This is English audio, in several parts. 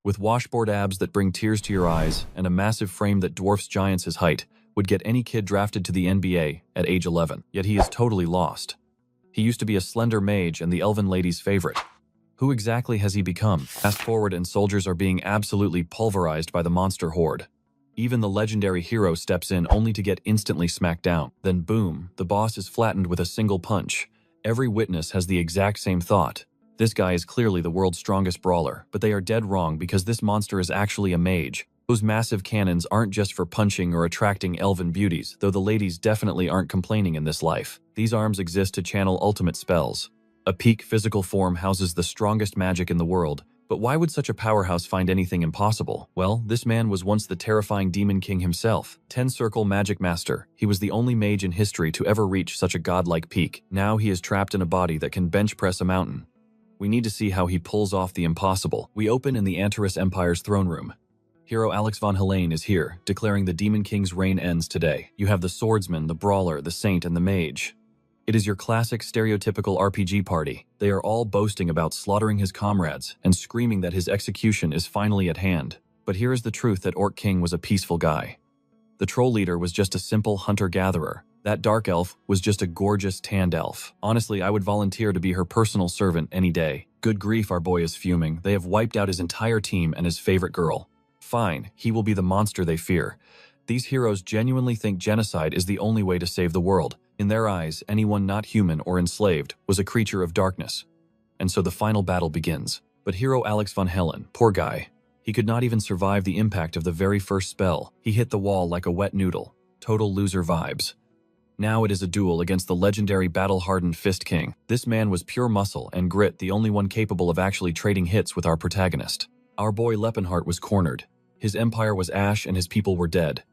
With washboard abs that bring tears to your eyes and a massive frame that dwarfs giants his height, would get any kid drafted to the NBA at age 11. Yet he is totally lost. He used to be a slender mage and the elven lady's favorite. Who exactly has he become? Fast forward and soldiers are being absolutely pulverized by the monster horde. Even the legendary hero steps in only to get instantly smacked down. Then boom, the boss is flattened with a single punch. Every witness has the exact same thought. This guy is clearly the world's strongest brawler, but they are dead wrong because this monster is actually a mage. Those massive cannons aren't just for punching or attracting elven beauties, though the ladies definitely aren't complaining in this life. These arms exist to channel ultimate spells. A peak physical form houses the strongest magic in the world, but why would such a powerhouse find anything impossible? Well, this man was once the terrifying Demon King himself, 10-circle magic master. He was the only mage in history to ever reach such a godlike peak. Now he is trapped in a body that can bench press a mountain. We need to see how he pulls off the impossible. We open in the Antares Empire's throne room. Hero Alex von Helene is here, declaring the Demon King's reign ends today. You have the swordsman, the brawler, the saint, and the mage. It is your classic stereotypical RPG party. They are all boasting about slaughtering his comrades and screaming that his execution is finally at hand. But here is the truth that Orc King was a peaceful guy. The troll leader was just a simple hunter-gatherer. That dark elf was just a gorgeous tanned elf. Honestly, I would volunteer to be her personal servant any day. Good grief, our boy is fuming. They have wiped out his entire team and his favorite girl. Fine, he will be the monster they fear. These heroes genuinely think genocide is the only way to save the world. In their eyes, anyone not human or enslaved was a creature of darkness. And so the final battle begins. But hero Alex von Helen, poor guy. He could not even survive the impact of the very first spell. He hit the wall like a wet noodle. Total loser vibes. Now it is a duel against the legendary battle-hardened Fist King. This man was pure muscle and grit, the only one capable of actually trading hits with our protagonist. Our boy Leppenhart was cornered. His empire was ash and his people were dead.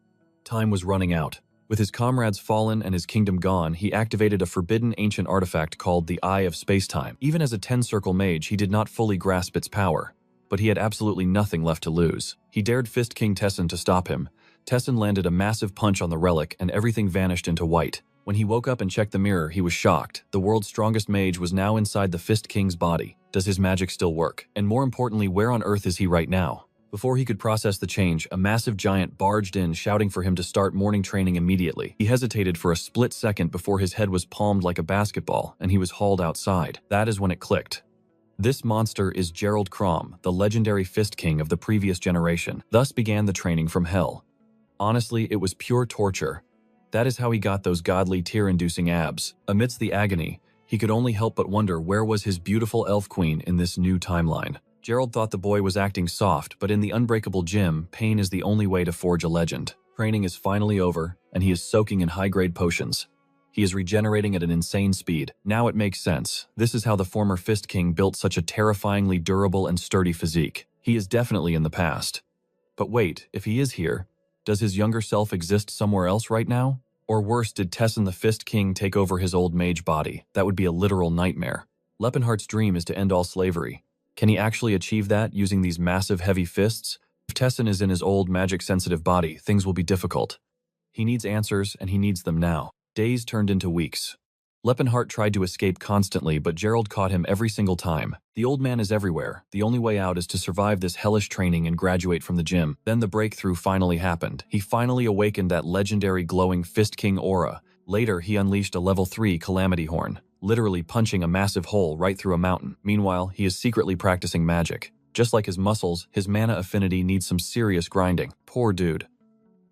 Time was running out. With his comrades fallen and his kingdom gone, he activated a forbidden ancient artifact called the Eye of Spacetime. Even as a 10-circle mage, he did not fully grasp its power, but he had absolutely nothing left to lose. He dared Fist King Tessin to stop him. Tessin landed a massive punch on the relic and everything vanished into white. When he woke up and checked the mirror, he was shocked. The world's strongest mage was now inside the Fist King's body. Does his magic still work? And more importantly, where on earth is he right now? Before he could process the change, a massive giant barged in, shouting for him to start morning training immediately. He hesitated for a split second before his head was palmed like a basketball, and he was hauled outside. That is when it clicked. This monster is Gerald Crom, the legendary Fist King of the previous generation. Thus began the training from hell. Honestly, it was pure torture. That is how he got those godly tear-inducing abs. Amidst the agony, he could only help but wonder where was his beautiful elf queen in this new timeline. Gerald thought the boy was acting soft, but in the unbreakable gym, pain is the only way to forge a legend. Training is finally over, and he is soaking in high-grade potions. He is regenerating at an insane speed. Now it makes sense. This is how the former Fist King built such a terrifyingly durable and sturdy physique. He is definitely in the past. But wait, if he is here, does his younger self exist somewhere else right now? Or worse, did Tessin the Fist King take over his old mage body? That would be a literal nightmare. Leppenhart's dream is to end all slavery. Can he actually achieve that using these massive heavy fists? If Tessin is in his old magic-sensitive body, things will be difficult. He needs answers, and he needs them now. Days turned into weeks. Leppenhart tried to escape constantly, but Gerald caught him every single time. The old man is everywhere. The only way out is to survive this hellish training and graduate from the gym. Then the breakthrough finally happened. He finally awakened that legendary glowing Fist King aura. Later, he unleashed a level 3 Calamity Horn, literally punching a massive hole right through a mountain. Meanwhile, he is secretly practicing magic. Just like his muscles, his mana affinity needs some serious grinding. Poor dude.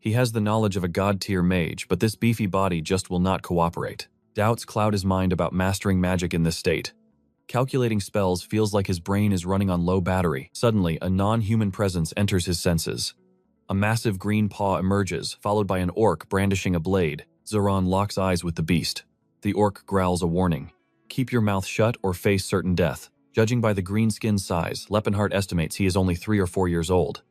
He has the knowledge of a god-tier mage, but this beefy body just will not cooperate. Doubts cloud his mind about mastering magic in this state. Calculating spells feels like his brain is running on low battery. Suddenly, a non-human presence enters his senses. A massive green paw emerges, followed by an orc brandishing a blade. Zoran locks eyes with the beast. The orc growls a warning. Keep your mouth shut or face certain death. Judging by the green skin's size, Leppenhart estimates he is only 3 or 4 years old.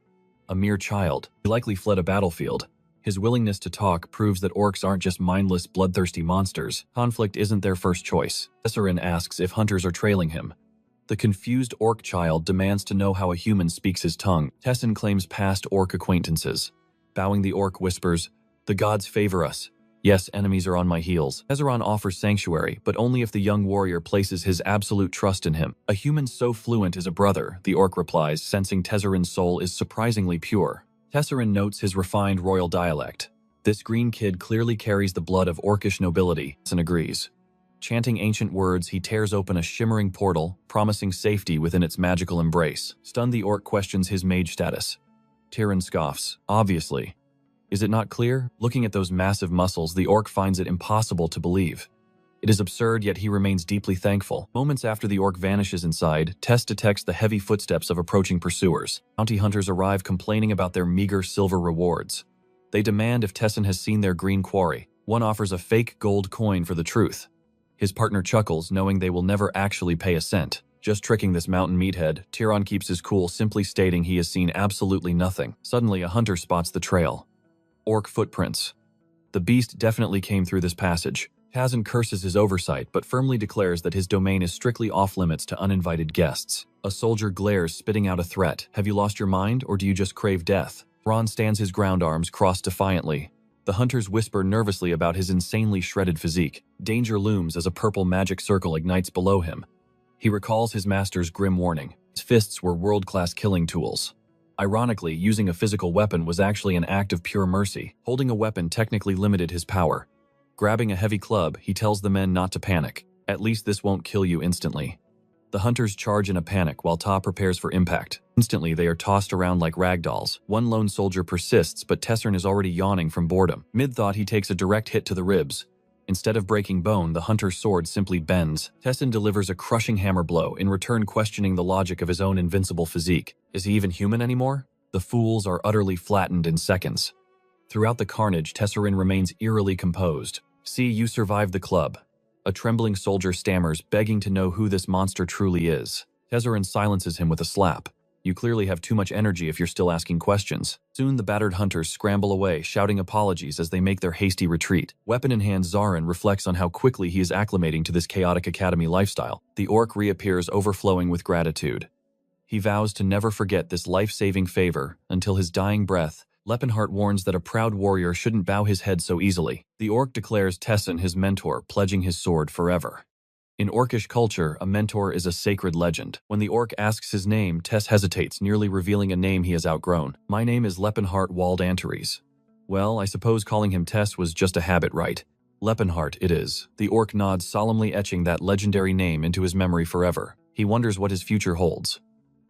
A mere child. He likely fled a battlefield. His willingness to talk proves that orcs aren't just mindless, bloodthirsty monsters. Conflict isn't their first choice. Esserin asks if hunters are trailing him. The confused orc child demands to know how a human speaks his tongue. Tessin claims past orc acquaintances. Bowing, the orc whispers, "The gods favor us. Yes, enemies are on my heels. Tezeran offers sanctuary, but only if the young warrior places his absolute trust in him. A human so fluent is a brother, the orc replies, sensing Tezeran's soul is surprisingly pure. Tezeran notes his refined royal dialect. This green kid clearly carries the blood of orcish nobility, and agrees. Chanting ancient words, he tears open a shimmering portal, promising safety within its magical embrace. Stunned, the orc questions his mage status. Tyran scoffs. Obviously. Is it not clear? Looking at those massive muscles, the orc finds it impossible to believe. It is absurd, yet he remains deeply thankful. Moments after the orc vanishes inside, Tess detects the heavy footsteps of approaching pursuers. Bounty hunters arrive complaining about their meager silver rewards. They demand if Tessin has seen their green quarry. One offers a fake gold coin for the truth. His partner chuckles, knowing they will never actually pay a cent. Just tricking this mountain meathead, Tyran keeps his cool, simply stating he has seen absolutely nothing. Suddenly, a hunter spots the trail. Orc footprints. The beast definitely came through this passage. Tazin curses his oversight, but firmly declares that his domain is strictly off-limits to uninvited guests. A soldier glares, spitting out a threat. Have you lost your mind, or do you just crave death? Ron stands his ground, arms crossed defiantly. The hunters whisper nervously about his insanely shredded physique. Danger looms as a purple magic circle ignites below him. He recalls his master's grim warning. His fists were world-class killing tools. Ironically, using a physical weapon was actually an act of pure mercy. Holding a weapon technically limited his power. Grabbing a heavy club, he tells the men not to panic. At least this won't kill you instantly. The hunters charge in a panic while Ta prepares for impact. Instantly, they are tossed around like ragdolls. One lone soldier persists, but Tessern is already yawning from boredom. Mid-thought, he takes a direct hit to the ribs. Instead of breaking bone, the hunter's sword simply bends. Tessin delivers a crushing hammer blow, in return questioning the logic of his own invincible physique. Is he even human anymore? The fools are utterly flattened in seconds. Throughout the carnage, Tesserin remains eerily composed. See, you survived the club. A trembling soldier stammers, begging to know who this monster truly is. Tesserin silences him with a slap. You clearly have too much energy if you're still asking questions. Soon the battered hunters scramble away, shouting apologies as they make their hasty retreat. Weapon in hand, Zarin reflects on how quickly he is acclimating to this chaotic academy lifestyle. The orc reappears, overflowing with gratitude. He vows to never forget this life-saving favor until his dying breath. Leppenhart warns that a proud warrior shouldn't bow his head so easily. The orc declares Tessin his mentor, pledging his sword forever. In orcish culture, a mentor is a sacred legend. When the orc asks his name, Tess hesitates, nearly revealing a name he has outgrown. My name is Leppenhart Wald Antares. Well, I suppose calling him Tess was just a habit, right? Leppenhart it is. The orc nods, solemnly etching that legendary name into his memory forever. He wonders what his future holds.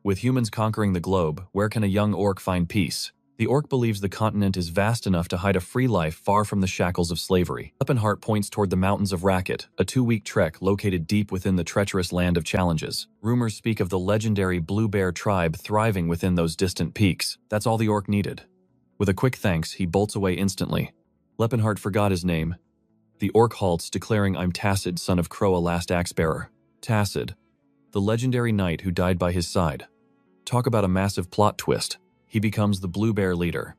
With humans conquering the globe, where can a young orc find peace? The orc believes the continent is vast enough to hide a free life far from the shackles of slavery. Leppenhart points toward the mountains of Racket, a 2-week trek located deep within the treacherous land of challenges. Rumors speak of the legendary Blue Bear tribe thriving within those distant peaks. That's all the orc needed. With a quick thanks, he bolts away instantly. Leppenhart forgot his name. The orc halts, declaring, I'm Tacid, son of Croa, last axe-bearer. Tacid, the legendary knight who died by his side. Talk about a massive plot twist. He becomes the Blue Bear leader.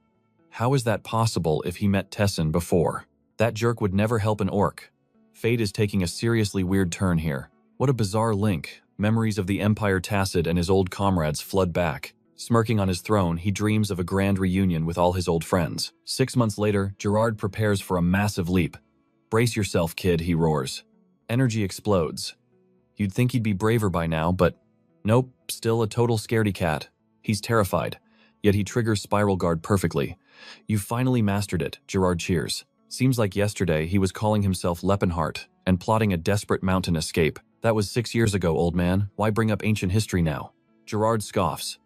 How is that possible if he met Tessin before? That jerk would never help an orc. Fate is taking a seriously weird turn here. What a bizarre link. Memories of the Empire Tacid and his old comrades flood back. Smirking on his throne, he dreams of a grand reunion with all his old friends. 6 months later, Gerard prepares for a massive leap. Brace yourself, kid, he roars. Energy explodes. You'd think he'd be braver by now, but nope, still a total scaredy cat. He's terrified. Yet he triggers Spiral Guard perfectly. You've finally mastered it, Gerard cheers. Seems like yesterday he was calling himself Leppenhart and plotting a desperate mountain escape. That was 6 years ago, old man. Why bring up ancient history now? Gerard scoffs.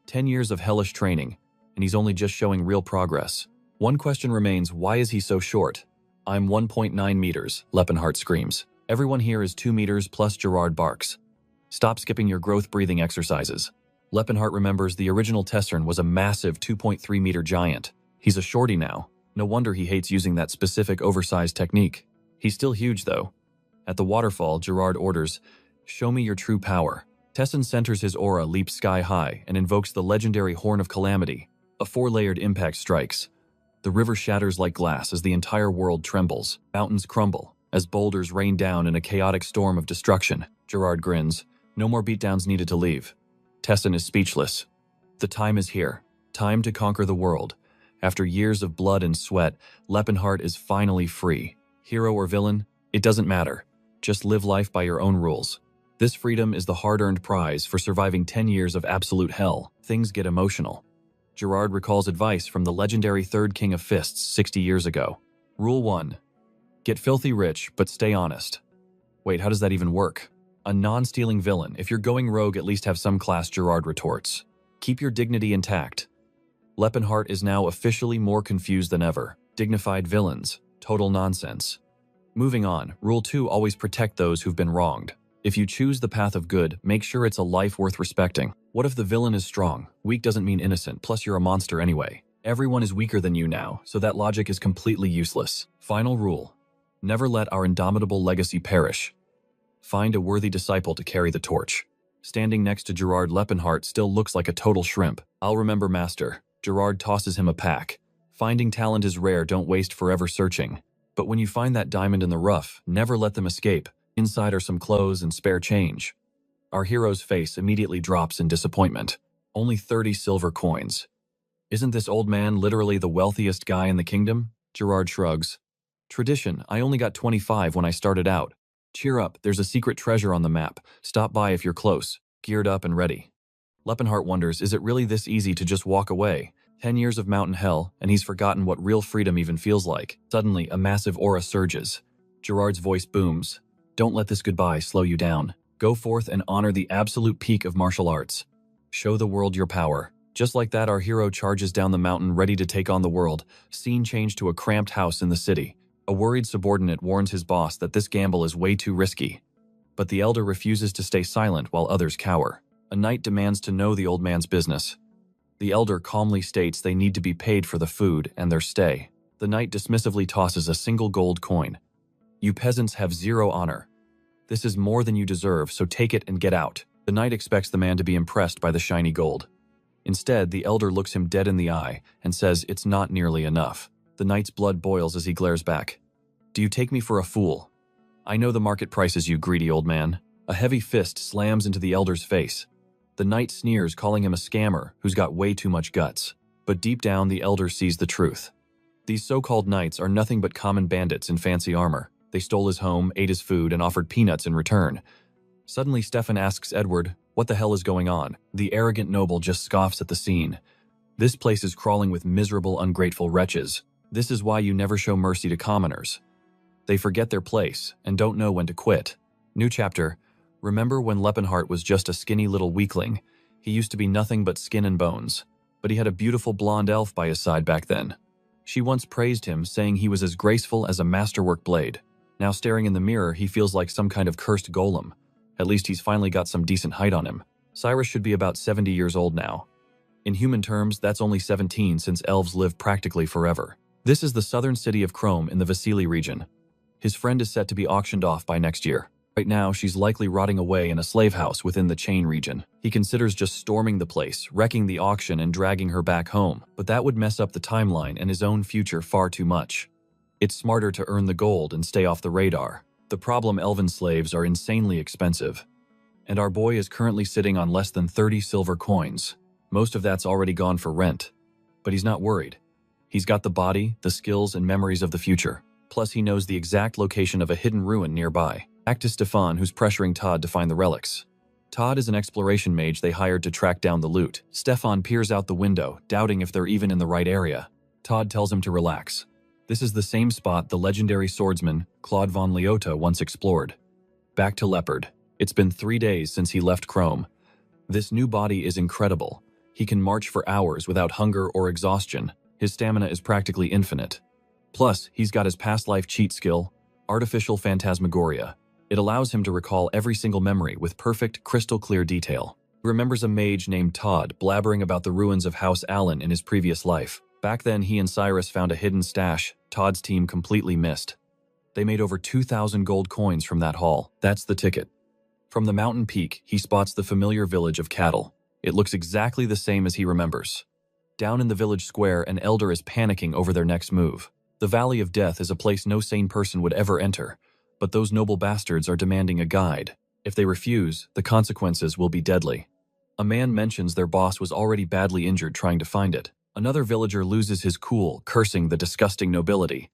10 years of hellish training, and he's only just showing real progress. One question remains, why is he so short? I'm 1.9 meters, Leppenhart screams. Everyone here is 2 meters plus, Gerard barks. Stop skipping your growth-breathing exercises. Leppenhart remembers the original Tessern was a massive 2.3-meter giant. He's a shorty now. No wonder he hates using that specific oversized technique. He's still huge, though. At the waterfall, Gerard orders, show me your true power. Tessin centers his aura, leaps sky high, and invokes the legendary Horn of Calamity. A 4-layered impact strikes. The river shatters like glass as the entire world trembles. Mountains crumble as boulders rain down in a chaotic storm of destruction. Gerard grins. No more beatdowns needed to leave. Tessin is speechless. The time is here. Time to conquer the world. After years of blood and sweat, Leppenhart is finally free. Hero or villain, it doesn't matter. Just live life by your own rules. This freedom is the hard-earned prize for surviving 10 years of absolute hell. Things get emotional. Gerard recalls advice from the legendary Third King of Fists 60 years ago. Rule 1. Get filthy rich, but stay honest. Wait, how does that even work? A non-stealing villain. If you're going rogue, at least have some class, Gerard retorts. Keep your dignity intact. Leppenhart is now officially more confused than ever. Dignified villains. Total nonsense. Moving on, Rule 2, always protect those who've been wronged. If you choose the path of good, make sure it's a life worth respecting. What if the villain is strong? Weak doesn't mean innocent, plus you're a monster anyway. Everyone is weaker than you now, so that logic is completely useless. Final rule. Never let our indomitable legacy perish. Find a worthy disciple to carry the torch. Standing next to Gerard, Leppenhart still looks like a total shrimp. I'll remember, master. Gerard tosses him a pack. Finding talent is rare, don't waste forever searching. But when you find that diamond in the rough, never let them escape. Inside are some clothes and spare change. Our hero's face immediately drops in disappointment. Only 30 silver coins. Isn't this old man literally the wealthiest guy in the kingdom? Gerard shrugs. Tradition, I only got 25 when I started out. Cheer up, there's a secret treasure on the map. Stop by if you're close, geared up and ready. Leppenhart wonders, is it really this easy to just walk away? 10 years of mountain hell, and he's forgotten what real freedom even feels like. Suddenly, a massive aura surges. Gerard's voice booms. Don't let this goodbye slow you down. Go forth and honor the absolute peak of martial arts. Show the world your power. Just like that, our hero charges down the mountain ready to take on the world. Scene change to a cramped house in the city. A worried subordinate warns his boss that this gamble is way too risky. But the elder refuses to stay silent while others cower. A knight demands to know the old man's business. The elder calmly states they need to be paid for the food and their stay. The knight dismissively tosses a single gold coin. You peasants have zero honor. This is more than you deserve, so take it and get out. The knight expects the man to be impressed by the shiny gold. Instead, the elder looks him dead in the eye and says it's not nearly enough. The knight's blood boils as he glares back. Do you take me for a fool? I know the market prices, you greedy old man. A heavy fist slams into the elder's face. The knight sneers, calling him a scammer who's got way too much guts. But deep down, the elder sees the truth. These so-called knights are nothing but common bandits in fancy armor. They stole his home, ate his food, and offered peanuts in return. Suddenly, Stefan asks Edward, what the hell is going on? The arrogant noble just scoffs at the scene. This place is crawling with miserable, ungrateful wretches. This is why you never show mercy to commoners. They forget their place and don't know when to quit. New chapter. Remember when Leppenhart was just a skinny little weakling? He used to be nothing but skin and bones. But he had a beautiful blonde elf by his side back then. She once praised him, saying he was as graceful as a masterwork blade. Now staring in the mirror, he feels like some kind of cursed golem. At least he's finally got some decent height on him. Cyrus should be about 70 years old now. In human terms, that's only 17 since elves live practically forever. This is the southern city of Chrome in the Vasily region. His friend is set to be auctioned off by next year. Right now, she's likely rotting away in a slave house within the Chain region. He considers just storming the place, wrecking the auction and dragging her back home, but that would mess up the timeline and his own future far too much. It's smarter to earn the gold and stay off the radar. The problem, elven slaves are insanely expensive. And our boy is currently sitting on less than 30 silver coins. Most of that's already gone for rent. But he's not worried. He's got the body, the skills, and memories of the future. Plus, he knows the exact location of a hidden ruin nearby. Back to Stefan, who's pressuring Todd to find the relics. Todd is an exploration mage they hired to track down the loot. Stefan peers out the window, doubting if they're even in the right area. Todd tells him to relax. This is the same spot the legendary swordsman, Claude von Leota, once explored. Back to Leopard. It's been 3 days since he left Chrome. This new body is incredible. He can march for hours without hunger or exhaustion. His stamina is practically infinite. Plus, he's got his past life cheat skill, Artificial Phantasmagoria. It allows him to recall every single memory with perfect, crystal-clear detail. He remembers a mage named Todd blabbering about the ruins of House Allen in his previous life. Back then, he and Cyrus found a hidden stash Todd's team completely missed. They made over 2,000 gold coins from that haul. That's the ticket. From the mountain peak, he spots the familiar village of cattle. It looks exactly the same as he remembers. Down in the village square, an elder is panicking over their next move. The Valley of Death is a place no sane person would ever enter, but those noble bastards are demanding a guide. If they refuse, the consequences will be deadly. A man mentions their boss was already badly injured trying to find it. Another villager loses his cool, cursing the disgusting nobility.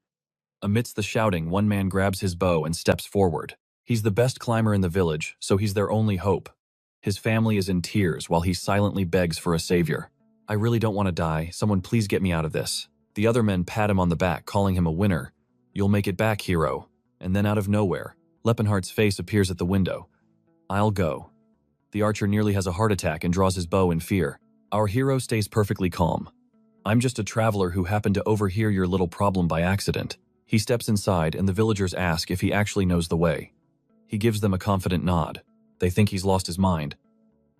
Amidst the shouting, one man grabs his bow and steps forward. He's the best climber in the village, so he's their only hope. His family is in tears while he silently begs for a savior. "I really don't want to die. Someone please get me out of this." The other men pat him on the back, calling him a winner. "You'll make it back, hero." And then out of nowhere, Leppenhart's face appears at the window. "I'll go." The archer nearly has a heart attack and draws his bow in fear. Our hero stays perfectly calm. "I'm just a traveler who happened to overhear your little problem by accident." He steps inside and the villagers ask if he actually knows the way. He gives them a confident nod. They think he's lost his mind.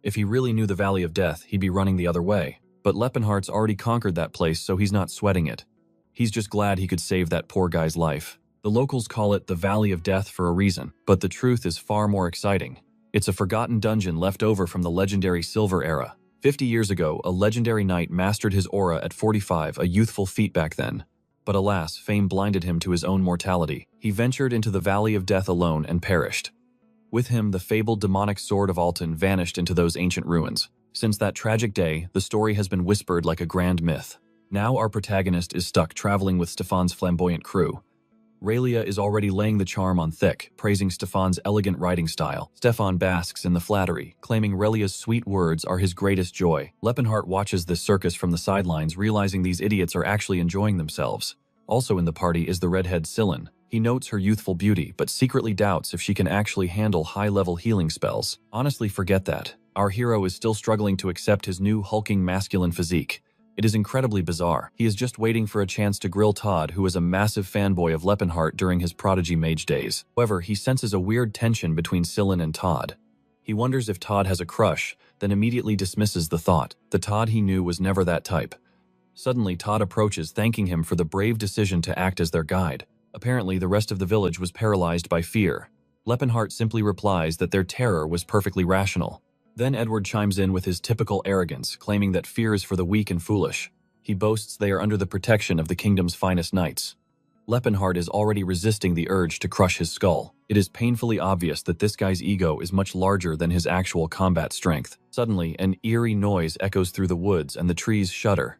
If he really knew the Valley of Death, he'd be running the other way. But Leppenhart's already conquered that place, so he's not sweating it. He's just glad he could save that poor guy's life. The locals call it the Valley of Death for a reason, but the truth is far more exciting. It's a forgotten dungeon left over from the legendary Silver Era. 50 years ago, a legendary knight mastered his aura at 45, a youthful feat back then. But alas, fame blinded him to his own mortality. He ventured into the Valley of Death alone and perished. With him, the fabled demonic sword of Alton vanished into those ancient ruins. Since that tragic day, the story has been whispered like a grand myth. Now our protagonist is stuck traveling with Stefan's flamboyant crew. Raylia is already laying the charm on thick, praising Stefan's elegant writing style. Stefan basks in the flattery, claiming Raylia's sweet words are his greatest joy. Leppenhart watches this circus from the sidelines, realizing these idiots are actually enjoying themselves. Also in the party is the redhead Sillin. He notes her youthful beauty, but secretly doubts if she can actually handle high-level healing spells. Honestly, forget that. Our hero is still struggling to accept his new hulking masculine physique. It is incredibly bizarre. He is just waiting for a chance to grill Todd, who is a massive fanboy of Leppenhart during his prodigy mage days. However, he senses a weird tension between Sillin and Todd. He wonders if Todd has a crush, then immediately dismisses the thought. The Todd he knew was never that type. Suddenly, Todd approaches, thanking him for the brave decision to act as their guide. Apparently, the rest of the village was paralyzed by fear. Leppenhart simply replies that their terror was perfectly rational. Then Edward chimes in with his typical arrogance, claiming that fear is for the weak and foolish. He boasts they are under the protection of the kingdom's finest knights. Leppenhart is already resisting the urge to crush his skull. It is painfully obvious that this guy's ego is much larger than his actual combat strength. Suddenly, an eerie noise echoes through the woods and the trees shudder.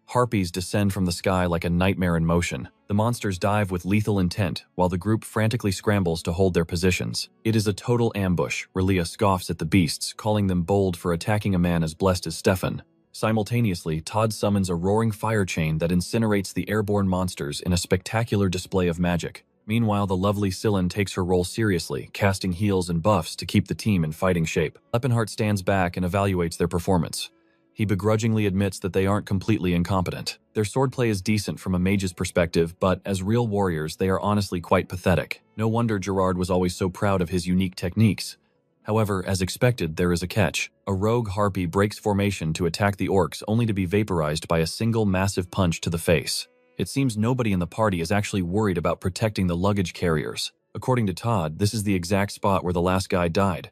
Harpies descend from the sky like a nightmare in motion. The monsters dive with lethal intent, while the group frantically scrambles to hold their positions. It is a total ambush. Raylia scoffs at the beasts, calling them bold for attacking a man as blessed as Stefan. Simultaneously, Todd summons a roaring fire chain that incinerates the airborne monsters in a spectacular display of magic. Meanwhile, the lovely Sillin takes her role seriously, casting heals and buffs to keep the team in fighting shape. Leppenhart stands back and evaluates their performance. He begrudgingly admits that they aren't completely incompetent. Their swordplay is decent from a mage's perspective, but as real warriors, they are honestly quite pathetic. No wonder Gerard was always so proud of his unique techniques. However, as expected, there is a catch. A rogue harpy breaks formation to attack the orcs, only to be vaporized by a single massive punch to the face. It seems nobody in the party is actually worried about protecting the luggage carriers. According to Todd, this is the exact spot where the last guy died.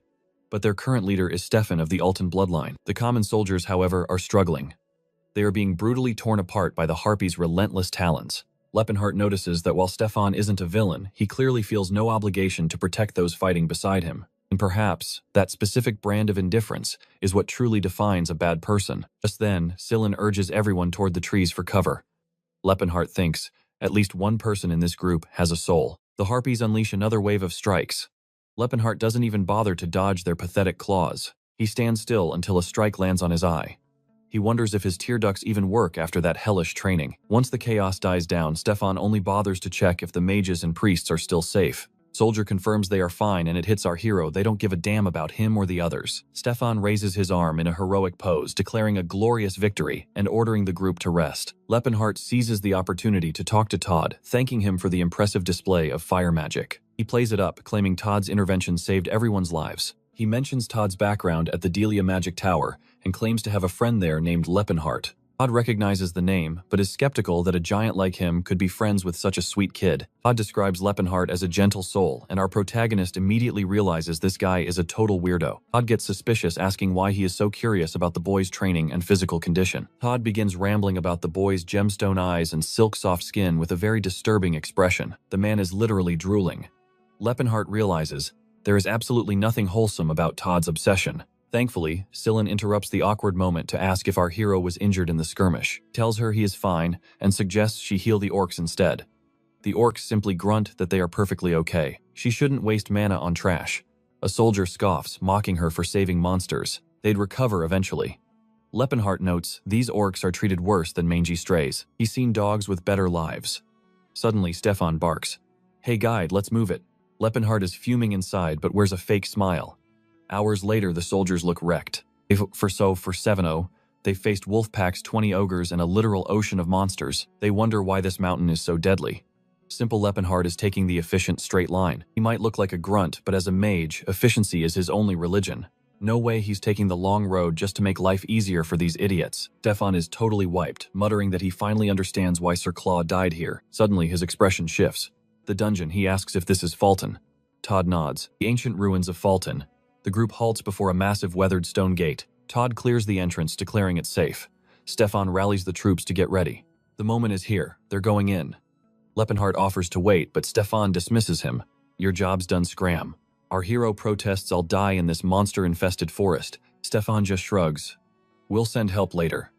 But their current leader is Stefan of the Alton bloodline. The common soldiers, however, are struggling. They are being brutally torn apart by the Harpy's relentless talons. Leppenhart notices that while Stefan isn't a villain, he clearly feels no obligation to protect those fighting beside him. And perhaps, that specific brand of indifference is what truly defines a bad person. Just then, Sillin urges everyone toward the trees for cover. Leppenhart thinks, at least one person in this group has a soul. The Harpies unleash another wave of strikes. Leppenhart doesn't even bother to dodge their pathetic claws. He stands still until a strike lands on his eye. He wonders if his tear ducts even work after that hellish training. Once the chaos dies down, Stefan only bothers to check if the mages and priests are still safe. Soldier confirms they are fine, and it hits our hero. They don't give a damn about him or the others. Stefan raises his arm in a heroic pose, declaring a glorious victory and ordering the group to rest. Leppenhart seizes the opportunity to talk to Todd, thanking him for the impressive display of fire magic. He plays it up, claiming Todd's intervention saved everyone's lives. He mentions Todd's background at the Delia Magic Tower and claims to have a friend there named Leppenhart. Todd recognizes the name, but is skeptical that a giant like him could be friends with such a sweet kid. Todd describes Leppenhart as a gentle soul, and our protagonist immediately realizes this guy is a total weirdo. Todd gets suspicious, asking why he is so curious about the boy's training and physical condition. Todd begins rambling about the boy's gemstone eyes and silk-soft skin with a very disturbing expression. The man is literally drooling. Leppenhart realizes there is absolutely nothing wholesome about Todd's obsession. Thankfully, Sillin interrupts the awkward moment to ask if our hero was injured in the skirmish, tells her he is fine, and suggests she heal the orcs instead. The orcs simply grunt that they are perfectly okay. She shouldn't waste mana on trash. A soldier scoffs, mocking her for saving monsters. They'd recover eventually. Leppenhart notes these orcs are treated worse than mangy strays. He's seen dogs with better lives. Suddenly, Stefan barks. Hey guide, let's move it. Leppenhart is fuming inside but wears a fake smile. Hours later, the soldiers look wrecked. For 7-0, they faced wolf packs, 20 ogres, and a literal ocean of monsters. They wonder why this mountain is so deadly. Simple Leppenhart is taking the efficient straight line. He might look like a grunt, but as a mage, efficiency is his only religion. No way he's taking the long road just to make life easier for these idiots. Stefan is totally wiped, muttering that he finally understands why Sir Claw died here. Suddenly, his expression shifts. The dungeon, he asks if this is Fulton. Todd nods. The ancient ruins of Fulton. The group halts before a massive weathered stone gate. Todd clears the entrance, declaring it safe. Stefan rallies the troops to get ready. The moment is here. They're going in. Leppenhart offers to wait, but Stefan dismisses him. Your job's done, scram. Our hero protests I'll die in this monster-infested forest. Stefan just shrugs. We'll send help later.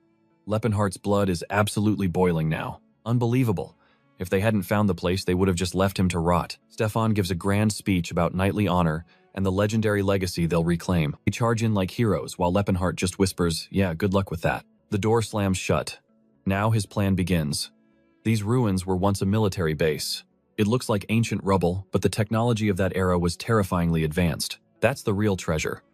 Leppenhart's blood is absolutely boiling now. Unbelievable. If they hadn't found the place, they would have just left him to rot. Stefan gives a grand speech about knightly honor and the legendary legacy they'll reclaim. They charge in like heroes, while Leppenhart just whispers, yeah, good luck with that. The door slams shut. Now his plan begins. These ruins were once a military base. It looks like ancient rubble, but the technology of that era was terrifyingly advanced. That's the real treasure.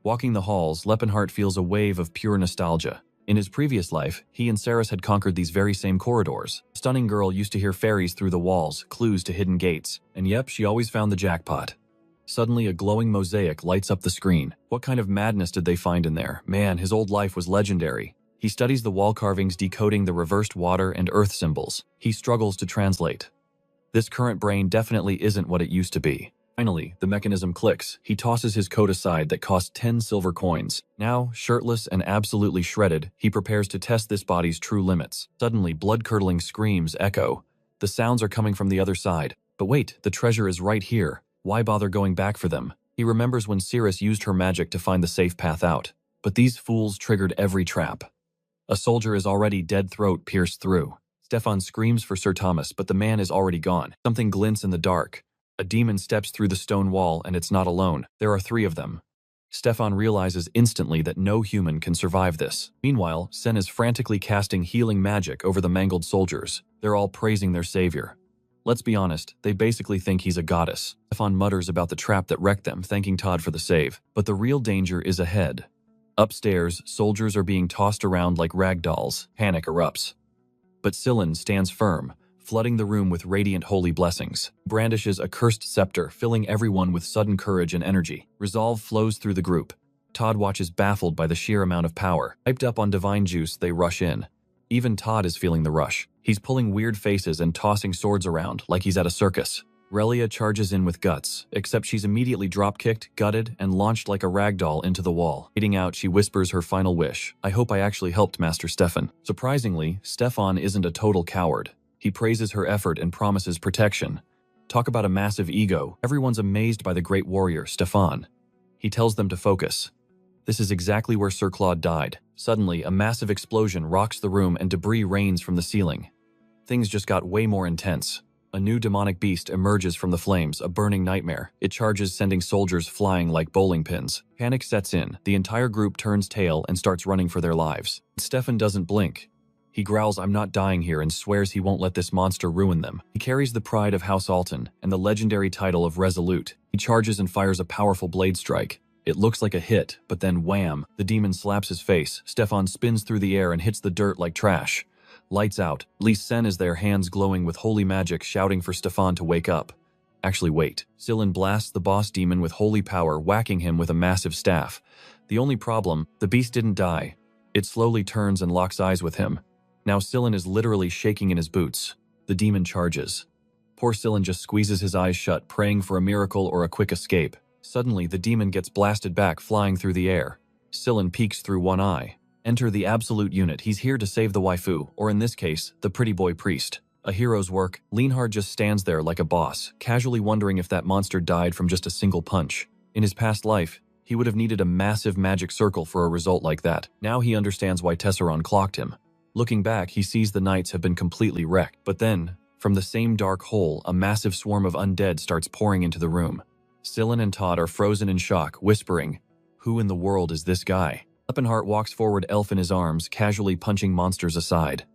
Walking the halls, Leppenhart feels a wave of pure nostalgia. In his previous life, he and Saris had conquered these very same corridors. Stunning Girl used to hear fairies through the walls, clues to hidden gates. And yep, she always found the jackpot. Suddenly, a glowing mosaic lights up the screen. What kind of madness did they find in there? Man, his old life was legendary. He studies the wall carvings, decoding the reversed water and earth symbols. He struggles to translate. This current brain definitely isn't what it used to be. Finally, the mechanism clicks. He tosses his coat aside that cost 10 silver coins. Now, shirtless and absolutely shredded, he prepares to test this body's true limits. Suddenly, blood-curdling screams echo. The sounds are coming from the other side. But wait, the treasure is right here. Why bother going back for them? He remembers when Cirrus used her magic to find the safe path out. But these fools triggered every trap. A soldier is already dead, throat pierced through. Stefan screams for Sir Thomas, but the man is already gone. Something glints in the dark. A demon steps through the stone wall, and it's not alone. There are 3 of them. Stefan realizes instantly that no human can survive this. Meanwhile, Sen is frantically casting healing magic over the mangled soldiers. They're all praising their savior. Let's be honest, they basically think he's a goddess. Stefan mutters about the trap that wrecked them, thanking Todd for the save. But the real danger is ahead. Upstairs, soldiers are being tossed around like rag dolls. Panic erupts. But Sillin stands firm, flooding the room with radiant holy blessings. Brandishes a cursed scepter, filling everyone with sudden courage and energy. Resolve flows through the group. Todd watches, baffled by the sheer amount of power. Hyped up on divine juice, they rush in. Even Todd is feeling the rush. He's pulling weird faces and tossing swords around like he's at a circus. Relia charges in with guts, except she's immediately drop-kicked, gutted, and launched like a ragdoll into the wall. Fading out, she whispers her final wish. I hope I actually helped Master Stefan. Surprisingly, Stefan isn't a total coward. He praises her effort and promises protection. Talk about a massive ego. Everyone's amazed by the great warrior, Stefan. He tells them to focus. This is exactly where Sir Claude died. Suddenly, a massive explosion rocks the room and debris rains from the ceiling. Things just got way more intense. A new demonic beast emerges from the flames, a burning nightmare. It charges, sending soldiers flying like bowling pins. Panic sets in. The entire group turns tail and starts running for their lives. Stefan doesn't blink. He growls, I'm not dying here, and swears he won't let this monster ruin them. He carries the pride of House Alton and the legendary title of Resolute. He charges and fires a powerful blade strike. It looks like a hit, but then wham! The demon slaps his face. Stefan spins through the air and hits the dirt like trash. Lights out. Lee Sen is there, hands glowing with holy magic, shouting for Stefan to wake up. Actually, wait. Sillin blasts the boss demon with holy power, whacking him with a massive staff. The only problem, the beast didn't die. It slowly turns and locks eyes with him. Now Sillin is literally shaking in his boots. The demon charges. Poor Sillin just squeezes his eyes shut, praying for a miracle or a quick escape. Suddenly, the demon gets blasted back, flying through the air. Sillin peeks through one eye. Enter the Absolute Unit. He's here to save the waifu, or in this case, the pretty boy priest. A hero's work. Lienhard just stands there like a boss, casually wondering if that monster died from just a single punch. In his past life, He would have needed a massive magic circle for a result like that. Now he understands why Tesseron clocked him. Looking back, he sees the knights have been completely wrecked. But then, from the same dark hole, a massive swarm of undead starts pouring into the room. Scylla and Todd are frozen in shock, whispering, "Who in the world is this guy?" Leppenhart walks forward, elf in his arms, casually punching monsters aside.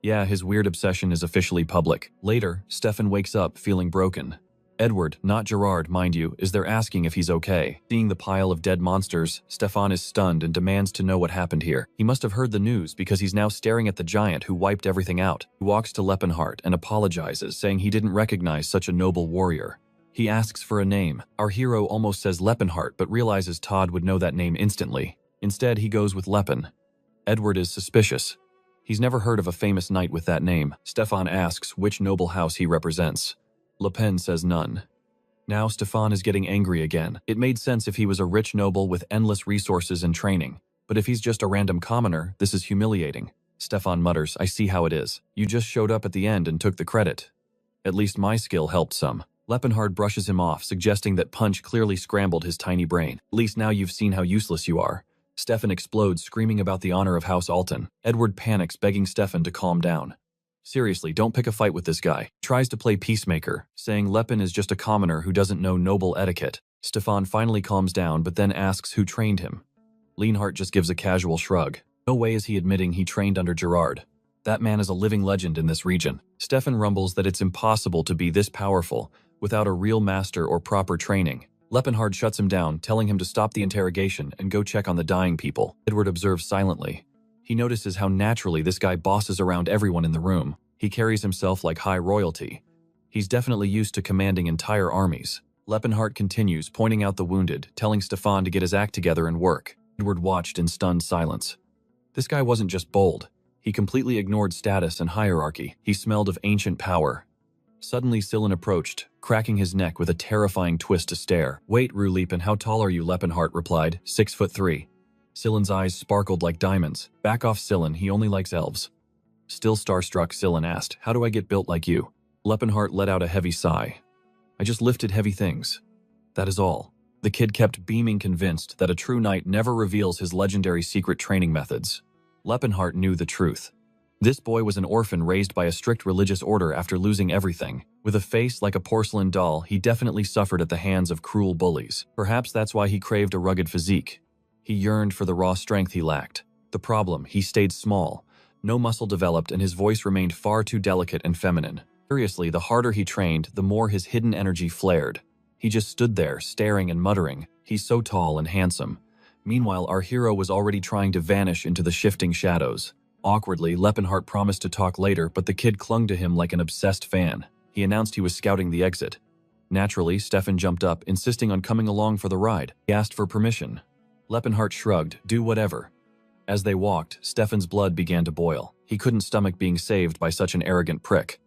Yeah, his weird obsession is officially public. Later, Stefan wakes up feeling broken. Edward, not Gerard, mind you, is there asking if he's okay. Seeing the pile of dead monsters, Stefan is stunned and demands to know what happened here. He must have heard the news because he's now staring at the giant who wiped everything out. He walks to Leppenhart and apologizes, saying he didn't recognize such a noble warrior. He asks for a name. Our hero almost says Leppenhart, but realizes Todd would know that name instantly. Instead, he goes with Leppen. Edward is suspicious. He's never heard of a famous knight with that name. Stefan asks which noble house he represents. Le Pen says none. Now Stefan is getting angry again. It made sense if he was a rich noble with endless resources and training. But if he's just a random commoner, this is humiliating. Stefan mutters, "I see how it is. You just showed up at the end and took the credit. At least my skill helped some." Leppenhard brushes him off, suggesting that Punch clearly scrambled his tiny brain. "At least now you've seen how useless you are." Stefan explodes, screaming about the honor of House Alton. Edward panics, begging Stefan to calm down. "Seriously, don't pick a fight with this guy." He tries to play peacemaker, saying Leppen is just a commoner who doesn't know noble etiquette. Stefan finally calms down, but then asks who trained him. Lienhart just gives a casual shrug. No way is he admitting he trained under Gerard. That man is a living legend in this region. Stefan rumbles that it's impossible to be this powerful without a real master or proper training. Leppenhard shuts him down, telling him to stop the interrogation and go check on the dying people. Edward observes silently. He notices how naturally this guy bosses around everyone in the room. He carries himself like high royalty. He's definitely used to commanding entire armies. Leppenhart continues, pointing out the wounded, telling Stefan to get his act together and work. Edward watched in stunned silence. This guy wasn't just bold. He completely ignored status and hierarchy. He smelled of ancient power. Suddenly Scylla approached, cracking his neck with a terrifying twist to stare. "Wait, Rulepen, how tall are you?" Leppenhart replied, 6'3". Scylla's eyes sparkled like diamonds. "Back off, Scylla, he only likes elves." Still starstruck, Scylla asked, "How do I get built like you?" Leppenhart let out a heavy sigh. "I just lifted heavy things. That is all." The kid kept beaming, convinced that a true knight never reveals his legendary secret training methods. Leppenhart knew the truth. This boy was an orphan raised by a strict religious order after losing everything. With a face like a porcelain doll, he definitely suffered at the hands of cruel bullies. Perhaps that's why he craved a rugged physique. He yearned for the raw strength he lacked. The problem, he stayed small. No muscle developed, and his voice remained far too delicate and feminine. Curiously, the harder he trained, the more his hidden energy flared. He just stood there, staring and muttering, "He's so tall and handsome." Meanwhile, our hero was already trying to vanish into the shifting shadows. Awkwardly, Leppenhart promised to talk later, but the kid clung to him like an obsessed fan. He announced he was scouting the exit. Naturally, Stefan jumped up, insisting on coming along for the ride. He asked for permission. Leppenhart shrugged, "Do whatever." As they walked, Stefan's blood began to boil. He couldn't stomach being saved by such an arrogant prick.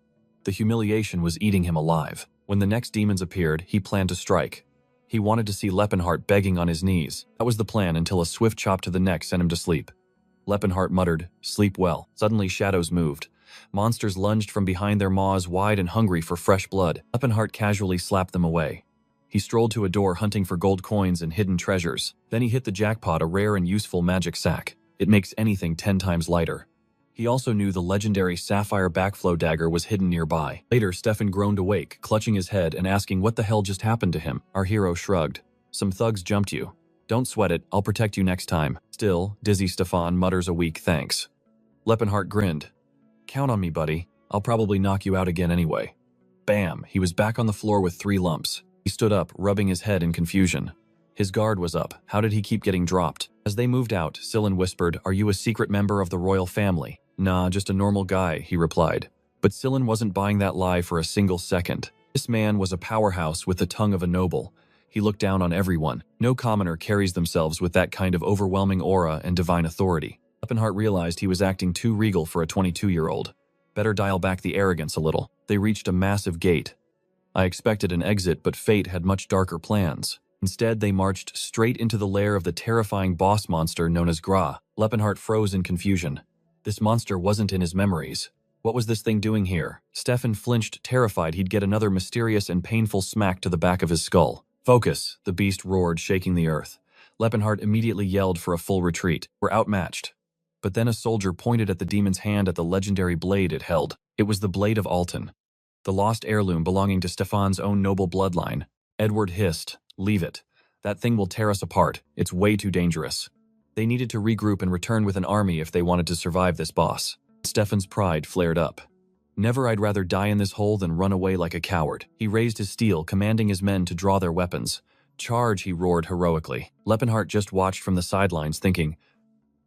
The humiliation was eating him alive. When the next demons appeared, he planned to strike. He wanted to see Leppenhart begging on his knees. That was the plan until a swift chop to the neck sent him to sleep. Leppenhart muttered, "Sleep well." Suddenly shadows moved. Monsters lunged from behind their maws, wide and hungry for fresh blood. Leppenhart casually slapped them away. He strolled to a door, hunting for gold coins and hidden treasures. Then he hit the jackpot, a rare and useful magic sack. It makes anything 10 times lighter. He also knew the legendary sapphire backflow dagger was hidden nearby. Later, Stefan groaned awake, clutching his head and asking what the hell just happened to him. Our hero shrugged. "Some thugs jumped you. Don't sweat it, I'll protect you next time." Still, dizzy Stefan mutters a weak thanks. Leppenhart grinned. "Count on me, buddy. I'll probably knock you out again anyway." Bam! He was back on the floor with 3 lumps. He stood up, rubbing his head in confusion. His guard was up. How did he keep getting dropped? As they moved out, Scylla whispered, "Are you a secret member of the royal family?" "Nah, just a normal guy," he replied. But Scylla wasn't buying that lie for a single second. This man was a powerhouse with the tongue of a noble. He looked down on everyone. No commoner carries themselves with that kind of overwhelming aura and divine authority. Leppenhart realized he was acting too regal for a 22-year-old. Better dial back the arrogance a little. They reached a massive gate. I expected an exit, but fate had much darker plans. Instead, they marched straight into the lair of the terrifying boss monster known as Gra. Leppenhart froze in confusion. This monster wasn't in his memories. What was this thing doing here? Stefan flinched, terrified he'd get another mysterious and painful smack to the back of his skull. "Focus," the beast roared, shaking the earth. Lepenhart immediately yelled for a full retreat. We're outmatched. But then a soldier pointed at the demon's hand at the legendary blade it held. It was the Blade of Alton, the lost heirloom belonging to Stefan's own noble bloodline. Edward hissed, "Leave it. That thing will tear us apart. It's way too dangerous." They needed to regroup and return with an army if they wanted to survive this boss. Stefan's pride flared up. "Never, I'd rather die in this hole than run away like a coward." He raised his steel, commanding his men to draw their weapons. "Charge," he roared heroically. Lepenhart just watched from the sidelines, thinking,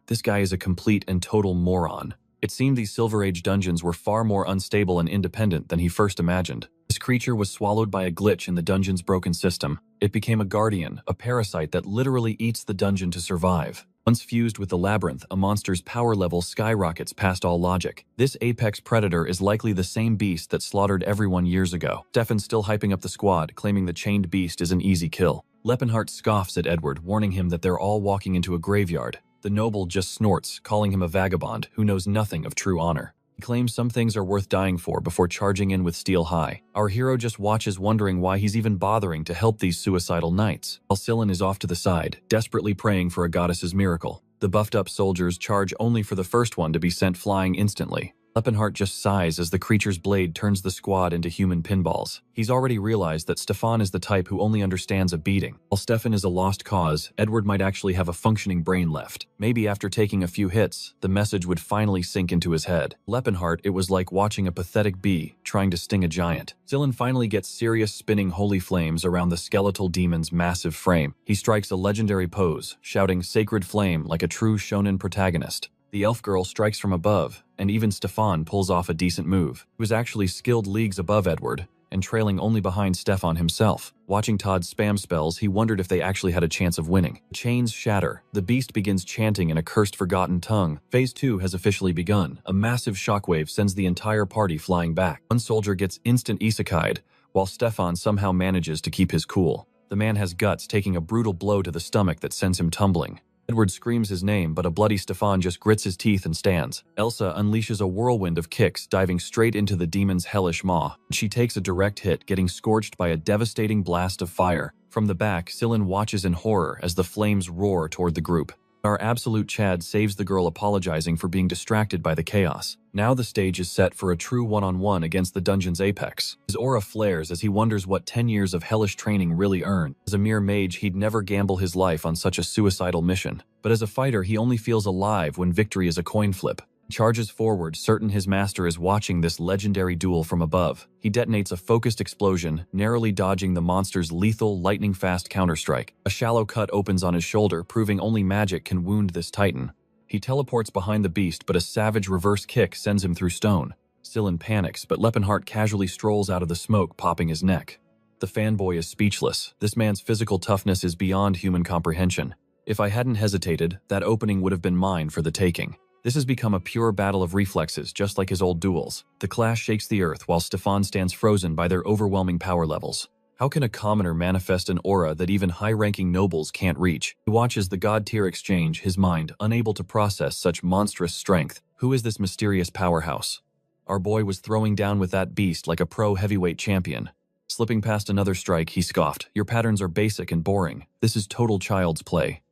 this guy is a complete and total moron. It seemed these Silver Age dungeons were far more unstable and independent than he first imagined. This creature was swallowed by a glitch in the dungeon's broken system. It became a guardian, a parasite that literally eats the dungeon to survive. Once fused with the labyrinth, a monster's power level skyrockets past all logic. This apex predator is likely the same beast that slaughtered everyone years ago. Stefan's still hyping up the squad, claiming the chained beast is an easy kill. Lepenhart scoffs at Edward, warning him that they're all walking into a graveyard. The noble just snorts, calling him a vagabond who knows nothing of true honor. He claims some things are worth dying for before charging in with steel high. Our hero just watches, wondering why he's even bothering to help these suicidal knights. Alcilin is off to the side, desperately praying for a goddess's miracle. The buffed-up soldiers charge only for the first one to be sent flying instantly. Lepenhart just sighs as the creature's blade turns the squad into human pinballs. He's already realized that Stefan is the type who only understands a beating. While Stefan is a lost cause, Edward might actually have a functioning brain left. Maybe after taking a few hits, the message would finally sink into his head. Lepenhart, it was like watching a pathetic bee trying to sting a giant. Zillan finally gets serious, spinning holy flames around the skeletal demon's massive frame. He strikes a legendary pose, shouting "Sacred Flame" like a true shonen protagonist. The elf girl strikes from above, and even Stefan pulls off a decent move. He was actually skilled leagues above Edward, and trailing only behind Stefan himself. Watching Todd spam spells, he wondered if they actually had a chance of winning. The chains shatter. The beast begins chanting in a cursed forgotten tongue. Phase 2 has officially begun. A massive shockwave sends the entire party flying back. One soldier gets instant isekai'd, while Stefan somehow manages to keep his cool. The man has guts, taking a brutal blow to the stomach that sends him tumbling. Edward screams his name, but a bloody Stefan just grits his teeth and stands. Elsa unleashes a whirlwind of kicks, diving straight into the demon's hellish maw. She takes a direct hit, getting scorched by a devastating blast of fire. From the back, Zillan watches in horror as the flames roar toward the group. Our absolute Chad saves the girl, apologizing for being distracted by the chaos. Now the stage is set for a true one-on-one against the dungeon's apex. His aura flares as he wonders what 10 years of hellish training really earned. As a mere mage, he'd never gamble his life on such a suicidal mission. But as a fighter, he only feels alive when victory is a coin flip. He charges forward, certain his master is watching this legendary duel from above. He detonates a focused explosion, narrowly dodging the monster's lethal, lightning-fast counterstrike. A shallow cut opens on his shoulder, proving only magic can wound this titan. He teleports behind the beast, but a savage reverse kick sends him through stone. Zillan panics, but Lepenhart casually strolls out of the smoke, popping his neck. The fanboy is speechless. This man's physical toughness is beyond human comprehension. If I hadn't hesitated, that opening would have been mine for the taking. This has become a pure battle of reflexes, just like his old duels. The clash shakes the earth while Stefan stands frozen by their overwhelming power levels. How can a commoner manifest an aura that even high-ranking nobles can't reach? He watches the god-tier exchange, his mind unable to process such monstrous strength. Who is this mysterious powerhouse? Our boy was throwing down with that beast like a pro heavyweight champion. Slipping past another strike, he scoffed. Your patterns are basic and boring. This is total child's play.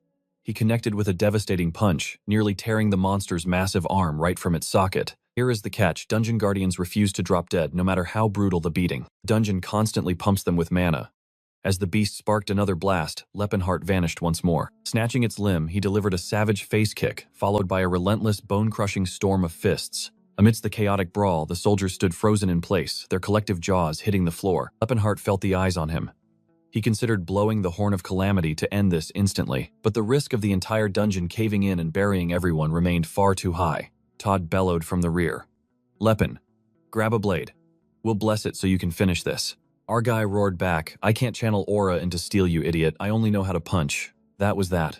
He connected with a devastating punch, nearly tearing the monster's massive arm right from its socket. Here is the catch: dungeon guardians refuse to drop dead no matter how brutal the beating. The dungeon constantly pumps them with mana. As the beast sparked another blast, Lepenhart vanished once more. Snatching its limb, he delivered a savage face kick, followed by a relentless, bone-crushing storm of fists. Amidst the chaotic brawl, the soldiers stood frozen in place, their collective jaws hitting the floor. Lepenhart felt the eyes on him. He considered blowing the horn of calamity to end this instantly, but the risk of the entire dungeon caving in and burying everyone remained far too high. Todd bellowed from the rear. "Lepen, grab a blade. We'll bless it so you can finish this." Our guy roared back, "I can't channel aura into steel, you idiot. I only know how to punch." That was that.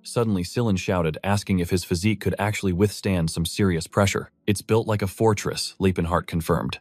Suddenly, Zillan shouted, asking if his physique could actually withstand some serious pressure. "It's built like a fortress," Lepenhart confirmed.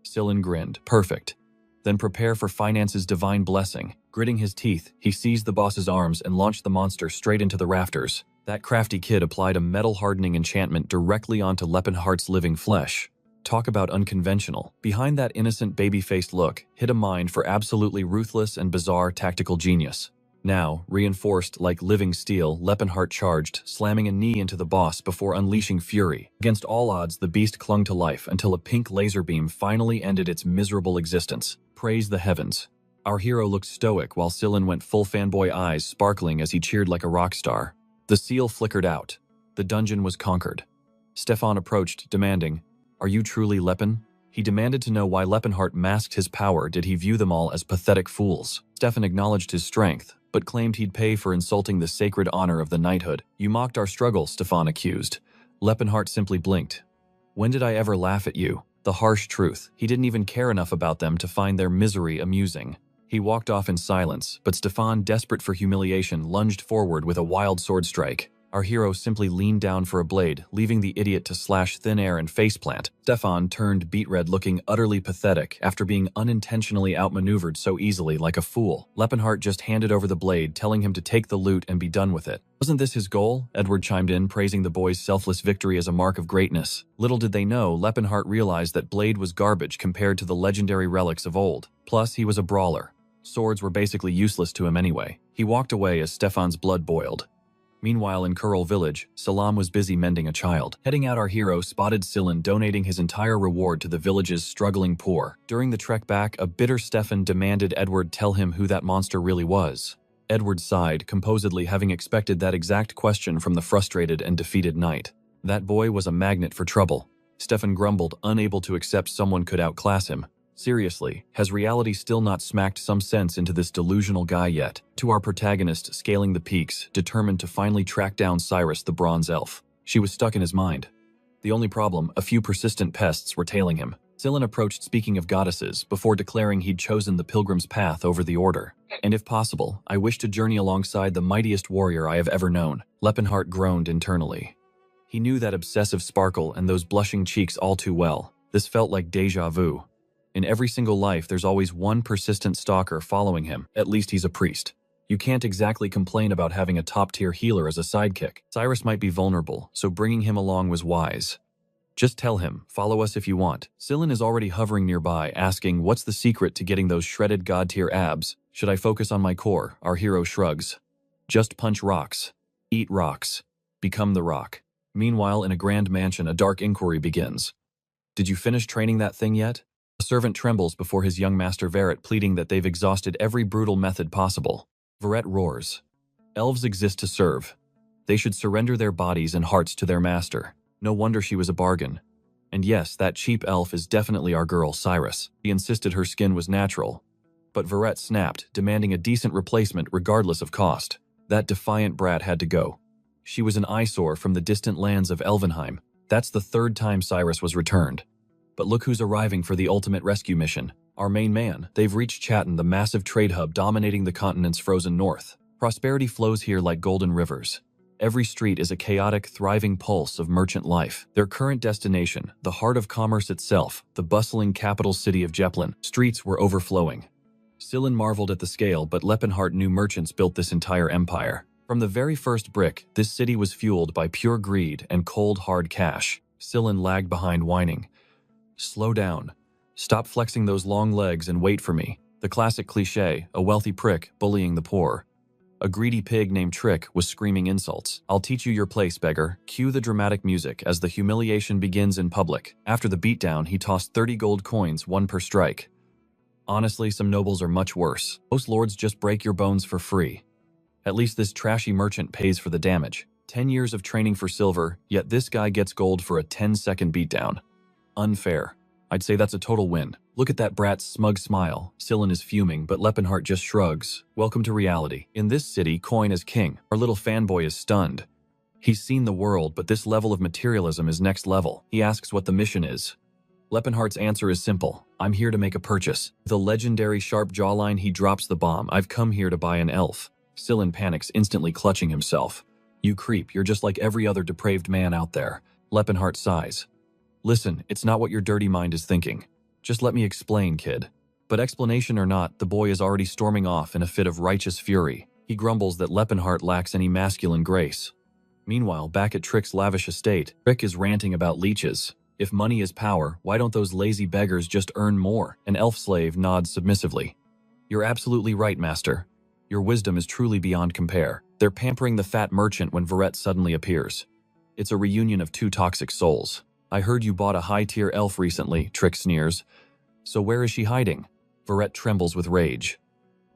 Zillan grinned. "Perfect. Then prepare for Finance's divine blessing." Gritting his teeth, he seized the boss's arms and launched the monster straight into the rafters. That crafty kid applied a metal-hardening enchantment directly onto Lepenhart's living flesh. Talk about unconventional. Behind that innocent baby-faced look hid a mind for absolutely ruthless and bizarre tactical genius. Now, reinforced like living steel, Leppenhart charged, slamming a knee into the boss before unleashing fury. Against all odds, the beast clung to life until a pink laser beam finally ended its miserable existence. Praise the heavens. Our hero looked stoic while Sillin went full fanboy eyes sparkling as he cheered like a rock star. The seal flickered out. The dungeon was conquered. Stefan approached, demanding, "Are you truly Leppen?" He demanded to know why Leppenhart masked his power. Did he view them all as pathetic fools? Stefan acknowledged his strength, but claimed he'd pay for insulting the sacred honor of the knighthood. "You mocked our struggle," Stefan accused. Leppenhart simply blinked. "When did I ever laugh at you?" The harsh truth. He didn't even care enough about them to find their misery amusing. He walked off in silence, but Stefan, desperate for humiliation, lunged forward with a wild sword strike. Our hero simply leaned down for a blade, leaving the idiot to slash thin air and faceplant. Stefan turned beet-red, looking utterly pathetic after being unintentionally outmaneuvered so easily like a fool. Leppenhart just handed over the blade, telling him to take the loot and be done with it. Wasn't this his goal? Edward chimed in, praising the boy's selfless victory as a mark of greatness. Little did they know, Leppenhart realized that blade was garbage compared to the legendary relics of old. Plus, he was a brawler. Swords were basically useless to him anyway. He walked away as Stefan's blood boiled. Meanwhile, in Kurl village, Salam was busy mending a child. Heading out, our hero spotted Sillin donating his entire reward to the village's struggling poor. During the trek back, a bitter Stefan demanded Edward tell him who that monster really was. Edward sighed, composedly, having expected that exact question from the frustrated and defeated knight. That boy was a magnet for trouble. Stefan grumbled, unable to accept someone could outclass him. Seriously, has reality still not smacked some sense into this delusional guy yet? To our protagonist scaling the peaks, determined to finally track down Cyrus the bronze elf. She was stuck in his mind. The only problem, a few persistent pests were tailing him. Sillin approached, speaking of goddesses, before declaring he'd chosen the pilgrim's path over the order. "And if possible, I wish to journey alongside the mightiest warrior I have ever known." Leppenhart groaned internally. He knew that obsessive sparkle and those blushing cheeks all too well. This felt like déjà vu. In every single life, there's always one persistent stalker following him. At least he's a priest. You can't exactly complain about having a top-tier healer as a sidekick. Cyrus might be vulnerable, so bringing him along was wise. Just tell him, "Follow us if you want." Sillin is already hovering nearby, asking, "What's the secret to getting those shredded god-tier abs? Should I focus on my core?" Our hero shrugs. "Just punch rocks. Eat rocks. Become the rock." Meanwhile, in a grand mansion, a dark inquiry begins. "Did you finish training that thing yet?" A servant trembles before his young master Verret, pleading that they've exhausted every brutal method possible. Verret roars. "Elves exist to serve. They should surrender their bodies and hearts to their master." No wonder she was a bargain. And yes, that cheap elf is definitely our girl, Cyrus. He insisted her skin was natural. But Verret snapped, demanding a decent replacement regardless of cost. That defiant brat had to go. She was an eyesore from the distant lands of Elvenheim. That's the third time Cyrus was returned. But look who's arriving for the ultimate rescue mission. Our main man. They've reached Chatten, the massive trade hub dominating the continent's frozen north. Prosperity flows here like golden rivers. Every street is a chaotic, thriving pulse of merchant life. Their current destination, the heart of commerce itself, the bustling capital city of Jeplin. Streets were overflowing. Sillin marveled at the scale, but Leppenhart knew merchants built this entire empire. From the very first brick, this city was fueled by pure greed and cold, hard cash. Sillin lagged behind, whining. "Slow down. Stop flexing those long legs and wait for me." The classic cliché, a wealthy prick bullying the poor. A greedy pig named Trick was screaming insults. "I'll teach you your place, beggar." Cue the dramatic music as the humiliation begins in public. After the beatdown, he tossed 30 gold coins, one per strike. Honestly, some nobles are much worse. Most lords just break your bones for free. At least this trashy merchant pays for the damage. 10 years of training for silver, yet this guy gets gold for a 10-second beatdown. Unfair. I'd say that's a total win. Look at that brat's smug smile. Sillin is fuming, but Leppenhart just shrugs. Welcome to reality. In this city, coin is king. Our little fanboy is stunned. He's seen the world, but this level of materialism is next level. He asks what the mission is. Leppenhart's answer is simple. "I'm here to make a purchase." With a legendary sharp jawline, he drops the bomb. "I've come here to buy an elf." Sillin panics, instantly clutching himself. "You creep, you're just like every other depraved man out there." Leppenhart sighs. "Listen, it's not what your dirty mind is thinking. Just let me explain, kid." But explanation or not, the boy is already storming off in a fit of righteous fury. He grumbles that Leppenhart lacks any masculine grace. Meanwhile, back at Trick's lavish estate, Trick is ranting about leeches. If money is power, why don't those lazy beggars just earn more? An elf slave nods submissively. "You're absolutely right, master. Your wisdom is truly beyond compare. They're pampering the fat merchant when Verret suddenly appears. It's a reunion of two toxic souls. I heard you bought a high-tier elf recently, Trick sneers. So where is she hiding? Verret trembles with rage.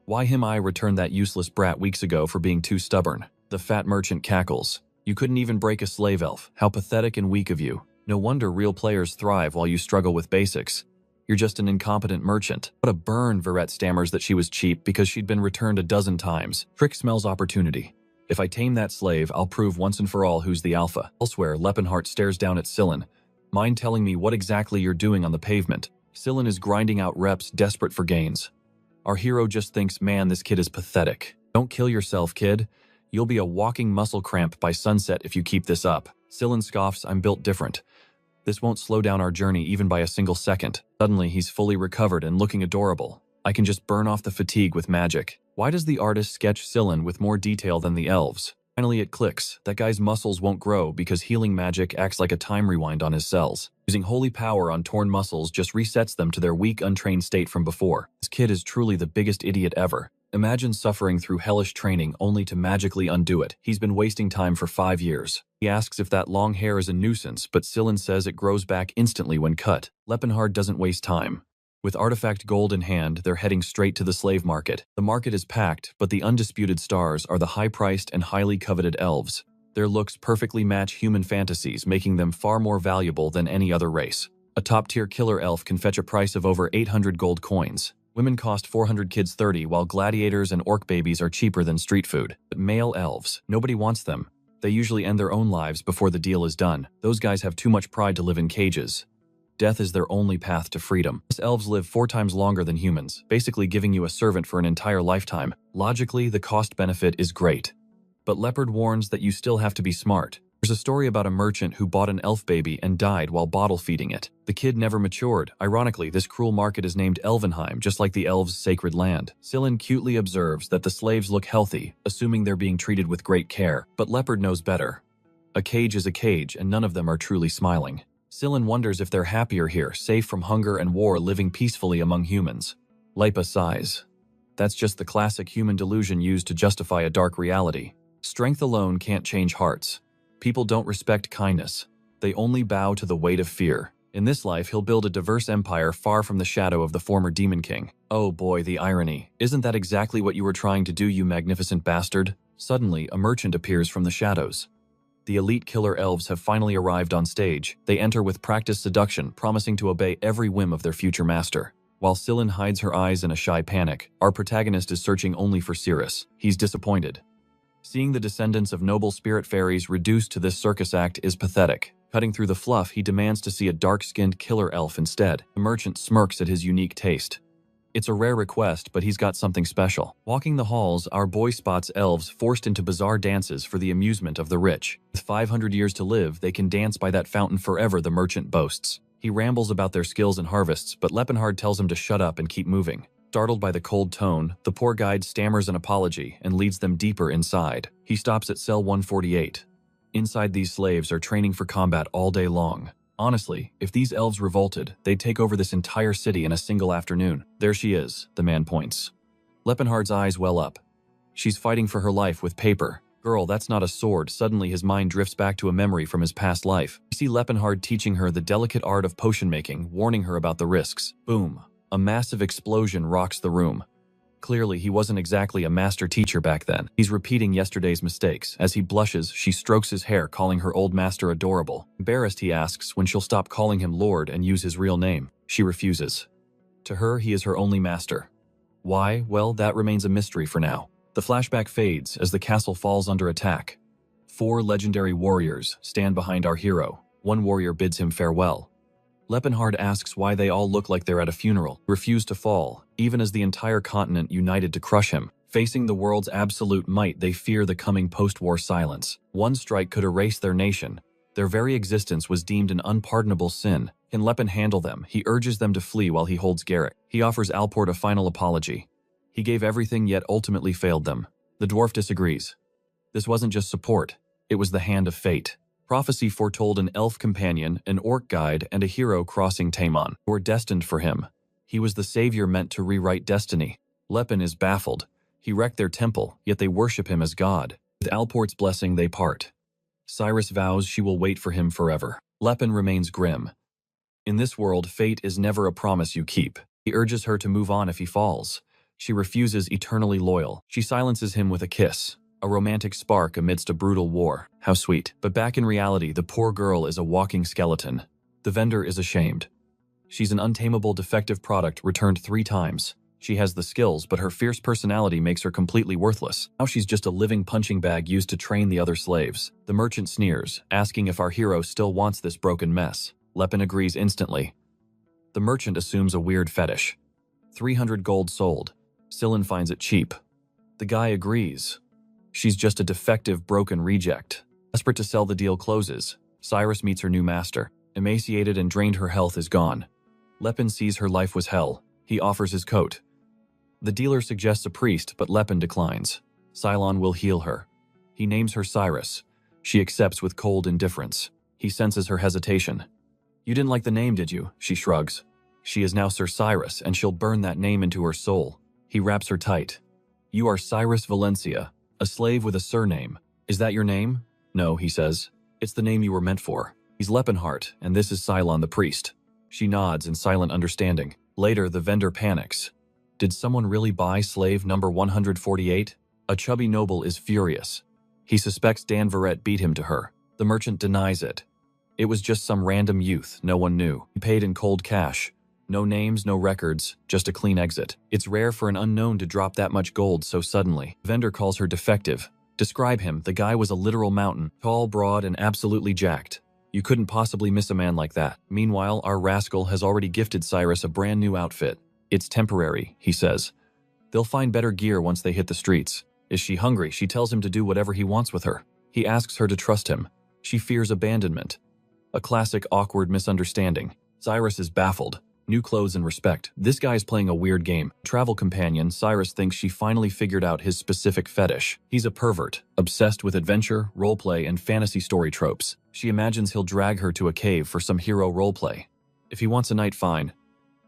Why him? I returned that useless brat weeks ago for being too stubborn. The fat merchant cackles. You couldn't even break a slave elf. How pathetic and weak of you. No wonder real players thrive while you struggle with basics. You're just an incompetent merchant. What a burn, Verret stammers that she was cheap because she'd been returned a dozen times. Trick smells opportunity. If I tame that slave, I'll prove once and for all who's the alpha. Elsewhere, Leppenhart stares down at Sillin. Mind telling me what exactly you're doing on the pavement? Sillin is grinding out reps, desperate for gains. Our hero just thinks, man, this kid is pathetic. Don't kill yourself, kid. You'll be a walking muscle cramp by sunset if you keep this up. Sillin scoffs, I'm built different. This won't slow down our journey even by a single second. Suddenly, he's fully recovered and looking adorable. I can just burn off the fatigue with magic. Why does the artist sketch Sillin with more detail than the elves? Finally, it clicks. That guy's muscles won't grow because healing magic acts like a time rewind on his cells. Using holy power on torn muscles just resets them to their weak, untrained state from before. This kid is truly the biggest idiot ever. Imagine suffering through hellish training only to magically undo it. He's been wasting time for 5 years. He asks if that long hair is a nuisance, but Sillin says it grows back instantly when cut. Leppenhard doesn't waste time. With artifact gold in hand, they're heading straight to the slave market. The market is packed, but the undisputed stars are the high-priced and highly coveted elves. Their looks perfectly match human fantasies, making them far more valuable than any other race. A top-tier killer elf can fetch a price of over 800 gold coins. Women cost 400 kids 30, while gladiators and orc babies are cheaper than street food. But male elves, nobody wants them. They usually end their own lives before the deal is done. Those guys have too much pride to live in cages. Death is their only path to freedom. Elves live 4 times longer than humans, basically giving you a servant for an entire lifetime. Logically, the cost-benefit is great. But Leopard warns that you still have to be smart. There's a story about a merchant who bought an elf baby and died while bottle feeding it. The kid never matured. Ironically, this cruel market is named Elvenheim, just like the elves' sacred land. Sillin cutely observes that the slaves look healthy, assuming they're being treated with great care. But Leopard knows better. A cage is a cage, and none of them are truly smiling. Sillin wonders if they're happier here, safe from hunger and war, living peacefully among humans. Lipa sighs. That's just the classic human delusion used to justify a dark reality. Strength alone can't change hearts. People don't respect kindness. They only bow to the weight of fear. In this life, he'll build a diverse empire far from the shadow of the former Demon King. Oh boy, the irony. Isn't that exactly what you were trying to do, you magnificent bastard? Suddenly, a merchant appears from the shadows. The elite killer elves have finally arrived on stage. They enter with practiced seduction, promising to obey every whim of their future master. While Sillin hides her eyes in a shy panic, our protagonist is searching only for Cirrus. He's disappointed. Seeing the descendants of noble spirit fairies reduced to this circus act is pathetic. Cutting through the fluff, he demands to see a dark-skinned killer elf instead. The merchant smirks at his unique taste. It's a rare request, but he's got something special. Walking the halls, our boy spots elves forced into bizarre dances for the amusement of the rich. With 500 years to live, they can dance by that fountain forever, the merchant boasts. He rambles about their skills and harvests, but Leppenhard tells him to shut up and keep moving. Startled by the cold tone, the poor guide stammers an apology and leads them deeper inside. He stops at cell 148. Inside, these slaves are training for combat all day long. Honestly, if these elves revolted, they'd take over this entire city in a single afternoon. There she is, the man points. Leppenhard's eyes well up. She's fighting for her life with paper. Girl, that's not a sword. Suddenly his mind drifts back to a memory from his past life. We see Leppenhard teaching her the delicate art of potion making, warning her about the risks. Boom. A massive explosion rocks the room. Clearly, he wasn't exactly a master teacher back then. He's repeating yesterday's mistakes. As he blushes, she strokes his hair, calling her old master adorable. Embarrassed, he asks when she'll stop calling him Lord and use his real name. She refuses. To her, he is her only master. Why? Well, that remains a mystery for now. The flashback fades as the castle falls under attack. 4 legendary warriors stand behind our hero. One warrior bids him farewell. Leppenhard asks why they all look like they're at a funeral. Refuse to fall, even as the entire continent united to crush him. Facing the world's absolute might, they fear the coming post-war silence. One strike could erase their nation. Their very existence was deemed an unpardonable sin. Can Leppen handle them? He urges them to flee while he holds Garrick. He offers Alport a final apology. He gave everything yet ultimately failed them. The dwarf disagrees. This wasn't just support, it was the hand of fate. Prophecy foretold an elf companion, an orc guide, and a hero crossing Taimon, who were destined for him. He was the savior meant to rewrite destiny. Leppen is baffled. He wrecked their temple, yet they worship him as God. With Alport's blessing, they part. Cyrus vows she will wait for him forever. Lepin remains grim. In this world, fate is never a promise you keep. He urges her to move on if he falls. She refuses, eternally loyal. She silences him with a kiss. A romantic spark amidst a brutal war. How sweet. But back in reality, the poor girl is a walking skeleton. The vendor is ashamed. She's an untamable defective product returned 3 times. She has the skills, but her fierce personality makes her completely worthless. Now she's just a living punching bag used to train the other slaves. The merchant sneers, asking if our hero still wants this broken mess. Lepin agrees instantly. The merchant assumes a weird fetish. 300 gold sold. Sillin finds it cheap. The guy agrees. She's just a defective, broken reject. Desperate to sell, the deal closes. Cyrus meets her new master. Emaciated and drained, her health is gone. Lepin sees her life was hell. He offers his coat. The dealer suggests a priest, but Lepin declines. Cylon will heal her. He names her Cyrus. She accepts with cold indifference. He senses her hesitation. You didn't like the name, did you? She shrugs. She is now Sir Cyrus, and she'll burn that name into her soul. He wraps her tight. You are Cyrus Valencia, a slave with a surname. Is that your name? No, he says. It's the name you were meant for. He's Lepinheart, and this is Cylon the priest. She nods in silent understanding. Later, the vendor panics. Did someone really buy slave number 148? A chubby noble is furious. He suspects Dan Verrett beat him to her. The merchant denies it. It was just some random youth no one knew. He paid in cold cash. No names, no records, just a clean exit. It's rare for an unknown to drop that much gold so suddenly. The vendor calls her defective. Describe him. The guy was a literal mountain. Tall, broad, and absolutely jacked. You couldn't possibly miss a man like that. Meanwhile, our rascal has already gifted Cyrus a brand new outfit. It's temporary, he says. They'll find better gear once they hit the streets. Is she hungry? She tells him to do whatever he wants with her. He asks her to trust him. She fears abandonment. A classic awkward misunderstanding. Cyrus is baffled. New clothes and respect. This guy's playing a weird game. Travel companion, Cyrus thinks she finally figured out his specific fetish. He's a pervert, obsessed with adventure, roleplay, and fantasy story tropes. She imagines he'll drag her to a cave for some hero roleplay. If he wants a night, fine.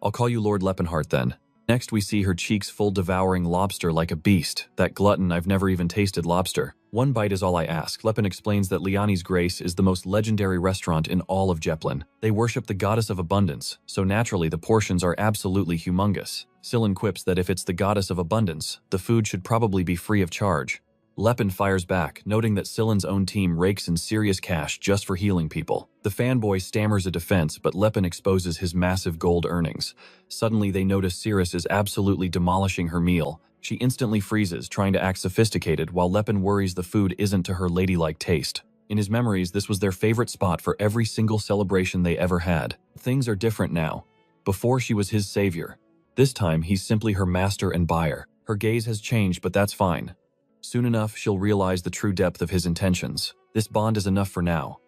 I'll call you Lord Lepinheart then. Next we see her cheeks full, devouring lobster like a beast. That glutton, I've never even tasted lobster. One bite is all I ask. Lepin explains that Liani's Grace is the most legendary restaurant in all of Jeplin. They worship the goddess of abundance, so naturally the portions are absolutely humongous. Sillin quips that if it's the goddess of abundance, the food should probably be free of charge. Lepin fires back, noting that Sillin's own team rakes in serious cash just for healing people. The fanboy stammers a defense, but Lepin exposes his massive gold earnings. Suddenly they notice Cirrus is absolutely demolishing her meal. She instantly freezes, trying to act sophisticated, while Lepin worries the food isn't to her ladylike taste. In his memories, this was their favorite spot for every single celebration they ever had. Things are different now. Before, she was his savior. This time, he's simply her master and buyer. Her gaze has changed, but that's fine. Soon enough, she'll realize the true depth of his intentions. This bond is enough for now.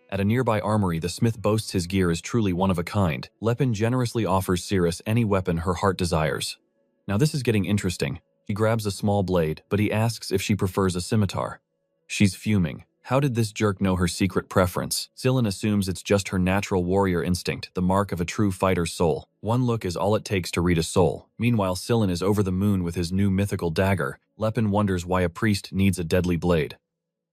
At a nearby armory, the smith boasts his gear is truly one of a kind. Lepin generously offers Cirrus any weapon her heart desires. Now this is getting interesting. She grabs a small blade, but he asks if she prefers a scimitar. She's fuming. How did this jerk know her secret preference? Sillin assumes it's just her natural warrior instinct, the mark of a true fighter's soul. One look is all it takes to read a soul. Meanwhile, Sillin is over the moon with his new mythical dagger. Lepin wonders why a priest needs a deadly blade.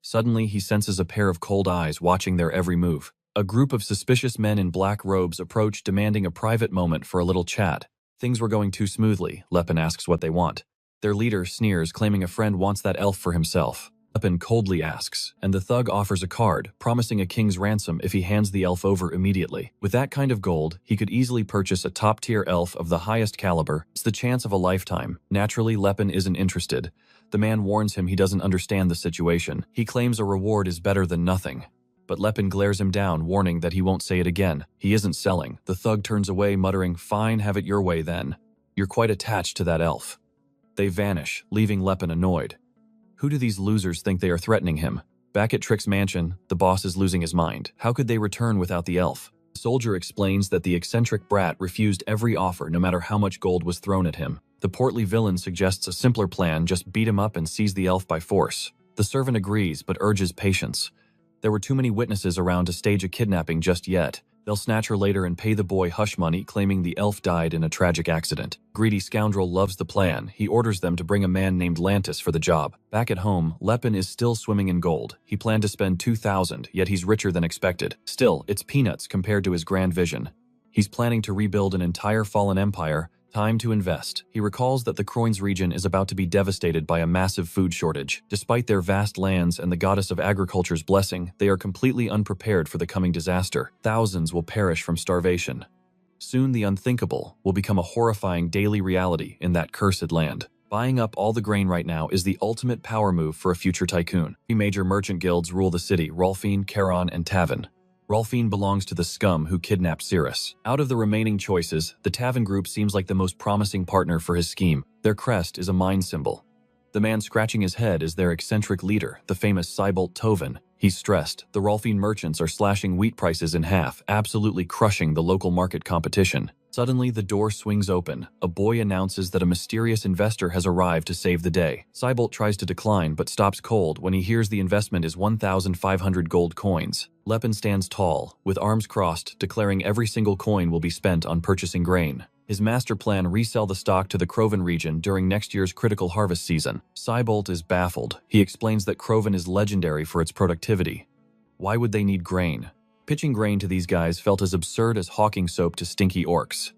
Suddenly, he senses a pair of cold eyes watching their every move. A group of suspicious men in black robes approach, demanding a private moment for a little chat. Things were going too smoothly. Lepin asks what they want. Their leader sneers, claiming a friend wants that elf for himself. Lepin coldly asks, and the thug offers a card, promising a king's ransom if he hands the elf over immediately. With that kind of gold, he could easily purchase a top-tier elf of the highest caliber. It's the chance of a lifetime. Naturally, Lepin isn't interested. The man warns him he doesn't understand the situation. He claims a reward is better than nothing. But Lepin glares him down, warning that he won't say it again. He isn't selling. The thug turns away, muttering, "Fine, have it your way then. You're quite attached to that elf." They vanish, leaving Lepin annoyed. Who do these losers think they are threatening him? Back at Trick's mansion, the boss is losing his mind. How could they return without the elf? The soldier explains that the eccentric brat refused every offer no matter how much gold was thrown at him. The portly villain suggests a simpler plan, just beat him up and seize the elf by force. The servant agrees, but urges patience. There were too many witnesses around to stage a kidnapping just yet. They'll snatch her later and pay the boy hush money, claiming the elf died in a tragic accident. Greedy scoundrel loves the plan. He orders them to bring a man named Lantis for the job. Back at home, Lepin is still swimming in gold. He planned to spend 2,000, yet he's richer than expected. Still, it's peanuts compared to his grand vision. He's planning to rebuild an entire fallen empire. Time to invest. He recalls that the Croins region is about to be devastated by a massive food shortage. Despite their vast lands and the goddess of agriculture's blessing, they are completely unprepared for the coming disaster. Thousands will perish from starvation. Soon the unthinkable will become a horrifying daily reality in that cursed land. Buying up all the grain right now is the ultimate power move for a future tycoon. Three major merchant guilds rule the city: Rolfine, Charon, and Tavin. Rolfine belongs to the scum who kidnapped Cirrus. Out of the remaining choices, the Tavin group seems like the most promising partner for his scheme. Their crest is a mind symbol. The man scratching his head is their eccentric leader, the famous Cybolt Tovin. He's stressed. The Rolfine merchants are slashing wheat prices in half, absolutely crushing the local market competition. Suddenly, the door swings open. A boy announces that a mysterious investor has arrived to save the day. Cybolt tries to decline, but stops cold when he hears the investment is 1,500 gold coins. Lepin stands tall, with arms crossed, declaring every single coin will be spent on purchasing grain. His master plan: resell the stock to the Crovan region during next year's critical harvest season. Cybolt is baffled. He explains that Crovan is legendary for its productivity. Why would they need grain? Pitching grain to these guys felt as absurd as hawking soap to stinky orcs.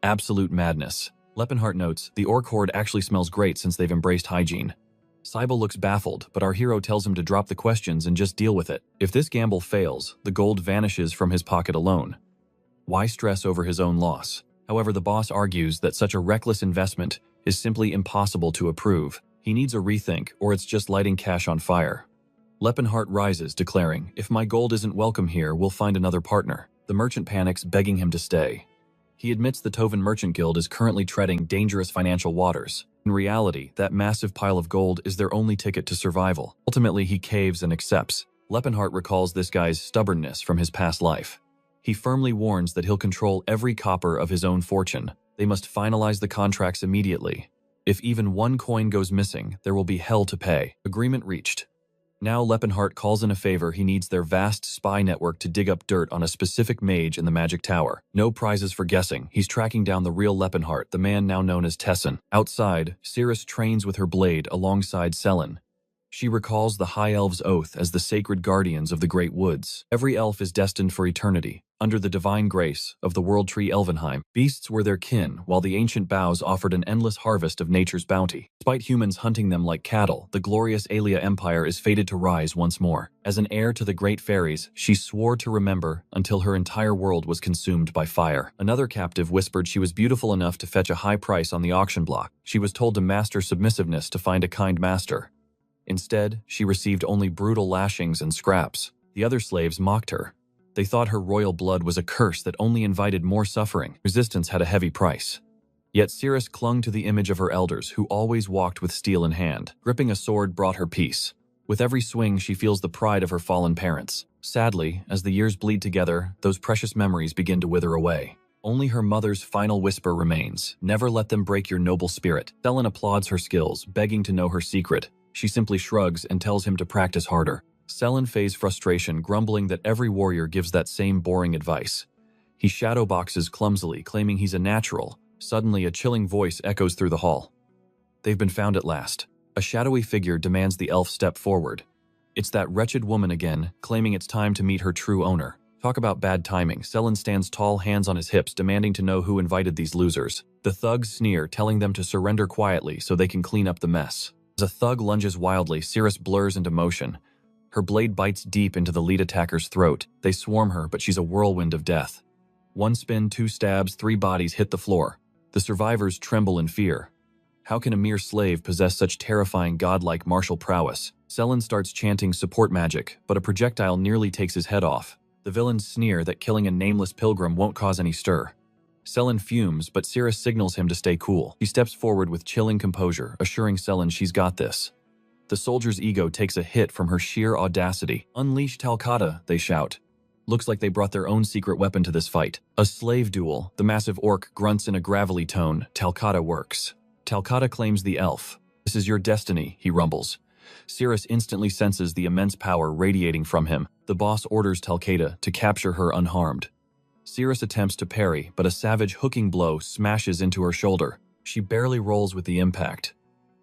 Absolute madness. Lepinhart notes, the orc horde actually smells great since they've embraced hygiene. Cybolt looks baffled, but our hero tells him to drop the questions and just deal with it. If this gamble fails, the gold vanishes from his pocket alone. Why stress over his own loss? However, the boss argues that such a reckless investment is simply impossible to approve. He needs a rethink, or it's just lighting cash on fire. Lepinhart rises, declaring, if my gold isn't welcome here, we'll find another partner. The merchant panics, begging him to stay. He admits the Tovin Merchant Guild is currently treading dangerous financial waters. In reality, that massive pile of gold is their only ticket to survival. Ultimately, he caves and accepts. Lepinhart recalls this guy's stubbornness from his past life. He firmly warns that he'll control every copper of his own fortune. They must finalize the contracts immediately. If even one coin goes missing, there will be hell to pay. Agreement reached. Now Lepinhart calls in a favor. He needs their vast spy network to dig up dirt on a specific mage in the Magic Tower. No prizes for guessing. He's tracking down the real Lepinhart, the man now known as Tessin. Outside, Cirrus trains with her blade alongside Selin. She recalls the High Elves' oath as the sacred guardians of the Great Woods. Every elf is destined for eternity, under the divine grace of the World Tree Elvenheim. Beasts were their kin, while the ancient boughs offered an endless harvest of nature's bounty. Despite humans hunting them like cattle, the glorious Aelia Empire is fated to rise once more. As an heir to the great fairies, she swore to remember until her entire world was consumed by fire. Another captive whispered she was beautiful enough to fetch a high price on the auction block. She was told to master submissiveness to find a kind master. Instead, she received only brutal lashings and scraps. The other slaves mocked her. They thought her royal blood was a curse that only invited more suffering. Resistance had a heavy price. Yet Cirrus clung to the image of her elders, who always walked with steel in hand. Gripping a sword brought her peace. With every swing, she feels the pride of her fallen parents. Sadly, as the years bleed together, those precious memories begin to wither away. Only her mother's final whisper remains. Never let them break your noble spirit. Selin applauds her skills, begging to know her secret. She simply shrugs and tells him to practice harder. Selin feigns frustration, grumbling that every warrior gives that same boring advice. He shadowboxes clumsily, claiming he's a natural. Suddenly, a chilling voice echoes through the hall. They've been found at last. A shadowy figure demands the elf step forward. It's that wretched woman again, claiming it's time to meet her true owner. Talk about bad timing. Selin stands tall, hands on his hips, demanding to know who invited these losers. The thugs sneer, telling them to surrender quietly so they can clean up the mess. As a thug lunges wildly, Cirrus blurs into motion. Her blade bites deep into the lead attacker's throat. They swarm her, but she's a whirlwind of death. One spin, two stabs, three bodies hit the floor. The survivors tremble in fear. How can a mere slave possess such terrifying godlike martial prowess? Selin starts chanting support magic, but a projectile nearly takes his head off. The villains sneer that killing a nameless pilgrim won't cause any stir. Selin fumes, but Cirrus signals him to stay cool. He steps forward with chilling composure, assuring Selin she's got this. The soldier's ego takes a hit from her sheer audacity. Unleash Talcata, they shout. Looks like they brought their own secret weapon to this fight. A slave duel. The massive orc grunts in a gravelly tone. Talcata works. Talcata claims the elf. This is your destiny, he rumbles. Cirrus instantly senses the immense power radiating from him. The boss orders Talcata to capture her unharmed. Cirrus attempts to parry, but a savage hooking blow smashes into her shoulder. She barely rolls with the impact.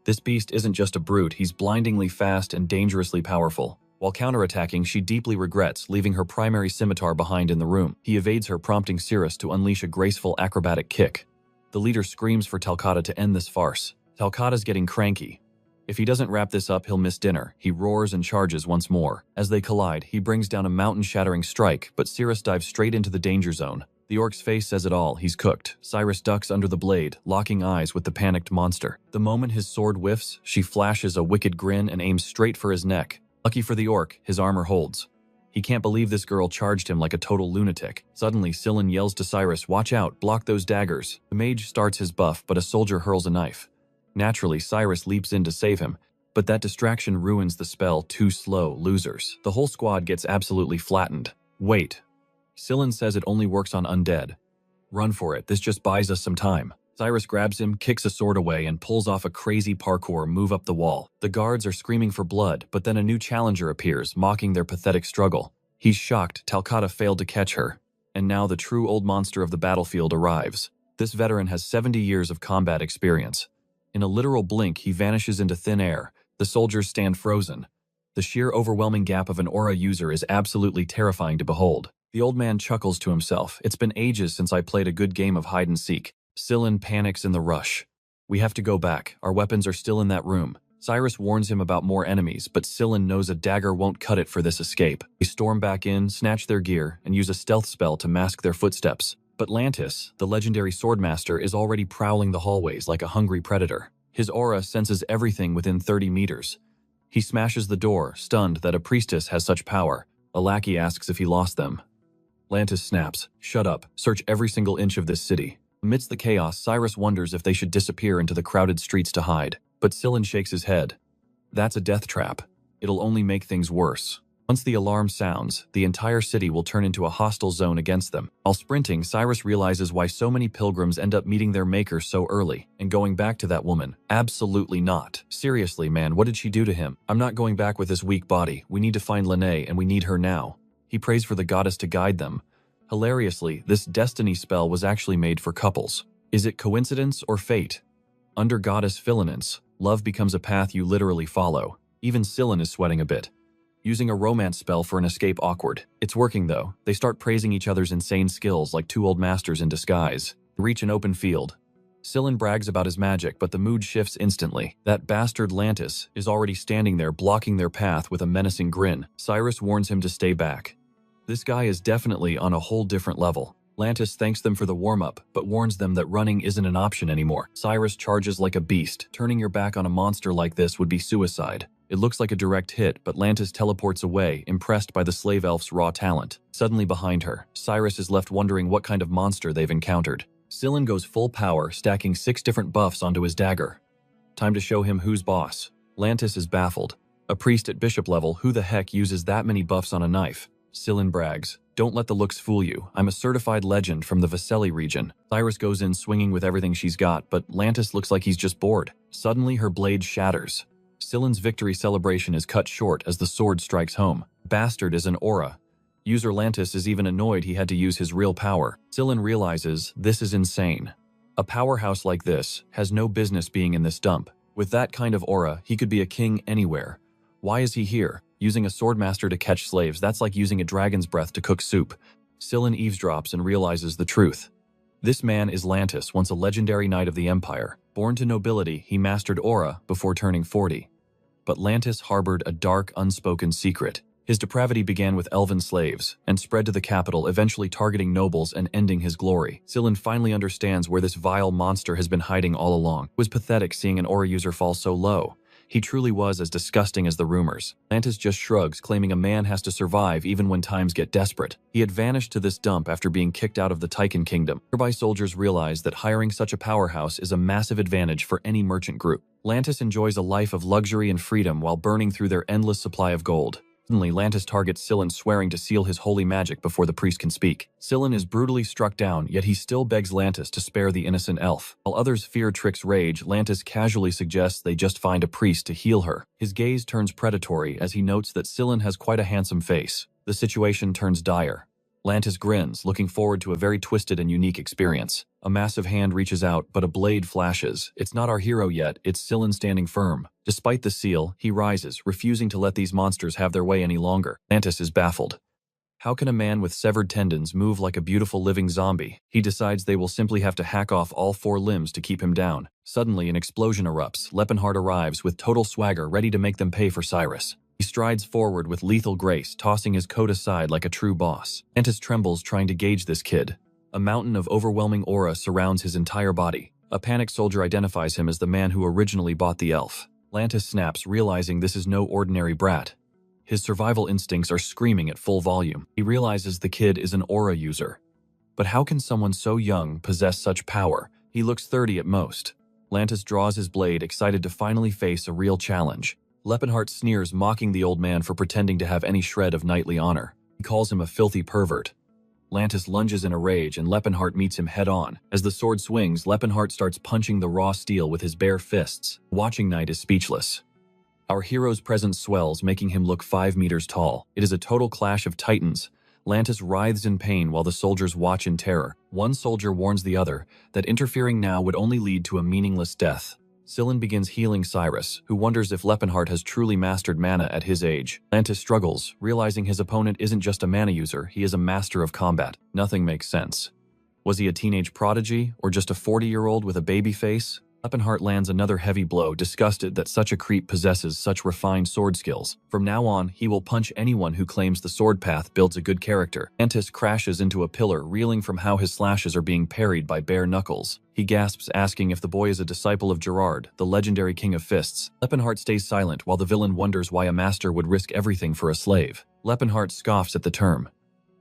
This beast isn't just a brute, he's blindingly fast and dangerously powerful. While counterattacking, she deeply regrets, leaving her primary scimitar behind in the room. He evades her, prompting Cirrus to unleash a graceful acrobatic kick. The leader screams for Talcata to end this farce. Talcata's getting cranky. If he doesn't wrap this up, he'll miss dinner. He roars and charges once more. As they collide, he brings down a mountain-shattering strike, but Cirrus dives straight into the danger zone. The orc's face says it all, he's cooked. Cirrus ducks under the blade, locking eyes with the panicked monster. The moment his sword whiffs, she flashes a wicked grin and aims straight for his neck. Lucky for the orc, his armor holds. He can't believe this girl charged him like a total lunatic. Suddenly, Sillin yells to Cirrus, "Watch out, block those daggers." The mage starts his buff, but a soldier hurls a knife. Naturally, Cirrus leaps in to save him, but that distraction ruins the spell. Too slow, losers. The whole squad gets absolutely flattened. Wait. Sillin says it only works on undead. Run for it, this just buys us some time. Cirrus grabs him, kicks a sword away, and pulls off a crazy parkour move up the wall. The guards are screaming for blood, but then a new challenger appears, mocking their pathetic struggle. He's shocked Talcata failed to catch her, and now the true old monster of the battlefield arrives. This veteran has 70 years of combat experience. In a literal blink, he vanishes into thin air. The soldiers stand frozen. The sheer overwhelming gap of an aura user is absolutely terrifying to behold. The old man chuckles to himself. It's been ages since I played a good game of hide and seek. Sillin panics in the rush. We have to go back. Our weapons are still in that room. Cirrus warns him about more enemies, but Sillin knows a dagger won't cut it for this escape. They storm back in, snatch their gear, and use a stealth spell to mask their footsteps. But Lantis, the legendary swordmaster, is already prowling the hallways like a hungry predator. His aura senses everything within 30 meters. He smashes the door, stunned that a priestess has such power. A lackey asks if he lost them. Lantis snaps, "Shut up, search every single inch of this city." Amidst the chaos, Cirrus wonders if they should disappear into the crowded streets to hide. But Sillin shakes his head. That's a death trap. It'll only make things worse. Once the alarm sounds, the entire city will turn into a hostile zone against them. While sprinting, Cirrus realizes why so many pilgrims end up meeting their maker so early. And going back to that woman? Absolutely not. Seriously, man, what did she do to him? I'm not going back with this weak body. We need to find Lene, and we need her now. He prays for the goddess to guide them. Hilariously, this destiny spell was actually made for couples. Is it coincidence or fate? Under goddess Philinence, love becomes a path you literally follow. Even Sillin is sweating a bit. Using a romance spell for an escape awkward. It's working though. They start praising each other's insane skills like two old masters in disguise. They reach an open field. Sillin brags about his magic, but the mood shifts instantly. That bastard Lantis is already standing there blocking their path with a menacing grin. Cirrus warns him to stay back. This guy is definitely on a whole different level. Lantis thanks them for the warm-up, but warns them that running isn't an option anymore. Cirrus charges like a beast. Turning your back on a monster like this would be suicide. It looks like a direct hit, but Lantis teleports away, impressed by the slave elf's raw talent. Suddenly behind her, Cirrus is left wondering what kind of monster they've encountered. Sillin goes full power, stacking 6 different buffs onto his dagger. Time to show him who's boss. Lantis is baffled. A priest at bishop level, who the heck uses that many buffs on a knife? Sillin brags, "Don't let the looks fool you. I'm a certified legend from the Veseli region." Cirrus goes in swinging with everything she's got, but Lantis looks like he's just bored. Suddenly, her blade shatters. Sillin's victory celebration is cut short as the sword strikes home. Bastard is an aura. User Lantis is even annoyed he had to use his real power. Sillin realizes this is insane. A powerhouse like this has no business being in this dump. With that kind of aura, he could be a king anywhere. Why is he here? Using a swordmaster to catch slaves, that's like using a dragon's breath to cook soup. Sillin eavesdrops and realizes the truth. This man is Lantis, once a legendary knight of the Empire. Born to nobility, he mastered aura before turning 40. But Lantis harbored a dark, unspoken secret. His depravity began with elven slaves, and spread to the capital, eventually targeting nobles and ending his glory. Sillin finally understands where this vile monster has been hiding all along. It was pathetic seeing an aura user fall so low. He truly was as disgusting as the rumors. Lantis just shrugs, claiming a man has to survive even when times get desperate. He had vanished to this dump after being kicked out of the Tychon kingdom. Nearby soldiers realize that hiring such a powerhouse is a massive advantage for any merchant group. Lantis enjoys a life of luxury and freedom while burning through their endless supply of gold. Suddenly, Lantis targets Sillin, swearing to seal his holy magic before the priest can speak. Sillin is brutally struck down, yet he still begs Lantis to spare the innocent elf. While others fear Trick's rage, Lantis casually suggests they just find a priest to heal her. His gaze turns predatory as he notes that Sillin has quite a handsome face. The situation turns dire. Lantis grins, looking forward to a very twisted and unique experience. A massive hand reaches out, but a blade flashes. It's not our hero yet, it's Sillin standing firm. Despite the seal, he rises, refusing to let these monsters have their way any longer. Lantis is baffled. How can a man with severed tendons move like a beautiful living zombie? He decides they will simply have to hack off all 4 limbs to keep him down. Suddenly, an explosion erupts. Lepenhart arrives with total swagger, ready to make them pay for Cyrus. He strides forward with lethal grace, tossing his coat aside like a true boss. Lantis trembles trying to gauge this kid. A mountain of overwhelming aura surrounds his entire body. A panicked soldier identifies him as the man who originally bought the elf. Lantis snaps, realizing this is no ordinary brat. His survival instincts are screaming at full volume. He realizes the kid is an aura user. But how can someone so young possess such power? He looks 30 at most. Lantis draws his blade, excited to finally face a real challenge. Lepenhart sneers, mocking the old man for pretending to have any shred of knightly honor. He calls him a filthy pervert. Lantis lunges in a rage and Lepenhart meets him head-on. As the sword swings, Lepenhart starts punching the raw steel with his bare fists. Watching Knight is speechless. Our hero's presence swells, making him look 5 meters tall. It is a total clash of titans. Lantis writhes in pain while the soldiers watch in terror. One soldier warns the other that interfering now would only lead to a meaningless death. Sillin begins healing Cyrus, who wonders if Lepenhart has truly mastered mana at his age. Lantis struggles, realizing his opponent isn't just a mana user, he is a master of combat. Nothing makes sense. Was he a teenage prodigy, or just a 40-year-old with a baby face? Lepenhart lands another heavy blow, disgusted that such a creep possesses such refined sword skills. From now on, he will punch anyone who claims the sword path builds a good character. Lantis crashes into a pillar, reeling from how his slashes are being parried by bare knuckles. He gasps, asking if the boy is a disciple of Gerard, the legendary king of fists. Lepenhart stays silent while the villain wonders why a master would risk everything for a slave. Lepenhart scoffs at the term.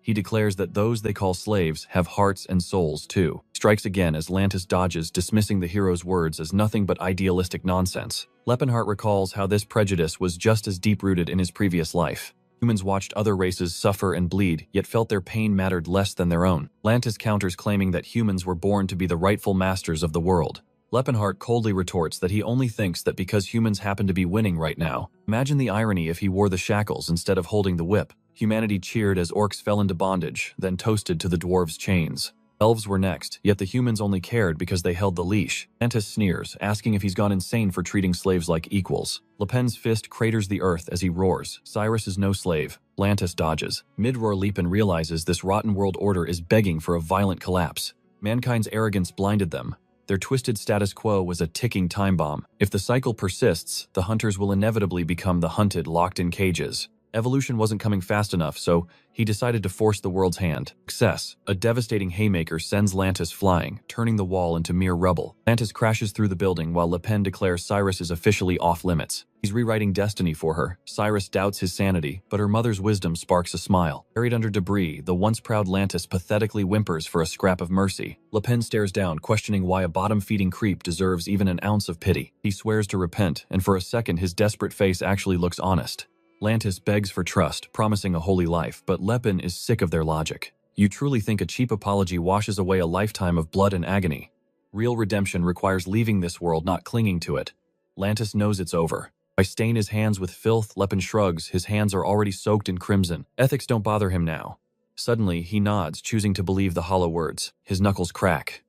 He declares that those they call slaves have hearts and souls too. Strikes again as Lantis dodges, dismissing the hero's words as nothing but idealistic nonsense. Lepenhart recalls how this prejudice was just as deep-rooted in his previous life. Humans watched other races suffer and bleed, yet felt their pain mattered less than their own. Lantis counters, claiming that humans were born to be the rightful masters of the world. Lepenhart coldly retorts that he only thinks that because humans happen to be winning right now. Imagine the irony if he wore the shackles instead of holding the whip. Humanity cheered as orcs fell into bondage, then toasted to the dwarves' chains. Elves were next, yet the humans only cared because they held the leash. Lantis sneers, asking if he's gone insane for treating slaves like equals. Lepen's fist craters the earth as he roars. Cyrus is no slave. Lantis dodges. Mid-roar, Lepen realizes this rotten world order is begging for a violent collapse. Mankind's arrogance blinded them. Their twisted status quo was a ticking time bomb. If the cycle persists, the hunters will inevitably become the hunted, locked in cages. Evolution wasn't coming fast enough, so he decided to force the world's hand. Success. A devastating haymaker sends Lantis flying, turning the wall into mere rubble. Lantis crashes through the building while Lepen declares Cyrus is officially off limits. He's rewriting destiny for her. Cyrus doubts his sanity, but her mother's wisdom sparks a smile. Buried under debris, the once proud Lantis pathetically whimpers for a scrap of mercy. Lepen stares down, questioning why a bottom-feeding creep deserves even an ounce of pity. He swears to repent, and for a second his desperate face actually looks honest. Lantis begs for trust, promising a holy life, but Lepen is sick of their logic. You truly think a cheap apology washes away a lifetime of blood and agony? Real redemption requires leaving this world, not clinging to it. Lantis knows it's over. I stain his hands with filth, Lepen shrugs, his hands are already soaked in crimson. Ethics don't bother him now. Suddenly, he nods, choosing to believe the hollow words. His knuckles crack.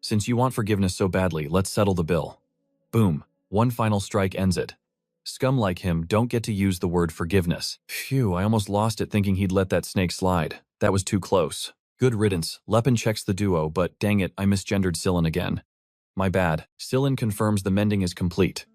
Since you want forgiveness so badly, let's settle the bill. Boom. One final strike ends it. Scum like him don't get to use the word forgiveness. Phew, I almost lost it thinking he'd let that snake slide. That was too close. Good riddance. Lepen checks the duo, but dang it, I misgendered Sillin again. My bad. Sillin confirms the mending is complete.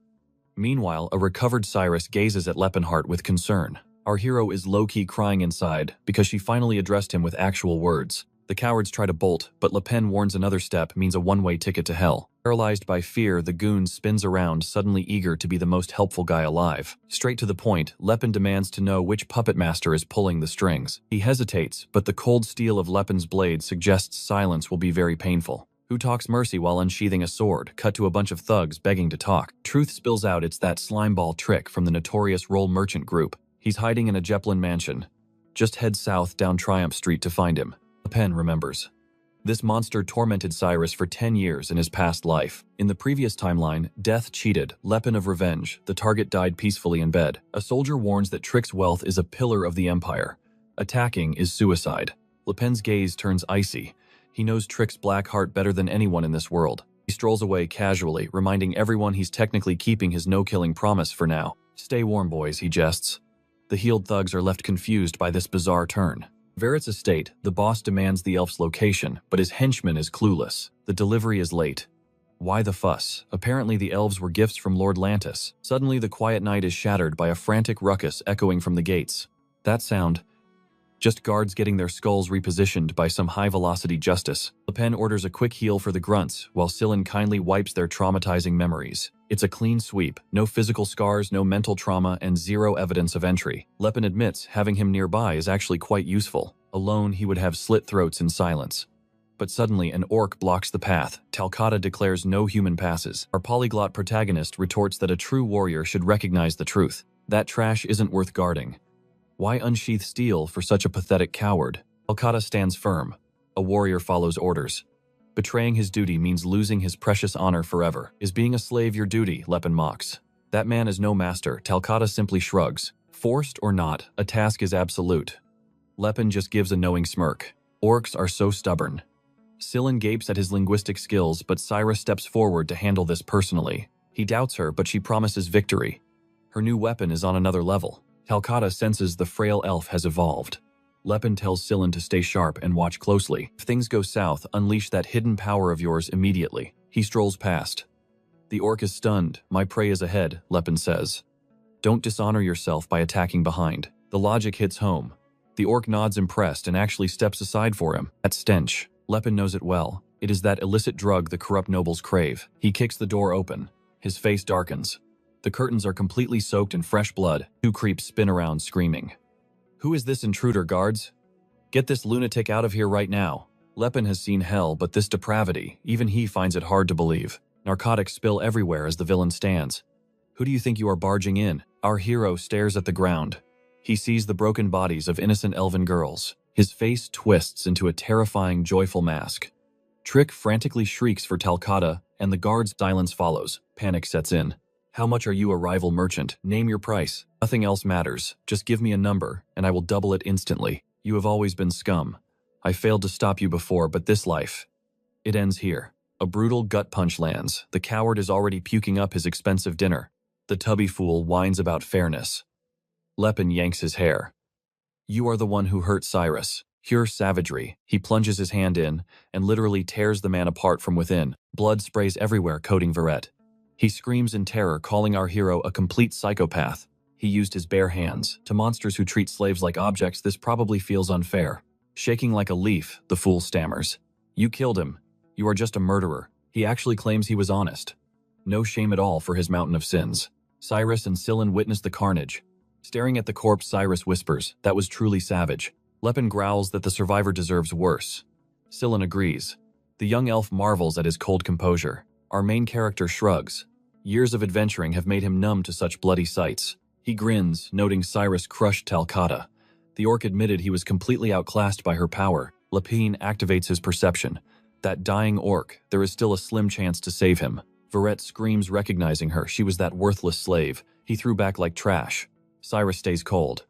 Meanwhile, a recovered Cyrus gazes at Lepenhart with concern. Our hero is low-key crying inside because she finally addressed him with actual words. The cowards try to bolt, but Lepen warns another step means a one-way ticket to hell. Paralyzed by fear, the goon spins around, suddenly eager to be the most helpful guy alive. Straight to the point, Lepen demands to know which puppet master is pulling the strings. He hesitates, but the cold steel of Lepen's blade suggests silence will be very painful. Who talks mercy while unsheathing a sword? Cut to a bunch of thugs begging to talk. Truth spills out, it's that slimeball Trick from the notorious Roll Merchant Group. He's hiding in a Zeppelin mansion. Just head south down Triumph Street to find him. Lepen remembers. This monster tormented Cyrus for 10 years in his past life. In the previous timeline, death cheated, Lepen of revenge. The target died peacefully in bed. A soldier warns that Trick's wealth is a pillar of the empire. Attacking is suicide. Lepin's gaze turns icy. He knows Trick's black heart better than anyone in this world. He strolls away casually, reminding everyone he's technically keeping his no-killing promise for now. Stay warm, boys, he jests. The healed thugs are left confused by this bizarre turn. Verrett's estate, the boss demands the elf's location, but his henchman is clueless. The delivery is late. Why the fuss? Apparently the elves were gifts from Lord Lantis. Suddenly the quiet night is shattered by a frantic ruckus echoing from the gates. That sound? Just guards getting their skulls repositioned by some high-velocity justice. Lepin orders a quick heal for the grunts, while Sillin kindly wipes their traumatizing memories. It's a clean sweep, no physical scars, no mental trauma, and zero evidence of entry. Lepin admits having him nearby is actually quite useful. Alone, he would have slit throats in silence. But suddenly, an orc blocks the path. Talcata declares no human passes. Our polyglot protagonist retorts that a true warrior should recognize the truth. That trash isn't worth guarding. Why unsheath steel for such a pathetic coward? Talcata stands firm. A warrior follows orders. Betraying his duty means losing his precious honor forever. Is being a slave your duty? Lepin mocks. That man is no master. Talcata simply shrugs. Forced or not, a task is absolute. Lepin just gives a knowing smirk. Orcs are so stubborn. Sillin gapes at his linguistic skills, but Cyrus steps forward to handle this personally. He doubts her, but she promises victory. Her new weapon is on another level. Talcata senses the frail elf has evolved. Lepin tells Sillin to stay sharp and watch closely. If things go south, unleash that hidden power of yours immediately. He strolls past. The orc is stunned. My prey is ahead, Lepin says. Don't dishonor yourself by attacking behind. The logic hits home. The orc nods impressed and actually steps aside for him. That stench. Lepin knows it well. It is that illicit drug the corrupt nobles crave. He kicks the door open. His face darkens. The curtains are completely soaked in fresh blood. Two creeps spin around screaming. Who is this intruder, guards? Get this lunatic out of here right now. Lepin has seen hell, but this depravity, even he finds it hard to believe. Narcotics spill everywhere as the villain stands. Who do you think you are barging in? Our hero stares at the ground. He sees the broken bodies of innocent elven girls. His face twists into a terrifying, joyful mask. Trick frantically shrieks for Talcata, and the guard's silence follows. Panic sets in. How much are you, a rival merchant? Name your price. Nothing else matters. Just give me a number, and I will double it instantly. You have always been scum. I failed to stop you before, but this life, it ends here. A brutal gut punch lands. The coward is already puking up his expensive dinner. The tubby fool whines about fairness. Lepin yanks his hair. You are the one who hurt Cyrus. Pure savagery. He plunges his hand in and literally tears the man apart from within. Blood sprays everywhere, coating Verrett. He screams in terror, calling our hero a complete psychopath. He used his bare hands. To monsters who treat slaves like objects, this probably feels unfair. Shaking like a leaf, the fool stammers. You killed him. You are just a murderer. He actually claims he was honest. No shame at all for his mountain of sins. Cyrus and Sillin witness the carnage. Staring at the corpse, Cyrus whispers, that was truly savage. Lepin growls that the survivor deserves worse. Sillin agrees. The young elf marvels at his cold composure. Our main character shrugs. Years of adventuring have made him numb to such bloody sights. He grins, noting Cyrus crushed Talcata. The orc admitted he was completely outclassed by her power. Lepin activates his perception. That dying orc, there is still a slim chance to save him. Verrett screams, recognizing her. She was that worthless slave. He threw back like trash. Cyrus stays cold.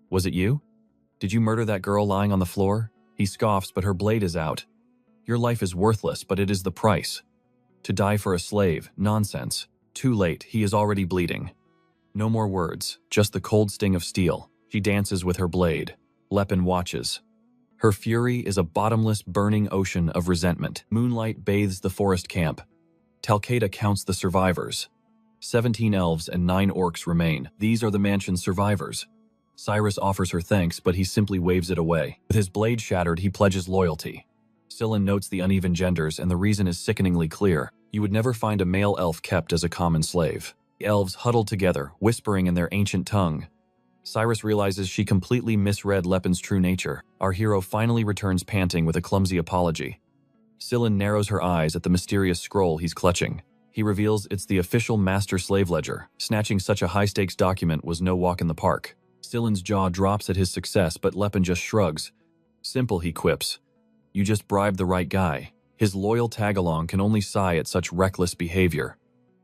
Was it you? Did you murder that girl lying on the floor? He scoffs, but her blade is out. Your life is worthless, but it is the price. To die for a slave, nonsense. Too late, he is already bleeding. No more words, just the cold sting of steel. She dances with her blade. Lepin watches. Her fury is a bottomless, burning ocean of resentment. Moonlight bathes the forest camp. Talcata counts the survivors. 17 elves and 9 orcs remain. These are the mansion's survivors. Cyrus offers her thanks, but he simply waves it away. With his blade shattered, he pledges loyalty. Sillin notes the uneven genders, and the reason is sickeningly clear. You would never find a male elf kept as a common slave. The elves huddle together, whispering in their ancient tongue. Cyrus realizes she completely misread Lepin's true nature. Our hero finally returns panting with a clumsy apology. Sillin narrows her eyes at the mysterious scroll he's clutching. He reveals it's the official master slave ledger. Snatching such a high-stakes document was no walk in the park. Sillin's jaw drops at his success, but Lepin just shrugs. Simple, he quips. You just bribed the right guy. His loyal tag-along can only sigh at such reckless behavior.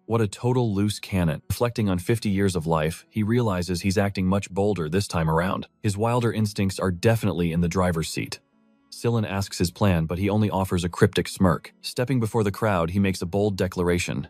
What a total loose cannon. Reflecting on 50 years of life, he realizes he's acting much bolder this time around. His wilder instincts are definitely in the driver's seat. Sillin asks his plan, but he only offers a cryptic smirk. Stepping before the crowd, he makes a bold declaration.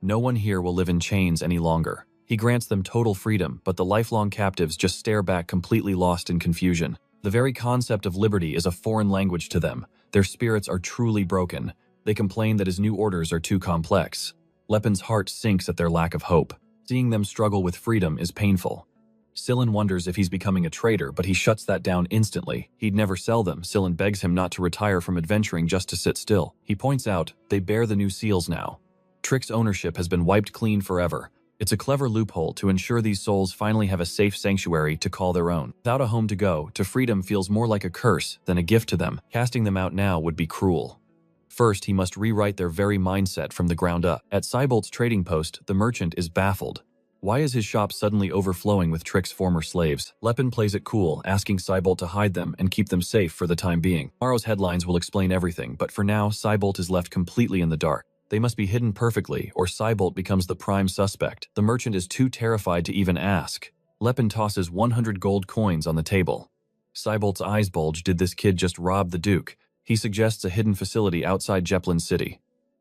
No one here will live in chains any longer. He grants them total freedom, but the lifelong captives just stare back completely lost in confusion. The very concept of liberty is a foreign language to them. Their spirits are truly broken. They complain that his new orders are too complex. Lepin's heart sinks at their lack of hope. Seeing them struggle with freedom is painful. Sillin wonders if he's becoming a traitor, but he shuts that down instantly. He'd never sell them. Sillin begs him not to retire from adventuring just to sit still. He points out they bear the new seals now. Trick's ownership has been wiped clean forever. It's a clever loophole to ensure these souls finally have a safe sanctuary to call their own. Without a home to go, to freedom feels more like a curse than a gift to them. Casting them out now would be cruel. First, he must rewrite their very mindset from the ground up. At Cybolt's trading post, the merchant is baffled. Why is his shop suddenly overflowing with Trick's former slaves? Lepin plays it cool, asking Cybolt to hide them and keep them safe for the time being. Tomorrow's headlines will explain everything, but for now, Cybolt is left completely in the dark. They must be hidden perfectly, or Cybolt becomes the prime suspect. The merchant is too terrified to even ask. Lepin tosses 100 gold coins on the table. Cybolt's eyes bulge. Did this kid just rob the Duke? He suggests a hidden facility outside Jeplin City.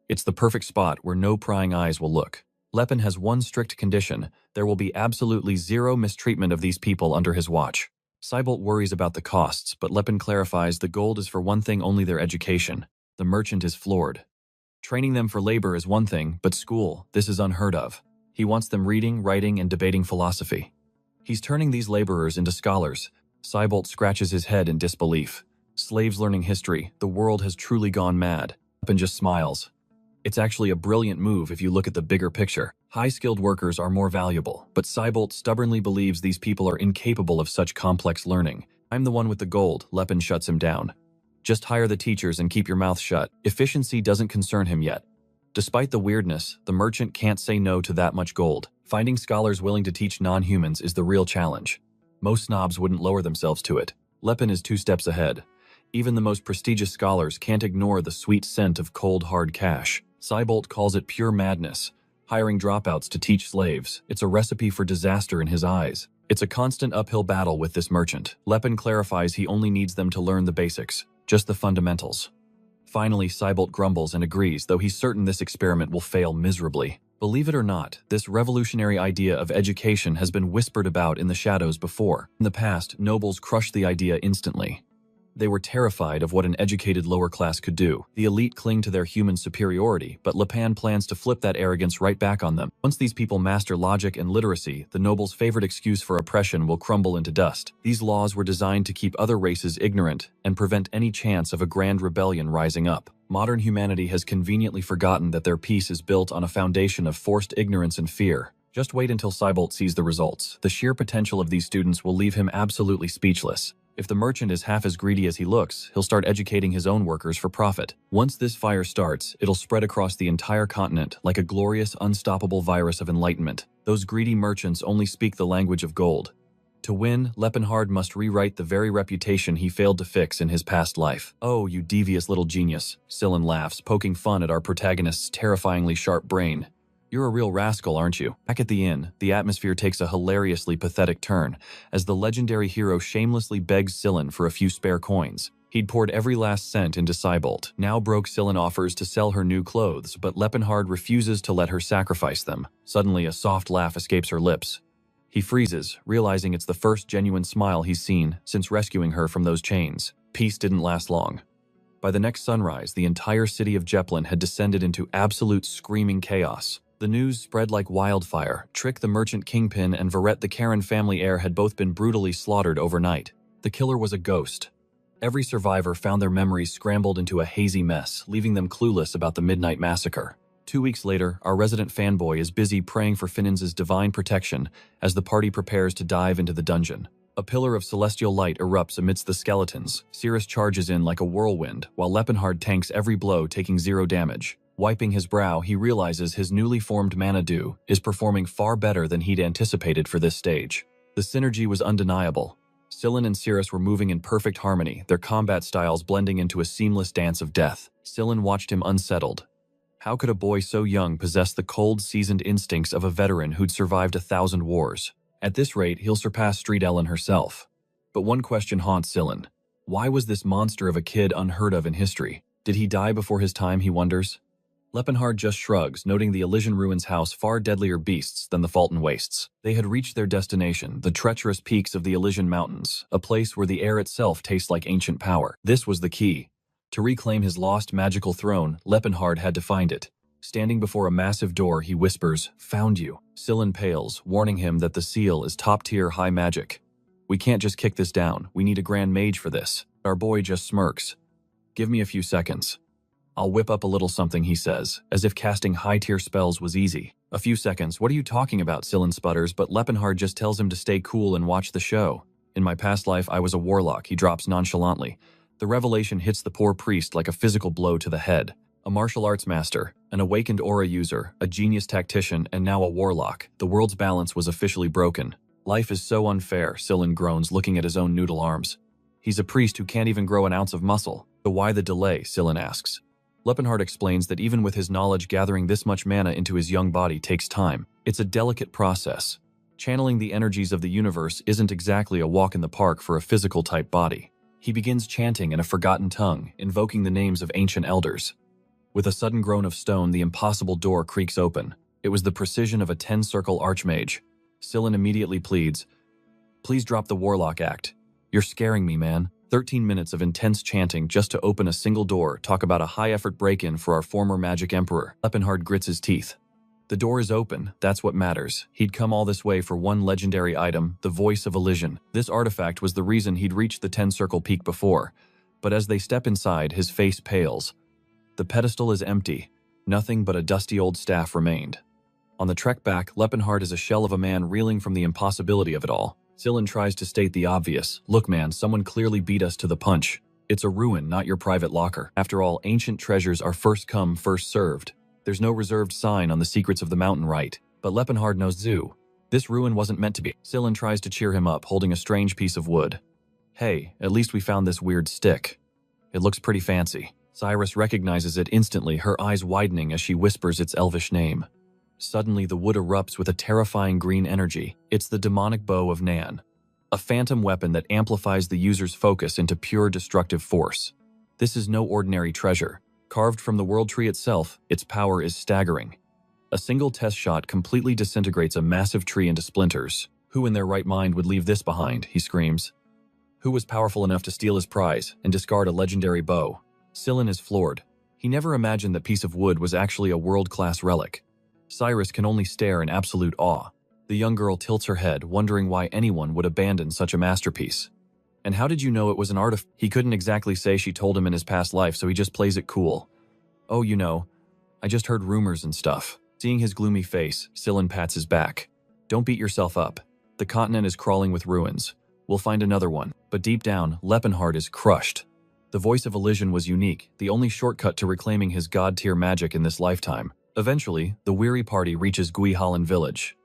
It's the perfect spot where no prying eyes will look. Lepin has one strict condition. There will be absolutely zero mistreatment of these people under his watch. Cybolt worries about the costs, but Lepin clarifies the gold is for one thing only: their education. The merchant is floored. Training them for labor is one thing, but school, this is unheard of. He wants them reading, writing, and debating philosophy. He's turning these laborers into scholars. Cybolt scratches his head in disbelief. Slaves learning history, the world has truly gone mad. Lepin just smiles. It's actually a brilliant move if you look at the bigger picture. High-skilled workers are more valuable, but Cybolt stubbornly believes these people are incapable of such complex learning. I'm the one with the gold, Lepin shuts him down. Just hire the teachers and keep your mouth shut. Efficiency doesn't concern him yet. Despite the weirdness, the merchant can't say no to that much gold. Finding scholars willing to teach non-humans is the real challenge. Most snobs wouldn't lower themselves to it. Lepin is 2 steps ahead. Even the most prestigious scholars can't ignore the sweet scent of cold, hard cash. Cybolt calls it pure madness. Hiring dropouts to teach slaves. It's a recipe for disaster in his eyes. It's a constant uphill battle with this merchant. Lepin clarifies he only needs them to learn the basics. Just the fundamentals. Finally, Cybolt grumbles and agrees, though he's certain this experiment will fail miserably. Believe it or not, this revolutionary idea of education has been whispered about in the shadows before. In the past, nobles crushed the idea instantly. They were terrified of what an educated lower class could do. The elite cling to their human superiority, but Lepin plans to flip that arrogance right back on them. Once these people master logic and literacy, the nobles' favorite excuse for oppression will crumble into dust. These laws were designed to keep other races ignorant and prevent any chance of a grand rebellion rising up. Modern humanity has conveniently forgotten that their peace is built on a foundation of forced ignorance and fear. Just wait until Cybolt sees the results. The sheer potential of these students will leave him absolutely speechless. If the merchant is half as greedy as he looks, he'll start educating his own workers for profit. Once this fire starts, it'll spread across the entire continent like a glorious, unstoppable virus of enlightenment. Those greedy merchants only speak the language of gold. To win, Lepinhard must rewrite the very reputation he failed to fix in his past life. Oh, you devious little genius, Sillin laughs, poking fun at our protagonist's terrifyingly sharp brain. You're a real rascal, aren't you? Back at the inn, the atmosphere takes a hilariously pathetic turn, as the legendary hero shamelessly begs Sillin for a few spare coins. He'd poured every last cent into Cybolt. Now broke Sillin offers to sell her new clothes, but Lepinhard refuses to let her sacrifice them. Suddenly, a soft laugh escapes her lips. He freezes, realizing it's the first genuine smile he's seen since rescuing her from those chains. Peace didn't last long. By the next sunrise, the entire city of Jeplin had descended into absolute screaming chaos. The news spread like wildfire. Trick the merchant kingpin and Verret the Karen family heir had both been brutally slaughtered overnight. The killer was a ghost. Every survivor found their memories scrambled into a hazy mess, leaving them clueless about the midnight massacre. 2 weeks later, our resident fanboy is busy praying for Finanz's divine protection as the party prepares to dive into the dungeon. A pillar of celestial light erupts amidst the skeletons. Cirrus charges in like a whirlwind, while Lepinhard tanks every blow, taking 0 damage. Wiping his brow, he realizes his newly formed Manadu is performing far better than he'd anticipated for this stage. The synergy was undeniable. Sillin and Cirrus were moving in perfect harmony, their combat styles blending into a seamless dance of death. Sillin watched him unsettled. How could a boy so young possess the cold, seasoned instincts of a veteran who'd survived 1,000 wars? At this rate, he'll surpass Street Ellen herself. But one question haunts Sillin. Why was this monster of a kid unheard of in history? Did he die before his time, he wonders? Lepenhard just shrugs, noting the Elysian Ruins house far deadlier beasts than the Fulton Wastes. They had reached their destination, the treacherous peaks of the Elysian Mountains, a place where the air itself tastes like ancient power. This was the key. To reclaim his lost magical throne, Lepenhard had to find it. Standing before a massive door, he whispers, "Found you." Sillin pales, warning him that the seal is top-tier high magic. "We can't just kick this down. We need a grand mage for this." Our boy just smirks. "Give me a few seconds. I'll whip up a little something," he says, as if casting high-tier spells was easy. "A few seconds? What are you talking about?" Sillin sputters, but Lepenhard just tells him to stay cool and watch the show. "In my past life, I was a warlock," he drops nonchalantly. The revelation hits the poor priest like a physical blow to the head. A martial arts master, an awakened aura user, a genius tactician, and now a warlock. The world's balance was officially broken. "Life is so unfair," Sillin groans, looking at his own noodle arms. "He's a priest who can't even grow an ounce of muscle." "So why the delay?" Sillin asks. Lepenhard explains that even with his knowledge, gathering this much mana into his young body takes time. It's a delicate process. Channeling the energies of the universe isn't exactly a walk in the park for a physical-type body. He begins chanting in a forgotten tongue, invoking the names of ancient elders. With a sudden groan of stone, the impossible door creaks open. It was the precision of a 10-circle archmage. Sillin immediately pleads, "Please drop the warlock act. You're scaring me, man." 13 minutes of intense chanting just to open a single door. Talk about a high-effort break-in for our former magic emperor. Lepenhard grits his teeth. The door is open, that's what matters. He'd come all this way for one legendary item, the Voice of Elysian. This artifact was the reason he'd reached the 10-circle peak before. But as they step inside, his face pales. The pedestal is empty. Nothing but a dusty old staff remained. On the trek back, Lepenhard is a shell of a man reeling from the impossibility of it all. Sillin tries to state the obvious. "Look, man, someone clearly beat us to the punch. It's a ruin, not your private locker. After all, ancient treasures are first come, first served. There's no reserved sign on the secrets of the mountain right." But Lepenhard knows Zoo. This ruin wasn't meant to be. Sillin tries to cheer him up, holding a strange piece of wood. "Hey, at least we found this weird stick. It looks pretty fancy." Cyrus recognizes it instantly, her eyes widening as she whispers its elvish name. Suddenly, the wood erupts with a terrifying green energy. It's the demonic bow of Nan, a phantom weapon that amplifies the user's focus into pure destructive force. This is no ordinary treasure. Carved from the world tree itself, its power is staggering. A single test shot completely disintegrates a massive tree into splinters. "Who in their right mind would leave this behind?" he screams. "Who was powerful enough to steal his prize and discard a legendary bow?" Sillin is floored. He never imagined that piece of wood was actually a world-class relic. Cyrus can only stare in absolute awe. The young girl tilts her head, wondering why anyone would abandon such a masterpiece. "And how did you know it was an artifact?" He couldn't exactly say she told him in his past life, so he just plays it cool. "Oh, you know, I just heard rumors and stuff." Seeing his gloomy face, Sillin pats his back. "Don't beat yourself up. The continent is crawling with ruins. We'll find another one." But deep down, Lepenhard is crushed. The Voice of Elysian was unique, the only shortcut to reclaiming his god-tier magic in this lifetime. Eventually, the weary party reaches Guihalan village.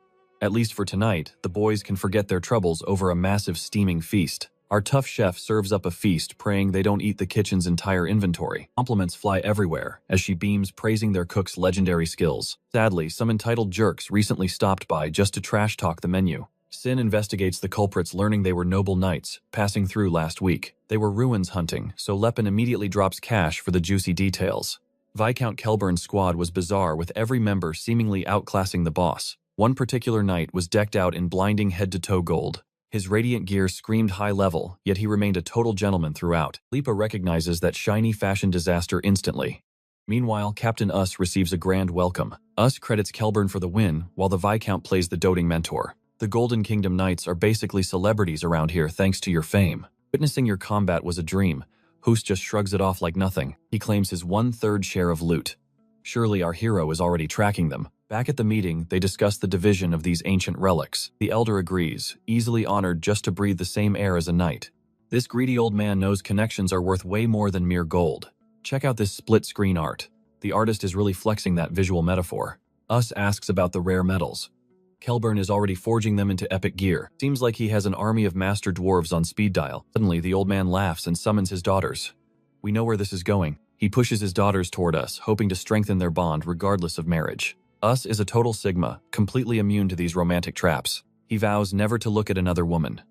At least for tonight, the boys can forget their troubles over a massive steaming feast. Our tough chef serves up a feast, praying they don't eat the kitchen's entire inventory. Compliments fly everywhere as she beams, praising their cook's legendary skills. Sadly, some entitled jerks recently stopped by just to trash-talk the menu. Sin investigates the culprits, learning they were noble knights, passing through last week. They were ruins hunting, so Lepin immediately drops cash for the juicy details. Viscount Kelburn's squad was bizarre, with every member seemingly outclassing the boss. One particular knight was decked out in blinding head-to-toe gold. His radiant gear screamed high level, yet he remained a total gentleman throughout. Lipa recognizes that shiny fashion disaster instantly. Meanwhile, Captain Us receives a grand welcome. Us credits Kelburn for the win, while the Viscount plays the doting mentor. "The Golden Kingdom Knights are basically celebrities around here thanks to your fame. Witnessing your combat was a dream." Hoos just shrugs it off like nothing. He claims his 1/3 share of loot. Surely our hero is already tracking them. Back at the meeting, they discuss the division of these ancient relics. The elder agrees, easily honored just to breathe the same air as a knight. This greedy old man knows connections are worth way more than mere gold. Check out this split-screen art. The artist is really flexing that visual metaphor. Us asks about the rare metals. Kelburn is already forging them into epic gear. Seems like he has an army of master dwarves on speed dial. Suddenly, the old man laughs and summons his daughters. We know where this is going. He pushes his daughters toward us, hoping to strengthen their bond regardless of marriage. Us is a total Sigma, completely immune to these romantic traps. He vows never to look at another woman.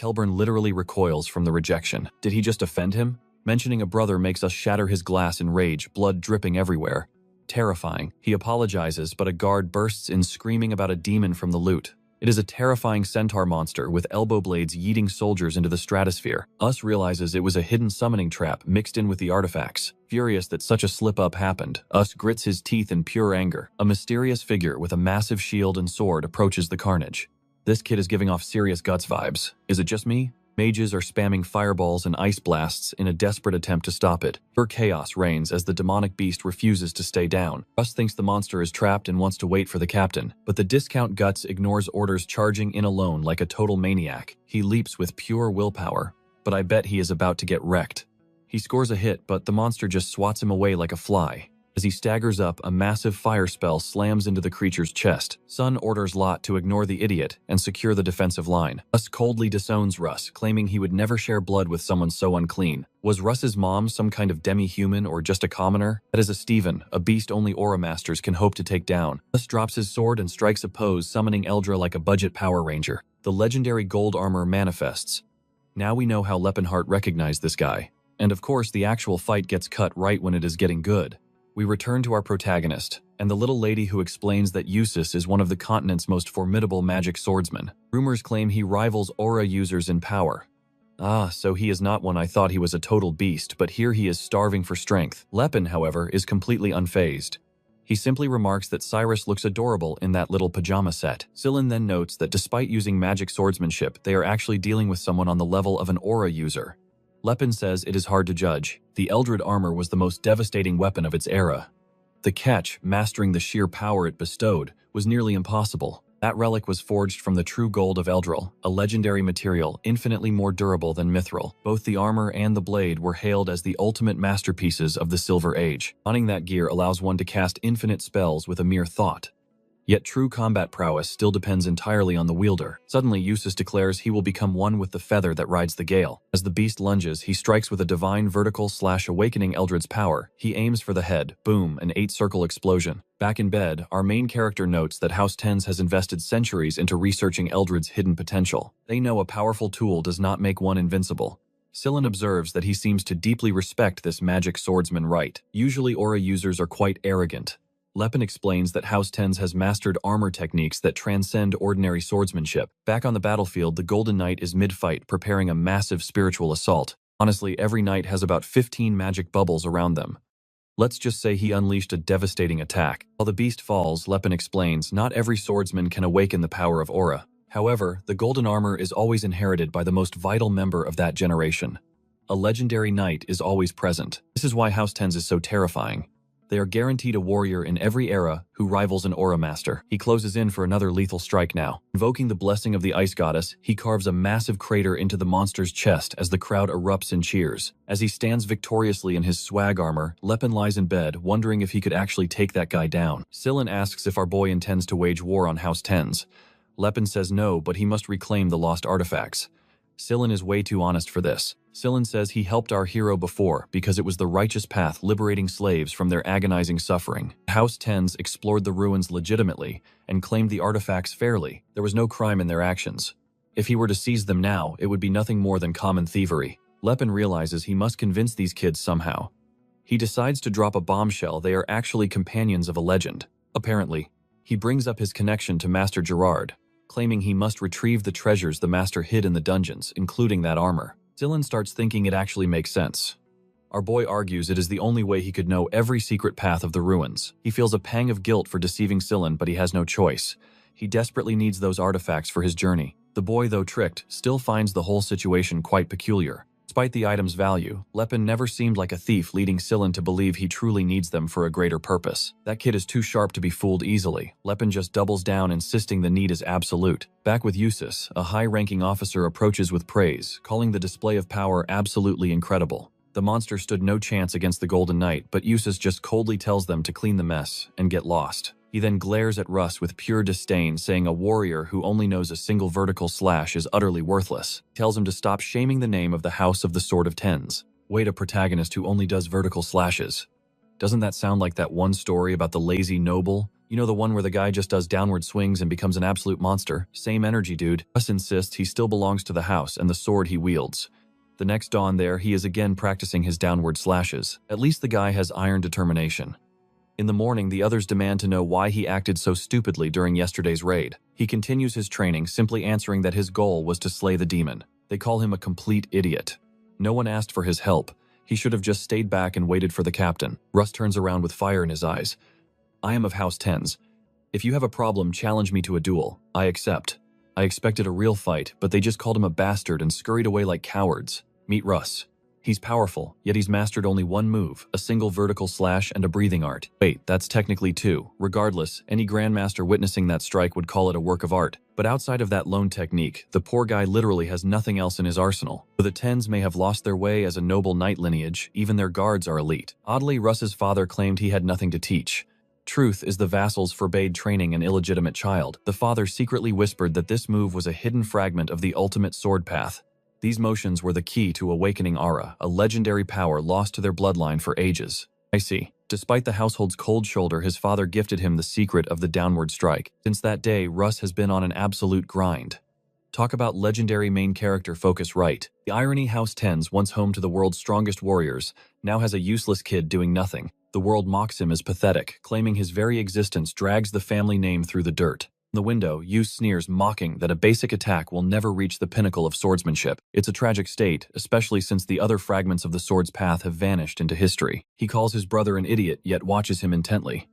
Kelburn literally recoils from the rejection. Did he just offend him? Mentioning a brother makes us shatter his glass in rage, blood dripping everywhere. Terrifying. He apologizes, but a guard bursts in screaming about a demon from the loot. It is a terrifying centaur monster with elbow blades yeeting soldiers into the stratosphere. Us realizes it was a hidden summoning trap mixed in with the artifacts. Furious that such a slip-up happened, Us grits his teeth in pure anger. A mysterious figure with a massive shield and sword approaches the carnage. This kid is giving off serious guts vibes. Is it just me? Mages are spamming fireballs and ice blasts in a desperate attempt to stop it. Pure chaos reigns as the demonic beast refuses to stay down. Russ thinks the monster is trapped and wants to wait for the captain, but the discount Guts ignores orders, charging in alone like a total maniac. He leaps with pure willpower, but I bet he is about to get wrecked. He scores a hit, but the monster just swats him away like a fly. As he staggers up, a massive fire spell slams into the creature's chest. Sun orders Lot to ignore the idiot and secure the defensive line. Russ coldly disowns Russ, claiming he would never share blood with someone so unclean. Was Russ's mom some kind of demi-human or just a commoner? That is a Steven, a beast only Aura Masters can hope to take down. Russ drops his sword and strikes a pose, summoning Eldra like a budget Power Ranger. The legendary gold armor manifests. Now we know how Leppenhart recognized this guy. And of course, the actual fight gets cut right when it is getting good. We return to our protagonist, and the little lady who explains that Eustace is one of the continent's most formidable magic swordsmen. Rumors claim he rivals Aura users in power. Ah, so he is not one. I thought he was a total beast, but here he is starving for strength. Leppen, however, is completely unfazed. He simply remarks that Cyrus looks adorable in that little pajama set. Sillin then notes that despite using magic swordsmanship, they are actually dealing with someone on the level of an Aura user. Leppen says it is hard to judge. The Eldred armor was the most devastating weapon of its era. The catch, mastering the sheer power it bestowed, was nearly impossible. That relic was forged from the true gold of Eldril, a legendary material infinitely more durable than mithril. Both the armor and the blade were hailed as the ultimate masterpieces of the Silver Age. Donning that gear allows one to cast infinite spells with a mere thought. Yet true combat prowess still depends entirely on the wielder. Suddenly, Eustace declares he will become one with the feather that rides the gale. As the beast lunges, he strikes with a divine vertical slash, awakening Eldred's power. He aims for the head. Boom, an 8-circle explosion. Back in bed, our main character notes that House Tens has invested centuries into researching Eldred's hidden potential. They know a powerful tool does not make one invincible. Sillin observes that he seems to deeply respect this magic swordsman right. Usually Aura users are quite arrogant. Leppen explains that House Tens has mastered armor techniques that transcend ordinary swordsmanship. Back on the battlefield, the Golden Knight is mid-fight, preparing a massive spiritual assault. Honestly, every knight has about 15 magic bubbles around them. Let's just say he unleashed a devastating attack. While the beast falls, Leppen explains, not every swordsman can awaken the power of Aura. However, the golden armor is always inherited by the most vital member of that generation. A legendary knight is always present. This is why House Tens is so terrifying. They are guaranteed a warrior in every era who rivals an Aura Master. He closes in for another lethal strike now. Invoking the blessing of the Ice Goddess, he carves a massive crater into the monster's chest as the crowd erupts in cheers. As he stands victoriously in his swag armor, Leppen lies in bed, wondering if he could actually take that guy down. Sillin asks if our boy intends to wage war on House Tens. Leppen says no, but he must reclaim the lost artifacts. Sillin is way too honest for this. Sillin says he helped our hero before because it was the righteous path, liberating slaves from their agonizing suffering. House Tens explored the ruins legitimately and claimed the artifacts fairly. There was no crime in their actions. If he were to seize them now, it would be nothing more than common thievery. Leppen realizes he must convince these kids somehow. He decides to drop a bombshell. They are actually companions of a legend. Apparently, he brings up his connection to Master Gerard, claiming he must retrieve the treasures the master hid in the dungeons, including that armor. Sillin starts thinking it actually makes sense. Our boy argues it is the only way he could know every secret path of the ruins. He feels a pang of guilt for deceiving Sillin, but he has no choice. He desperately needs those artifacts for his journey. The boy, though tricked, still finds the whole situation quite peculiar. Despite the item's value, Leppen never seemed like a thief, leading Sillin to believe he truly needs them for a greater purpose. That kid is too sharp to be fooled easily. Leppen just doubles down, insisting the need is absolute. Back with Eustace, a high-ranking officer approaches with praise, calling the display of power absolutely incredible. The monster stood no chance against the Golden Knight, but Eustace just coldly tells them to clean the mess and get lost. He then glares at Russ with pure disdain, saying a warrior who only knows a single vertical slash is utterly worthless. He tells him to stop shaming the name of the House of the Sword of Tens. Wait, a protagonist who only does vertical slashes. Doesn't that sound like that one story about the lazy noble? You know, the one where the guy just does downward swings and becomes an absolute monster? Same energy, dude. Russ insists he still belongs to the house and the sword he wields. The next dawn there, he is again practicing his downward slashes. At least the guy has iron determination. In the morning, the others demand to know why he acted so stupidly during yesterday's raid. He continues his training, simply answering that his goal was to slay the demon. They call him a complete idiot. No one asked for his help. He should have just stayed back and waited for the captain. Russ turns around with fire in his eyes. I am of House 10s. If you have a problem, challenge me to a duel. I accept. I expected a real fight, but they just called him a bastard and scurried away like cowards. Meet Russ. He's powerful, yet he's mastered only one move, a single vertical slash and a breathing art. Wait, that's technically two. Regardless, any grandmaster witnessing that strike would call it a work of art. But outside of that lone technique, the poor guy literally has nothing else in his arsenal. Though the Tens may have lost their way as a noble knight lineage, even their guards are elite. Oddly, Russ's father claimed he had nothing to teach. Truth is the vassals forbade training an illegitimate child. The father secretly whispered that this move was a hidden fragment of the ultimate sword path. These motions were the key to awakening Aura, a legendary power lost to their bloodline for ages. I see. Despite the household's cold shoulder, his father gifted him the secret of the downward strike. Since that day, Russ has been on an absolute grind. Talk about legendary main character focus right. The irony, House 10s, once home to the world's strongest warriors, now has a useless kid doing nothing. The world mocks him as pathetic, claiming his very existence drags the family name through the dirt. In the window, Yu sneers, mocking that a basic attack will never reach the pinnacle of swordsmanship. It's a tragic state, especially since the other fragments of the sword's path have vanished into history. He calls his brother an idiot, yet watches him intently.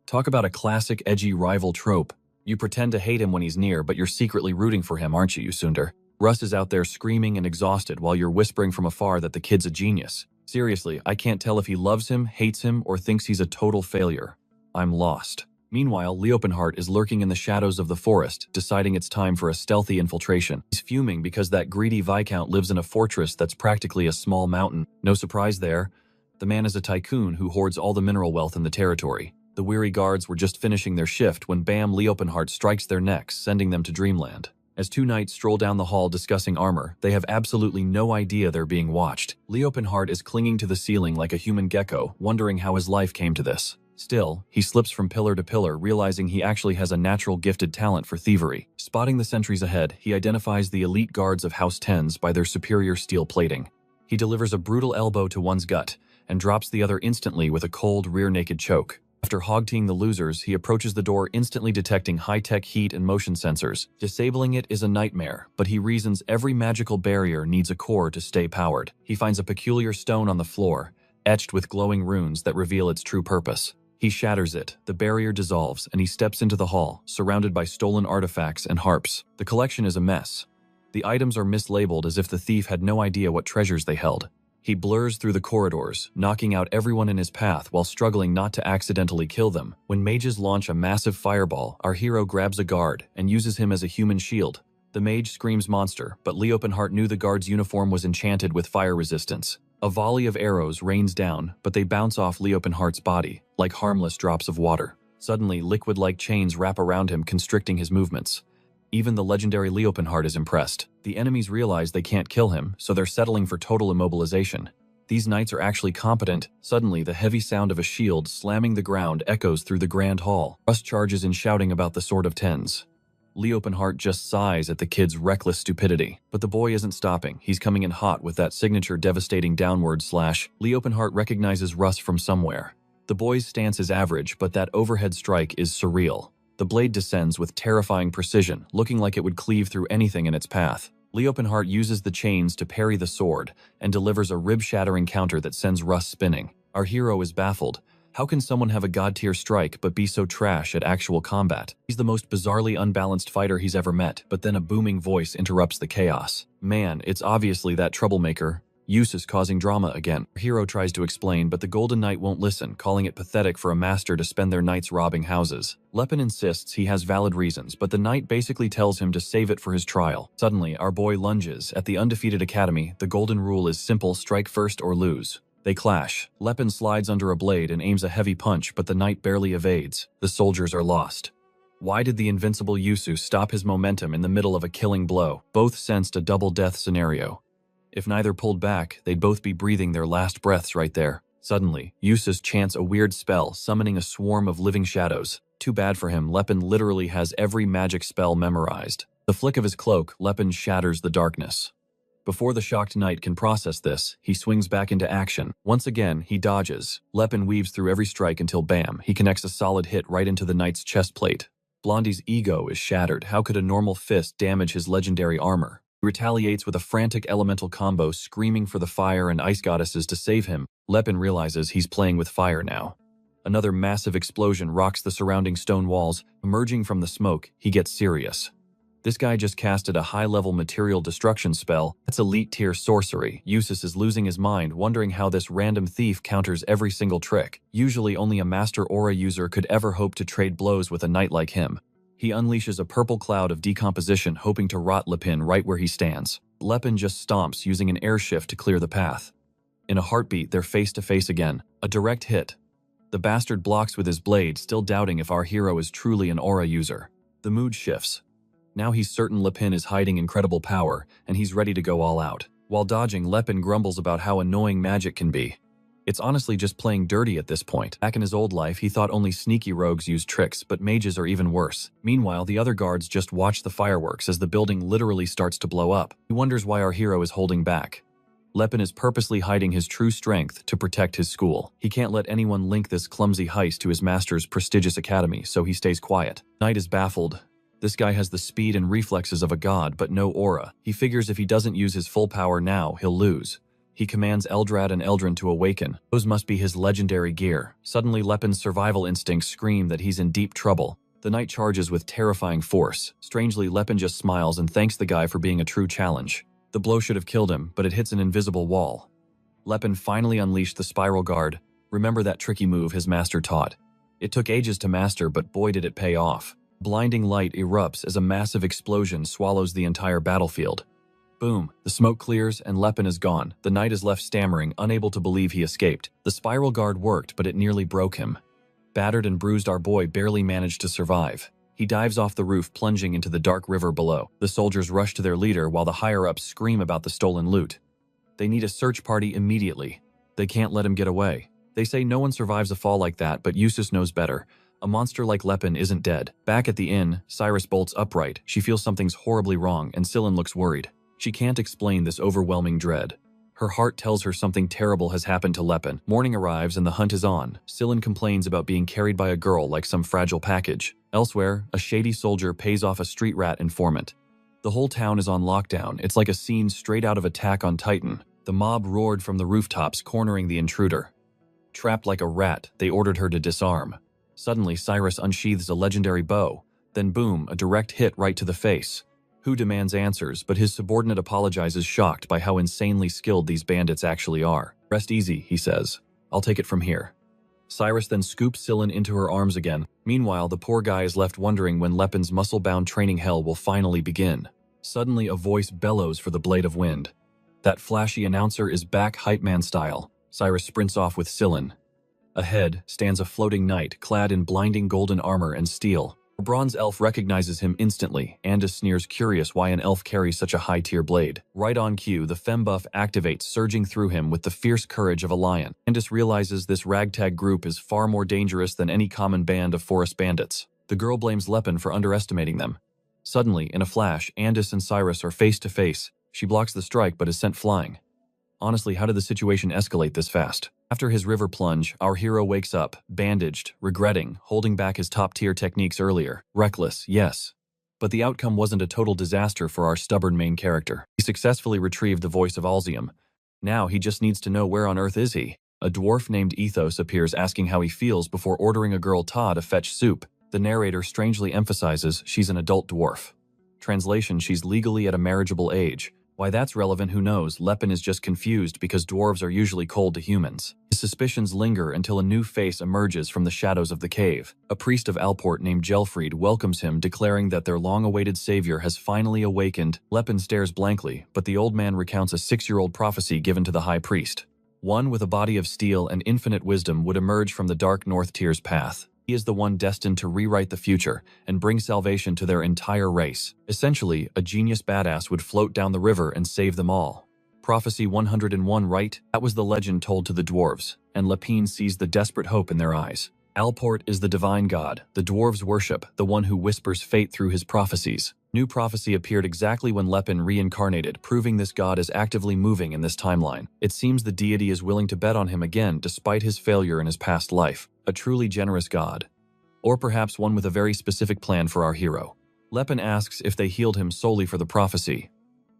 Talk about a classic edgy rival trope. You pretend to hate him when he's near, but you're secretly rooting for him, aren't you, Sundar? Russ is out there screaming and exhausted while you're whispering from afar that the kid's a genius. Seriously, I can't tell if he loves him, hates him, or thinks he's a total failure. I'm lost. Meanwhile, Leopenhart is lurking in the shadows of the forest, deciding it's time for a stealthy infiltration. He's fuming because that greedy Viscount lives in a fortress that's practically a small mountain. No surprise there. The man is a tycoon who hoards all the mineral wealth in the territory. The weary guards were just finishing their shift when bam, Leopenhart strikes their necks, sending them to dreamland. As two knights stroll down the hall discussing armor, they have absolutely no idea they're being watched. Leopenhart is clinging to the ceiling like a human gecko, wondering how his life came to this. Still, he slips from pillar to pillar, realizing he actually has a natural gifted talent for thievery. Spotting the sentries ahead, he identifies the elite guards of House 10s by their superior steel plating. He delivers a brutal elbow to one's gut, and drops the other instantly with a cold rear-naked choke. After hog-teeing the losers, he approaches the door, instantly detecting high-tech heat and motion sensors. Disabling it is a nightmare, but he reasons every magical barrier needs a core to stay powered. He finds a peculiar stone on the floor, etched with glowing runes that reveal its true purpose. He shatters it, the barrier dissolves, and he steps into the hall, surrounded by stolen artifacts and harps. The collection is a mess. The items are mislabeled as if the thief had no idea what treasures they held. He blurs through the corridors, knocking out everyone in his path while struggling not to accidentally kill them. When mages launch a massive fireball, our hero grabs a guard and uses him as a human shield. The mage screams monster, but Leopenhart knew the guard's uniform was enchanted with fire resistance. A volley of arrows rains down, but they bounce off Leopenhart's body, like harmless drops of water. Suddenly, liquid-like chains wrap around him, constricting his movements. Even the legendary Leopenhart is impressed. The enemies realize they can't kill him, so they're settling for total immobilization. These knights are actually competent. Suddenly, the heavy sound of a shield slamming the ground echoes through the grand hall. Russ charges in, shouting about the Sword of Tens. Leopenhart just sighs at the kid's reckless stupidity. But the boy isn't stopping. He's coming in hot with that signature devastating downward slash. Leopenhart recognizes Russ from somewhere. The boy's stance is average, but that overhead strike is surreal. The blade descends with terrifying precision, looking like it would cleave through anything in its path. Leopenhart uses the chains to parry the sword, and delivers a rib-shattering counter that sends Russ spinning. Our hero is baffled. How can someone have a god-tier strike but be so trash at actual combat? He's the most bizarrely unbalanced fighter he's ever met, but then a booming voice interrupts the chaos. Man, it's obviously that troublemaker. Use is causing drama again. Our hero tries to explain, but the Golden Knight won't listen, calling it pathetic for a master to spend their nights robbing houses. Lepin insists he has valid reasons, but the knight basically tells him to save it for his trial. Suddenly, our boy lunges. At the undefeated academy, the golden rule is simple: strike first or lose. They clash. Lepin slides under a blade and aims a heavy punch, but the knight barely evades. The soldiers are lost. Why did the invincible Yusu stop his momentum in the middle of a killing blow? Both sensed a double death scenario. If neither pulled back, they'd both be breathing their last breaths right there. Suddenly, Yusus chants a weird spell, summoning a swarm of living shadows. Too bad for him, Lepin literally has every magic spell memorized. The flick of his cloak, Lepin shatters the darkness. Before the shocked knight can process this, he swings back into action. Once again, he dodges. Lepin weaves through every strike until bam, he connects a solid hit right into the knight's chest plate. Blondie's ego is shattered. How could a normal fist damage his legendary armor? He retaliates with a frantic elemental combo, screaming for the fire and ice goddesses to save him. Lepin realizes he's playing with fire now. Another massive explosion rocks the surrounding stone walls. Emerging from the smoke, he gets serious. This guy just casted a high-level material destruction spell. That's elite-tier sorcery. Eustace is losing his mind, wondering how this random thief counters every single trick. Usually only a master aura user could ever hope to trade blows with a knight like him. He unleashes a purple cloud of decomposition, hoping to rot Lepin right where he stands. Lepin just stomps, using an air shift to clear the path. In a heartbeat, they're face to face again. A direct hit. The bastard blocks with his blade, still doubting if our hero is truly an aura user. The mood shifts. Now he's certain Lepin is hiding incredible power, and he's ready to go all out. While dodging, Lepin grumbles about how annoying magic can be. It's honestly just playing dirty at this point. Back in his old life, he thought only sneaky rogues used tricks, but mages are even worse. Meanwhile, the other guards just watch the fireworks as the building literally starts to blow up. He wonders why our hero is holding back. Lepin is purposely hiding his true strength to protect his school. He can't let anyone link this clumsy heist to his master's prestigious academy, so he stays quiet. Knight is baffled. This guy has the speed and reflexes of a god, but no aura. He figures if he doesn't use his full power now, he'll lose. He commands Eldrad and Eldrin to awaken. Those must be his legendary gear. Suddenly, Lepin's survival instincts scream that he's in deep trouble. The knight charges with terrifying force. Strangely, Lepin just smiles and thanks the guy for being a true challenge. The blow should have killed him, but it hits an invisible wall. Lepin finally unleashed the Spiral Guard. Remember that tricky move his master taught. It took ages to master, but boy did it pay off. Blinding light erupts as a massive explosion swallows the entire battlefield. Boom, the smoke clears and Lepin is gone. The knight is left stammering, unable to believe he escaped. The Spiral Guard worked, but it nearly broke him. Battered and bruised, our boy barely managed to survive. He dives off the roof, plunging into the dark river below. The soldiers rush to their leader while the higher-ups scream about the stolen loot. They need a search party immediately. They can't let him get away. They say no one survives a fall like that, but Eustace knows better. A monster like Lepin isn't dead. Back at the inn, Cyrus bolts upright. She feels something's horribly wrong, and Scylla looks worried. She can't explain this overwhelming dread. Her heart tells her something terrible has happened to Lepin. Morning arrives and the hunt is on. Scylla complains about being carried by a girl like some fragile package. Elsewhere, a shady soldier pays off a street rat informant. The whole town is on lockdown. It's like a scene straight out of Attack on Titan. The mob roared from the rooftops, cornering the intruder. Trapped like a rat, they ordered her to disarm. Suddenly, Cyrus unsheathes a legendary bow. Then boom, a direct hit right to the face. Hu demands answers, but his subordinate apologizes, shocked by how insanely skilled these bandits actually are. Rest easy, he says. I'll take it from here. Cyrus then scoops Scylla into her arms again. Meanwhile, the poor guy is left wondering when Lepin's muscle-bound training hell will finally begin. Suddenly, a voice bellows for the blade of wind. That flashy announcer is back hype man style. Cyrus sprints off with Scylla. Ahead stands a floating knight clad in blinding golden armor and steel. A bronze elf recognizes him instantly. Andis sneers, curious why an elf carries such a high-tier blade. Right on cue, the fembuff activates, surging through him with the fierce courage of a lion. Andis realizes this ragtag group is far more dangerous than any common band of forest bandits. The girl blames Lepin for underestimating them. Suddenly, in a flash, Andis and Cyrus are face to face. She blocks the strike but is sent flying. Honestly, how did the situation escalate this fast? After his river plunge, our hero wakes up, bandaged, regretting, holding back his top-tier techniques earlier. Reckless, yes. But the outcome wasn't a total disaster for our stubborn main character. He successfully retrieved the voice of Alzium. Now he just needs to know where on earth is he. A dwarf named Ethos appears, asking how he feels before ordering a girl Ta to fetch soup. The narrator strangely emphasizes she's an adult dwarf. Translation: she's legally at a marriageable age. Why that's relevant, who knows? Lepin is just confused because dwarves are usually cold to humans. His suspicions linger until a new face emerges from the shadows of the cave. A priest of Alport named Gelfried welcomes him, declaring that their long-awaited savior has finally awakened. Lepin stares blankly, but the old man recounts a 6-year-old prophecy given to the high priest. One with a body of steel and infinite wisdom would emerge from the dark North Tier's path. He is the one destined to rewrite the future and bring salvation to their entire race. Essentially, a genius badass would float down the river and save them all. Prophecy 101, right? That was the legend told to the dwarves, and Lepin sees the desperate hope in their eyes. Alport is the divine god, the dwarves worship, the one who whispers fate through his prophecies. New prophecy appeared exactly when Lepin reincarnated, proving this god is actively moving in this timeline. It seems the deity is willing to bet on him again despite his failure in his past life. A truly generous god. Or perhaps one with a very specific plan for our hero. Lepin asks if they healed him solely for the prophecy.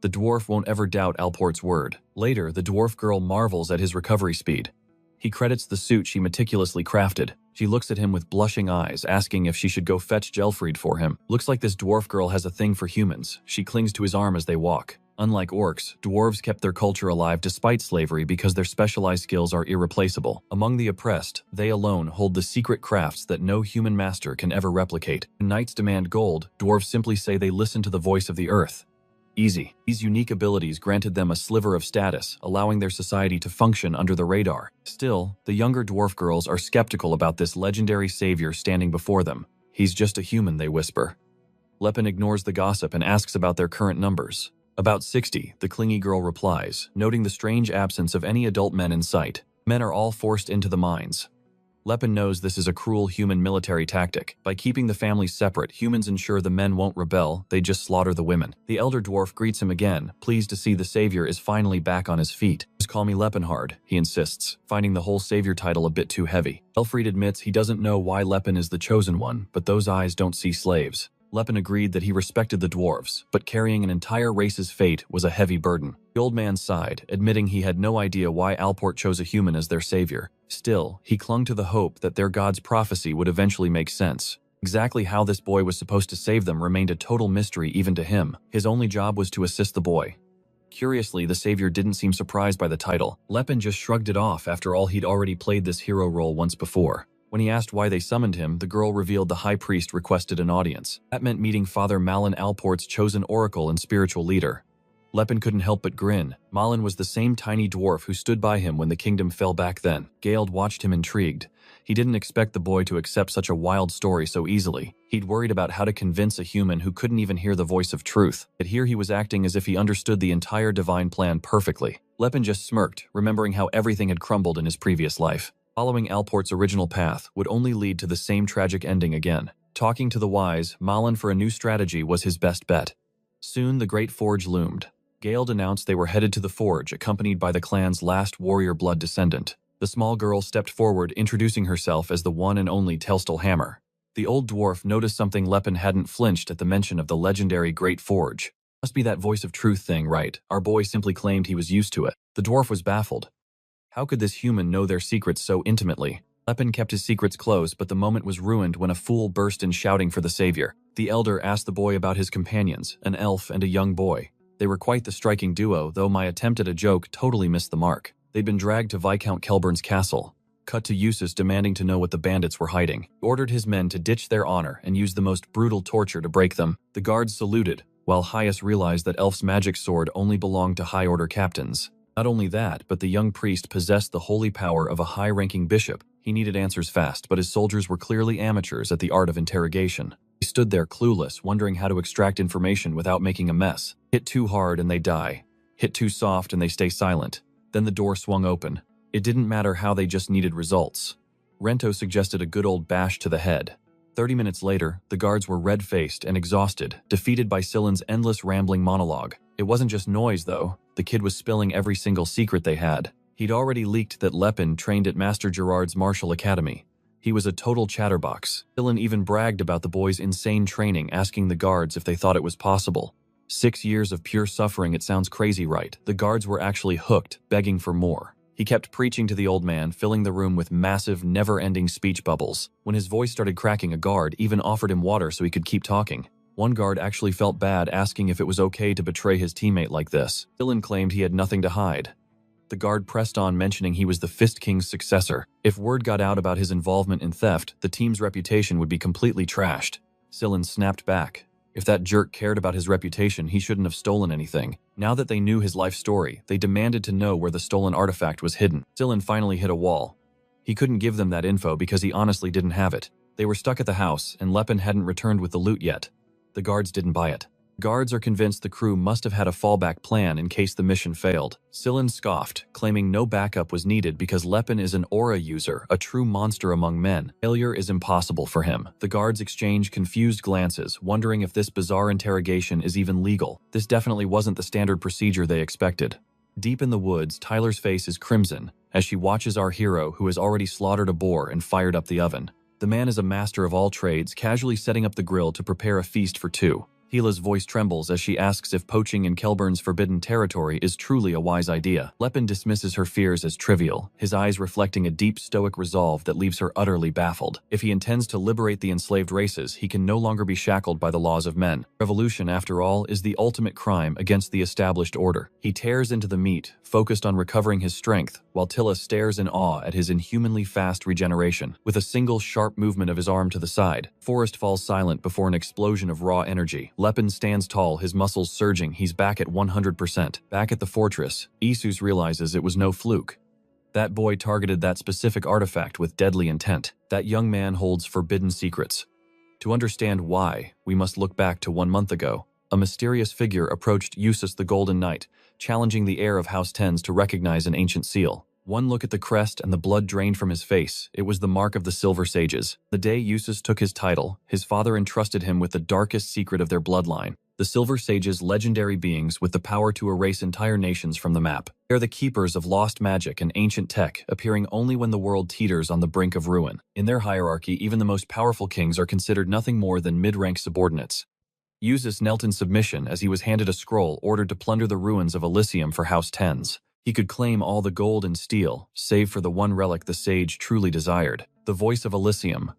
The dwarf won't ever doubt Alport's word. Later, the dwarf girl marvels at his recovery speed. He credits the suit she meticulously crafted. She looks at him with blushing eyes, asking if she should go fetch Gelfried for him. Looks like this dwarf girl has a thing for humans. She clings to his arm as they walk. Unlike orcs, dwarves kept their culture alive despite slavery because their specialized skills are irreplaceable. Among the oppressed, they alone hold the secret crafts that no human master can ever replicate. When knights demand gold, dwarves simply say they listen to the voice of the earth. Easy. These unique abilities granted them a sliver of status, allowing their society to function under the radar. Still, the younger dwarf girls are skeptical about this legendary savior standing before them. He's just a human, they whisper. Lepin ignores the gossip and asks about their current numbers. About 60, the clingy girl replies, noting the strange absence of any adult men in sight. Men are all forced into the mines. Lepin knows this is a cruel human military tactic. By keeping the families separate, humans ensure the men won't rebel, they just slaughter the women. The elder dwarf greets him again, pleased to see the savior is finally back on his feet. Just call me Lepinhard, he insists, finding the whole savior title a bit too heavy. Gelfried admits he doesn't know why Lepin is the chosen one, but those eyes don't see slaves. Lepin agreed that he respected the dwarves, but carrying an entire race's fate was a heavy burden. The old man sighed, admitting he had no idea why Alport chose a human as their savior. Still, he clung to the hope that their god's prophecy would eventually make sense. Exactly how this boy was supposed to save them remained a total mystery even to him. His only job was to assist the boy. Curiously, the savior didn't seem surprised by the title. Lepin just shrugged it off. After all, he'd already played this hero role once before. When he asked why they summoned him, the girl revealed the high priest requested an audience. That meant meeting Father Malin, Alport's chosen oracle and spiritual leader. Lepin couldn't help but grin. Malin was the same tiny dwarf who stood by him when the kingdom fell back then. Gald watched him intrigued. He didn't expect the boy to accept such a wild story so easily. He'd worried about how to convince a human who couldn't even hear the voice of truth. Yet here he was acting as if he understood the entire divine plan perfectly. Lepin just smirked, remembering how everything had crumbled in his previous life. Following Alport's original path would only lead to the same tragic ending again. Talking to the wise, Malin for a new strategy was his best bet. Soon the great forge loomed. Gald announced they were headed to the forge, accompanied by the clan's last warrior blood descendant. The small girl stepped forward, introducing herself as the one and only Telstal Hammer. The old dwarf noticed something. Lepin hadn't flinched at the mention of the legendary Great Forge. Must be that voice of truth thing, right? Our boy simply claimed he was used to it. The dwarf was baffled. How could this human know their secrets so intimately? Lepin kept his secrets close, but the moment was ruined when a fool burst in shouting for the savior. The elder asked the boy about his companions, an elf and a young boy. They were quite the striking duo, though my attempt at a joke totally missed the mark. They'd been dragged to Viscount Kelburn's castle. Cut to Eustace demanding to know what the bandits were hiding. He ordered his men to ditch their honor and use the most brutal torture to break them. The guards saluted, while Hyas realized that Elf's magic sword only belonged to high-order captains. Not only that, but the young priest possessed the holy power of a high-ranking bishop. He needed answers fast, but his soldiers were clearly amateurs at the art of interrogation. He stood there clueless, wondering how to extract information without making a mess. Hit too hard and they die. Hit too soft and they stay silent. Then the door swung open. It didn't matter how, they just needed results. Rento suggested a good old bash to the head. 30 minutes later, the guards were red-faced and exhausted, defeated by Silen's endless rambling monologue. It wasn't just noise, though. The kid was spilling every single secret they had. He'd already leaked that Lepin trained at Master Gerard's martial academy. He was a total chatterbox. Silen even bragged about the boy's insane training, asking the guards if they thought it was possible. 6 years of pure suffering, it sounds crazy, right? The guards were actually hooked, begging for more. He kept preaching to the old man, filling the room with massive, never-ending speech bubbles. When his voice started cracking, a guard even offered him water so he could keep talking. One guard actually felt bad, asking if it was okay to betray his teammate like this. Silen claimed he had nothing to hide. The guard pressed on, mentioning he was the Fist King's successor. If word got out about his involvement in theft, the team's reputation would be completely trashed. Silen snapped back. If that jerk cared about his reputation, he shouldn't have stolen anything. Now that they knew his life story, they demanded to know where the stolen artifact was hidden. Silen finally hit a wall. He couldn't give them that info because he honestly didn't have it. They were stuck at the house, and Lepin hadn't returned with the loot yet. The guards didn't buy it. Guards are convinced the crew must have had a fallback plan in case the mission failed. Sillin scoffed, claiming no backup was needed because Lepin is an aura user, a true monster among men. Failure is impossible for him. The guards exchange confused glances, wondering if this bizarre interrogation is even legal. This definitely wasn't the standard procedure they expected. Deep in the woods, Tyler's face is crimson as she watches our hero, who has already slaughtered a boar and fired up the oven. The man is a master of all trades, casually setting up the grill to prepare a feast for two. Hila's voice trembles as she asks if poaching in Kelburn's forbidden territory is truly a wise idea. Lepin dismisses her fears as trivial, his eyes reflecting a deep stoic resolve that leaves her utterly baffled. If he intends to liberate the enslaved races, he can no longer be shackled by the laws of men. Revolution, after all, is the ultimate crime against the established order. He tears into the meat, focused on recovering his strength, while Tilla stares in awe at his inhumanly fast regeneration. With a single sharp movement of his arm to the side, Forrest falls silent before an explosion of raw energy. Lepin stands tall, his muscles surging. He's back at 100%. Back at the fortress, Isus realizes it was no fluke. That boy targeted that specific artifact with deadly intent. That young man holds forbidden secrets. To understand why, we must look back to 1 month ago. A mysterious figure approached Usus the Golden Knight, challenging the heir of House Tens to recognize an ancient seal. One look at the crest and the blood drained from his face. It was the mark of the Silver Sages. The day Usus took his title, his father entrusted him with the darkest secret of their bloodline. The Silver Sages, legendary beings with the power to erase entire nations from the map. They are the keepers of lost magic and ancient tech, appearing only when the world teeters on the brink of ruin. In their hierarchy, even the most powerful kings are considered nothing more than mid-rank subordinates. Usus knelt in submission as he was handed a scroll ordered to plunder the ruins of Elysium for House Tens. He could claim all the gold and steel, save for the one relic the sage truly desired, the voice of Elysium.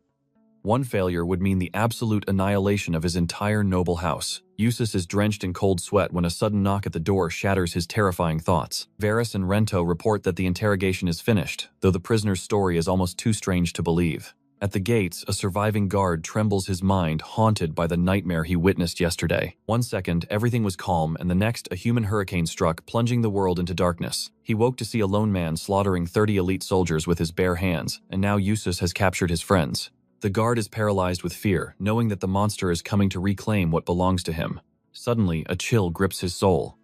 One failure would mean the absolute annihilation of his entire noble house. Usus is drenched in cold sweat when a sudden knock at the door shatters his terrifying thoughts. Varys and Rento report that the interrogation is finished, though the prisoner's story is almost too strange to believe. At the gates, a surviving guard trembles, his mind haunted by the nightmare he witnessed yesterday. 1 second, everything was calm, and the next, a human hurricane struck, plunging the world into darkness. He woke to see a lone man slaughtering 30 elite soldiers with his bare hands, and now Usus has captured his friends. The guard is paralyzed with fear, knowing that the monster is coming to reclaim what belongs to him. Suddenly, a chill grips his soul.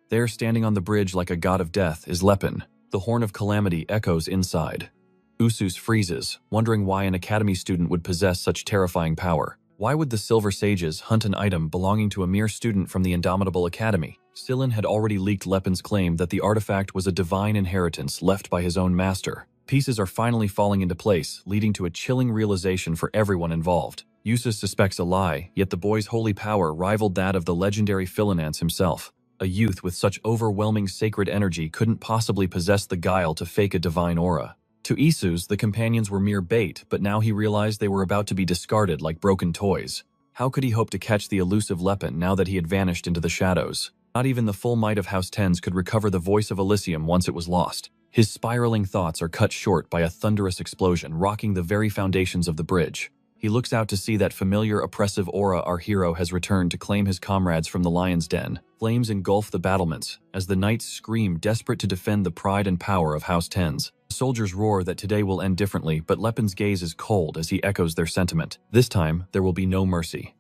There, standing on the bridge like a god of death, is Lepin. The horn of calamity echoes inside. Usus freezes, wondering why an academy student would possess such terrifying power. Why would the Silver Sages hunt an item belonging to a mere student from the Indomitable Academy? Sillin had already leaked Lepin's claim that the artifact was a divine inheritance left by his own master. Pieces are finally falling into place, leading to a chilling realization for everyone involved. Usus suspects a lie, yet the boy's holy power rivaled that of the legendary Philinance himself. A youth with such overwhelming sacred energy couldn't possibly possess the guile to fake a divine aura. To Isus, the companions were mere bait, but now he realized they were about to be discarded like broken toys. How could he hope to catch the elusive Lepin now that he had vanished into the shadows? Not even the full might of House Tens could recover the voice of Elysium once it was lost. His spiraling thoughts are cut short by a thunderous explosion, rocking the very foundations of the bridge. He looks out to see that familiar oppressive aura our hero has returned to claim his comrades from the lion's den. Flames engulf the battlements, as the knights scream, desperate to defend the pride and power of House Tens. Soldiers roar that today will end differently, but Lepin's gaze is cold as he echoes their sentiment. This time, there will be no mercy.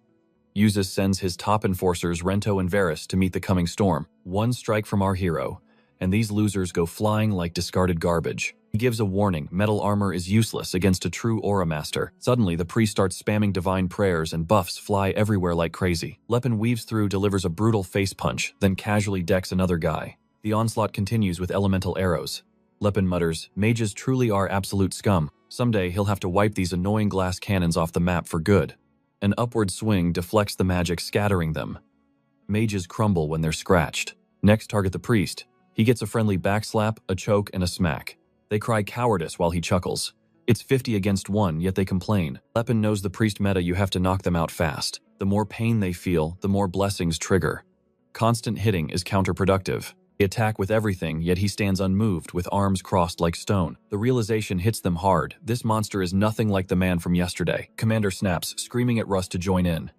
Usus sends his top enforcers Rento and Varys to meet the coming storm. One strike from our hero, and these losers go flying like discarded garbage. He gives a warning: metal armor is useless against a true aura master. Suddenly, the priest starts spamming divine prayers and buffs fly everywhere like crazy. Lepin weaves through, delivers a brutal face punch, then casually decks another guy. The onslaught continues with elemental arrows. Lepin mutters, mages truly are absolute scum. Someday he'll have to wipe these annoying glass cannons off the map for good. An upward swing deflects the magic, scattering them. Mages crumble when they're scratched. Next, target the priest. He gets a friendly backslap, a choke, and a smack. They cry cowardice while he chuckles. It's 50 against 1, yet they complain. Lepin knows the priest meta: you have to knock them out fast. The more pain they feel, the more blessings trigger. Constant hitting is counterproductive. They attack with everything, yet he stands unmoved, with arms crossed like stone. The realization hits them hard. This monster is nothing like the man from yesterday. Commander snaps, screaming at Russ to join in.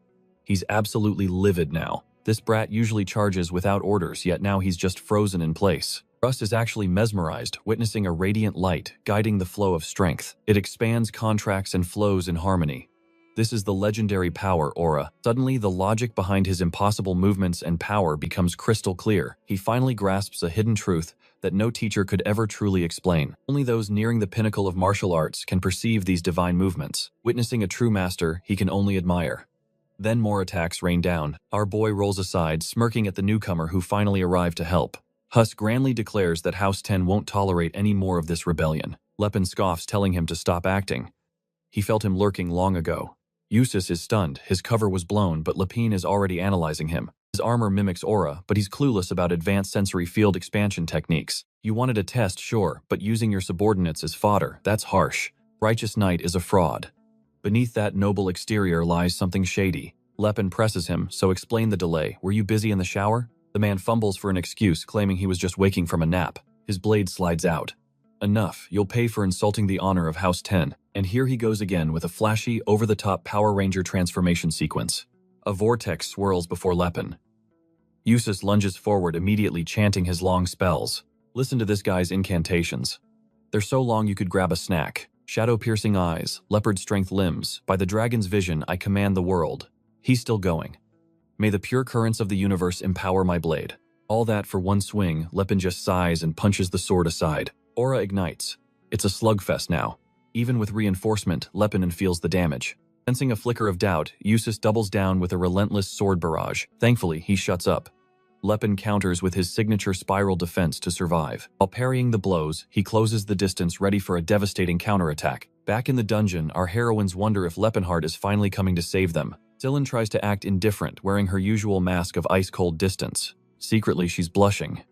He's absolutely livid now. This brat usually charges without orders, yet now he's just frozen in place. Russ is actually mesmerized, witnessing a radiant light guiding the flow of strength. It expands, contracts, and flows in harmony. This is the legendary power aura. Suddenly, the logic behind his impossible movements and power becomes crystal clear. He finally grasps a hidden truth that no teacher could ever truly explain. Only those nearing the pinnacle of martial arts can perceive these divine movements. Witnessing a true master, he can only admire. Then more attacks rain down. Our boy rolls aside, smirking at the newcomer who finally arrived to help. Huss grandly declares that House 10 won't tolerate any more of this rebellion. Lepin scoffs, telling him to stop acting. He felt him lurking long ago. Eustace is stunned. His cover was blown, but Lepin is already analyzing him. His armor mimics aura, but he's clueless about advanced sensory field expansion techniques. You wanted a test, sure, but using your subordinates as fodder, that's harsh. Righteous Knight is a fraud. Beneath that noble exterior lies something shady. Lepin presses him, so explain the delay. Were you busy in the shower? The man fumbles for an excuse, claiming he was just waking from a nap. His blade slides out. Enough, you'll pay for insulting the honor of House 10. And here he goes again with a flashy, over-the-top Power Ranger transformation sequence. A vortex swirls before Lepin. Eustace lunges forward, immediately chanting his long spells. Listen to this guy's incantations. They're so long you could grab a snack. Shadow-piercing eyes, leopard-strength limbs. By the dragon's vision, I command the world. He's still going. May the pure currents of the universe empower my blade. All that for one swing. Lepin just sighs and punches the sword aside. Aura ignites. It's a slugfest now. Even with reinforcement, Lepin feels the damage. Sensing a flicker of doubt, Eustace doubles down with a relentless sword barrage. Thankfully, he shuts up. Lepin counters with his signature spiral defense to survive. While parrying the blows, he closes the distance, ready for a devastating counterattack. Back in the dungeon, our heroines wonder if Lepinheart is finally coming to save them. Dylan tries to act indifferent, wearing her usual mask of ice-cold distance. Secretly, she's blushing.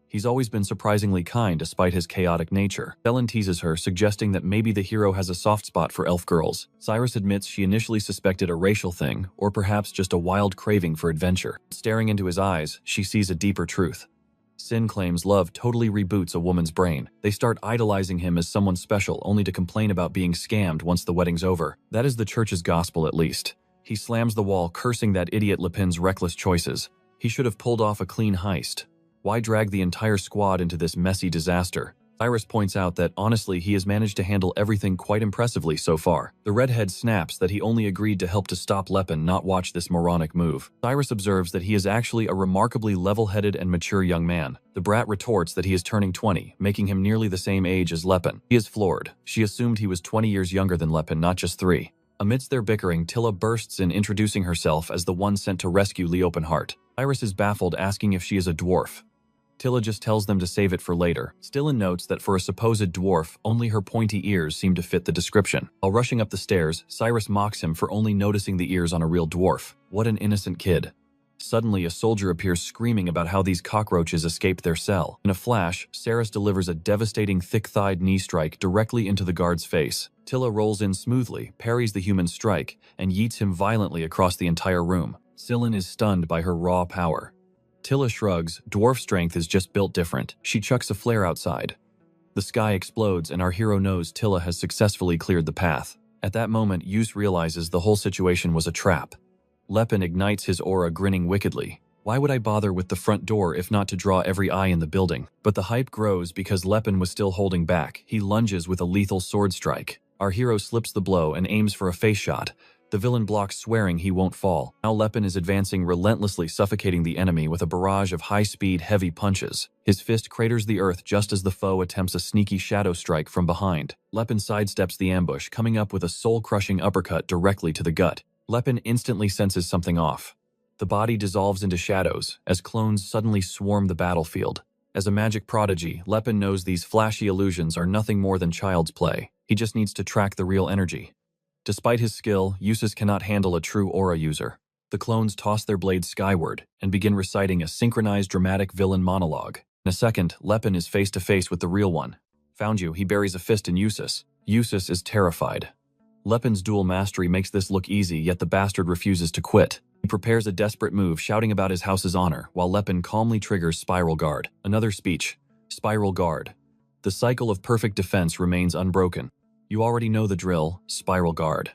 He's always been surprisingly kind despite his chaotic nature. Dylan teases her, suggesting that maybe the hero has a soft spot for elf girls. Cyrus admits she initially suspected a racial thing, or perhaps just a wild craving for adventure. Staring into his eyes, she sees a deeper truth. Sin claims love totally reboots a woman's brain. They start idolizing him as someone special, only to complain about being scammed once the wedding's over. That is the church's gospel, at least. He slams the wall, cursing that idiot Lepin's reckless choices. He should have pulled off a clean heist. Why drag the entire squad into this messy disaster? Cyrus points out that, honestly, he has managed to handle everything quite impressively so far. The redhead snaps that he only agreed to help to stop Lepin, not watch this moronic move. Cyrus observes that he is actually a remarkably level-headed and mature young man. The brat retorts that he is turning 20, making him nearly the same age as Lepin. He is floored. She assumed he was 20 years younger than Lepin, not just 3. Amidst their bickering, Tilla bursts in, introducing herself as the one sent to rescue Leopenhart. Cyrus is baffled, asking if she is a dwarf. Tilla just tells them to save it for later. Stillin notes that for a supposed dwarf, only her pointy ears seem to fit the description. While rushing up the stairs, Cyrus mocks him for only noticing the ears on a real dwarf. What an innocent kid. Suddenly, a soldier appears, screaming about how these cockroaches escaped their cell. In a flash, Cyrus delivers a devastating thick-thighed knee strike directly into the guard's face. Tilla rolls in smoothly, parries the human strike, and yeets him violently across the entire room. Sillin is stunned by her raw power. Tilla shrugs. Dwarf strength is just built different. She chucks a flare outside. The sky explodes, and our hero knows Tilla has successfully cleared the path. At that moment, Yus realizes the whole situation was a trap. Lepin ignites his aura, grinning wickedly. Why would I bother with the front door if not to draw every eye in the building? But the hype grows because Lepin was still holding back. He lunges with a lethal sword strike. Our hero slips the blow and aims for a face shot. The villain blocks, swearing he won't fall. Now Lepin is advancing relentlessly, suffocating the enemy with a barrage of high-speed, heavy punches. His fist craters the earth just as the foe attempts a sneaky shadow strike from behind. Lepin sidesteps the ambush, coming up with a soul-crushing uppercut directly to the gut. Lepin instantly senses something off. The body dissolves into shadows, as clones suddenly swarm the battlefield. As a magic prodigy, Lepin knows these flashy illusions are nothing more than child's play. He just needs to track the real energy. Despite his skill, Eustace cannot handle a true aura user. The clones toss their blades skyward and begin reciting a synchronized dramatic villain monologue. In a second, Lepin is face to face with the real one. Found you, he buries a fist in Eustace. Eustace is terrified. Lepin's dual mastery makes this look easy, yet the bastard refuses to quit. He prepares a desperate move, shouting about his house's honor, while Lepin calmly triggers Spiral Guard. Another speech. Spiral Guard. The cycle of perfect defense remains unbroken. You already know the drill, Spiral Guard.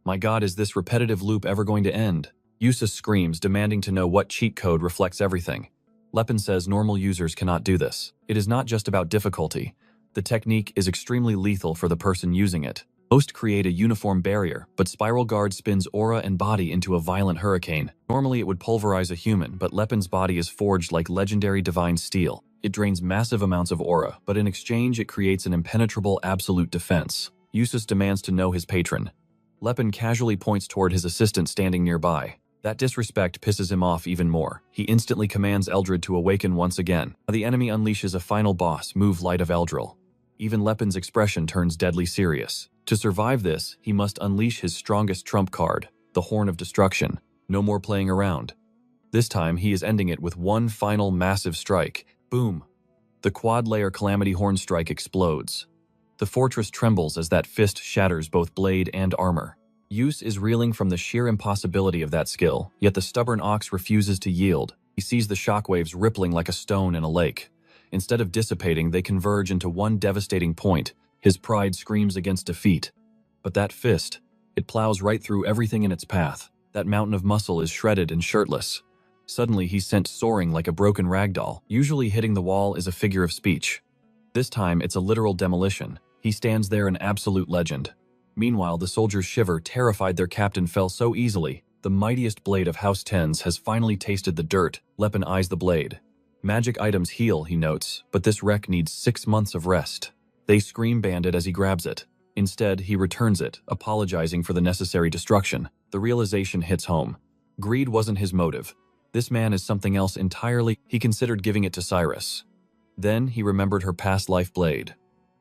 My god, is this repetitive loop ever going to end? Eustace screams, demanding to know what cheat code reflects everything. Lepin says normal users cannot do this. It is not just about difficulty. The technique is extremely lethal for the person using it. Most create a uniform barrier, but Spiral Guard spins aura and body into a violent hurricane. Normally it would pulverize a human, but Lepin's body is forged like legendary divine steel. It drains massive amounts of aura, but in exchange it creates an impenetrable absolute defense. Eustace demands to know his patron. Lepin casually points toward his assistant standing nearby. That disrespect pisses him off even more. He instantly commands Eldred to awaken once again. The enemy unleashes a final boss move, Light of Eldril. Even Lepin's expression turns deadly serious. To survive this, he must unleash his strongest trump card, the Horn of Destruction. No more playing around. This time, he is ending it with one final massive strike. Boom! The quad-layer Calamity Horn strike explodes. The fortress trembles as that fist shatters both blade and armor. Use is reeling from the sheer impossibility of that skill, yet the stubborn ox refuses to yield. He sees the shockwaves rippling like a stone in a lake. Instead of dissipating, they converge into one devastating point. His pride screams against defeat. But that fist, it plows right through everything in its path. That mountain of muscle is shredded and shirtless. Suddenly, he's sent soaring like a broken ragdoll. Usually hitting the wall is a figure of speech. This time, it's a literal demolition. He stands there an absolute legend. Meanwhile, the soldiers shiver, terrified their captain fell so easily. The mightiest blade of House Tens has finally tasted the dirt. Lepin eyes the blade. Magic items heal, he notes, but this wreck needs 6 months of rest. They scream bandit as he grabs it. Instead, he returns it, apologizing for the necessary destruction. The realization hits home. Greed wasn't his motive. This man is something else entirely. He considered giving it to Cyrus. Then he remembered her past life blade.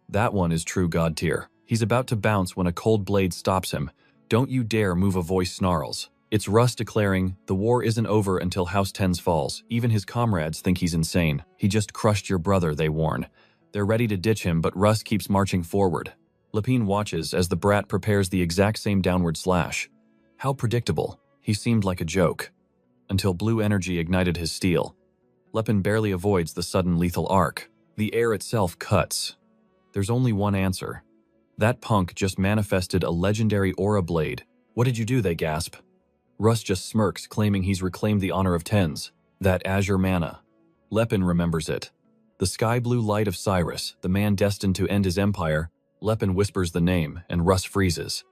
That one is true god tier. He's about to bounce when a cold blade stops him. Don't you dare move, a voice snarls. It's Russ declaring, the war isn't over until House Tens falls. Even his comrades think he's insane. He just crushed your brother, they warn. They're ready to ditch him, but Russ keeps marching forward. Lepin watches as the brat prepares the exact same downward slash. How predictable. He seemed like a joke. Until blue energy ignited his steel. Lepin barely avoids the sudden lethal arc. The air itself cuts. There's only one answer. That punk just manifested a legendary aura blade. What did you do, they gasp. Russ just smirks, claiming he's reclaimed the honor of Tens. That azure mana. Lepin remembers it. The sky blue light of Cyrus, the man destined to end his empire. Lepin whispers the name, and Russ freezes.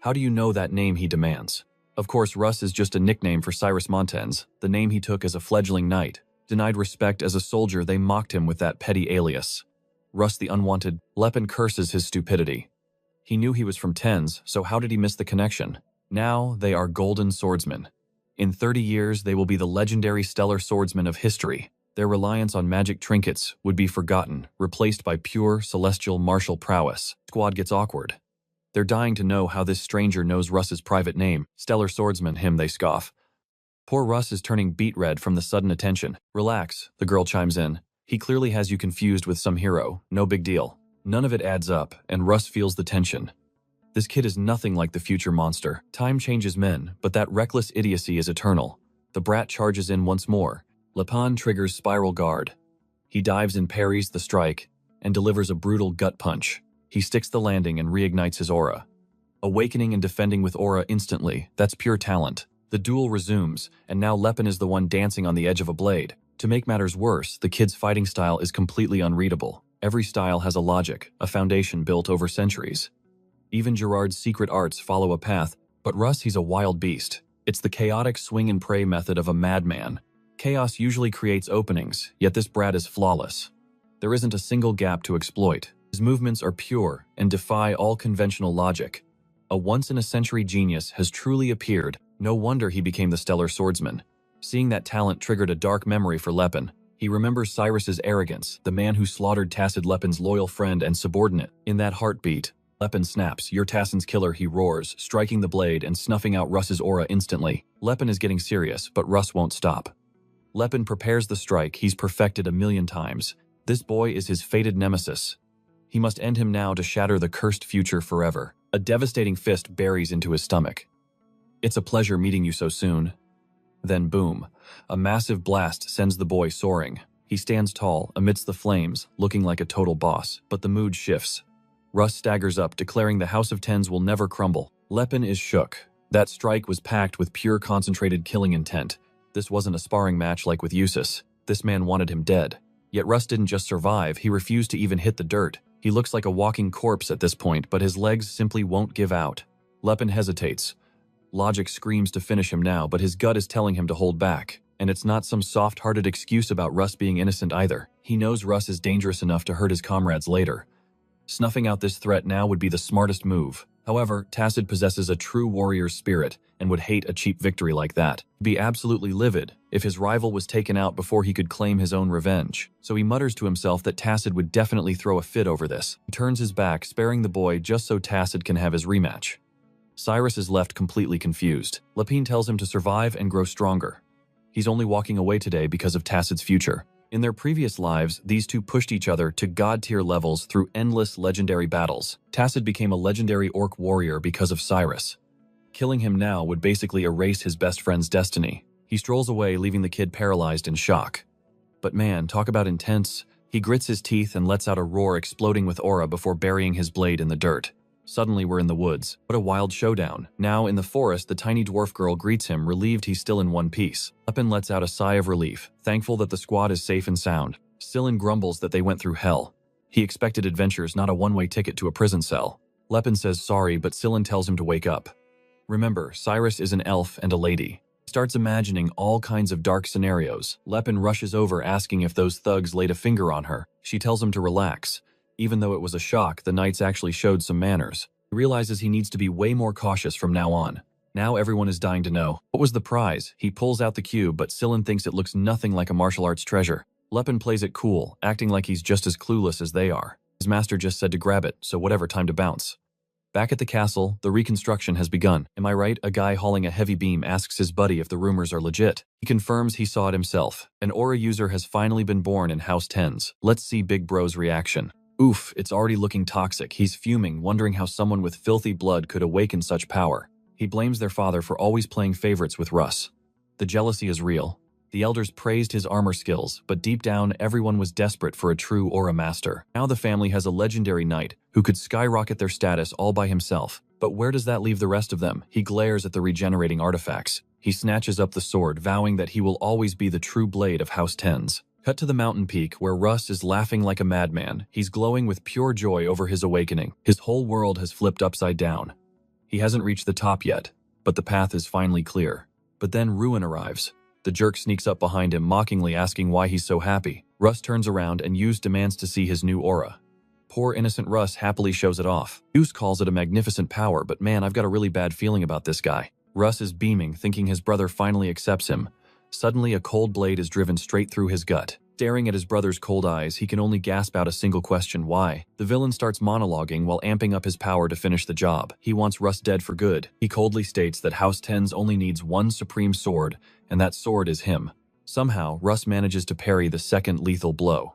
How do you know that name, he demands. Of course, Russ is just a nickname for Cyrus Montens, the name he took as a fledgling knight. Denied respect as a soldier, they mocked him with that petty alias. Russ the Unwanted. Lepin curses his stupidity. He knew he was from Tens, so how did he miss the connection? Now they are golden swordsmen. In 30 years, they will be the legendary stellar swordsmen of history. Their reliance on magic trinkets would be forgotten, replaced by pure, celestial martial prowess. Squad gets awkward. They're dying to know how this stranger knows Russ's private name. Stellar swordsman, him, they scoff. Poor Russ is turning beet red from the sudden attention. Relax, the girl chimes in. He clearly has you confused with some hero. No big deal. None of it adds up, and Russ feels the tension. This kid is nothing like the future monster. Time changes men, but that reckless idiocy is eternal. The brat charges in once more. Lepin triggers Spiral Guard. He dives and parries the strike, and delivers a brutal gut punch. He sticks the landing and reignites his aura. Awakening and defending with aura instantly, that's pure talent. The duel resumes, and now Lepin is the one dancing on the edge of a blade. To make matters worse, the kid's fighting style is completely unreadable. Every style has a logic, a foundation built over centuries. Even Gerard's secret arts follow a path, but Russ, he's a wild beast. It's the chaotic swing and pray method of a madman. Chaos usually creates openings, yet this brat is flawless. There isn't a single gap to exploit. His movements are pure and defy all conventional logic. A once-in-a-century genius has truly appeared. No wonder he became the stellar swordsman. Seeing that talent triggered a dark memory for Lepin. He remembers Cyrus's arrogance, the man who slaughtered Tacid, Lepin's loyal friend and subordinate. In that heartbeat, Lepin snaps. You're Tassin's killer, he roars, striking the blade and snuffing out Russ's aura instantly. Lepin is getting serious, but Russ won't stop. Lepin prepares the strike he's perfected 1,000,000 times. This boy is his fated nemesis. He must end him now to shatter the cursed future forever. A devastating fist buries into his stomach. It's a pleasure meeting you so soon. Then boom, a massive blast sends the boy soaring. He stands tall amidst the flames, looking like a total boss, but the mood shifts. Russ staggers up, declaring the House of Tens will never crumble. Lepin is shook. That strike was packed with pure concentrated killing intent. This wasn't a sparring match like with Eustace. This man wanted him dead. Yet Russ didn't just survive, he refused to even hit the dirt. He looks like a walking corpse at this point, but his legs simply won't give out. Lepin hesitates. Logic screams to finish him now, but his gut is telling him to hold back. And it's not some soft-hearted excuse about Russ being innocent either. He knows Russ is dangerous enough to hurt his comrades later. Snuffing out this threat now would be the smartest move. However, Tacit possesses a true warrior's spirit and would hate a cheap victory like that. He'd be absolutely livid if his rival was taken out before he could claim his own revenge. So he mutters to himself that Tacit would definitely throw a fit over this. He turns his back, sparing the boy just so Tacit can have his rematch. Cyrus is left completely confused. Lepin tells him to survive and grow stronger. He's only walking away today because of Tacit's future. In their previous lives, these two pushed each other to god-tier levels through endless legendary battles. Tacit became a legendary orc warrior because of Cyrus. Killing him now would basically erase his best friend's destiny. He strolls away, leaving the kid paralyzed in shock. But man, talk about intense. He grits his teeth and lets out a roar, exploding with aura before burying his blade in the dirt. Suddenly we're in the woods. What a wild showdown. Now in the forest, the tiny dwarf girl greets him, relieved he's still in one piece. Lepin lets out a sigh of relief, thankful that the squad is safe and sound. Scylla grumbles that they went through hell. He expected adventures, not a one-way ticket to a prison cell. Lepin says sorry, but Scylla tells him to wake up. Remember, Cyrus is an elf and a lady. He starts imagining all kinds of dark scenarios. Lepin rushes over, asking if those thugs laid a finger on her. She tells him to relax. Even though it was a shock, the knights actually showed some manners. He realizes he needs to be way more cautious from now on. Now everyone is dying to know. What was the prize? He pulls out the cube, but Scylla thinks it looks nothing like a martial arts treasure. Lepin plays it cool, acting like he's just as clueless as they are. His master just said to grab it, so whatever, time to bounce. Back at the castle, the reconstruction has begun. Am I right? A guy hauling a heavy beam asks his buddy if the rumors are legit. He confirms he saw it himself. An aura user has finally been born in House 10's. Let's see Big Bro's reaction. Oof, it's already looking toxic. He's fuming, wondering how someone with filthy blood could awaken such power. He blames their father for always playing favorites with Russ. The jealousy is real. The elders praised his armor skills, but deep down, everyone was desperate for a true aura master. Now the family has a legendary knight who could skyrocket their status all by himself. But where does that leave the rest of them? He glares at the regenerating artifacts. He snatches up the sword, vowing that he will always be the true blade of House 10's. Cut to the mountain peak, where Russ is laughing like a madman. He's glowing with pure joy over his awakening. His whole world has flipped upside down. He hasn't reached the top yet, but the path is finally clear. But then Ruin arrives. The jerk sneaks up behind him, mockingly asking why he's so happy. Russ turns around and Yus demands to see his new aura. Poor innocent Russ happily shows it off. Yus calls it a magnificent power, but man, I've got a really bad feeling about this guy. Russ is beaming, thinking his brother finally accepts him. Suddenly, a cold blade is driven straight through his gut. Staring at his brother's cold eyes, he can only gasp out a single question: why? The villain starts monologuing while amping up his power to finish the job. He wants Russ dead for good. He coldly states that House 10's only needs one supreme sword, and that sword is him. Somehow, Russ manages to parry the second lethal blow.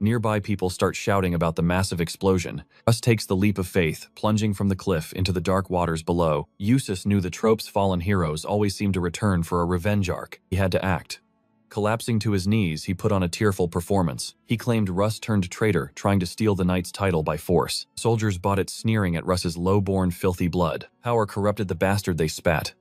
Nearby people start shouting about the massive explosion. Russ takes the leap of faith, plunging from the cliff into the dark waters below. Eustace knew the trope's fallen heroes always seem to return for a revenge arc. He had to act. Collapsing to his knees, he put on a tearful performance. He claimed Russ turned traitor, trying to steal the knight's title by force. Soldiers bought it, sneering at Russ's low-born, filthy blood. Power corrupted the bastard they spat.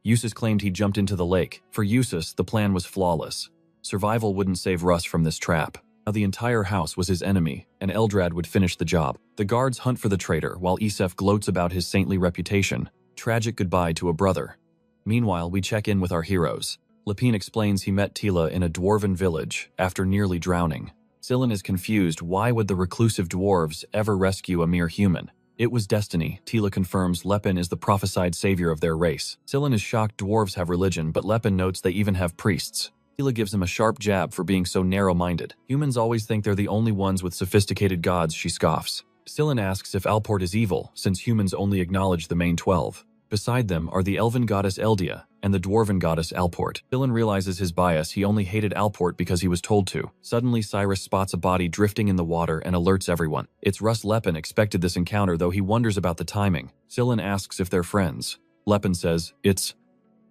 Eustace claimed he jumped into the lake. For Eustace, the plan was flawless. Survival wouldn't save Russ from this trap. Now the entire house was his enemy, and Eldrad would finish the job. The guards hunt for the traitor, while Isef gloats about his saintly reputation. Tragic goodbye to a brother. Meanwhile, we check in with our heroes. Lepin explains he met Tila in a dwarven village after nearly drowning. Scylla is confused. Why would the reclusive dwarves ever rescue a mere human? It was destiny. Tila confirms Lepin is the prophesied savior of their race. Scylla is shocked dwarves have religion, but Lepin notes they even have priests. Tila gives him a sharp jab for being so narrow-minded. Humans always think they're the only ones with sophisticated gods, she scoffs. Scylla asks if Alport is evil, since humans only acknowledge the main 12. Beside them are the elven goddess Eldia and the dwarven goddess Alport. Dylan realizes his bias. He only hated Alport because he was told to. Suddenly, Cyrus spots a body drifting in the water and alerts everyone. It's Russ. Lepin expected this encounter, though he wonders about the timing. Scylla asks if they're friends. Lepin says, it's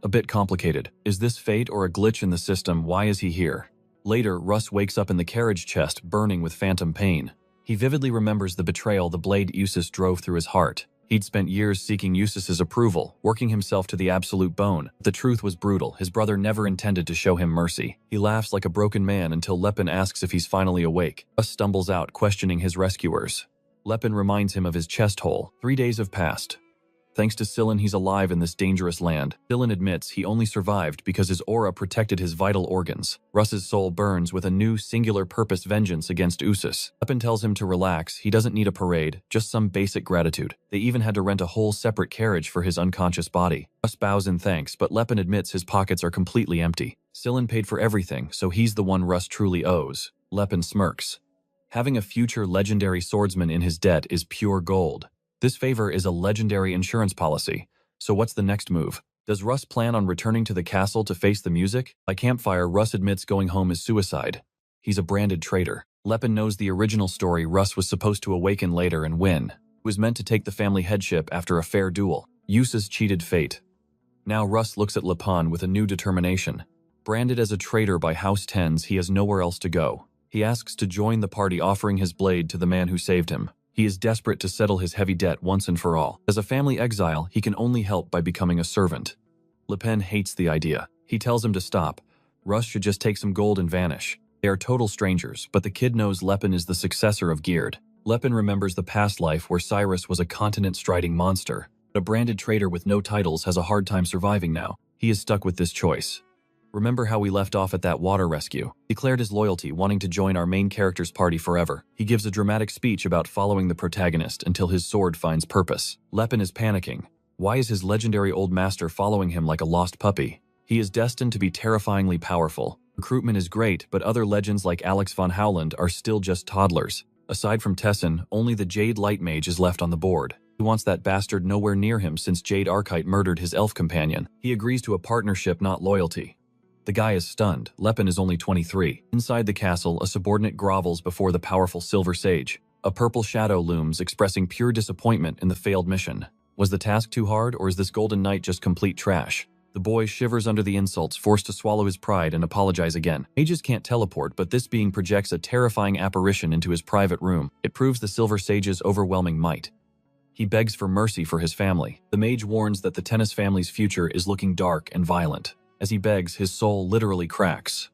a bit complicated. Is this fate or a glitch in the system? Why is he here? Later, Russ wakes up in the carriage chest, burning with phantom pain. He vividly remembers the betrayal the blade Eustace drove through his heart. He'd spent years seeking Eustace's approval, working himself to the absolute bone. The truth was brutal. His brother never intended to show him mercy. He laughs like a broken man until Lepin asks if he's finally awake. Russ stumbles out, questioning his rescuers. Lepin reminds him of his chest hole. 3 days have passed. Thanks to Sillin, he's alive in this dangerous land. Sillin admits he only survived because his aura protected his vital organs. Russ's soul burns with a new, singular purpose vengeance against Usus. Lepin tells him to relax, he doesn't need a parade, just some basic gratitude. They even had to rent a whole separate carriage for his unconscious body. Russ bows in thanks, but Lepin admits his pockets are completely empty. Sillin paid for everything, so he's the one Russ truly owes. Lepin smirks. Having a future legendary swordsman in his debt is pure gold. This favor is a legendary insurance policy. So what's the next move? Does Russ plan on returning to the castle to face the music? By campfire, Russ admits going home is suicide. He's a branded traitor. Lepin knows the original story. Russ was supposed to awaken later and win. He was meant to take the family headship after a fair duel. Usus cheated fate. Now Russ looks at Lepin with a new determination. Branded as a traitor by House Tens, he has nowhere else to go. He asks to join the party, offering his blade to the man who saved him. He is desperate to settle his heavy debt once and for all. As a family exile, he can only help by becoming a servant. Lepin hates the idea. He tells him to stop. Russ should just take some gold and vanish. They are total strangers, but the kid knows Lepin is the successor of Geared. Lepin remembers the past life where Cyrus was a continent-striding monster. A branded traitor with no titles has a hard time surviving now. He is stuck with this choice. Remember how we left off at that water rescue? Declared his loyalty, wanting to join our main character's party forever. He gives a dramatic speech about following the protagonist until his sword finds purpose. Lepin is panicking. Why is his legendary old master following him like a lost puppy? He is destined to be terrifyingly powerful. Recruitment is great, but other legends like Alex von Howland are still just toddlers. Aside from Tessin, only the Jade Light Mage is left on the board. He wants that bastard nowhere near him since Jade Archite murdered his elf companion. He agrees to a partnership, not loyalty. The guy is stunned. Lepin is only 23. Inside the castle, a subordinate grovels before the powerful Silver Sage. A purple shadow looms, expressing pure disappointment in the failed mission. Was the task too hard, or is this Golden Knight just complete trash? The boy shivers under the insults, forced to swallow his pride and apologize again. Mages can't teleport, but this being projects a terrifying apparition into his private room. It proves the Silver Sage's overwhelming might. He begs for mercy for his family. The mage warns that the Tennis family's future is looking dark and violent. As he begs, his soul literally cracks.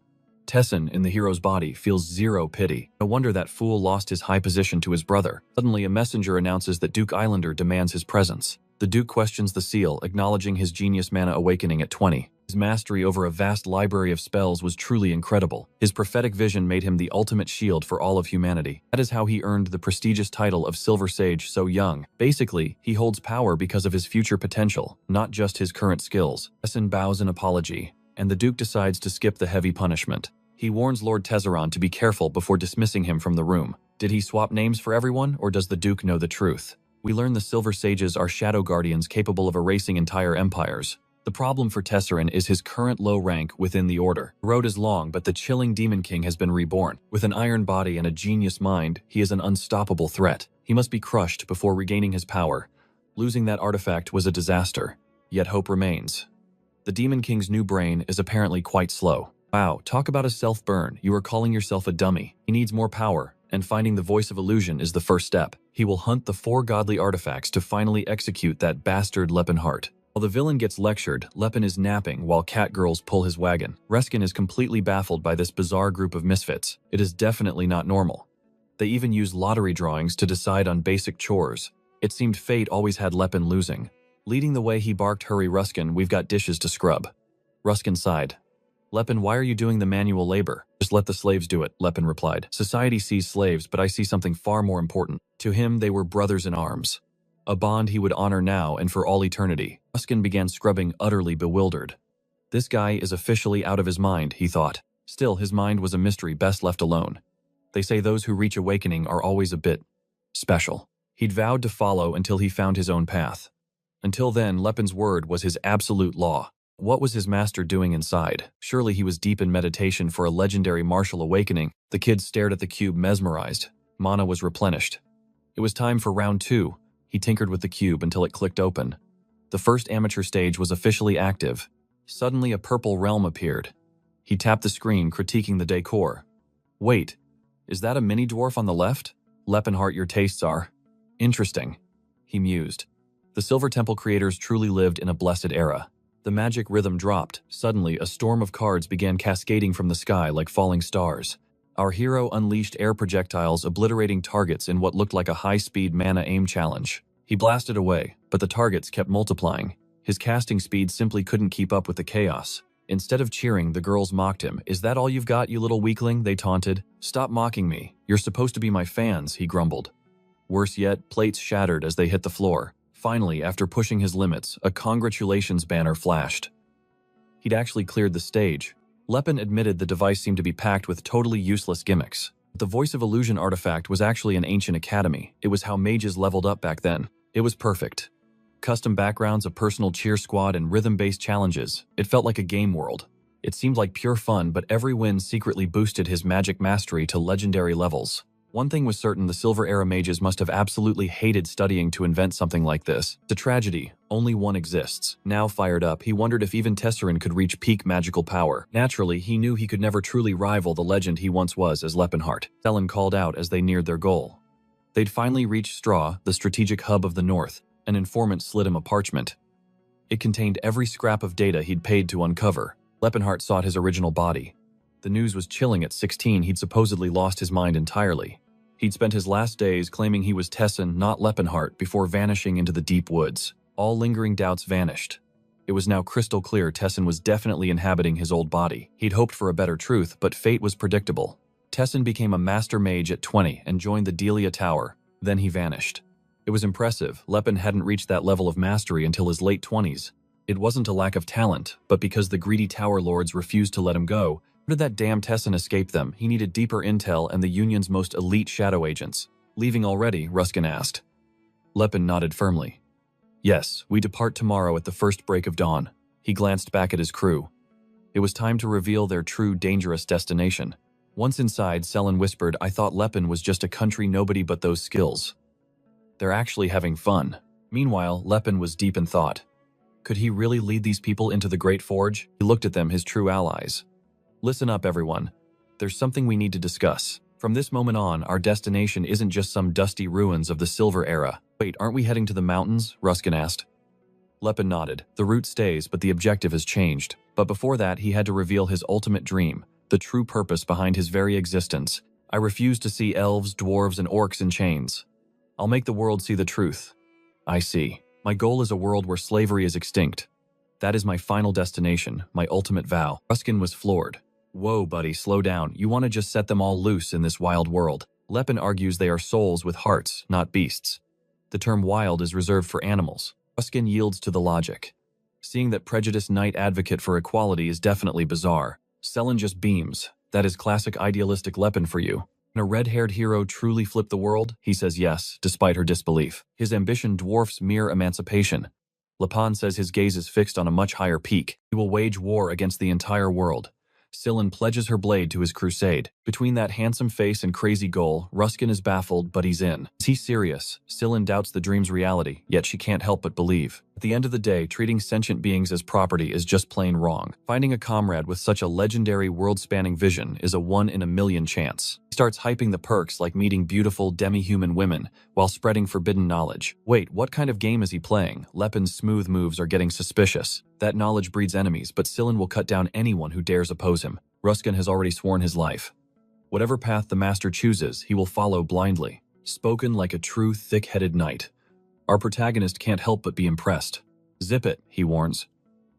Tessin, in the hero's body, feels zero pity. No wonder that fool lost his high position to his brother. Suddenly, a messenger announces that Duke Islander demands his presence. The Duke questions the seal, acknowledging his genius mana awakening at 20. His mastery over a vast library of spells was truly incredible. His prophetic vision made him the ultimate shield for all of humanity. That is how he earned the prestigious title of Silver Sage so young. Basically, he holds power because of his future potential, not just his current skills. Tessin bows in apology, and the Duke decides to skip the heavy punishment. He warns Lord Tezeron to be careful before dismissing him from the room. Did he swap names for everyone, or does the Duke know the truth? We learn the Silver Sages are shadow guardians capable of erasing entire empires. The problem for Tesserin is his current low rank within the Order. The road is long, but the chilling Demon King has been reborn. With an iron body and a genius mind, he is an unstoppable threat. He must be crushed before regaining his power. Losing that artifact was a disaster, yet hope remains. The Demon King's new brain is apparently quite slow. Wow, talk about a self-burn. You are calling yourself a dummy. He needs more power, and finding the voice of illusion is the first step. He will hunt the 4 godly artifacts to finally execute that bastard Lepin Heart. While the villain gets lectured, Lepin is napping while cat girls pull his wagon. Reskin is completely baffled by this bizarre group of misfits. It is definitely not normal. They even use lottery drawings to decide on basic chores. It seemed fate always had Lepin losing. Leading the way, he barked, "Hurry, Ruskin, we've got dishes to scrub." Ruskin sighed. "Lepin, why are you doing the manual labor?" "Just let the slaves do it," Lepin replied. "Society sees slaves, but I see something far more important." To him, they were brothers in arms. A bond he would honor now and for all eternity. Ruskin began scrubbing, utterly bewildered. This guy is officially out of his mind, he thought. Still, his mind was a mystery best left alone. They say those who reach awakening are always a bit special. He'd vowed to follow until he found his own path. Until then, Lepin's word was his absolute law. What was his master doing inside? Surely he was deep in meditation for a legendary martial awakening. The kid stared at the cube, mesmerized. Mana was replenished. It was time for round 2. He tinkered with the cube until it clicked open. The first amateur stage was officially active. Suddenly, a purple realm appeared. He tapped the screen, critiquing the decor. Wait, is that a mini-dwarf on the left? Lepin Heart, your tastes are interesting, he mused. The Silver Temple creators truly lived in a blessed era. The magic rhythm dropped. Suddenly, a storm of cards began cascading from the sky like falling stars. Our hero unleashed air projectiles, obliterating targets in what looked like a high-speed mana aim challenge. He blasted away, but the targets kept multiplying. His casting speed simply couldn't keep up with the chaos. Instead of cheering, the girls mocked him. "Is that all you've got, you little weakling?" they taunted. "Stop mocking me. You're supposed to be my fans," he grumbled. Worse yet, plates shattered as they hit the floor. Finally, after pushing his limits, a congratulations banner flashed. He'd actually cleared the stage. Lepin admitted the device seemed to be packed with totally useless gimmicks. The Voice of Illusion artifact was actually an ancient academy. It was how mages leveled up back then. It was perfect. Custom backgrounds, a personal cheer squad, and rhythm-based challenges. It felt like a game world. It seemed like pure fun, but every win secretly boosted his magic mastery to legendary levels. One thing was certain: the Silver Era mages must have absolutely hated studying to invent something like this. It's a tragedy. Only one exists. Now fired up, he wondered if even Tesserin could reach peak magical power. Naturally, he knew he could never truly rival the legend he once was as Lepinheart. Selen called out as they neared their goal. They'd finally reached Straw, the strategic hub of the north. An informant slid him a parchment. It contained every scrap of data he'd paid to uncover. Lepinheart sought his original body. The news was chilling. At 16, he'd supposedly lost his mind entirely. He'd spent his last days claiming he was Tessin, not Lepinheart, before vanishing into the deep woods. All lingering doubts vanished. It was now crystal clear Tessin was definitely inhabiting his old body. He'd hoped for a better truth, but fate was predictable. Tessin became a master mage at 20 and joined the Delia Tower. Then he vanished. It was impressive. Lepin hadn't reached that level of mastery until his late 20s. It wasn't a lack of talent, but because the greedy Tower Lords refused to let him go. How did that damn Tessin escape them? He needed deeper intel and the Union's most elite shadow agents. "Leaving already?" Ruskin asked. Lepin nodded firmly. "Yes, we depart tomorrow at the first break of dawn." He glanced back at his crew. It was time to reveal their true dangerous destination. Once inside, Selen whispered, "I thought Lepin was just a country nobody but those skills. They're actually having fun." Meanwhile, Lepin was deep in thought. Could he really lead these people into the Great Forge? He looked at them, his true allies. "Listen up, everyone. There's something we need to discuss. From this moment on, our destination isn't just some dusty ruins of the Silver Era." "Wait, aren't we heading to the mountains?" Ruskin asked. Lepin nodded. "The route stays, but the objective has changed." But before that, he had to reveal his ultimate dream, the true purpose behind his very existence. "I refuse to see elves, dwarves, and orcs in chains. I'll make the world see the truth." "I see. My goal is a world where slavery is extinct. That is my final destination, my ultimate vow." Ruskin was floored. "Whoa, buddy, slow down. You want to just set them all loose in this wild world." Lepin argues they are souls with hearts, not beasts. The term wild is reserved for animals. Ruskin yields to the logic. Seeing that prejudiced knight advocate for equality is definitely bizarre. Selen just beams. "That is classic idealistic Lepin for you. Can a red-haired hero truly flip the world?" He says yes, despite her disbelief. His ambition dwarfs mere emancipation. Lepin says his gaze is fixed on a much higher peak. He will wage war against the entire world. Selen pledges her blade to his crusade. Between that handsome face and crazy goal, Ruskin is baffled, but he's in. Is he serious? Selen doubts the dream's reality, yet she can't help but believe. At the end of the day, treating sentient beings as property is just plain wrong. Finding a comrade with such a legendary world-spanning vision is a 1 in a million chance. He starts hyping the perks like meeting beautiful demi-human women while spreading forbidden knowledge. Wait, what kind of game is he playing? Lepin's smooth moves are getting suspicious. That knowledge breeds enemies, but Selen will cut down anyone who dares oppose him. Ruskin has already sworn his life. Whatever path the master chooses, he will follow blindly. Spoken like a true thick-headed knight. Our protagonist can't help but be impressed. "Zip it," he warns.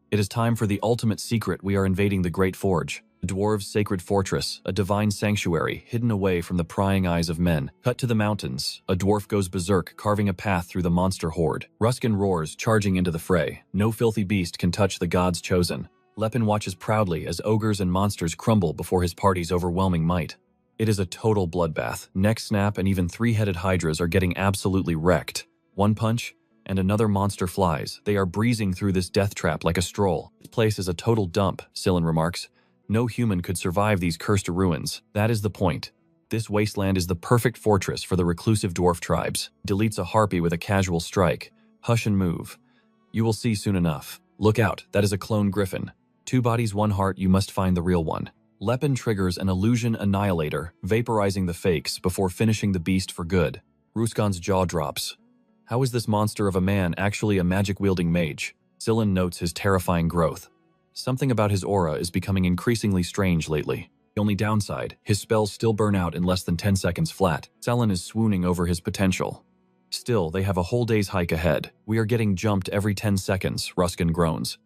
"It is time for the ultimate secret. We are invading the Great Forge. The dwarves' sacred fortress, a divine sanctuary hidden away from the prying eyes of men. Cut to the mountains. A dwarf goes berserk, carving a path through the monster horde. Ruskin roars, charging into the fray. No filthy beast can touch the gods chosen. Lepin watches proudly as ogres and monsters crumble before his party's overwhelming might. It is a total bloodbath. Neck snap and even three-headed hydras are getting absolutely wrecked. One punch, and another monster flies. They are breezing through this death trap like a stroll. "This place is a total dump," Selen remarks. "No human could survive these cursed ruins." That is the point. This wasteland is the perfect fortress for the reclusive dwarf tribes. Deletes a harpy with a casual strike. "Hush and move. You will see soon enough. Look out, that is a clone griffin. 2 bodies, 1 heart, you must find the real one." Lepin triggers an illusion annihilator, vaporizing the fakes before finishing the beast for good. Ruskan's jaw drops. How is this monster of a man actually a magic-wielding mage? Selen notes his terrifying growth. Something about his aura is becoming increasingly strange lately. He The only downside, his spells still burn out in less than 10 seconds flat. Selen is swooning over his potential. Still, they have a whole day's hike ahead. We are getting jumped every 10 seconds, Ruskin groans.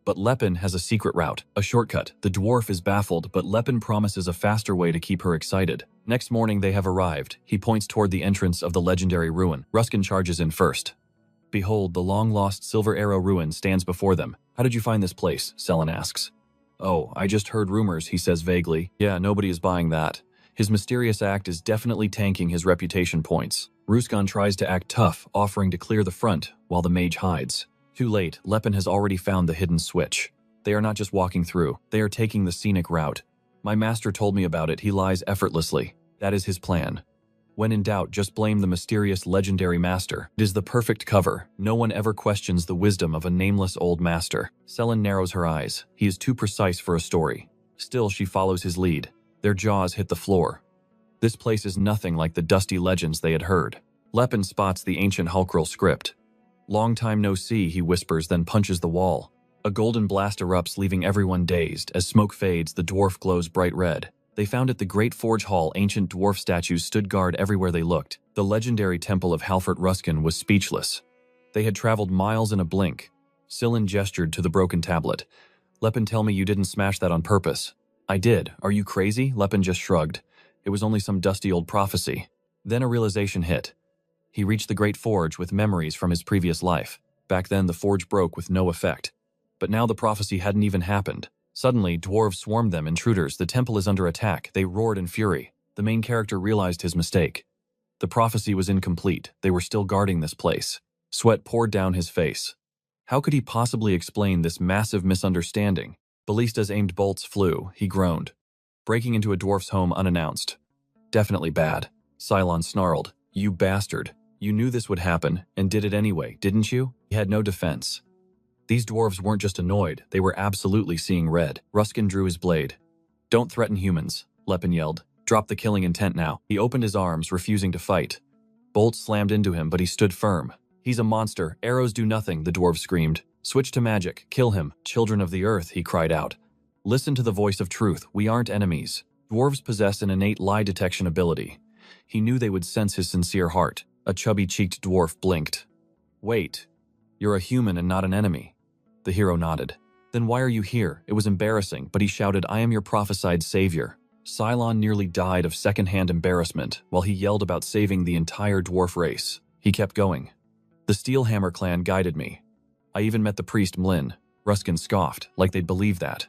But Lepin has a secret route, a shortcut. The dwarf is baffled, but Lepin promises a faster way to keep her excited. Next morning they have arrived. He points toward the entrance of the legendary ruin. Ruskin charges in first. Behold, the long-lost Silver Arrow ruin stands before them. How did you find this place? Selen asks. Oh, I just heard rumors, he says vaguely. Yeah, nobody is buying that. His mysterious act is definitely tanking his reputation points. Ruskan tries to act tough, offering to clear the front, while the mage hides. Too late, Lepin has already found the hidden switch. They are not just walking through, they are taking the scenic route. My master told me about it, he lies effortlessly. That is his plan. When in doubt, just blame the mysterious legendary master. It is the perfect cover. No one ever questions the wisdom of a nameless old master. Selen narrows her eyes. He is too precise for a story. Still, she follows his lead. Their jaws hit the floor. This place is nothing like the dusty legends they had heard. Lepin spots the ancient Hulkril script. Long time no see, he whispers, then punches the wall. A golden blast erupts, leaving everyone dazed. As smoke fades, the dwarf glows bright red. They found at the Great Forge Hall ancient dwarf statues stood guard everywhere they looked. The legendary temple of Halfert Ruskin was speechless. They had traveled miles in a blink. Selen gestured to the broken tablet. Lepin, tell me you didn't smash that on purpose. I did. Are you crazy? Lepin just shrugged. It was only some dusty old prophecy. Then a realization hit. He reached the Great Forge with memories from his previous life. Back then, the forge broke with no effect. But now the prophecy hadn't even happened. Suddenly, dwarves swarmed them, intruders. The temple is under attack. They roared in fury. The main character realized his mistake. The prophecy was incomplete. They were still guarding this place. Sweat poured down his face. How could he possibly explain this massive misunderstanding? Ballista's aimed bolts flew. He groaned. Breaking into a dwarf's home unannounced. Definitely bad. Cylon snarled. You bastard. You knew this would happen, and did it anyway, didn't you? He had no defense. These dwarves weren't just annoyed, they were absolutely seeing red. Ruskin drew his blade. Don't threaten humans, Lepin yelled. Drop the killing intent now. He opened his arms, refusing to fight. Bolts slammed into him, but he stood firm. He's a monster. Arrows do nothing, the dwarf screamed. Switch to magic. Kill him. Children of the earth, he cried out. Listen to the voice of truth. We aren't enemies. Dwarves possess an innate lie detection ability. He knew they would sense his sincere heart. A chubby-cheeked dwarf blinked. Wait, you're a human and not an enemy. The hero nodded. Then why are you here? It was embarrassing, but he shouted, I am your prophesied savior. Cylon nearly died of second-hand embarrassment while he yelled about saving the entire dwarf race. He kept going. The Steelhammer clan guided me. I even met the priest Mlin. Ruskin scoffed, like they'd believe that.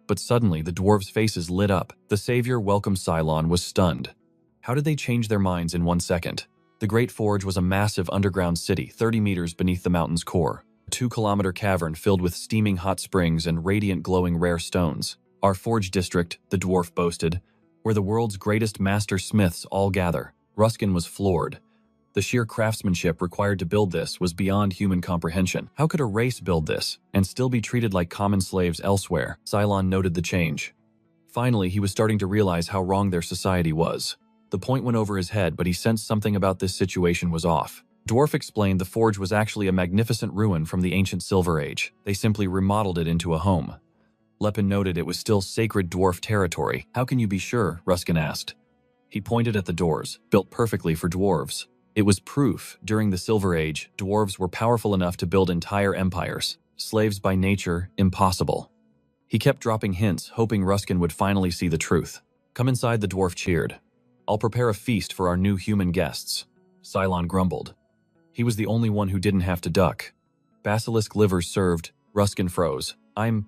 But suddenly, the dwarves' faces lit up. The savior welcomed Cylon was stunned. How did they change their minds in 1 second? The Great Forge was a massive underground city, 30 meters beneath the mountain's core. A 2-kilometer cavern filled with steaming hot springs and radiant glowing rare stones. Our forge district, the dwarf boasted, where the world's greatest master smiths all gather. Ruskin was floored. The sheer craftsmanship required to build this was beyond human comprehension. How could a race build this and still be treated like common slaves elsewhere? Cylon noted the change. Finally, he was starting to realize how wrong their society was. The point went over his head, but he sensed something about this situation was off. Dwarf explained the forge was actually a magnificent ruin from the ancient Silver Age. They simply remodeled it into a home. Lepin noted it was still sacred dwarf territory. How can you be sure? Ruskin asked. He pointed at the doors, built perfectly for dwarves. It was proof, during the Silver Age, dwarves were powerful enough to build entire empires. Slaves by nature, impossible. He kept dropping hints, hoping Ruskin would finally see the truth. Come inside, the dwarf cheered. I'll prepare a feast for our new human guests. Cylon grumbled. He was the only one who didn't have to duck. Basilisk livers served. Ruskin froze. I'm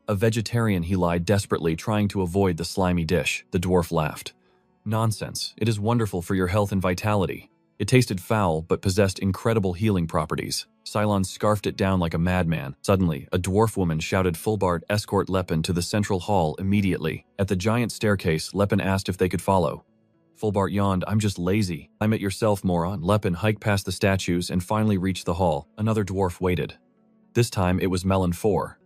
a vegetarian, he lied desperately, trying to avoid the slimy dish. The dwarf laughed. Nonsense. It is wonderful for your health and vitality. It tasted foul, but possessed incredible healing properties. Cylon scarfed it down like a madman. Suddenly, a dwarf woman shouted, Fulbart, escort Lepin to the central hall immediately. At the giant staircase, Lepin asked if they could follow. Fulbart yawned, I'm just lazy. Climb it yourself, moron. Lepin hiked past the statues and finally reached the hall. Another dwarf waited. This time, it was Melon 4.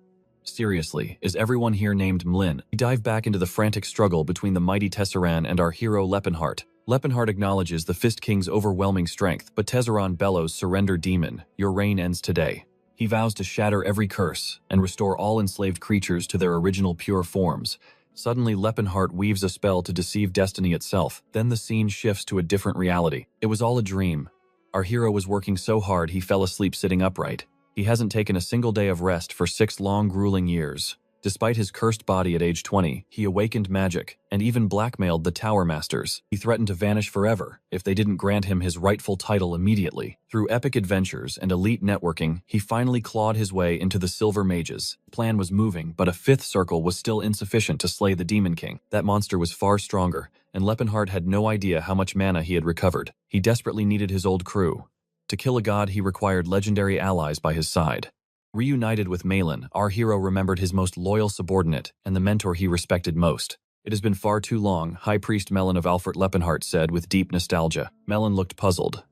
Seriously, is everyone here named Mlin? We dive back into the frantic struggle between the mighty Tesseran and our hero Lepinheart. Lepinheart acknowledges the Fist King's overwhelming strength, but Tesseran bellows, surrender demon, your reign ends today. He vows to shatter every curse and restore all enslaved creatures to their original pure forms. Suddenly, Leppenhart weaves a spell to deceive destiny itself. Then the scene shifts to a different reality. It was all a dream. Our hero was working so hard he fell asleep sitting upright. He hasn't taken a single day of rest for 6 long, grueling years. Despite his cursed body at age 20, he awakened magic and even blackmailed the Tower Masters. He threatened to vanish forever if they didn't grant him his rightful title immediately. Through epic adventures and elite networking, he finally clawed his way into the Silver Mages. The plan was moving, but a 5th circle was still insufficient to slay the Demon King. That monster was far stronger, and Leppenhart had no idea how much mana he had recovered. He desperately needed his old crew. To kill a god, he required legendary allies by his side. Reunited with Malin, our hero remembered his most loyal subordinate and the mentor he respected most. It has been far too long, High Priest Melon of Alfred Leppenhart said with deep nostalgia. Melon looked puzzled.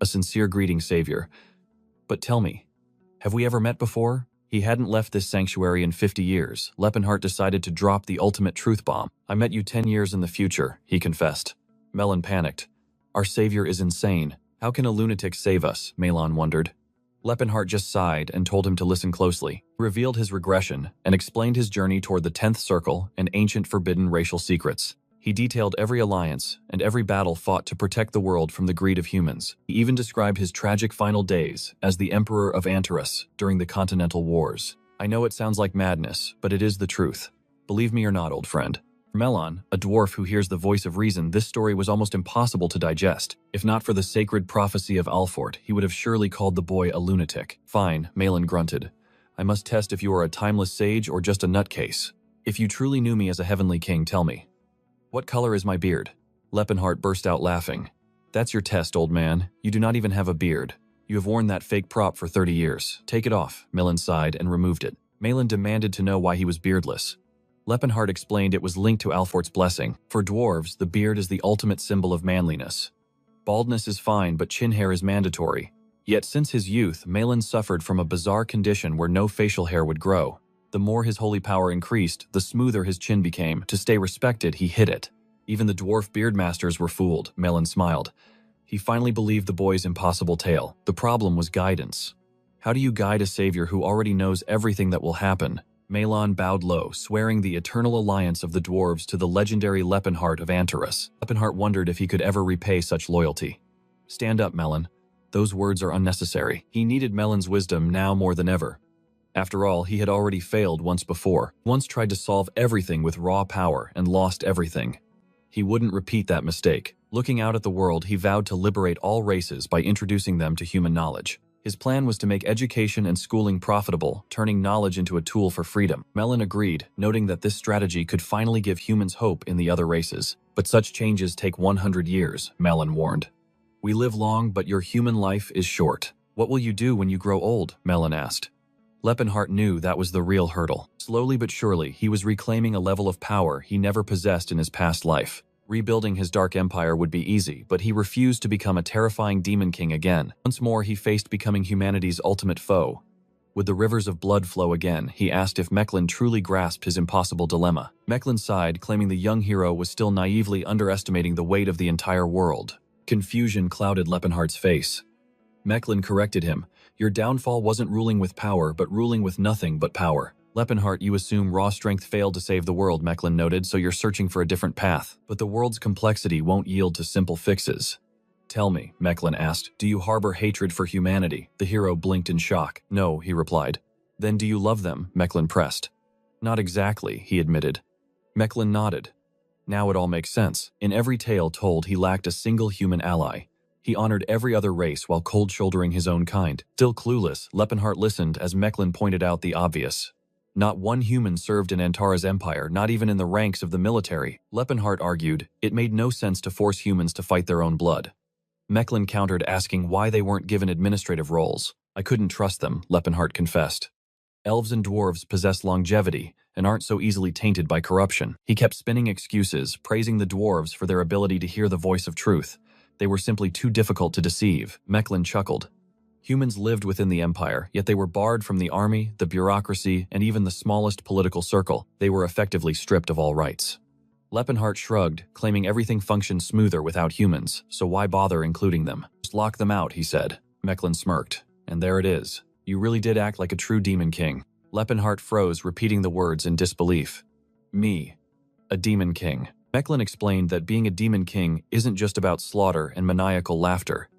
A sincere greeting, Savior. But tell me, have we ever met before? He hadn't left this sanctuary in 50 years. Leppenhart decided to drop the ultimate truth bomb. I met you 10 years in the future, he confessed. Melon panicked. Our Savior is insane. How can a lunatic save us? Malon wondered. Leppenhart just sighed and told him to listen closely. He revealed his regression and explained his journey toward the 10th Circle and ancient forbidden racial secrets. He detailed every alliance and every battle fought to protect the world from the greed of humans. He even described his tragic final days as the Emperor of Antares during the Continental Wars. I know it sounds like madness, but it is the truth. Believe me or not, old friend. For Melon, a dwarf who hears the voice of reason, this story was almost impossible to digest. If not for the sacred prophecy of Alfort, he would have surely called the boy a lunatic. Fine, Malin grunted. I must test if you are a timeless sage or just a nutcase. If you truly knew me as a heavenly king, tell me. What color is my beard? Leppenhart burst out laughing. That's your test, old man. You do not even have a beard. You have worn that fake prop for 30 years. Take it off, Malin sighed and removed it. Malin demanded to know why he was beardless. Leppenhart explained it was linked to Alfort's blessing. For dwarves, the beard is the ultimate symbol of manliness. Baldness is fine, but chin hair is mandatory. Yet since his youth, Malin suffered from a bizarre condition where no facial hair would grow. The more his holy power increased, the smoother his chin became. To stay respected, he hid it. Even the dwarf beardmasters were fooled, Malin smiled. He finally believed the boy's impossible tale. The problem was guidance. How do you guide a savior who already knows everything that will happen? Malon bowed low, swearing the eternal alliance of the dwarves to the legendary Leppenhart of Antares. Leppenhart wondered if he could ever repay such loyalty. Stand up, Melon. Those words are unnecessary. He needed Melon's wisdom now more than ever. After all, he had already failed once before. Once tried to solve everything with raw power and lost everything. He wouldn't repeat that mistake. Looking out at the world, he vowed to liberate all races by introducing them to human knowledge. His plan was to make education and schooling profitable, turning knowledge into a tool for freedom. Melon agreed, noting that this strategy could finally give humans hope in the other races. But such changes take 100 years, Melon warned. We live long, but your human life is short. What will you do when you grow old? Melon asked. Leppenhart knew that was the real hurdle. Slowly but surely, he was reclaiming a level of power he never possessed in his past life. Rebuilding his dark empire would be easy, but he refused to become a terrifying demon king again. Once more, he faced becoming humanity's ultimate foe. Would the rivers of blood flow again? He asked if Mechlin truly grasped his impossible dilemma. Mechlin sighed, claiming the young hero was still naively underestimating the weight of the entire world. Confusion clouded Leppenhart's face. Mechlin corrected him. Your downfall wasn't ruling with power, but ruling with nothing but power. Leppenhart, you assume raw strength failed to save the world, Mechlin noted, so you're searching for a different path. But the world's complexity won't yield to simple fixes. Tell me, Mechlin asked, do you harbor hatred for humanity? The hero blinked in shock. No, he replied. Then do you love them? Mechlin pressed. Not exactly, he admitted. Mechlin nodded. Now it all makes sense. In every tale told, he lacked a single human ally. He honored every other race while cold-shouldering his own kind. Still clueless, Leppenhart listened as Mechlin pointed out the obvious. Not one human served in Antara's empire, not even in the ranks of the military. Leppenhart argued, it made no sense to force humans to fight their own blood. Mechlin countered, asking why they weren't given administrative roles. I couldn't trust them, Leppenhart confessed. Elves and dwarves possess longevity and aren't so easily tainted by corruption. He kept spinning excuses, praising the dwarves for their ability to hear the voice of truth. They were simply too difficult to deceive. Mechlin chuckled. Humans lived within the empire, yet they were barred from the army, the bureaucracy, and even the smallest political circle. They were effectively stripped of all rights. Leppenhart shrugged, claiming everything functioned smoother without humans, so why bother including them? Just lock them out, he said. Mechlin smirked. And there it is. You really did act like a true demon king. Leppenhart froze, repeating the words in disbelief. Me. A demon king. Mechlin explained that being a demon king isn't just about slaughter and maniacal laughter.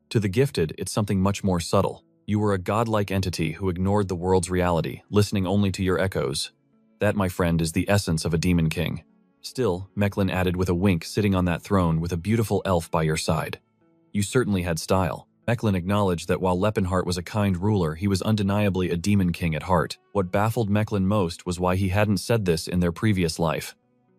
To the gifted, it's something much more subtle. You were a godlike entity who ignored the world's reality, listening only to your echoes. That, my friend, is the essence of a demon king. Still, Mechlin added with a wink, sitting on that throne with a beautiful elf by your side. You certainly had style. Mechlin acknowledged that while Lepenhart was a kind ruler, he was undeniably a demon king at heart. What baffled Mechlin most was why he hadn't said this in their previous life.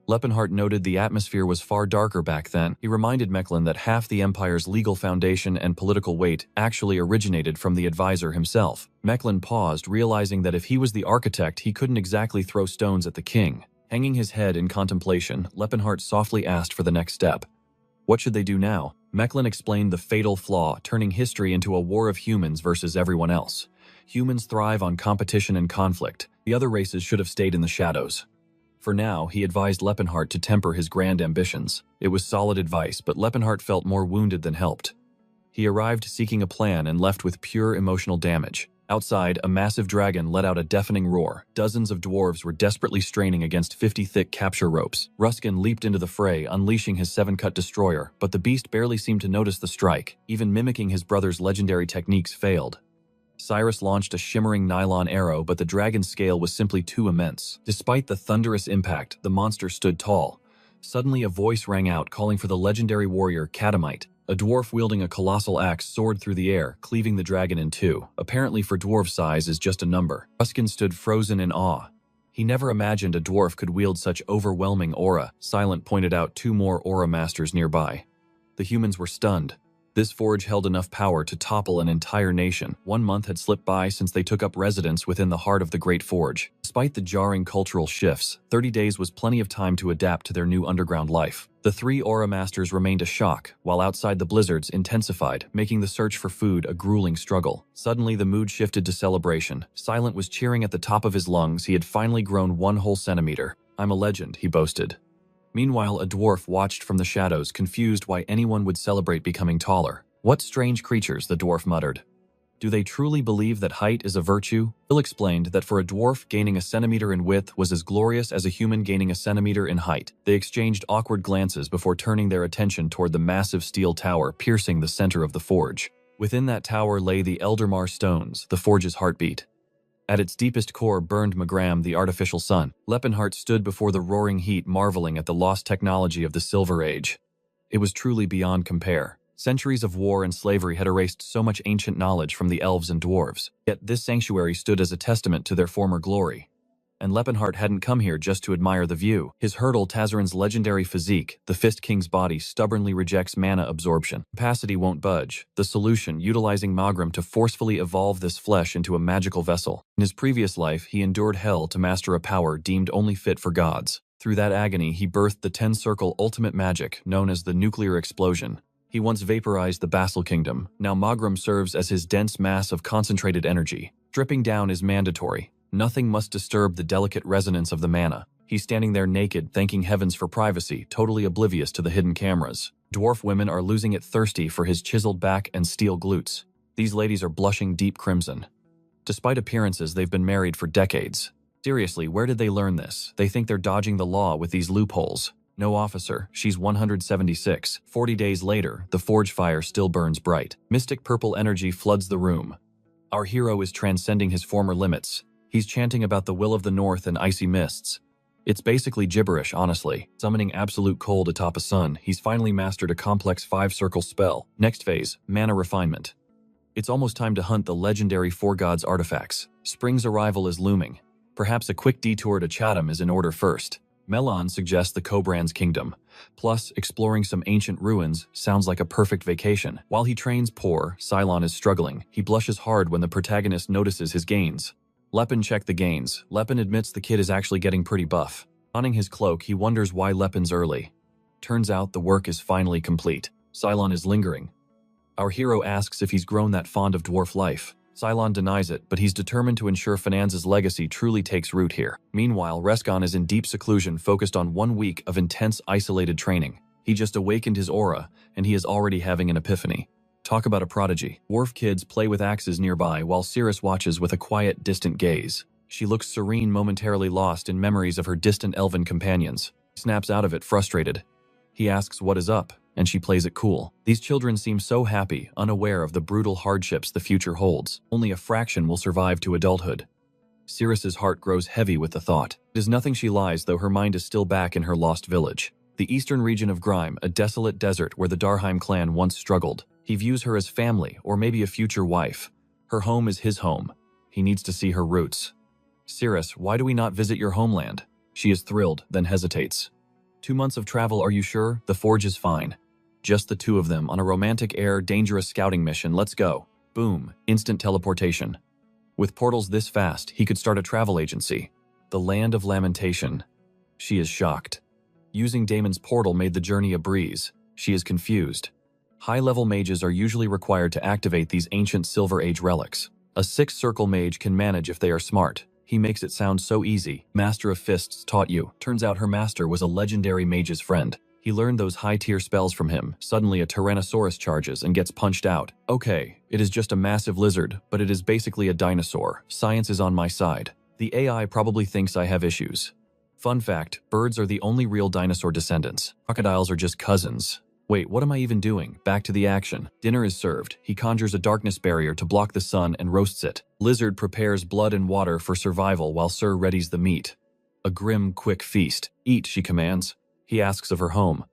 Lepenhart noted the atmosphere was far darker back then. He reminded Mechlin that half the empire's legal foundation and political weight actually originated from the advisor himself. Mechlin paused, realizing that if he was the architect, he couldn't exactly throw stones at the king. Hanging his head in contemplation, Lepenhart softly asked for the next step. What should they do now? Mechlin explained the fatal flaw, turning history into a war of humans versus everyone else. Humans thrive on competition and conflict. The other races should have stayed in the shadows. For now, he advised Lepenhart to temper his grand ambitions. It was solid advice, but Lepenhart felt more wounded than helped. He arrived seeking a plan and left with pure emotional damage. Outside, a massive dragon let out a deafening roar. Dozens of dwarves were desperately straining against 50 thick capture ropes. Ruskin leaped into the fray, unleashing his 7-cut destroyer, but the beast barely seemed to notice the strike. Even mimicking his brother's legendary techniques failed. Cyrus launched a shimmering nylon arrow, but the dragon's scale was simply too immense. Despite the thunderous impact, the monster stood tall. Suddenly, a voice rang out, calling for the legendary warrior Catamite. A dwarf wielding a colossal axe soared through the air, cleaving the dragon in two. Apparently, for dwarf size is just a number. Ruskin stood frozen in awe. He never imagined a dwarf could wield such overwhelming aura. Silent pointed out 2 more aura masters nearby. The humans were stunned. This forge held enough power to topple an entire nation. 1 month had slipped by since they took up residence within the heart of the Great Forge. Despite the jarring cultural shifts, 30 days was plenty of time to adapt to their new underground life. The 3 Aura Masters remained a shock, while outside the blizzards intensified, making the search for food a grueling struggle. Suddenly, the mood shifted to celebration. Silent was cheering at the top of his lungs. He had finally grown 1 whole centimeter. "I'm a legend," he boasted. Meanwhile, a dwarf watched from the shadows, confused why anyone would celebrate becoming taller. "What strange creatures," the dwarf muttered. "Do they truly believe that height is a virtue?" Bill explained that for a dwarf, gaining a centimeter in width was as glorious as a human gaining a centimeter in height. They exchanged awkward glances before turning their attention toward the massive steel tower piercing the center of the forge. Within that tower lay the Eldermar stones, the forge's heartbeat. At its deepest core burned Magram, the artificial sun. Lepenhart stood before the roaring heat, marveling at the lost technology of the Silver Age. It was truly beyond compare. Centuries of war and slavery had erased so much ancient knowledge from the elves and dwarves. Yet this sanctuary stood as a testament to their former glory. And Lepenhart hadn't come here just to admire the view. His hurdle, Tazarin's legendary physique, the Fist King's body, stubbornly rejects mana absorption. Capacity won't budge. The solution, utilizing Magram to forcefully evolve this flesh into a magical vessel. In his previous life, he endured hell to master a power deemed only fit for gods. Through that agony, he birthed the 10-circle ultimate magic, known as the nuclear explosion. He once vaporized the Basal Kingdom. Now Magram serves as his dense mass of concentrated energy. Stripping down is mandatory. Nothing must disturb the delicate resonance of the mana. He's standing there naked, thanking heavens for privacy, totally oblivious to the hidden cameras. Dwarf women are losing it, thirsty for his chiseled back and steel glutes. These ladies are blushing deep crimson. Despite appearances, they've been married for decades. Seriously, where did they learn this? They think they're dodging the law with these loopholes. No officer, she's 176. 40 days later, the forge fire still burns bright. Mystic purple energy floods the room. Our hero is transcending his former limits. He's chanting about the will of the north and icy mists. It's basically gibberish, honestly. Summoning absolute cold atop a sun, he's finally mastered a complex 5-circle spell. Next phase, mana refinement. It's almost time to hunt the legendary Four Gods artifacts. Spring's arrival is looming. Perhaps a quick detour to Chatham is in order first. Melon suggests the Cobrand's kingdom. Plus, exploring some ancient ruins sounds like a perfect vacation. While he trains poor, Cylon is struggling. He blushes hard when the protagonist notices his gains. Lepin checked the gains. Lepin admits the kid is actually getting pretty buff. Donning his cloak, he wonders why Lepin's early. Turns out the work is finally complete. Cylon is lingering. Our hero asks if he's grown that fond of dwarf life. Cylon denies it, but he's determined to ensure Finanz's legacy truly takes root here. Meanwhile, Rescon is in deep seclusion, focused on 1 week of intense, isolated training. He just awakened his aura, and he is already having an epiphany. Talk about a prodigy. Dwarf kids play with axes nearby while Cirrus watches with a quiet, distant gaze. She looks serene, momentarily lost in memories of her distant elven companions. Snaps out of it, frustrated. He asks what is up, and she plays it cool. These children seem so happy, unaware of the brutal hardships the future holds. Only a fraction will survive to adulthood. Cirrus's heart grows heavy with the thought. It is nothing she lies, though her mind is still back in her lost village. The eastern region of Grime, a desolate desert where the Darheim clan once struggled. He views her as family, or maybe a future wife. Her home is his home. He needs to see her roots. Cirrus, why do we not visit your homeland? She is thrilled, then hesitates. 2 months of travel, are you sure? The forge is fine. Just the two of them on a romantic air, dangerous scouting mission, let's go. Boom, instant teleportation. With portals this fast, he could start a travel agency. The land of lamentation. She is shocked. Using Damon's portal made the journey a breeze. She is confused. High-level mages are usually required to activate these ancient Silver Age relics. A six-circle mage can manage if they are smart. He makes it sound so easy. Master of Fists taught you. Turns out her master was a legendary mage's friend. He learned those high-tier spells from him. Suddenly a Tyrannosaurus charges and gets punched out. Okay, it is just a massive lizard, but it is basically a dinosaur. Science is on my side. The AI probably thinks I have issues. Fun fact, birds are the only real dinosaur descendants. Crocodiles are just cousins. Wait, what am I even doing? Back to the action. Dinner is served. He conjures a darkness barrier to block the sun and roasts it. Lizard prepares blood and water for survival while Sir readies the meat. A grim, quick feast. Eat, she commands. He asks of her home.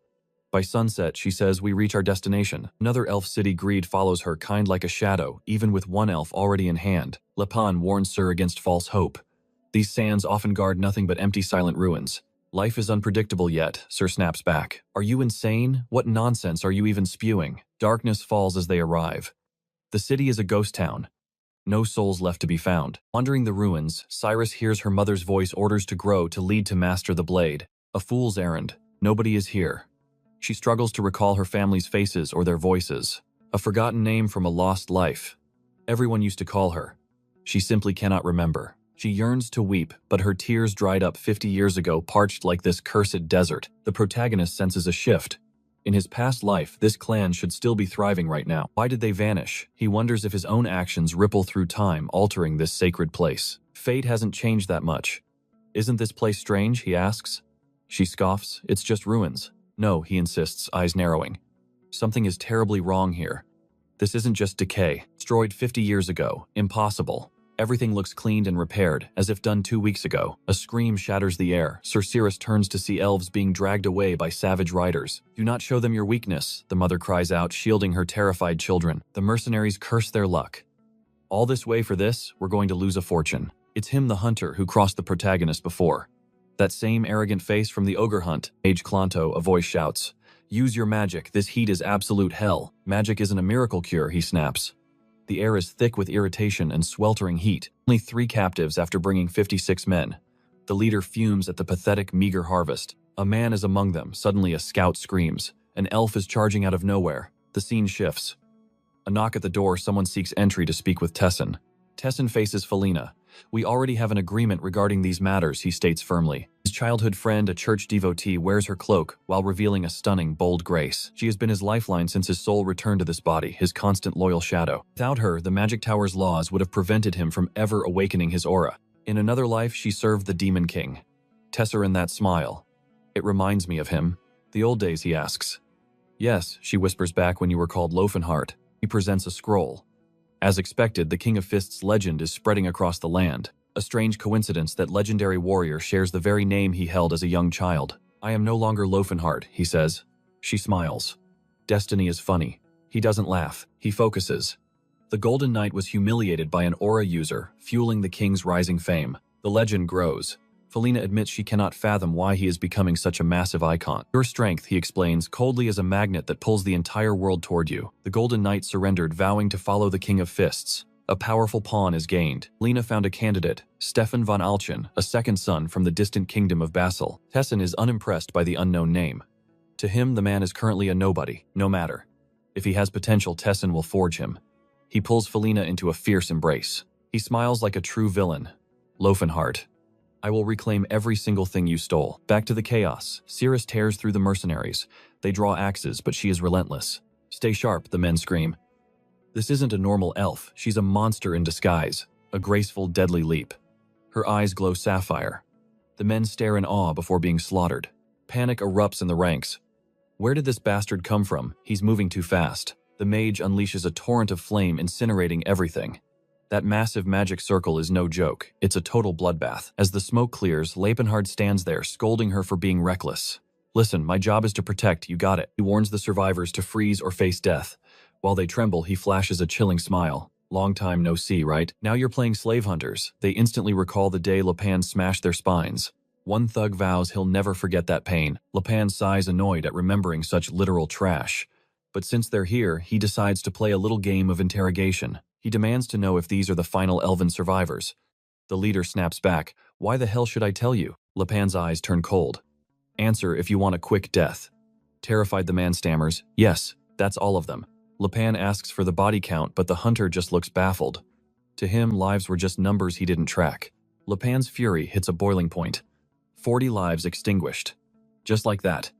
By sunset, she says we reach our destination. Another elf city greed follows her, kind like a shadow, even with one elf already in hand. Lepan warns Sir against false hope. These sands often guard nothing but empty, silent ruins. Life is unpredictable yet, Sir snaps back. Are you insane? What nonsense are you even spewing? Darkness falls as they arrive. The city is a ghost town. No souls left to be found. Wandering the ruins, Cyrus hears her mother's voice orders to grow to lead to master the blade. A fool's errand. Nobody is here. She struggles to recall her family's faces or their voices. A forgotten name from a lost life. Everyone used to call her. She simply cannot remember. She yearns to weep, but her tears dried up 50 years ago, parched like this cursed desert. The protagonist senses a shift. In his past life, this clan should still be thriving right now. Why did they vanish? He wonders if his own actions ripple through time, altering this sacred place. Fate hasn't changed that much. Isn't this place strange? He asks. She scoffs. It's just ruins. No, he insists, eyes narrowing. Something is terribly wrong here. This isn't just decay. Destroyed 50 years ago. Impossible. Everything looks cleaned and repaired, as if done 2 weeks ago. A scream shatters the air. Sir Cyrus turns to see elves being dragged away by savage riders. Do not show them your weakness, the mother cries out, shielding her terrified children. The mercenaries curse their luck. All this way for this, we're going to lose a fortune. It's him, the hunter, who crossed the protagonist before. That same arrogant face from the ogre hunt. Age Clonto, a voice shouts. Use your magic, this heat is absolute hell. Magic isn't a miracle cure, he snaps. The air is thick with irritation and sweltering heat. Only 3 captives after bringing 56 men. The leader fumes at the pathetic, meager harvest. A man is among them. Suddenly a scout screams. An elf is charging out of nowhere. The scene shifts. A knock at the door, someone seeks entry to speak with Tessin. Tessin faces Felina. We already have an agreement regarding these matters, he states firmly. His childhood friend, a church devotee, wears her cloak while revealing a stunning, bold grace. She has been his lifeline since his soul returned to this body, his constant loyal shadow. Without her, the Magic Tower's laws would have prevented him from ever awakening his aura. In another life, she served the Demon King. Tessin, that smile. It reminds me of him. The old days, he asks. Yes, she whispers back, when you were called Loafenheart. He presents a scroll. As expected, the King of Fists legend is spreading across the land. A strange coincidence that legendary warrior shares the very name he held as a young child. I am no longer Loafenheart, he says. She smiles. Destiny is funny. He doesn't laugh. He focuses. The Golden Knight was humiliated by an aura user, fueling the king's rising fame. The legend grows. Felina admits she cannot fathom why he is becoming such a massive icon. Your strength, he explains, coldly as a magnet that pulls the entire world toward you. The Golden Knight surrendered, vowing to follow the King of Fists. A powerful pawn is gained. Lena found a candidate, Stefan von Alchen, a second son from the distant kingdom of Basel. Tessin is unimpressed by the unknown name. To him, the man is currently a nobody, no matter. If he has potential, Tessin will forge him. He pulls Felina into a fierce embrace. He smiles like a true villain. Loafenheart. I will reclaim every single thing you stole. Back to the chaos. Cyrus tears through the mercenaries. They draw axes, but she is relentless. Stay sharp, the men scream. This isn't a normal elf. She's a monster in disguise. A graceful, deadly leap. Her eyes glow sapphire. The men stare in awe before being slaughtered. Panic erupts in the ranks. Where did this bastard come from? He's moving too fast. The mage unleashes a torrent of flame, incinerating everything. That massive magic circle is no joke. It's a total bloodbath. As the smoke clears, Lepenhard stands there, scolding her for being reckless. Listen, my job is to protect, you got it. He warns the survivors to freeze or face death. While they tremble, he flashes a chilling smile. Long time no see, right? Now you're playing slave hunters. They instantly recall the day Lepan smashed their spines. One thug vows he'll never forget that pain. Lepan sighs annoyed at remembering such literal trash. But since they're here, he decides to play a little game of interrogation. He demands to know if these are the final elven survivors. The leader snaps back. Why the hell should I tell you? Lepan's eyes turn cold. Answer if you want a quick death. Terrified, the man stammers, yes, that's all of them. Lepan asks for the body count, but the hunter just looks baffled. To him, lives were just numbers he didn't track. Lepan's fury hits a boiling point. 40 lives extinguished. Just like that.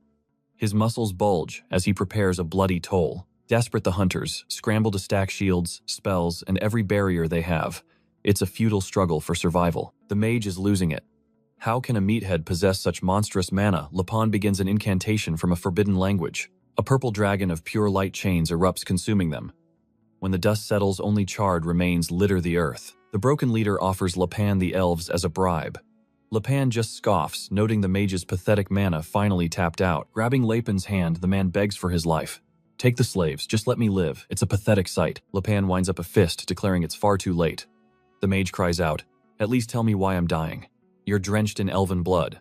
His muscles bulge as he prepares a bloody toll. Desperate, the hunters scramble to stack shields, spells, and every barrier they have. It's a futile struggle for survival. The mage is losing it. How can a meathead possess such monstrous mana? Lepan begins an incantation from a forbidden language. A purple dragon of pure light chains erupts, consuming them. When the dust settles, only charred remains litter the earth. The broken leader offers Lepan the elves as a bribe. Lepan just scoffs, noting the mage's pathetic mana finally tapped out. Grabbing Lepan's hand, the man begs for his life. Take the slaves, just let me live. It's a pathetic sight. Lepan winds up a fist, declaring it's far too late. The mage cries out, at least tell me why I'm dying. You're drenched in elven blood.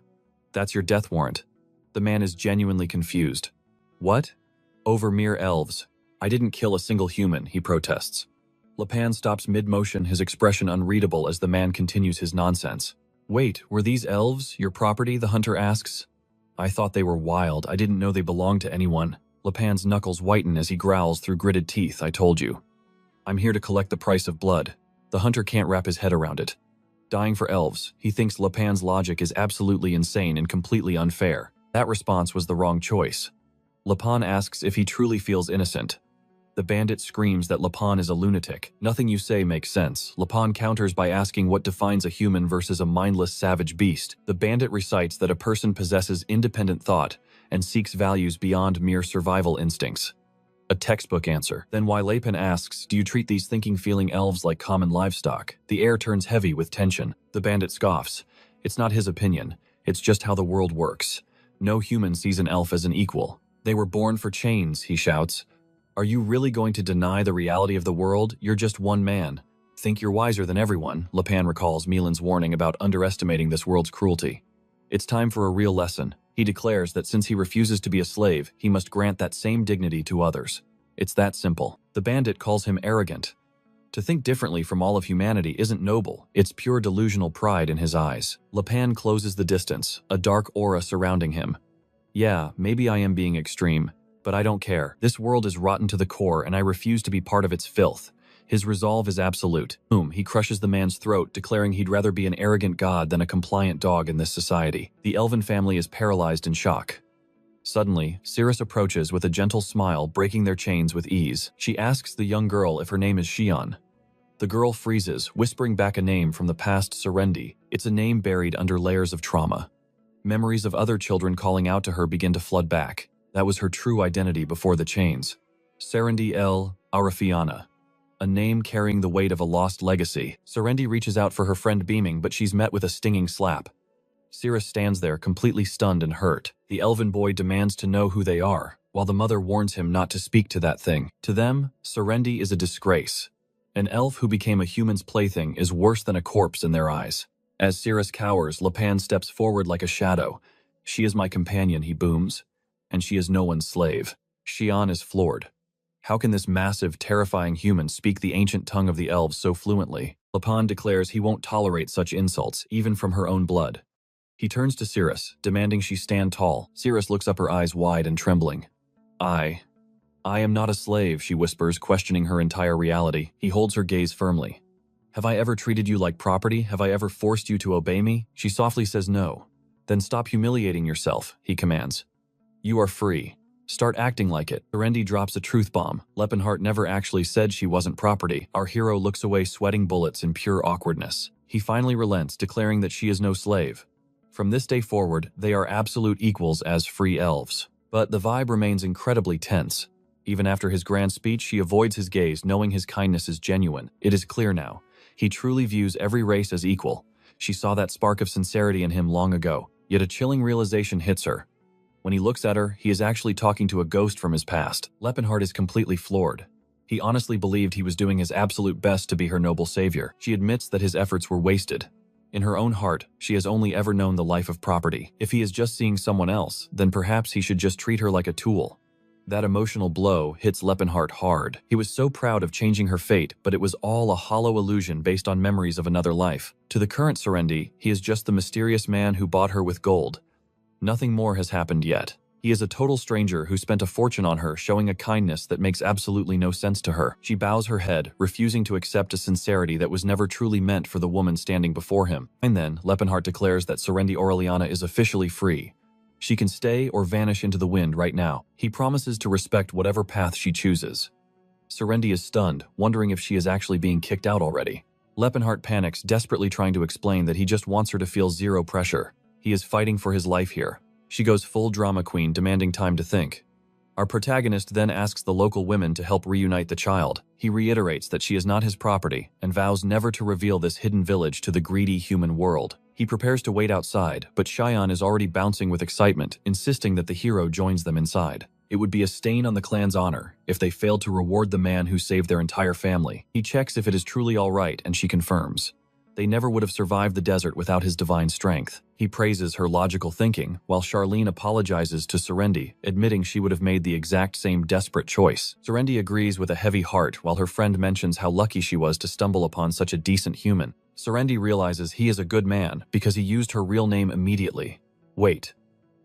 That's your death warrant. The man is genuinely confused. What? Over mere elves. I didn't kill a single human, he protests. Lepan stops mid-motion, his expression unreadable as the man continues his nonsense. Wait, were these elves your property? The hunter asks. I thought they were wild. I didn't know they belonged to anyone. Lepan's knuckles whiten as he growls through gritted teeth. I told you. I'm here to collect the price of blood. The hunter can't wrap his head around it. Dying for elves, he thinks Lepan's logic is absolutely insane and completely unfair. That response was the wrong choice. Lepan asks if he truly feels innocent. The bandit screams that Lepan is a lunatic. Nothing you say makes sense. Lepan counters by asking what defines a human versus a mindless savage beast. The bandit recites that a person possesses independent thought and seeks values beyond mere survival instincts. A textbook answer. Then why Lepan asks, do you treat these thinking, feeling elves like common livestock? The air turns heavy with tension. The bandit scoffs. It's not his opinion. It's just how the world works. No human sees an elf as an equal. They were born for chains, he shouts. Are you really going to deny the reality of the world? You're just one man. Think you're wiser than everyone, Lepan recalls Milan's warning about underestimating this world's cruelty. It's time for a real lesson. He declares that since he refuses to be a slave, he must grant that same dignity to others. It's that simple. The bandit calls him arrogant. To think differently from all of humanity isn't noble. It's pure delusional pride in his eyes. Lepan closes the distance, a dark aura surrounding him. Yeah, maybe I am being extreme, but I don't care. This world is rotten to the core and I refuse to be part of its filth. His resolve is absolute. Boom, he crushes the man's throat, declaring he'd rather be an arrogant god than a compliant dog in this society. The elven family is paralyzed in shock. Suddenly, Cirrus approaches with a gentle smile, breaking their chains with ease. She asks the young girl if her name is Xion. The girl freezes, whispering back a name from the past, Serendi. It's a name buried under layers of trauma. Memories of other children calling out to her begin to flood back. That was her true identity before the chains. Serendi El Arafiana. A name carrying the weight of a lost legacy. Serendi reaches out for her friend, beaming, but she's met with a stinging slap. Cirrus stands there, completely stunned and hurt. The elven boy demands to know who they are, while the mother warns him not to speak to that thing. To them, Serendi is a disgrace. An elf who became a human's plaything is worse than a corpse in their eyes. As Cirrus cowers, Lepan steps forward like a shadow. She is my companion, he booms, and she is no one's slave. Xion is floored. How can this massive, terrifying human speak the ancient tongue of the elves so fluently? Lepan declares he won't tolerate such insults, even from her own blood. He turns to Cirrus, demanding she stand tall. Cirrus looks up, her eyes wide and trembling. I am not a slave, she whispers, questioning her entire reality. He holds her gaze firmly. Have I ever treated you like property? Have I ever forced you to obey me? She softly says no. Then stop humiliating yourself, he commands. You are free. Start acting like it. Serendi drops a truth bomb. Lepenhard never actually said she wasn't property. Our hero looks away, sweating bullets in pure awkwardness. He finally relents, declaring that she is no slave. From this day forward, they are absolute equals as free elves. But the vibe remains incredibly tense. Even after his grand speech, she avoids his gaze, knowing his kindness is genuine. It is clear now. He truly views every race as equal. She saw that spark of sincerity in him long ago, yet a chilling realization hits her. When he looks at her, he is actually talking to a ghost from his past. Leppenhart is completely floored. He honestly believed he was doing his absolute best to be her noble savior. She admits that his efforts were wasted. In her own heart, she has only ever known the life of property. If he is just seeing someone else, then perhaps he should just treat her like a tool. That emotional blow hits Leppenhart hard. He was so proud of changing her fate, but it was all a hollow illusion based on memories of another life. To the current Serendi, he is just the mysterious man who bought her with gold. Nothing more has happened yet. He is a total stranger who spent a fortune on her, showing a kindness that makes absolutely no sense to her. She bows her head, refusing to accept a sincerity that was never truly meant for the woman standing before him. And then, Leppenhart declares that Serendi Aureliana is officially free. She can stay or vanish into the wind right now. He promises to respect whatever path she chooses. Serendi is stunned, wondering if she is actually being kicked out already. Leppenhart panics, desperately trying to explain that he just wants her to feel zero pressure. He is fighting for his life here. She goes full drama queen, demanding time to think. Our protagonist then asks the local women to help reunite the child. He reiterates that she is not his property and vows never to reveal this hidden village to the greedy human world. He prepares to wait outside, but Cheyenne is already bouncing with excitement, insisting that the hero joins them inside. It would be a stain on the clan's honor if they failed to reward the man who saved their entire family. He checks if it is truly all right, and she confirms. They never would have survived the desert without his divine strength. He praises her logical thinking, while Charlene apologizes to Serendi, admitting she would have made the exact same desperate choice. Serendi agrees with a heavy heart, while her friend mentions how lucky she was to stumble upon such a decent human. Serendi realizes he is a good man because he used her real name immediately. Wait,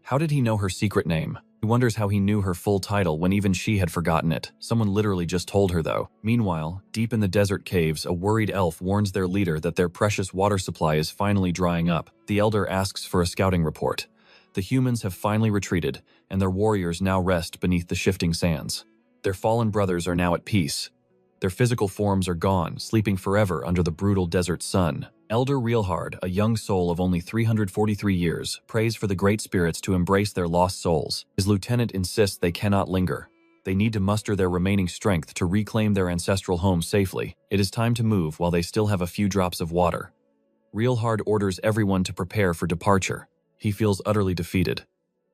how did he know her secret name? He wonders how he knew her full title when even she had forgotten it. Someone literally just told her, though. Meanwhile, deep in the desert caves, a worried elf warns their leader that their precious water supply is finally drying up. The elder asks for a scouting report. The humans have finally retreated, and their warriors now rest beneath the shifting sands. Their fallen brothers are now at peace. Their physical forms are gone, sleeping forever under the brutal desert sun. Elder Realhard, a young soul of only 343 years, prays for the great spirits to embrace their lost souls. His lieutenant insists they cannot linger. They need to muster their remaining strength to reclaim their ancestral home safely. It is time to move while they still have a few drops of water. Realhard orders everyone to prepare for departure. He feels utterly defeated.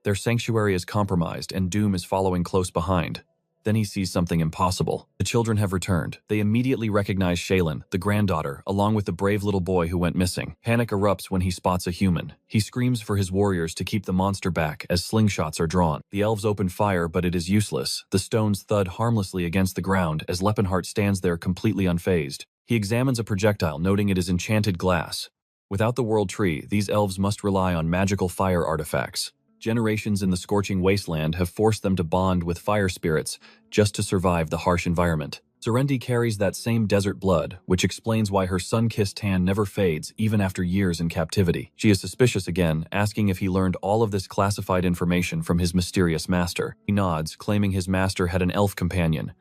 Their sanctuary is compromised and doom is following close behind. Then he sees something impossible. The children have returned. They immediately recognize Shaylin, the granddaughter, along with the brave little boy who went missing. Panic erupts when he spots a human. He screams for his warriors to keep the monster back as slingshots are drawn. The elves open fire, but it is useless. The stones thud harmlessly against the ground as Leppenhart stands there completely unfazed. He examines a projectile, noting it is enchanted glass. Without the World Tree, these elves must rely on magical fire artifacts. Generations in the scorching wasteland have forced them to bond with fire spirits just to survive the harsh environment. Serendi carries that same desert blood, which explains why her sun-kissed tan never fades even after years in captivity. She is suspicious again, asking if he learned all of this classified information from his mysterious master. He nods, claiming his master had an elf companion.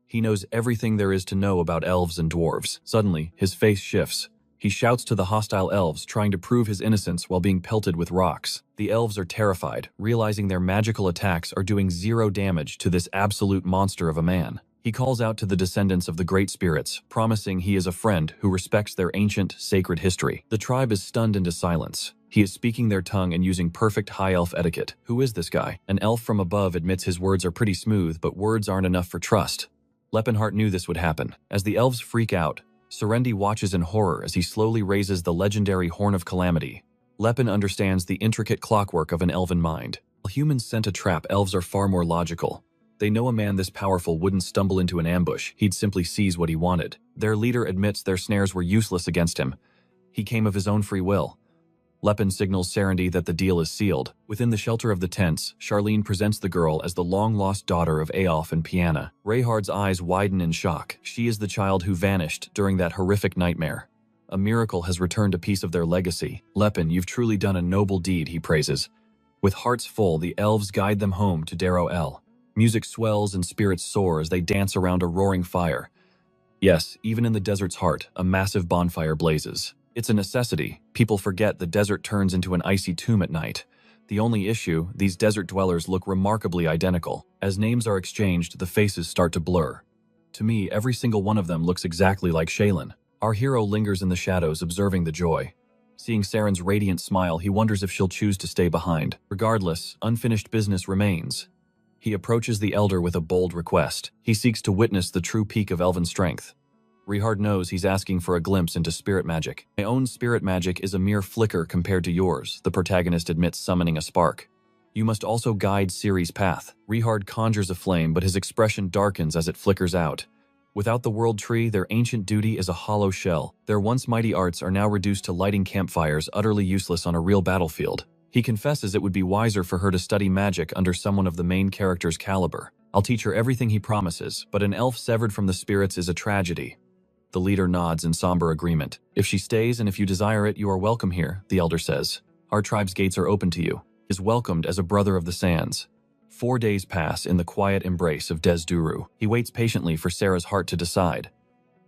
He knows everything there is to know about elves and dwarves. Suddenly, his face shifts. He shouts to the hostile elves, trying to prove his innocence while being pelted with rocks. The elves are terrified, realizing their magical attacks are doing zero damage to this absolute monster of a man. He calls out to the descendants of the great spirits, promising he is a friend who respects their ancient, sacred history. The tribe is stunned into silence. He is speaking their tongue and using perfect high elf etiquette. Who is this guy? An elf from above admits his words are pretty smooth, but words aren't enough for trust. Leppenhart knew this would happen. As the elves freak out, Serendi watches in horror as he slowly raises the legendary Horn of Calamity. Leppen understands the intricate clockwork of an elven mind. While humans scent a trap, elves are far more logical. They know a man this powerful wouldn't stumble into an ambush, he'd simply seize what he wanted. Their leader admits their snares were useless against him. He came of his own free will. Leppen signals Serendi that the deal is sealed. Within the shelter of the tents, Charlene presents the girl as the long-lost daughter of Eyolf and Piana. Rehard's eyes widen in shock. She is the child who vanished during that horrific nightmare. A miracle has returned a piece of their legacy. Leppen, you've truly done a noble deed, he praises. With hearts full, the elves guide them home to Darrow El. Music swells and spirits soar as they dance around a roaring fire. Yes, even in the desert's heart, a massive bonfire blazes. It's a necessity. People forget the desert turns into an icy tomb at night. The only issue, these desert dwellers look remarkably identical. As names are exchanged, the faces start to blur. To me, every single one of them looks exactly like Shaylin. Our hero lingers in the shadows, observing the joy. Seeing Saren's radiant smile, he wonders if she'll choose to stay behind. Regardless, unfinished business remains. He approaches the elder with a bold request. He seeks to witness the true peak of elven strength. Rehard knows he's asking for a glimpse into spirit magic. My own spirit magic is a mere flicker compared to yours, the protagonist admits, summoning a spark. You must also guide Ciri's path. Rehard conjures a flame, but his expression darkens as it flickers out. Without the world tree, their ancient duty is a hollow shell. Their once mighty arts are now reduced to lighting campfires, utterly useless on a real battlefield. He confesses it would be wiser for her to study magic under someone of the main character's caliber. I'll teach her everything he promises, but an elf severed from the spirits is a tragedy. The leader nods in somber agreement. If she stays and if you desire it, you are welcome here, the elder says. Our tribe's gates are open to you. Is welcomed as a brother of the sands. 4 days pass in the quiet embrace of Desduru. He waits patiently for Sarah's heart to decide.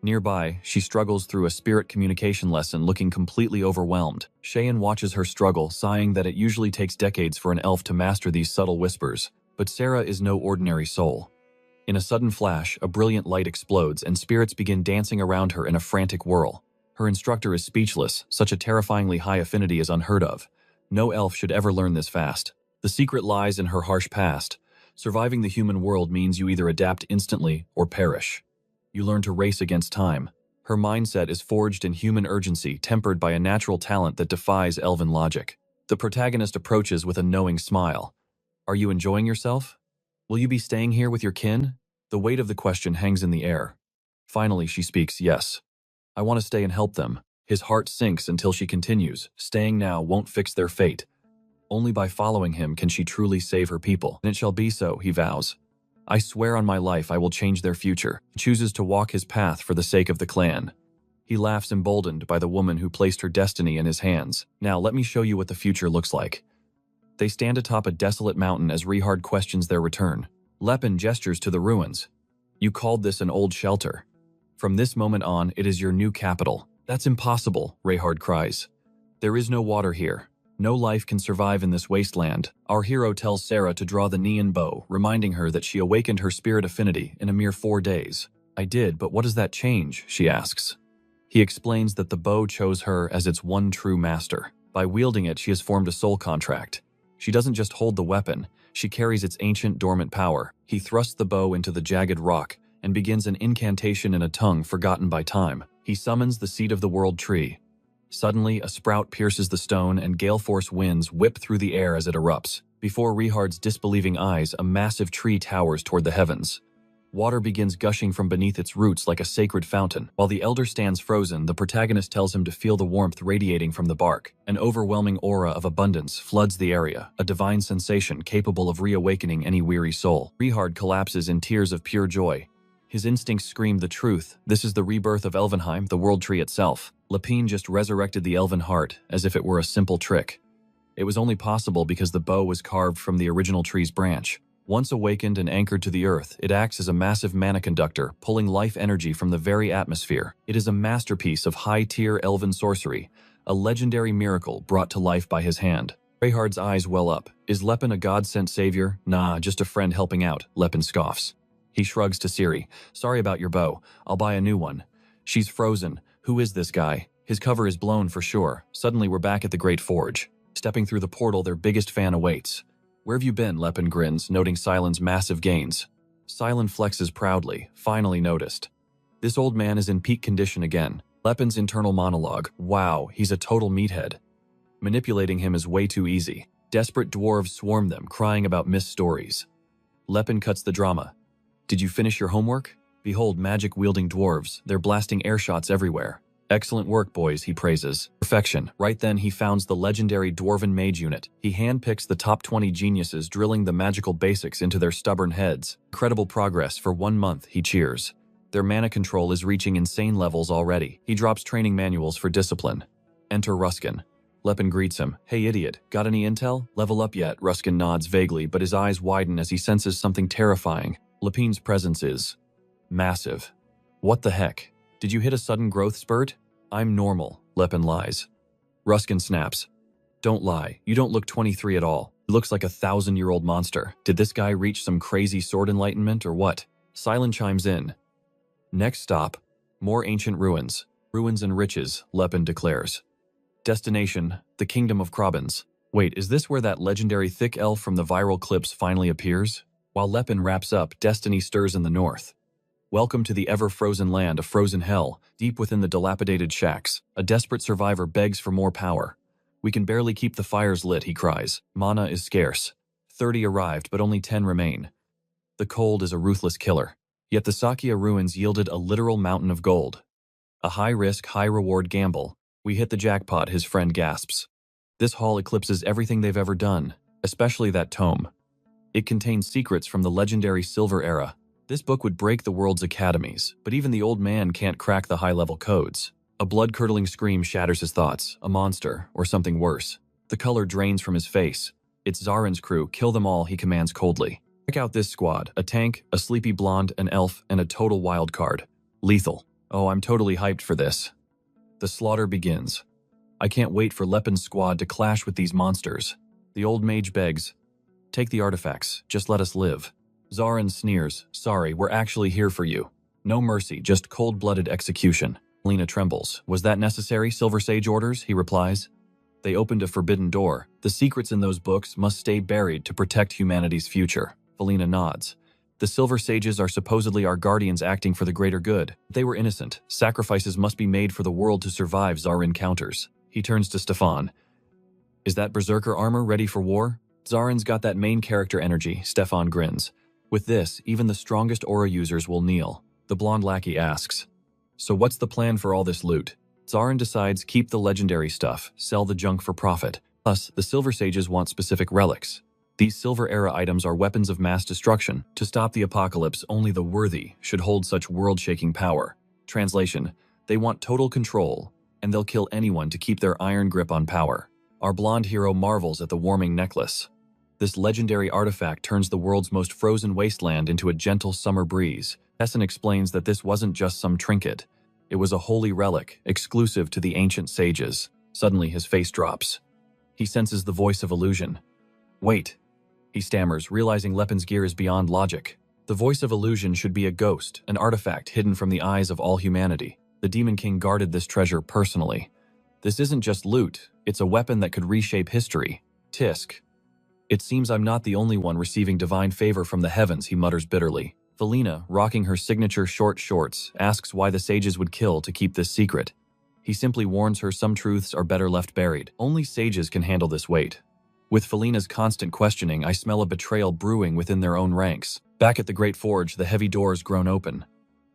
Nearby, she struggles through a spirit communication lesson, looking completely overwhelmed. Cheyenne watches her struggle, sighing that it usually takes decades for an elf to master these subtle whispers. But Sarah is no ordinary soul. In a sudden flash, a brilliant light explodes and spirits begin dancing around her in a frantic whirl. Her instructor is speechless. Such a terrifyingly high affinity is unheard of. No elf should ever learn this fast. The secret lies in her harsh past. Surviving the human world means you either adapt instantly or perish. You learn to race against time. Her mindset is forged in human urgency, tempered by a natural talent that defies elven logic. The protagonist approaches with a knowing smile. Are you enjoying yourself? Will you be staying here with your kin? The weight of the question hangs in the air. Finally, she speaks, yes. I want to stay and help them. His heart sinks until she continues. Staying now won't fix their fate. Only by following him can she truly save her people. And it shall be so, he vows. I swear on my life I will change their future. He chooses to walk his path for the sake of the clan. He laughs, emboldened by the woman who placed her destiny in his hands. Now let me show you what the future looks like. They stand atop a desolate mountain as Rehard questions their return. Lepin gestures to the ruins. You called this an old shelter. From this moment on, it is your new capital. That's impossible, Rehard cries. There is no water here. No life can survive in this wasteland. Our hero tells Sarah to draw the Neon bow, reminding her that she awakened her spirit affinity in a mere 4 days. I did, but what does that change? She asks. He explains that the bow chose her as its one true master. By wielding it, she has formed a soul contract. She doesn't just hold the weapon, she carries its ancient dormant power. He thrusts the bow into the jagged rock and begins an incantation in a tongue forgotten by time. He summons the seed of the world tree. Suddenly, a sprout pierces the stone and gale-force winds whip through the air as it erupts. Before Rehard's disbelieving eyes, a massive tree towers toward the heavens. Water begins gushing from beneath its roots like a sacred fountain. While the elder stands frozen, the protagonist tells him to feel the warmth radiating from the bark. An overwhelming aura of abundance floods the area, a divine sensation capable of reawakening any weary soul. Rehard collapses in tears of pure joy. His instincts scream the truth. This is the rebirth of Elvenheim, the world tree itself. Lepine just resurrected the elven heart, as if it were a simple trick. It was only possible because the bow was carved from the original tree's branch. Once awakened and anchored to the earth, it acts as a massive mana conductor, pulling life energy from the very atmosphere. It is a masterpiece of high-tier elven sorcery, a legendary miracle brought to life by his hand. Rehard's eyes well up. Is Lepin a god-sent savior? Nah, just a friend helping out, Lepin scoffs. He shrugs to Ciri. Sorry about your bow. I'll buy a new one. She's frozen. Who is this guy? His cover is blown for sure. Suddenly we're back at the Great Forge. Stepping through the portal, their biggest fan awaits. Where have you been? Lepin grins, noting Silen's massive gains. Silen flexes proudly, finally noticed. This old man is in peak condition again. Lepin's internal monologue. Wow, he's a total meathead. Manipulating him is way too easy. Desperate dwarves swarm them, crying about missed stories. Lepin cuts the drama. Did you finish your homework? Behold magic-wielding dwarves. They're blasting airshots everywhere. Excellent work, boys, he praises. Perfection. Right then, he founds the legendary Dwarven Mage Unit. He handpicks the top 20 geniuses, drilling the magical basics into their stubborn heads. Incredible progress for 1 month, he cheers. Their mana control is reaching insane levels already. He drops training manuals for discipline. Enter Ruskin. Lepin greets him. Hey, idiot, got any intel? Level up yet? Ruskin nods vaguely, but his eyes widen as he senses something terrifying. Lepine's presence is massive. What the heck? Did you hit a sudden growth spurt? I'm normal. Lepin lies. Ruskin snaps. Don't lie, you don't look 23 at all. He looks like a 1,000-year-old monster. Did this guy reach some crazy sword enlightenment or what? Silent chimes in. Next stop, more ancient ruins. Ruins and riches, Lepin declares. Destination, the Kingdom of Krabans. Wait, is this where that legendary thick elf from the viral clips finally appears? While Lepin wraps up, destiny stirs in the north. Welcome to the ever-frozen land, a frozen hell, deep within the dilapidated shacks. A desperate survivor begs for more power. We can barely keep the fires lit, he cries. Mana is scarce. 30 arrived, but only 10 remain. The cold is a ruthless killer. Yet the Sakya ruins yielded a literal mountain of gold. A high-risk, high-reward gamble. We hit the jackpot, his friend gasps. This haul eclipses everything they've ever done, especially that tome. It contains secrets from the legendary Silver Era. This book would break the world's academies, but even the old man can't crack the high-level codes. A blood-curdling scream shatters his thoughts, a monster, or something worse. The color drains from his face. It's Zarin's crew, kill them all, he commands coldly. Check out this squad, a tank, a sleepy blonde, an elf, and a total wild card. Lethal. Oh, I'm totally hyped for this. The slaughter begins. I can't wait for Lepin's squad to clash with these monsters. The old mage begs, take the artifacts, just let us live. Zarin sneers, sorry, we're actually here for you. No mercy, just cold-blooded execution. Lena trembles. Was that necessary, Silver Sage orders? He replies. They opened a forbidden door. The secrets in those books must stay buried to protect humanity's future. Felina nods. The Silver Sages are supposedly our guardians acting for the greater good. They were innocent. Sacrifices must be made for the world to survive, Zarin counters. He turns to Stefan. Is that berserker armor ready for war? Zarin's got that main character energy, Stefan grins. With this, even the strongest aura users will kneel. The blonde lackey asks, so what's the plan for all this loot? Zarin decides keep the legendary stuff, sell the junk for profit. Plus, the Silver Sages want specific relics. These Silver Era items are weapons of mass destruction. To stop the apocalypse, only the worthy should hold such world-shaking power. Translation, they want total control, and they'll kill anyone to keep their iron grip on power. Our blonde hero marvels at the warming necklace. This legendary artifact turns the world's most frozen wasteland into a gentle summer breeze. Tessin explains that this wasn't just some trinket. It was a holy relic, exclusive to the ancient sages. Suddenly, his face drops. He senses the voice of illusion. Wait, he stammers, realizing Lepin's gear is beyond logic. The voice of illusion should be a ghost, an artifact hidden from the eyes of all humanity. The Demon King guarded this treasure personally. This isn't just loot, it's a weapon that could reshape history. Tisk. It seems I'm not the only one receiving divine favor from the heavens, he mutters bitterly. Felina, rocking her signature short shorts, asks why the sages would kill to keep this secret. He simply warns her some truths are better left buried. Only sages can handle this weight. With Felina's constant questioning, I smell a betrayal brewing within their own ranks. Back at the Great Forge, the heavy doors groan open.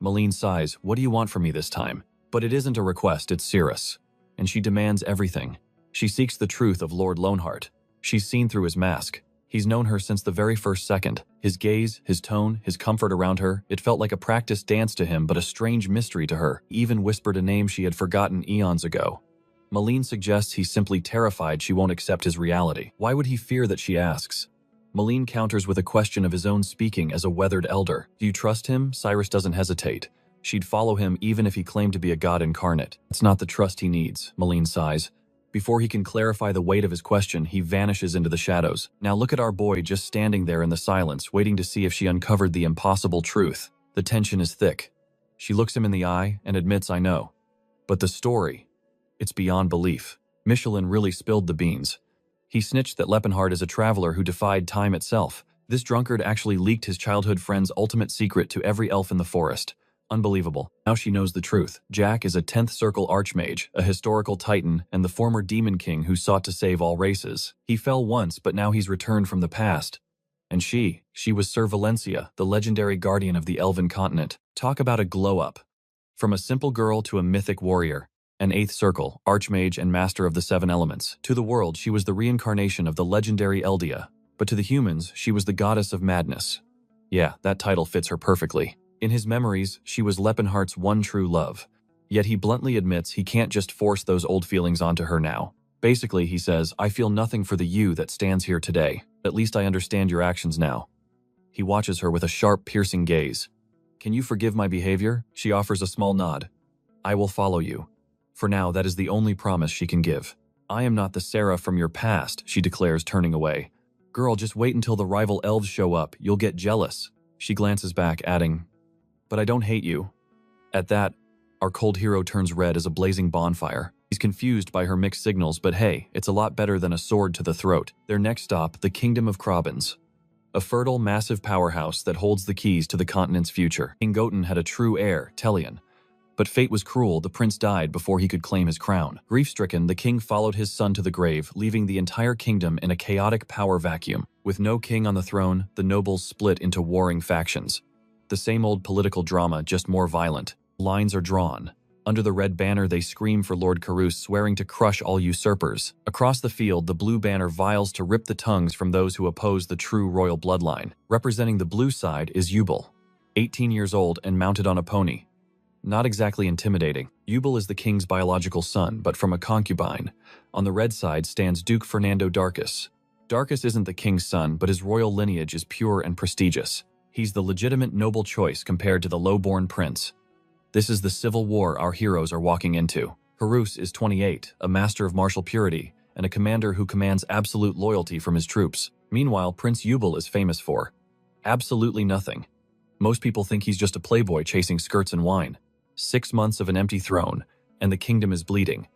Malene sighs, what do you want from me this time? But it isn't a request, it's Cirrus. And she demands everything. She seeks the truth of Lord Loneheart. She's seen through his mask. He's known her since the very first second. His gaze, his tone, his comfort around her, it felt like a practiced dance to him, but a strange mystery to her. He even whispered a name she had forgotten eons ago. Malene suggests he's simply terrified she won't accept his reality. Why would he fear that she asks? Malene counters with a question of his own speaking as a weathered elder. Do you trust him? Cyrus doesn't hesitate. She'd follow him even if he claimed to be a god incarnate. It's not the trust he needs, Malene sighs. Before he can clarify the weight of his question, he vanishes into the shadows. Now look at our boy just standing there in the silence, waiting to see if she uncovered the impossible truth. The tension is thick. She looks him in the eye and admits, I know. But the story, it's beyond belief. Michelin really spilled the beans. He snitched that Lepinhart is a traveler who defied time itself. This drunkard actually leaked his childhood friend's ultimate secret to every elf in the forest. Unbelievable. Now she knows the truth. Jack is a 10th Circle Archmage, a historical titan, and the former Demon King who sought to save all races. He fell once, but now he's returned from the past. And she was Sir Valencia, the legendary guardian of the Elven continent. Talk about a glow-up. From a simple girl to a mythic warrior, an 8th Circle, Archmage and Master of the 7 Elements. To the world, she was the reincarnation of the legendary Eldia. But to the humans, she was the goddess of madness. Yeah, that title fits her perfectly. In his memories, she was Lepinhart's one true love. Yet he bluntly admits he can't just force those old feelings onto her now. Basically, he says, I feel nothing for the you that stands here today. At least I understand your actions now. He watches her with a sharp, piercing gaze. Can you forgive my behavior? She offers a small nod. I will follow you. For now, that is the only promise she can give. I am not the Sarah from your past, she declares, turning away. Girl, just wait until the rival elves show up. You'll get jealous. She glances back, adding, but I don't hate you. At that, our cold hero turns red as a blazing bonfire. He's confused by her mixed signals, but hey, it's a lot better than a sword to the throat. Their next stop, the Kingdom of Krabans. A fertile, massive powerhouse that holds the keys to the continent's future. King Goten had a true heir, Telion. But fate was cruel. The prince died before he could claim his crown. Grief-stricken, the king followed his son to the grave, leaving the entire kingdom in a chaotic power vacuum. With no king on the throne, the nobles split into warring factions. The same old political drama, just more violent. Lines are drawn. Under the red banner, they scream for Lord Carus, swearing to crush all usurpers. Across the field, the blue banner vials to rip the tongues from those who oppose the true royal bloodline. Representing the blue side is Yubel, 18 years old and mounted on a pony. Not exactly intimidating. Yubel is the king's biological son, but from a concubine. On the red side stands Duke Fernando Darkus. Darkus isn't the king's son, but his royal lineage is pure and prestigious. He's the legitimate noble choice compared to the low-born prince. This is the civil war our heroes are walking into. Carus is 28, a master of martial purity, and a commander who commands absolute loyalty from his troops. Meanwhile, Prince Yubel is famous for absolutely nothing. Most people think he's just a playboy chasing skirts and wine. 6 months of an empty throne, and the kingdom is bleeding.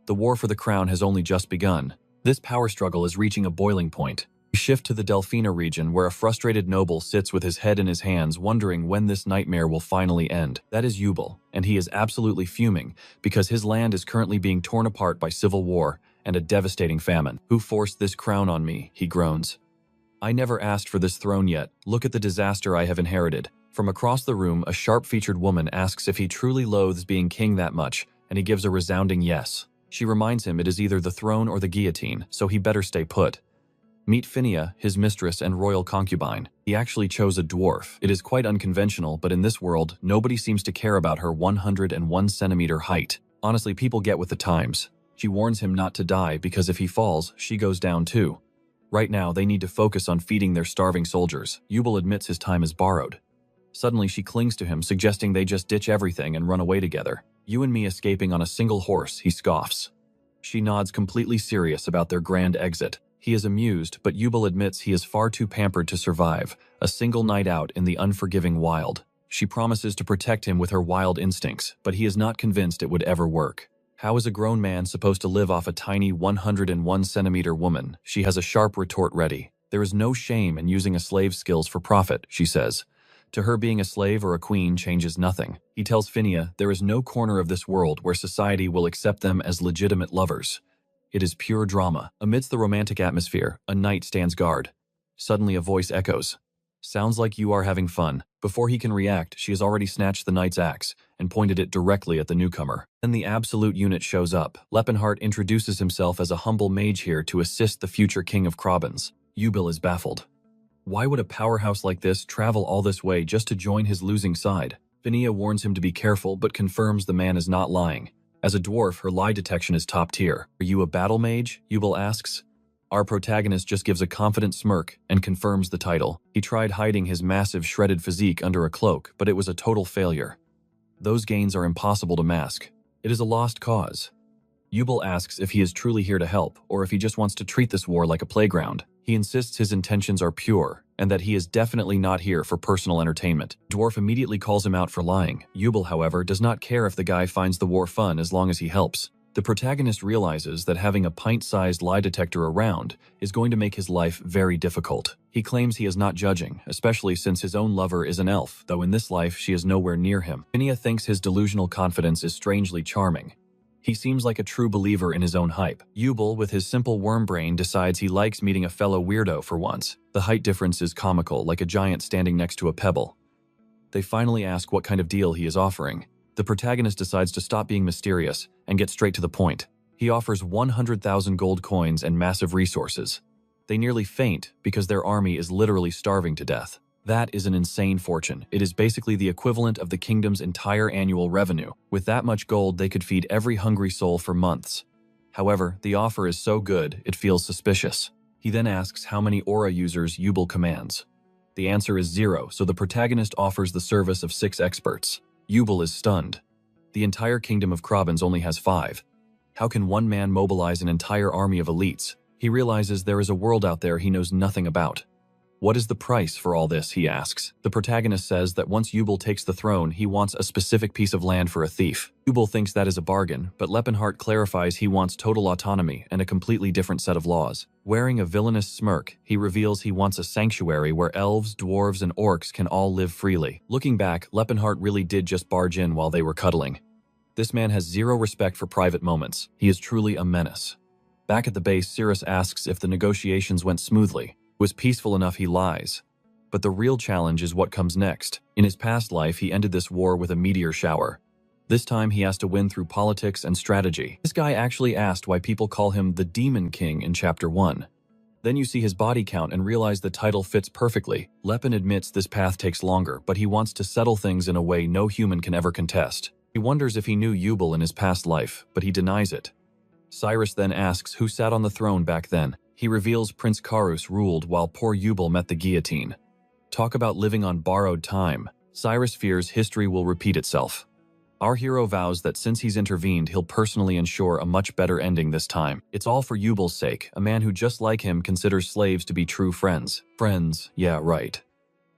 The war for the crown has only just begun. This power struggle is reaching a boiling point. We shift to the Delphina region, where a frustrated noble sits with his head in his hands, wondering when this nightmare will finally end. That is Yubel, and he is absolutely fuming because his land is currently being torn apart by civil war and a devastating famine. Who forced this crown on me? He groans. I never asked for this throne yet. Look at the disaster I have inherited. From across the room, a sharp-featured woman asks if he truly loathes being king that much, and he gives a resounding yes. She reminds him it is either the throne or the guillotine, so he better stay put. Meet Phinia, his mistress and royal concubine. He actually chose a dwarf. It is quite unconventional, but in this world, nobody seems to care about her 101-centimeter height. Honestly, people get with the times. She warns him not to die because if he falls, she goes down too. Right now, they need to focus on feeding their starving soldiers. Yubel admits his time is borrowed. Suddenly, she clings to him, suggesting they just ditch everything and run away together. You and me escaping on a single horse, he scoffs. She nods, completely serious about their grand exit. He is amused, but Yubel admits he is far too pampered to survive a single night out in the unforgiving wild. She promises to protect him with her wild instincts, but he is not convinced it would ever work. How is a grown man supposed to live off a tiny 101-centimeter woman? She has a sharp retort ready. There is no shame in using a slave's skills for profit, she says. To her, being a slave or a queen changes nothing. He tells Phinia there is no corner of this world where society will accept them as legitimate lovers. It is pure drama. Amidst the romantic atmosphere, a knight stands guard. Suddenly a voice echoes. Sounds like you are having fun. Before he can react, she has already snatched the knight's axe and pointed it directly at the newcomer. Then the absolute unit shows up. Leppenhart introduces himself as a humble mage here to assist the future king of Krabans. Yubel is baffled. Why would a powerhouse like this travel all this way just to join his losing side? Phinia warns him to be careful, but confirms the man is not lying. As a dwarf, her lie detection is top tier. Are you a battle mage? Yubel asks. Our protagonist just gives a confident smirk and confirms the title. He tried hiding his massive shredded physique under a cloak, but it was a total failure. Those gains are impossible to mask. It is a lost cause. Yubel asks if he is truly here to help, or if he just wants to treat this war like a playground. He insists his intentions are pure, and that he is definitely not here for personal entertainment. Dwarf immediately calls him out for lying. Yubel, however, does not care if the guy finds the war fun as long as he helps. The protagonist realizes that having a pint-sized lie detector around is going to make his life very difficult. He claims he is not judging, especially since his own lover is an elf, though in this life she is nowhere near him. Phinia thinks his delusional confidence is strangely charming. He seems like a true believer in his own hype. Yubel, with his simple worm brain, decides he likes meeting a fellow weirdo for once. The height difference is comical, like a giant standing next to a pebble. They finally ask what kind of deal he is offering. The protagonist decides to stop being mysterious and get straight to the point. He offers 100,000 gold coins and massive resources. They nearly faint because their army is literally starving to death. That is an insane fortune. It is basically the equivalent of the kingdom's entire annual revenue. With that much gold, they could feed every hungry soul for months. However, the offer is so good, it feels suspicious. He then asks how many aura users Yubel commands. The answer is 0, so the protagonist offers the service of 6 experts. Yubel is stunned. The entire kingdom of Krabans only has 5. How can one man mobilize an entire army of elites? He realizes there is a world out there he knows nothing about. What is the price for all this, he asks. The protagonist says that once Yubel takes the throne, he wants a specific piece of land for a thief. Yubel thinks that is a bargain, but Lepenhart clarifies he wants total autonomy and a completely different set of laws. Wearing a villainous smirk, he reveals he wants a sanctuary where elves, dwarves, and orcs can all live freely. Looking back, Lepenhart really did just barge in while they were cuddling. This man has zero respect for private moments. He is truly a menace. Back at the base, Cirrus asks if the negotiations went smoothly. Was peaceful enough, he lies. But the real challenge is what comes next. In his past life, he ended this war with a meteor shower. This time, he has to win through politics and strategy. This guy actually asked why people call him the Demon King in Chapter 1. Then you see his body count and realize the title fits perfectly. Lepin admits this path takes longer, but he wants to settle things in a way no human can ever contest. He wonders if he knew Yubel in his past life, but he denies it. Cyrus then asks who sat on the throne back then. He reveals Prince Karus ruled while poor Yubel met the guillotine. Talk about living on borrowed time. Cyrus fears history will repeat itself. Our hero vows that since he's intervened, he'll personally ensure a much better ending this time. It's all for Yubel's sake, a man who just like him considers slaves to be true friends. Friends, yeah, right.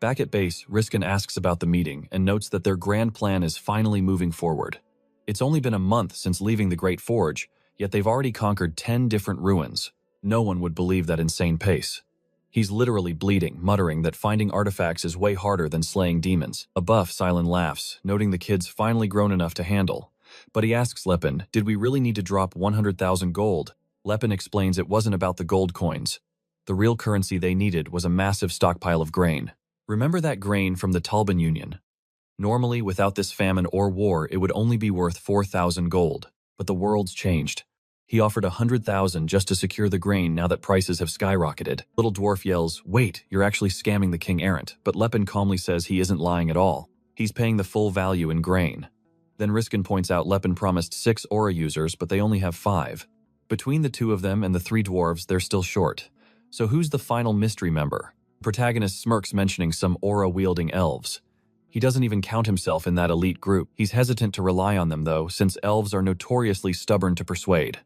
Back at base, Riskin asks about the meeting and notes that their grand plan is finally moving forward. It's only been a month since leaving the Great Forge, yet they've already conquered 10 different ruins. No one would believe that insane pace. He's literally bleeding, muttering that finding artifacts is way harder than slaying demons. A buff, Silent laughs, noting the kid's finally grown enough to handle. But he asks Lepin, did we really need to drop 100,000 gold? Lepin explains it wasn't about the gold coins. The real currency they needed was a massive stockpile of grain. Remember that grain from the Talban Union? Normally, without this famine or war, it would only be worth 4,000 gold. But the world's changed. He offered 100,000 just to secure the grain now that prices have skyrocketed. Little dwarf yells, wait, you're actually scamming the king errant, but Lepin calmly says he isn't lying at all. He's paying the full value in grain. Then Riskin points out Lepin promised 6 aura users, but they only have 5. Between the 2 of them and the 3 dwarves, they're still short. So who's the final mystery member? The protagonist smirks, mentioning some aura-wielding elves. He doesn't even count himself in that elite group. He's hesitant to rely on them, though, since elves are notoriously stubborn to persuade.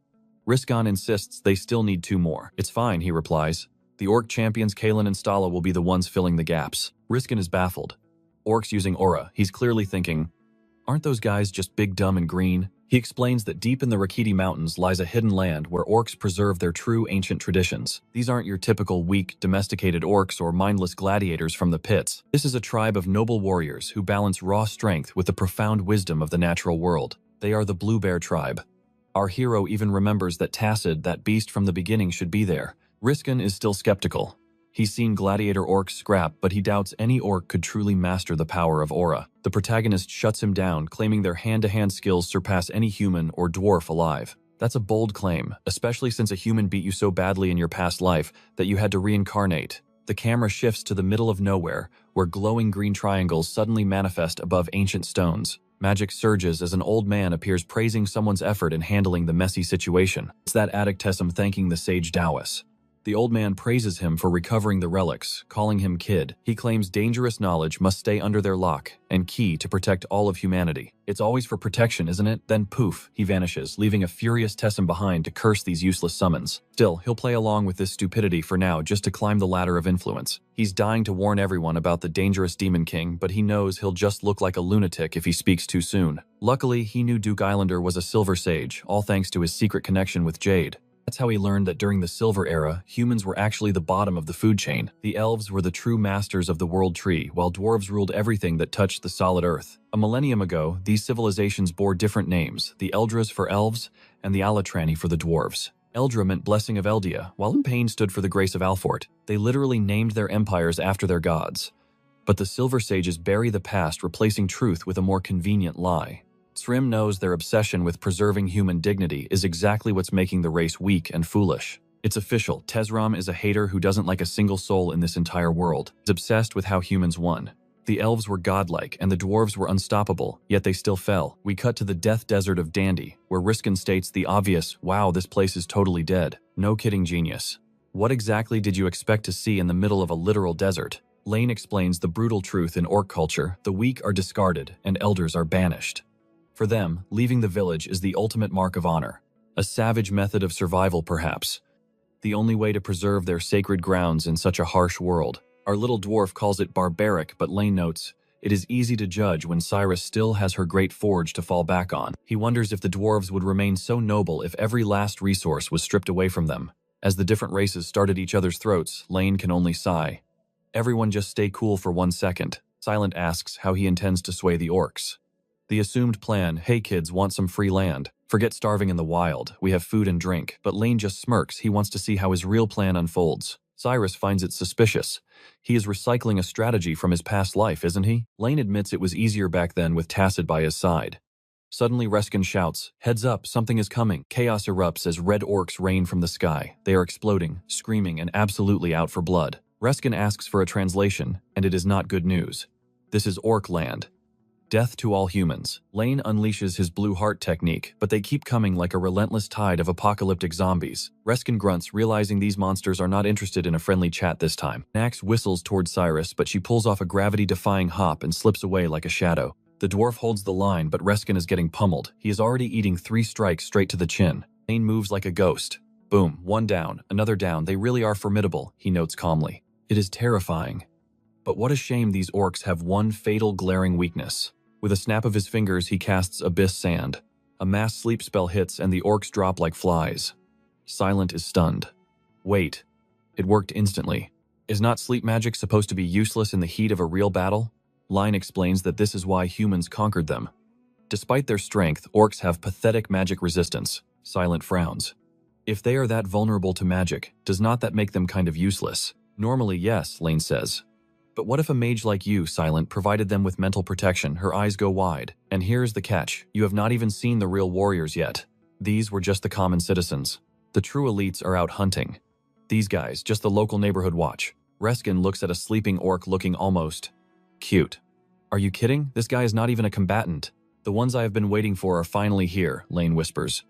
Riskin insists they still need 2 more. It's fine, he replies. The orc champions Kalen and Stala will be the ones filling the gaps. Riskin is baffled. Orcs using aura. He's clearly thinking, aren't those guys just big, dumb, and green? He explains that deep in the Rakiti Mountains lies a hidden land where orcs preserve their true ancient traditions. These aren't your typical weak, domesticated orcs or mindless gladiators from the pits. This is a tribe of noble warriors who balance raw strength with the profound wisdom of the natural world. They are the Blue Bear tribe. Our hero even remembers that Tacid, that beast from the beginning, should be there. Riskin is still skeptical. He's seen gladiator orcs scrap, but he doubts any orc could truly master the power of aura. The protagonist shuts him down, claiming their hand-to-hand skills surpass any human or dwarf alive. That's a bold claim, especially since a human beat you so badly in your past life that you had to reincarnate. The camera shifts to the middle of nowhere, where glowing green triangles suddenly manifest above ancient stones. Magic surges as an old man appears, praising someone's effort in handling the messy situation. It's that Adiktesum thanking the sage Dawes. The old man praises him for recovering the relics, calling him kid. He claims dangerous knowledge must stay under their lock and key to protect all of humanity. It's always for protection, isn't it? Then poof, he vanishes, leaving a furious Tessum behind to curse these useless summons. Still, he'll play along with this stupidity for now just to climb the ladder of influence. He's dying to warn everyone about the dangerous Demon King, but he knows he'll just look like a lunatic if he speaks too soon. Luckily, he knew Duke Islander was a Silver Sage, all thanks to his secret connection with Jade. That's how he learned that during the Silver Era, humans were actually the bottom of the food chain. The elves were the true masters of the world tree, while dwarves ruled everything that touched the solid earth. A millennium ago, these civilizations bore different names, the Eldras for elves, and the Alatrani for the dwarves. Eldra meant blessing of Eldia, while Pain stood for the grace of Alfort. They literally named their empires after their gods. But the Silver Sages bury the past, replacing truth with a more convenient lie. Srim knows their obsession with preserving human dignity is exactly what's making the race weak and foolish. It's official, Tezram is a hater who doesn't like a single soul in this entire world. He's obsessed with how humans won. The elves were godlike and the dwarves were unstoppable, yet they still fell. We cut to the death desert of Dandy, where Riskin states the obvious, wow, this place is totally dead. No kidding, genius. What exactly did you expect to see in the middle of a literal desert? Lane explains the brutal truth in orc culture: the weak are discarded and elders are banished. For them, leaving the village is the ultimate mark of honor. A savage method of survival, perhaps. The only way to preserve their sacred grounds in such a harsh world. Our little dwarf calls it barbaric, but Lane notes, it is easy to judge when Cyrus still has her great forge to fall back on. He wonders if the dwarves would remain so noble if every last resource was stripped away from them. As the different races start at each other's throats, Lane can only sigh. Everyone just stay cool for 1 second. Silent asks how he intends to sway the orcs. The assumed plan, hey kids, want some free land. Forget starving in the wild, we have food and drink, but Lane just smirks. He wants to see how his real plan unfolds. Cyrus finds it suspicious. He is recycling a strategy from his past life, isn't he? Lane admits it was easier back then with Tacit by his side. Suddenly Reskin shouts, heads up, something is coming. Chaos erupts as red orcs rain from the sky. They are exploding, screaming, and absolutely out for blood. Reskin asks for a translation, and it is not good news. This is Orc land. Death to all humans. Lane unleashes his blue heart technique, but they keep coming like a relentless tide of apocalyptic zombies. Reskin grunts, realizing these monsters are not interested in a friendly chat this time. Nax whistles towards Cyrus, but she pulls off a gravity-defying hop and slips away like a shadow. The dwarf holds the line, but Reskin is getting pummeled. He is already eating 3 strikes straight to the chin. Lane moves like a ghost. Boom, 1 down, another down. They really are formidable, he notes calmly. It is terrifying. But what a shame these orcs have one fatal glaring weakness. With a snap of his fingers, he casts Abyss Sand. A mass sleep spell hits and the orcs drop like flies. Silent is stunned. Wait. It worked instantly. Is not sleep magic supposed to be useless in the heat of a real battle? Line explains that this is why humans conquered them. Despite their strength, orcs have pathetic magic resistance. Silent frowns. If they are that vulnerable to magic, does not that make them kind of useless? Normally, yes, Lane says. But what if a mage like you, Silent, provided them with mental protection? Her eyes go wide. And here's the catch. You have not even seen the real warriors yet. These were just the common citizens. The true elites are out hunting. These guys, just the local neighborhood watch. Reskin looks at a sleeping orc looking almost cute. Are you kidding? This guy is not even a combatant. The ones I have been waiting for are finally here, Lane whispers.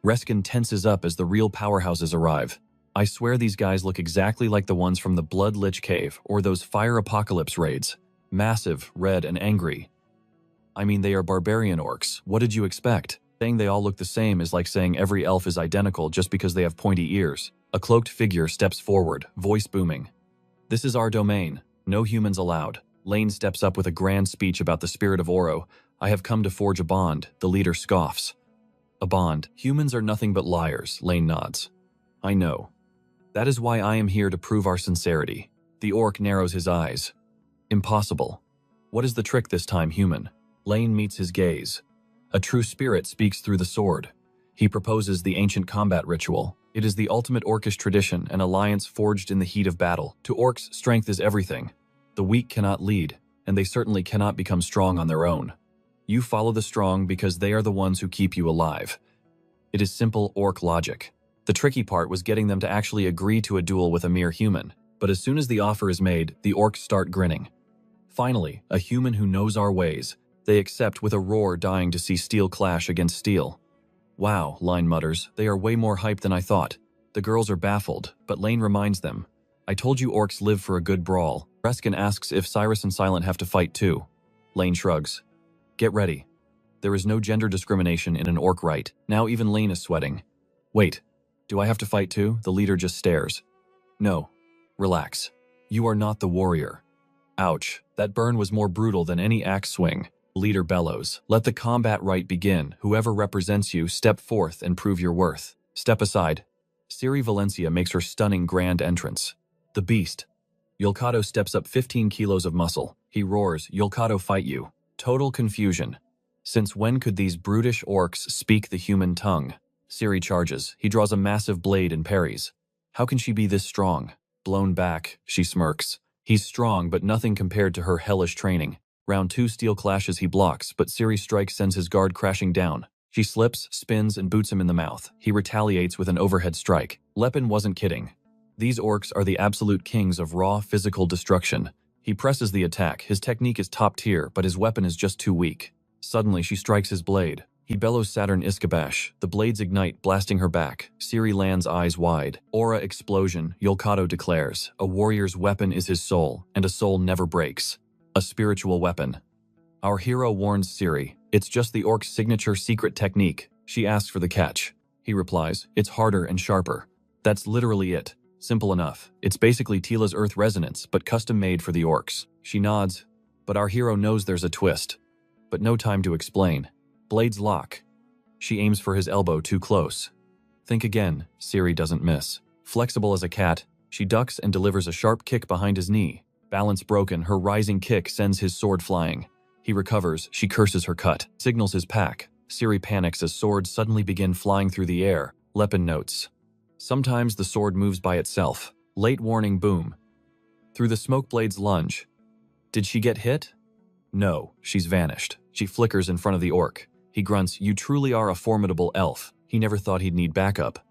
Reskin tenses up as the real powerhouses arrive. I swear these guys look exactly like the ones from the Blood Lich Cave or those Fire Apocalypse raids. Massive, red, and angry. I mean, they are barbarian orcs. What did you expect? Saying they all look the same is like saying every elf is identical just because they have pointy ears. A cloaked figure steps forward, voice booming. This is our domain. No humans allowed. Lane steps up with a grand speech about the spirit of Oro. I have come to forge a bond. The leader scoffs. A bond. Humans are nothing but liars, Lane nods. I know. That is why I am here to prove our sincerity. The orc narrows his eyes. Impossible. What is the trick this time, human? Lane meets his gaze. A true spirit speaks through the sword. He proposes the ancient combat ritual. It is the ultimate orcish tradition, an alliance forged in the heat of battle. To orcs, strength is everything. The weak cannot lead, and they certainly cannot become strong on their own. You follow the strong because they are the ones who keep you alive. It is simple orc logic. The tricky part was getting them to actually agree to a duel with a mere human, but as soon as the offer is made, the orcs start grinning. Finally, a human who knows our ways. They accept with a roar, dying to see steel clash against steel. Wow, Line mutters, they are way more hype than I thought. The girls are baffled, but Lane reminds them. I told you orcs live for a good brawl. Reskin asks if Cyrus and Silent have to fight too. Lane shrugs. Get ready. There is no gender discrimination in an orc rite. Now even Lane is sweating. Wait. Do I have to fight too? The leader just stares. No. Relax. You are not the warrior. Ouch. That burn was more brutal than any axe swing. The leader bellows. Let the combat rite begin. Whoever represents you, step forth and prove your worth. Step aside. Ciri Valencia makes her stunning grand entrance. The beast. Yolkato steps up 15 kilos of muscle. He roars, Yolkato fight you. Total confusion. Since when could these brutish orcs speak the human tongue? Ciri charges. He draws a massive blade and parries. How can she be this strong? Blown back, she smirks. He's strong, but nothing compared to her hellish training. Round 2 steel clashes he blocks, but Ciri's strike sends his guard crashing down. She slips, spins, and boots him in the mouth. He retaliates with an overhead strike. Lepin wasn't kidding. These orcs are the absolute kings of raw physical destruction. He presses the attack. His technique is top tier, but his weapon is just too weak. Suddenly, she strikes his blade. He bellows Saturn Iskabash. The blades ignite, blasting her back. Ciri lands eyes wide. Aura explosion, Yolkato declares. A warrior's weapon is his soul, and a soul never breaks. A spiritual weapon. Our hero warns Siri, "It's just the orc's signature secret technique." She asks for the catch. He replies, "It's harder and sharper." That's literally it. Simple enough. It's basically Tila's Earth resonance, but custom-made for the orcs. She nods, but our hero knows there's a twist. But no time to explain. Blades lock. She aims for his elbow too close. Think again. Siri doesn't miss. Flexible as a cat, she ducks and delivers a sharp kick behind his knee. Balance broken, her rising kick sends his sword flying. He recovers, she curses her cut, signals his pack. Siri panics as swords suddenly begin flying through the air. Lepin notes. Sometimes the sword moves by itself. Late warning boom. Through the smoke blades lunge. Did she get hit? No, she's vanished. She flickers in front of the orc. He grunts, "You truly are a formidable elf." He never thought he'd need backup.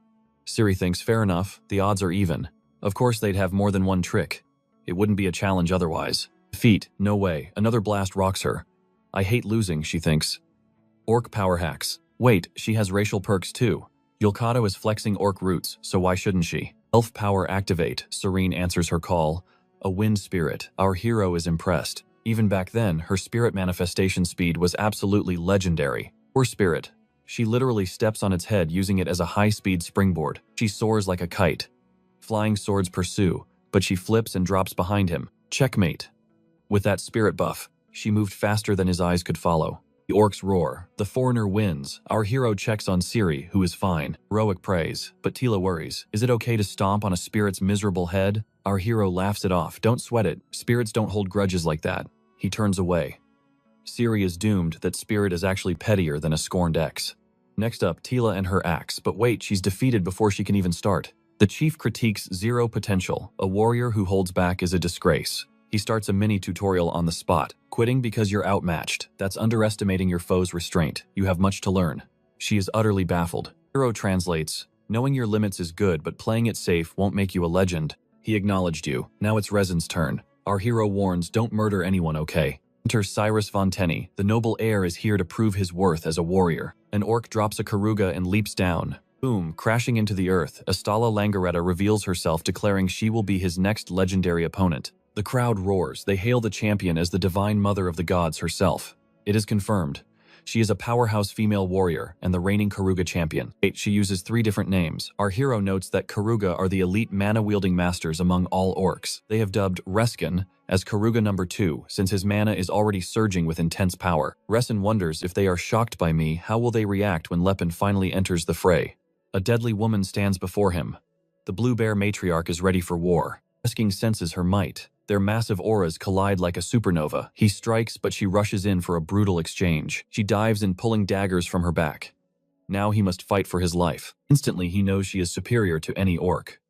Siri thinks, fair enough, the odds are even. Of course they'd have more than one trick. It wouldn't be a challenge otherwise. Defeat, no way. Another blast rocks her. I hate losing, she thinks. Orc power hacks. Wait, she has racial perks too. Yulkado is flexing orc roots, so why shouldn't she? Elf power activate, Serene answers her call. A wind spirit, our hero is impressed. Even back then, her spirit manifestation speed was absolutely legendary. Poor spirit. She literally steps on its head using it as a high-speed springboard. She soars like a kite. Flying swords pursue, but she flips and drops behind him. Checkmate. With that spirit buff, she moved faster than his eyes could follow. The orcs roar. The foreigner wins. Our hero checks on Siri, who is fine. Heroic praise. But Tila worries. Is it okay to stomp on a spirit's miserable head? Our hero laughs it off. Don't sweat it. Spirits don't hold grudges like that. He turns away. Siri is doomed that Spirit is actually pettier than a scorned ex. Next up, Tila and her axe. But wait, she's defeated before she can even start. The chief critiques zero potential. A warrior who holds back is a disgrace. He starts a mini tutorial on the spot. Quitting because you're outmatched. That's underestimating your foe's restraint. You have much to learn. She is utterly baffled. Hero translates, knowing your limits is good, but playing it safe won't make you a legend. He acknowledged you. Now it's Rezin's turn. Our hero warns, don't murder anyone, okay? Enter Cyrus Vonteni. The noble heir is here to prove his worth as a warrior. An orc drops a Karuga and leaps down. Boom, crashing into the earth, Astala Langaretta reveals herself, declaring she will be his next legendary opponent. The crowd roars. They hail the champion as the divine mother of the gods herself. It is confirmed. She is a powerhouse female warrior and the reigning Karuga champion. She uses 3 different names. Our hero notes that Karuga are the elite mana-wielding masters among all orcs. They have dubbed Reskin as Karuga number 2, since his mana is already surging with intense power. Resin wonders, if they are shocked by me, how will they react when Lepin finally enters the fray? A deadly woman stands before him. The Blue Bear matriarch is ready for war. Reskin senses her might. Their massive auras collide like a supernova. He strikes, but she rushes in for a brutal exchange. She dives in, pulling daggers from her back. Now he must fight for his life. Instantly, he knows she is superior to any orc.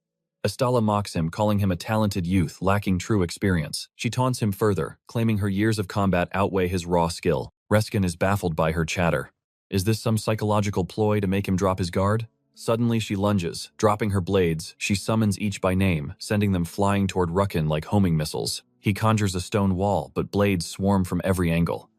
Astala mocks him, calling him a talented youth lacking true experience. She taunts him further, claiming her years of combat outweigh his raw skill. Reskin is baffled by her chatter. Is this some psychological ploy to make him drop his guard? Suddenly she lunges. Dropping her blades, she summons each by name, sending them flying toward Ruckin like homing missiles. He conjures a stone wall, but blades swarm from every angle.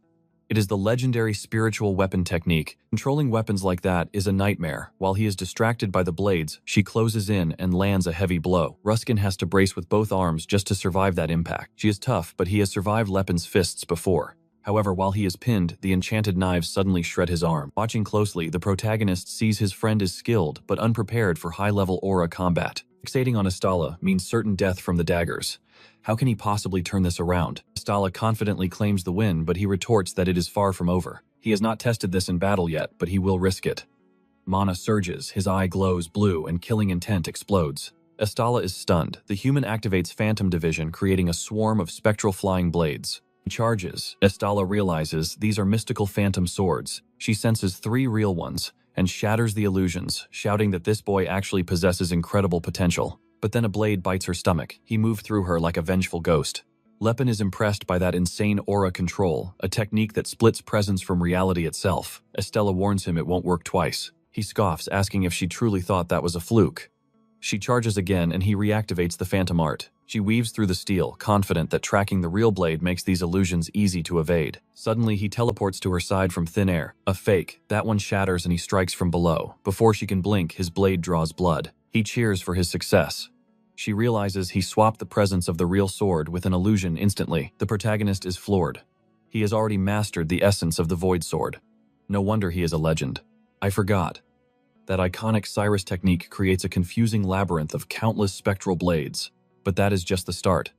It is the legendary spiritual weapon technique. Controlling weapons like that is a nightmare. While he is distracted by the blades, she closes in and lands a heavy blow. Ruskin has to brace with both arms just to survive that impact. She is tough, but he has survived Lepin's fists before. However, while he is pinned, the enchanted knives suddenly shred his arm. Watching closely, the protagonist sees his friend is skilled but unprepared for high-level aura combat. Fixating on Astala means certain death from the daggers. How can he possibly turn this around? Astala confidently claims the win, but he retorts that it is far from over. He has not tested this in battle yet, but he will risk it. Mana surges, his eye glows blue, and killing intent explodes. Astala is stunned. The human activates Phantom Division, creating a swarm of spectral flying blades. He charges. Astala realizes these are mystical phantom swords. She senses 3 real ones and shatters the illusions, shouting that this boy actually possesses incredible potential. But then a blade bites her stomach. He moved through her like a vengeful ghost. Lepin is impressed by that insane aura control, a technique that splits presence from reality itself. Estella warns him it won't work twice. He scoffs, asking if she truly thought that was a fluke. She charges again and he reactivates the phantom art. She weaves through the steel, confident that tracking the real blade makes these illusions easy to evade. Suddenly, he teleports to her side from thin air. A fake. That one shatters and he strikes from below. Before she can blink, his blade draws blood. He cheers for his success. She realizes he swapped the presence of the real sword with an illusion instantly. The protagonist is floored. He has already mastered the essence of the Void Sword. No wonder he is a legend. I forgot. That iconic Cyrus technique creates a confusing labyrinth of countless spectral blades. But that is just the start.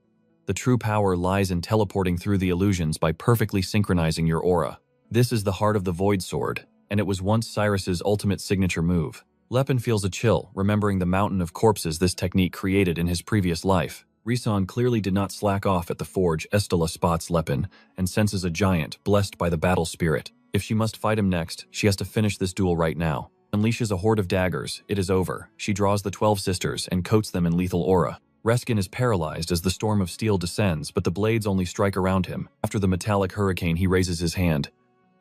The true power lies in teleporting through the illusions by perfectly synchronizing your aura. This is the heart of the Void Sword, and it was once Cyrus's ultimate signature move. Lepin feels a chill, remembering the mountain of corpses this technique created in his previous life. Rison clearly did not slack off at the forge. Estella spots Lepin and senses a giant blessed by the battle spirit. If she must fight him next, she has to finish this duel right now. Unleashes a horde of daggers. It is over. She draws the 12 sisters and coats them in lethal aura. Reskin is paralyzed as the storm of steel descends, but the blades only strike around him. After the metallic hurricane, he raises his hand.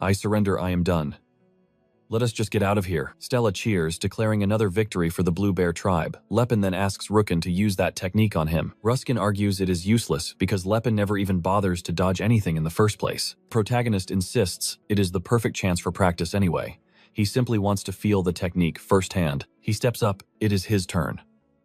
I surrender, I am done. Let us just get out of here. Stella cheers, declaring another victory for the Blue Bear tribe. Lepin then asks Rukin to use that technique on him. Ruskin argues it is useless because Lepin never even bothers to dodge anything in the first place. Protagonist insists it is the perfect chance for practice anyway. He simply wants to feel the technique firsthand. He steps up. It is his turn.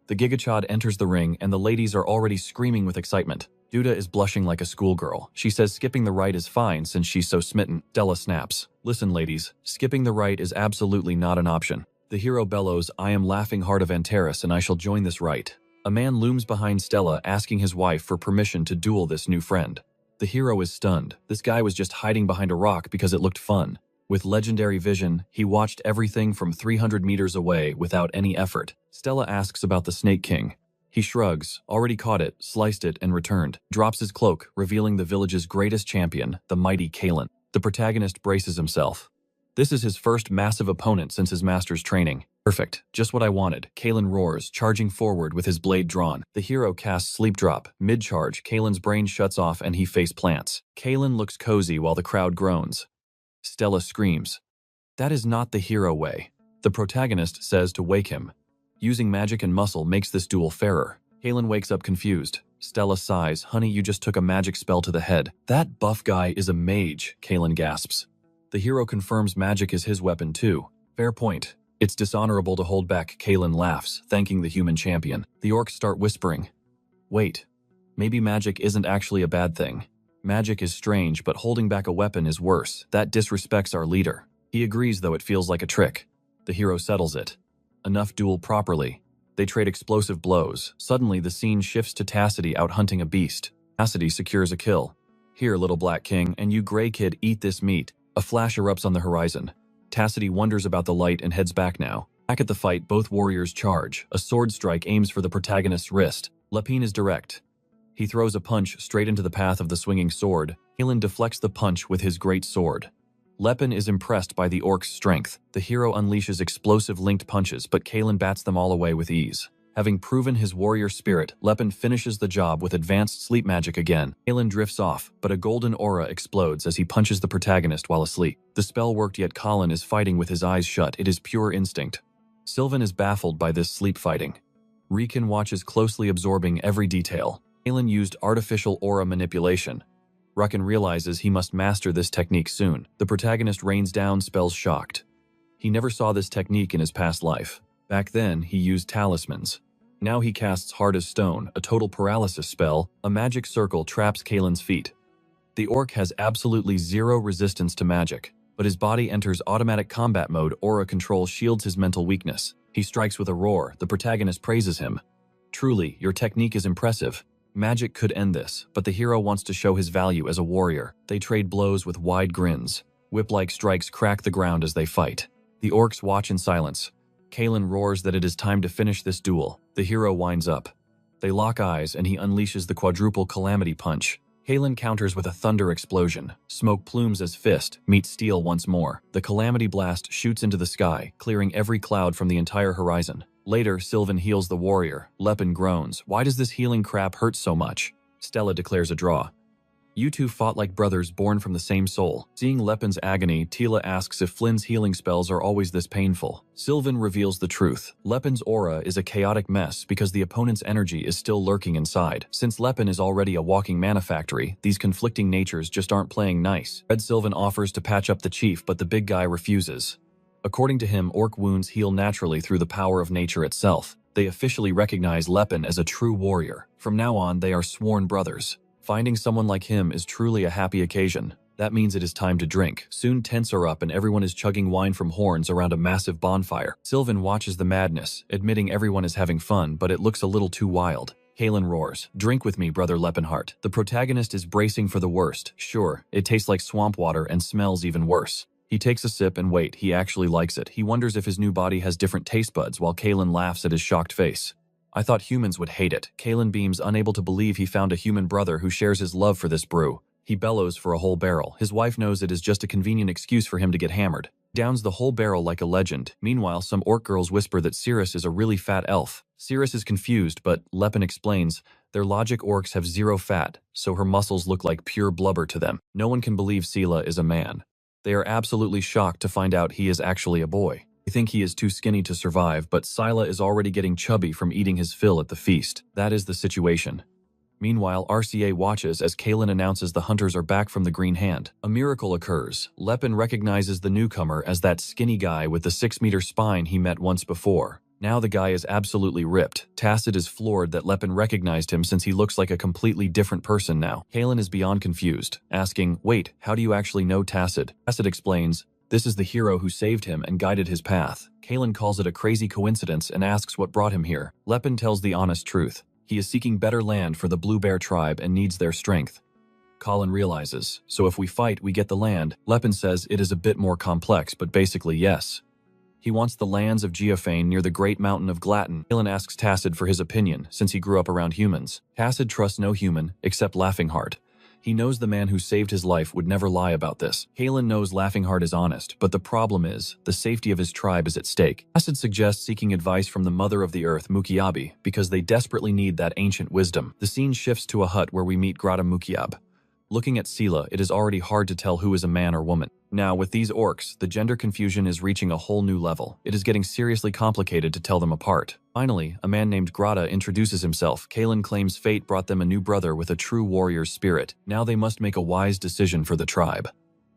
The Gigachad enters the ring and the ladies are already screaming with excitement. Duda is blushing like a schoolgirl. She says skipping the rite is fine since she's so smitten. Stella snaps. Listen, ladies, skipping the rite is absolutely not an option. The hero bellows, I am laughing heart of Antares and I shall join this rite. A man looms behind Stella asking his wife for permission to duel this new friend. The hero is stunned. This guy was just hiding behind a rock because it looked fun. With legendary vision, he watched everything from 300 meters away without any effort. Stella asks about the Snake King. He shrugs, already caught it, sliced it, and returned. Drops his cloak, revealing the village's greatest champion, the mighty Kalen. The protagonist braces himself. This is his first massive opponent since his master's training. Perfect, just what I wanted. Kalen roars, charging forward with his blade drawn. The hero casts Sleep Drop. Mid-charge, Kalen's brain shuts off and he face plants. Kalen looks cozy while the crowd groans. Stella screams. That is not the hero way. The protagonist says to wake him. Using magic and muscle makes this duel fairer. Kalen wakes up confused. Stella sighs, honey, you just took a magic spell to the head. That buff guy is a mage, Kalen gasps. The hero confirms magic is his weapon too. Fair point. It's dishonorable to hold back, Kalen laughs, thanking the human champion. The orcs start whispering. Wait, maybe magic isn't actually a bad thing. Magic is strange, but holding back a weapon is worse. That disrespects our leader. He agrees, though it feels like a trick. The hero settles it. Enough duel properly. They trade explosive blows. Suddenly, the scene shifts to Tacity out hunting a beast. Tacity secures a kill. Here, little black king, and you gray kid, eat this meat. A flash erupts on the horizon. Tacity wonders about the light and heads back now. Back at the fight, both warriors charge. A sword strike aims for the protagonist's wrist. Lepin is direct. He throws a punch straight into the path of the swinging sword. Kalen deflects the punch with his great sword. Lepin is impressed by the orc's strength. The hero unleashes explosive linked punches, but Kalen bats them all away with ease. Having proven his warrior spirit, Lepin finishes the job with advanced sleep magic again. Kalen drifts off, but a golden aura explodes as he punches the protagonist while asleep. The spell worked, yet Colin is fighting with his eyes shut. It is pure instinct. Sylvan is baffled by this sleep fighting. Riken watches closely, absorbing every detail. Kalen used artificial aura manipulation. Rucken realizes he must master this technique soon. The protagonist rains down spells shocked. He never saw this technique in his past life. Back then, he used talismans. Now he casts Hard as Stone, a total paralysis spell. A magic circle traps Kalen's feet. The orc has absolutely zero resistance to magic, but his body enters automatic combat mode. Aura control shields his mental weakness. He strikes with a roar. The protagonist praises him. Truly, your technique is impressive. Magic could end this, but the hero wants to show his value as a warrior. They trade blows with wide grins. Whip-like strikes crack the ground as they fight. The orcs watch in silence. Kalen roars that it is time to finish this duel. The hero winds up. They lock eyes and he unleashes the quadruple calamity punch. Kalen counters with a thunder explosion. Smoke plumes as fist meets steel once more. The calamity blast shoots into the sky, clearing every cloud from the entire horizon. Later, Sylvan heals the warrior. Lepin groans. Why does this healing crap hurt so much? Stella declares a draw. You two fought like brothers born from the same soul. Seeing Lepin's agony, Tila asks if Flynn's healing spells are always this painful. Sylvan reveals the truth. Lepin's aura is a chaotic mess because the opponent's energy is still lurking inside. Since Lepin is already a walking mana factory, these conflicting natures just aren't playing nice. Red Sylvan offers to patch up the chief, but the big guy refuses. According to him, orc wounds heal naturally through the power of nature itself. They officially recognize Lepin as a true warrior. From now on, they are sworn brothers. Finding someone like him is truly a happy occasion. That means it is time to drink. Soon tents are up and everyone is chugging wine from horns around a massive bonfire. Sylvan watches the madness, admitting everyone is having fun, but it looks a little too wild. Kalen roars, "Drink with me, brother Leppenhart." The protagonist is bracing for the worst. Sure, it tastes like swamp water and smells even worse. He takes a sip and wait, he actually likes it. He wonders if his new body has different taste buds while Kalen laughs at his shocked face. I thought humans would hate it. Kalen beams, unable to believe he found a human brother who shares his love for this brew. He bellows for a whole barrel. His wife knows it is just a convenient excuse for him to get hammered. Downs the whole barrel like a legend. Meanwhile, some orc girls whisper that Cirrus is a really fat elf. Cirrus is confused, but Leppin explains, their logic orcs have 0 fat, so her muscles look like pure blubber to them. No one can believe Sela is a man. They are absolutely shocked to find out he is actually a boy. They think he is too skinny to survive, but Sila is already getting chubby from eating his fill at the feast. That is the situation. Meanwhile, RCA watches as Kalen announces the hunters are back from the Green Hand. A miracle occurs. Leppin recognizes the newcomer as that skinny guy with the 6-meter spine he met once before. Now the guy is absolutely ripped. Tacit is floored that Leppin recognized him since he looks like a completely different person now. Kalen is beyond confused, asking, "Wait, how do you actually know Tacit?" Tacit explains, "This is the hero who saved him and guided his path." Kalen calls it a crazy coincidence and asks what brought him here. Leppin tells the honest truth. He is seeking better land for the Blue Bear tribe and needs their strength. Colin realizes, so if we fight, we get the land. Leppin says it is a bit more complex, but basically yes. He wants the lands of Geophane near the great mountain of Glatten. Kalen asks Tacit for his opinion, since he grew up around humans. Tacit trusts no human, except Laughingheart. He knows the man who saved his life would never lie about this. Kalen knows Laughingheart is honest, but the problem is, the safety of his tribe is at stake. Tacit suggests seeking advice from the Mother of the Earth, Mukiabi, because they desperately need that ancient wisdom. The scene shifts to a hut where we meet Grata Mukiab. Looking at Sela, it is already hard to tell who is a man or woman. Now, with these orcs, the gender confusion is reaching a whole new level. It is getting seriously complicated to tell them apart. Finally, a man named Grata introduces himself. Kalen claims fate brought them a new brother with a true warrior's spirit. Now they must make a wise decision for the tribe.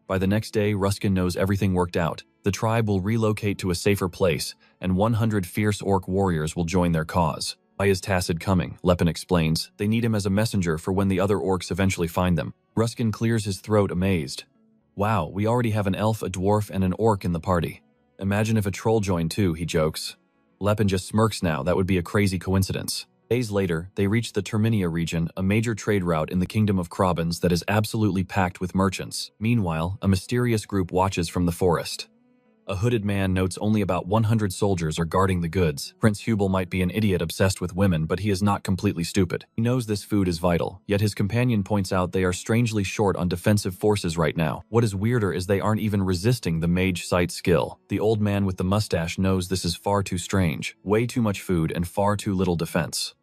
By the next day, Ruskin knows everything worked out. The tribe will relocate to a safer place, and 100 fierce orc warriors will join their cause. Why is Tacit coming? Leppin explains. They need him as a messenger for when the other orcs eventually find them. Ruskin clears his throat, amazed. Wow, we already have an elf, a dwarf, and an orc in the party. Imagine if a troll joined too, he jokes. Leppin just smirks now, that would be a crazy coincidence. Days later, they reach the Terminia region, a major trade route in the kingdom of Krabans that is absolutely packed with merchants. Meanwhile, a mysterious group watches from the forest. A hooded man notes only about 100 soldiers are guarding the goods. Prince Hubel might be an idiot obsessed with women, but he is not completely stupid. He knows this food is vital, yet his companion points out they are strangely short on defensive forces right now. What is weirder is they aren't even resisting the mage sight skill. The old man with the mustache knows this is far too strange. Way too much food and far too little defense.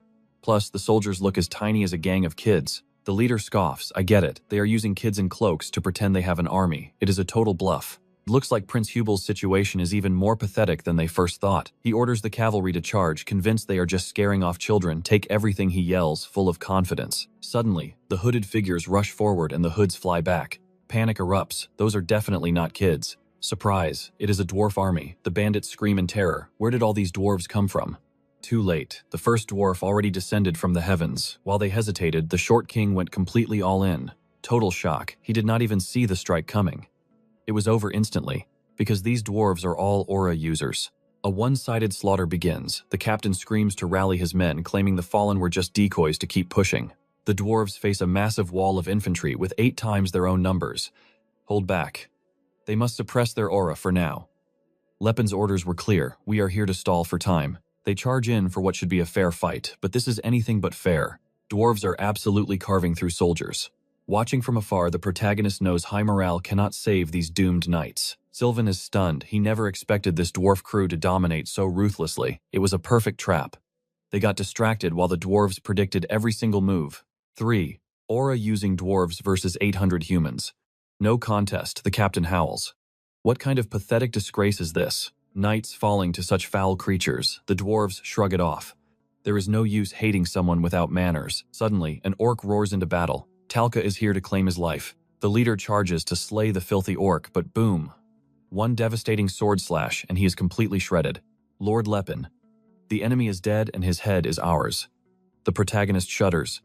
Plus, the soldiers look as tiny as a gang of kids. The leader scoffs, I get it. They are using kids in cloaks to pretend they have an army. It is a total bluff. It looks like Prince Hubel's situation is even more pathetic than they first thought. He orders the cavalry to charge, convinced they are just scaring off children. Take everything, he yells, full of confidence. Suddenly, the hooded figures rush forward and the hoods fly back. Panic erupts. Those are definitely not kids. Surprise, it is a dwarf army. The bandits scream in terror. Where did all these dwarves come from? Too late. The first dwarf already descended from the heavens. While they hesitated, the short king went completely all in. Total shock. He did not even see the strike coming. It was over instantly, because these dwarves are all aura users. A one-sided slaughter begins. The captain screams to rally his men, claiming the fallen were just decoys to keep pushing. The dwarves face a massive wall of infantry with 8 times their own numbers. Hold back. They must suppress their aura for now. Leppin's orders were clear. We are here to stall for time. They charge in for what should be a fair fight, but this is anything but fair. Dwarves are absolutely carving through soldiers. Watching from afar, the protagonist knows high morale cannot save these doomed knights. Sylvan is stunned. He never expected this dwarf crew to dominate so ruthlessly. It was a perfect trap. They got distracted while the dwarves predicted every single move. 3. Aura-using dwarves versus 800 humans. No contest, the captain howls. What kind of pathetic disgrace is this? Knights falling to such foul creatures. The dwarves shrug it off. There is no use hating someone without manners. Suddenly, an orc roars into battle. Talca is here to claim his life. The leader charges to slay the filthy orc, but boom. One devastating sword slash, and he is completely shredded. Lord Leppin. The enemy is dead, and his head is ours. The protagonist shudders.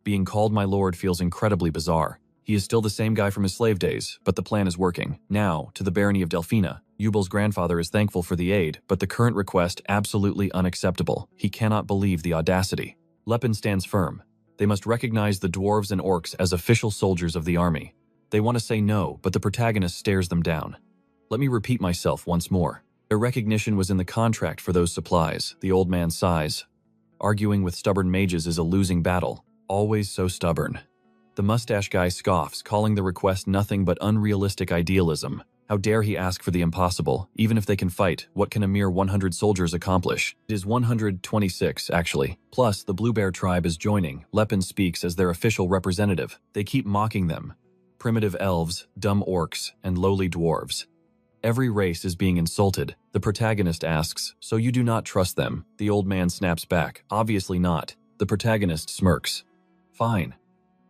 Being called my lord feels incredibly bizarre. He is still the same guy from his slave days, but the plan is working. Now, to the barony of Delphina. Yubil's grandfather is thankful for the aid, but the current request absolutely unacceptable. He cannot believe the audacity. Lepin stands firm. They must recognize the dwarves and orcs as official soldiers of the army. They want to say no, but the protagonist stares them down. Let me repeat myself once more. Their recognition was in the contract for those supplies. The old man sighs. Arguing with stubborn mages is a losing battle. Always so stubborn. The mustache guy scoffs, calling the request nothing but unrealistic idealism. How dare he ask for the impossible? Even if they can fight, what can a mere 100 soldiers accomplish? It is 126, actually. Plus, the Blue Bear tribe is joining. Lepin speaks as their official representative. They keep mocking them. Primitive elves, dumb orcs, and lowly dwarves. Every race is being insulted. The protagonist asks, "So you do not trust them?" The old man snaps back, "Obviously not." The protagonist smirks. "Fine.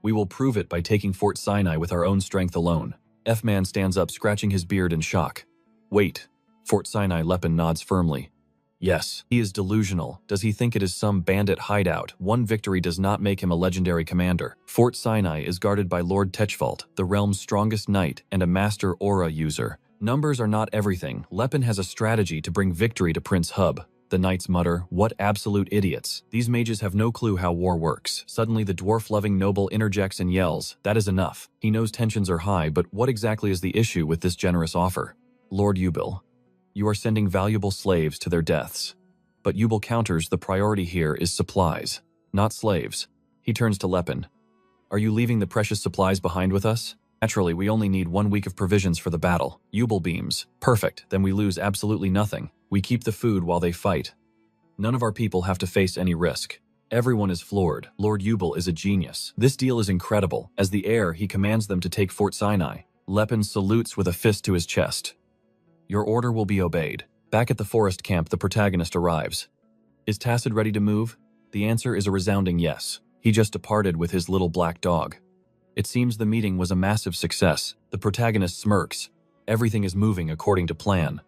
We will prove it by taking Fort Sinai with our own strength alone." F-Man stands up, scratching his beard in shock. "Wait. Fort Sinai," Lepin nods firmly. Yes, he is delusional. Does he think it is some bandit hideout? One victory does not make him a legendary commander. Fort Sinai is guarded by Lord Techfalt, the realm's strongest knight and a master aura user. Numbers are not everything. Lepin has a strategy to bring victory to Prince Hub. The knights mutter, "What absolute idiots. These mages have no clue how war works." Suddenly the dwarf-loving noble interjects and yells, "That is enough." He knows tensions are high, but what exactly is the issue with this generous offer? "Lord Yubil, you are sending valuable slaves to their deaths." But Yubil counters, the priority here is supplies, not slaves. He turns to Lepin. "Are you leaving the precious supplies behind with us?" "Naturally, we only need 1 week of provisions for the battle." Yubil beams. "Perfect, then we lose absolutely nothing. We keep the food while they fight. None of our people have to face any risk." Everyone is floored. Lord Yubil is a genius. This deal is incredible. As the heir, he commands them to take Fort Sinai. Lepin salutes with a fist to his chest. "Your order will be obeyed." Back at the forest camp, the protagonist arrives. Is Tacit ready to move? The answer is a resounding yes. He just departed with his little black dog. It seems the meeting was a massive success. The protagonist smirks. Everything is moving according to plan.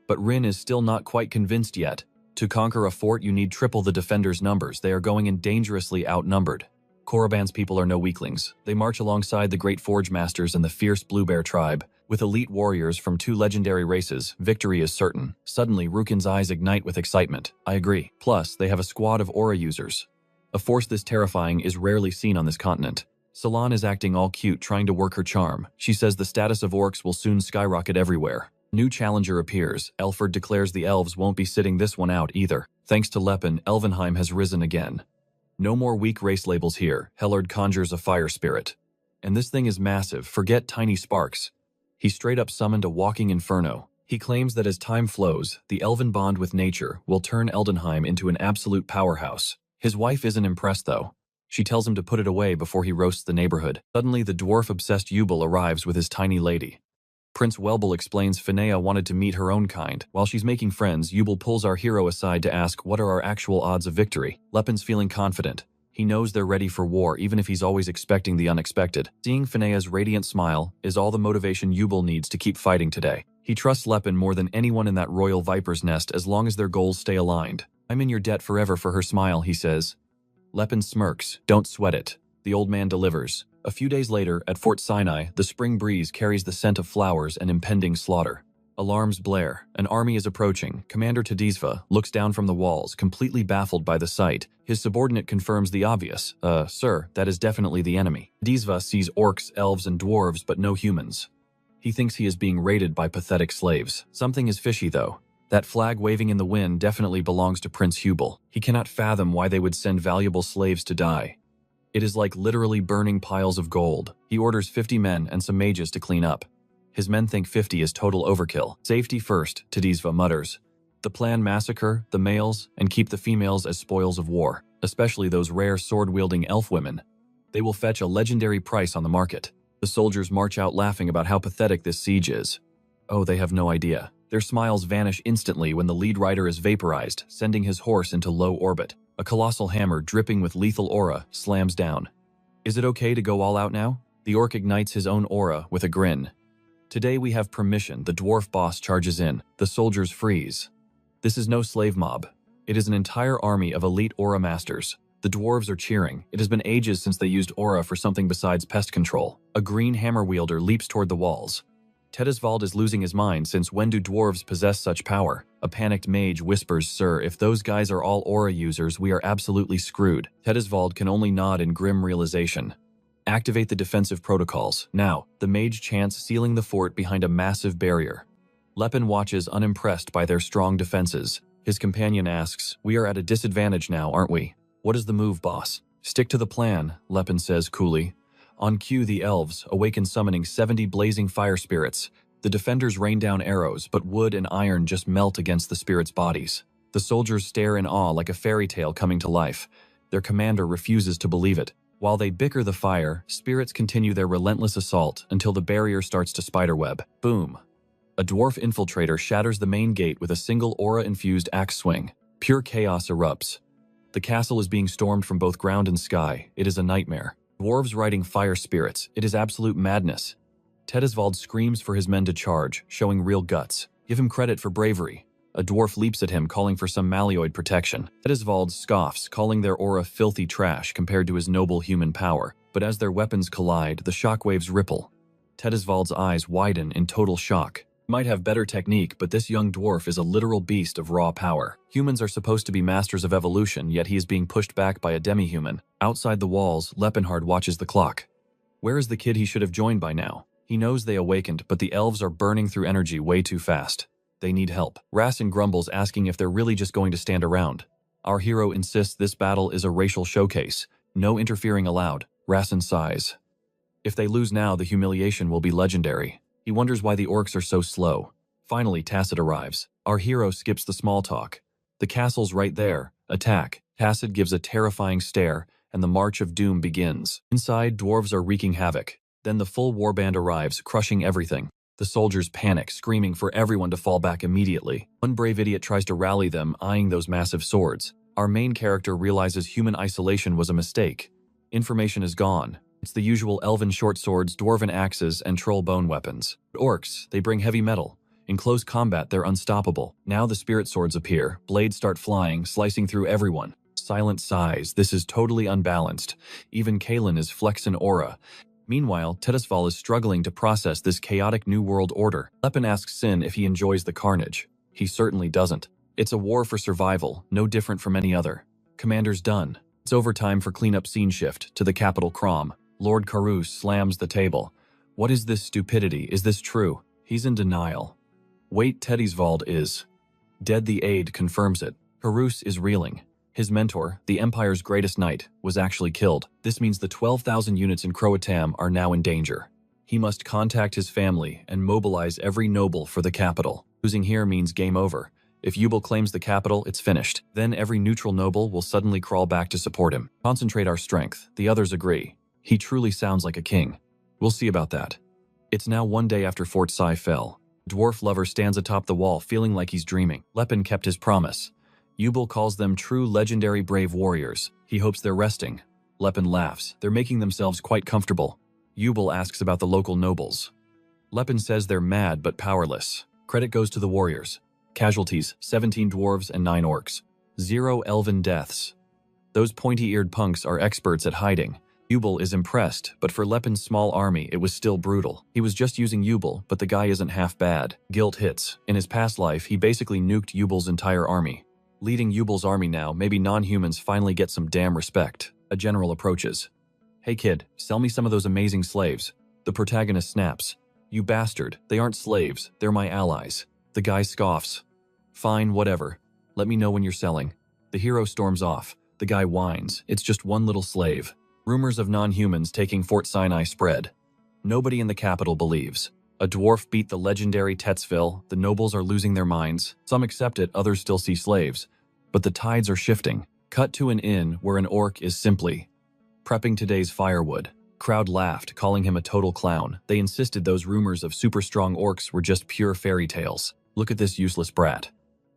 But Rin is still not quite convinced yet. To conquer a fort, you need triple the defenders' numbers. They are going in dangerously outnumbered. Korriban's people are no weaklings. They march alongside the great Forge Masters and the fierce Blue Bear tribe. With elite warriors from 2 legendary races, victory is certain. Suddenly, Rukin's eyes ignite with excitement. I agree. Plus, they have a squad of aura users. A force this terrifying is rarely seen on this continent. Salon is acting all cute, trying to work her charm. She says the status of orcs will soon skyrocket everywhere. New challenger appears. Elford declares the elves won't be sitting this one out either. Thanks to Lepin, Elvenheim has risen again. No more weak race labels here. Hellard conjures a fire spirit. And this thing is massive. Forget tiny sparks. He straight up summoned a walking inferno. He claims that as time flows, the elven bond with nature will turn Eldenheim into an absolute powerhouse. His wife isn't impressed though. She tells him to put it away before he roasts the neighborhood. Suddenly, the dwarf-obsessed Yubil arrives with his tiny lady. Prince Welbel explains Finea wanted to meet her own kind. While she's making friends, Yubil pulls our hero aside to ask what are our actual odds of victory. Lepin's feeling confident. He knows they're ready for war, even if he's always expecting the unexpected. Seeing Finea's radiant smile is all the motivation Yubil needs to keep fighting today. He trusts Lepin more than anyone in that royal viper's nest as long as their goals stay aligned. "I'm in your debt forever for her smile," he says. Lepin smirks. "Don't sweat it." The old man delivers. A few days later, at Fort Sinai, the spring breeze carries the scent of flowers and impending slaughter. Alarms blare. An army is approaching. Commander Tadizva looks down from the walls, completely baffled by the sight. His subordinate confirms the obvious. Sir, that is definitely the enemy." Tadizva sees orcs, elves, and dwarves, but no humans. He thinks he is being raided by pathetic slaves. Something is fishy, though. That flag waving in the wind definitely belongs to Prince Yubil. He cannot fathom why they would send valuable slaves to die. It is like literally burning piles of gold. He orders 50 men and some mages to clean up. His men think 50 is total overkill. "Safety first," Tadizva mutters. The plan: massacre the males and keep the females as spoils of war, especially those rare sword-wielding elf women. They will fetch a legendary price on the market. The soldiers march out laughing about how pathetic this siege is. Oh, they have no idea. Their smiles vanish instantly when the lead rider is vaporized, sending his horse into low orbit. A colossal hammer dripping with lethal aura slams down. Is it okay to go all out now? The orc ignites his own aura with a grin. Today we have permission. The dwarf boss charges in. The soldiers freeze. This is no slave mob. It is an entire army of elite aura masters. The dwarves are cheering. It has been ages since they used aura for something besides pest control. A green hammer wielder leaps toward the walls. Tedesvald is losing his mind since when do dwarves possess such power? A panicked mage whispers, "Sir, if those guys are all aura users, we are absolutely screwed." Tedesvald can only nod in grim realization. Activate the defensive protocols. Now, the mage chants, sealing the fort behind a massive barrier. Lepin watches, unimpressed by their strong defenses. His companion asks, "We are at a disadvantage now, aren't we?" "What is the move, boss?" "Stick to the plan," Lepin says coolly. On cue, the elves awaken, summoning 70 blazing fire spirits. The defenders rain down arrows, but wood and iron just melt against the spirits' bodies. The soldiers stare in awe like a fairy tale coming to life. Their commander refuses to believe it. While they bicker the fire, spirits continue their relentless assault until the barrier starts to spiderweb. Boom! A dwarf infiltrator shatters the main gate with a single aura-infused axe swing. Pure chaos erupts. The castle is being stormed from both ground and sky. It is a nightmare. Dwarves riding fire spirits. It is absolute madness. Tedesvald screams for his men to charge, showing real guts. Give him credit for bravery. A dwarf leaps at him, calling for some malleoid protection. Tedesvald scoffs, calling their aura filthy trash compared to his noble human power. But as their weapons collide, the shockwaves ripple. Tedesvald's eyes widen in total shock. He might have better technique, but this young dwarf is a literal beast of raw power. Humans are supposed to be masters of evolution, yet he is being pushed back by a demi-human. Outside the walls, Lepenhard watches the clock. Where is the kid he should have joined by now? He knows they awakened, but the elves are burning through energy way too fast. They need help. Rassen grumbles, asking if they're really just going to stand around. Our hero insists this battle is a racial showcase. No interfering allowed. Rassen sighs. If they lose now, the humiliation will be legendary. He wonders why the orcs are so slow. Finally, Tacit arrives. Our hero skips the small talk. The castle's right there. Attack. Tacit gives a terrifying stare, and the March of Doom begins. Inside, dwarves are wreaking havoc. Then the full warband arrives, crushing everything. The soldiers panic, screaming for everyone to fall back immediately. One brave idiot tries to rally them, eyeing those massive swords. Our main character realizes human isolation was a mistake. Information is gone. It's the usual elven short swords, dwarven axes, and troll bone weapons. But orcs, they bring heavy metal. In close combat, they're unstoppable. Now the spirit swords appear. Blades start flying, slicing through everyone. Silent sighs. This is totally unbalanced. Even Kalen is flexing aura. Meanwhile, Tedesval is struggling to process this chaotic new world order. Lepin asks Sin if he enjoys the carnage. He certainly doesn't. It's a war for survival, no different from any other. Commander's done. It's overtime for cleanup scene shift to the capital Crom. Lord Carus slams the table. What is this stupidity? Is this true? He's in denial. Wait, Tedesvald is dead. The aide confirms it. Carus is reeling. His mentor, the Empire's greatest knight, was actually killed. This means the 12,000 units in Croatam are now in danger. He must contact his family and mobilize every noble for the capital. Losing here means game over. If Yubel claims the capital, it's finished. Then every neutral noble will suddenly crawl back to support him. Concentrate our strength. The others agree. He truly sounds like a king. We'll see about that. It's now one day after Fort Sai fell. Dwarf lover stands atop the wall, feeling like he's dreaming. Lepin kept his promise. Yubel calls them true legendary brave warriors. He hopes they're resting. Lepin laughs. They're making themselves quite comfortable. Yubel asks about the local nobles. Lepin says they're mad but powerless. Credit goes to the warriors. Casualties, 17 dwarves and 9 orcs. 0 elven deaths. Those pointy-eared punks are experts at hiding. Yubel is impressed, but for Lepin's small army, it was still brutal. He was just using Yubel, but the guy isn't half bad. Guilt hits. In his past life, he basically nuked Yubel's entire army. Leading Yubel's army now, maybe non-humans finally get some damn respect. A general approaches. Hey kid, sell me some of those amazing slaves. The protagonist snaps. You bastard, they aren't slaves, they're my allies. The guy scoffs. Fine, whatever. Let me know when you're selling. The hero storms off. The guy whines. It's just one little slave. Rumors of non-humans taking Fort Sinai spread. Nobody in the capital believes. A dwarf beat the legendary Tetsville. The nobles are losing their minds. Some accept it, others still see slaves. But the tides are shifting. Cut to an inn where an orc is simply prepping today's firewood. Crowd laughed, calling him a total clown. They insisted those rumors of super strong orcs were just pure fairy tales. Look at this useless brat.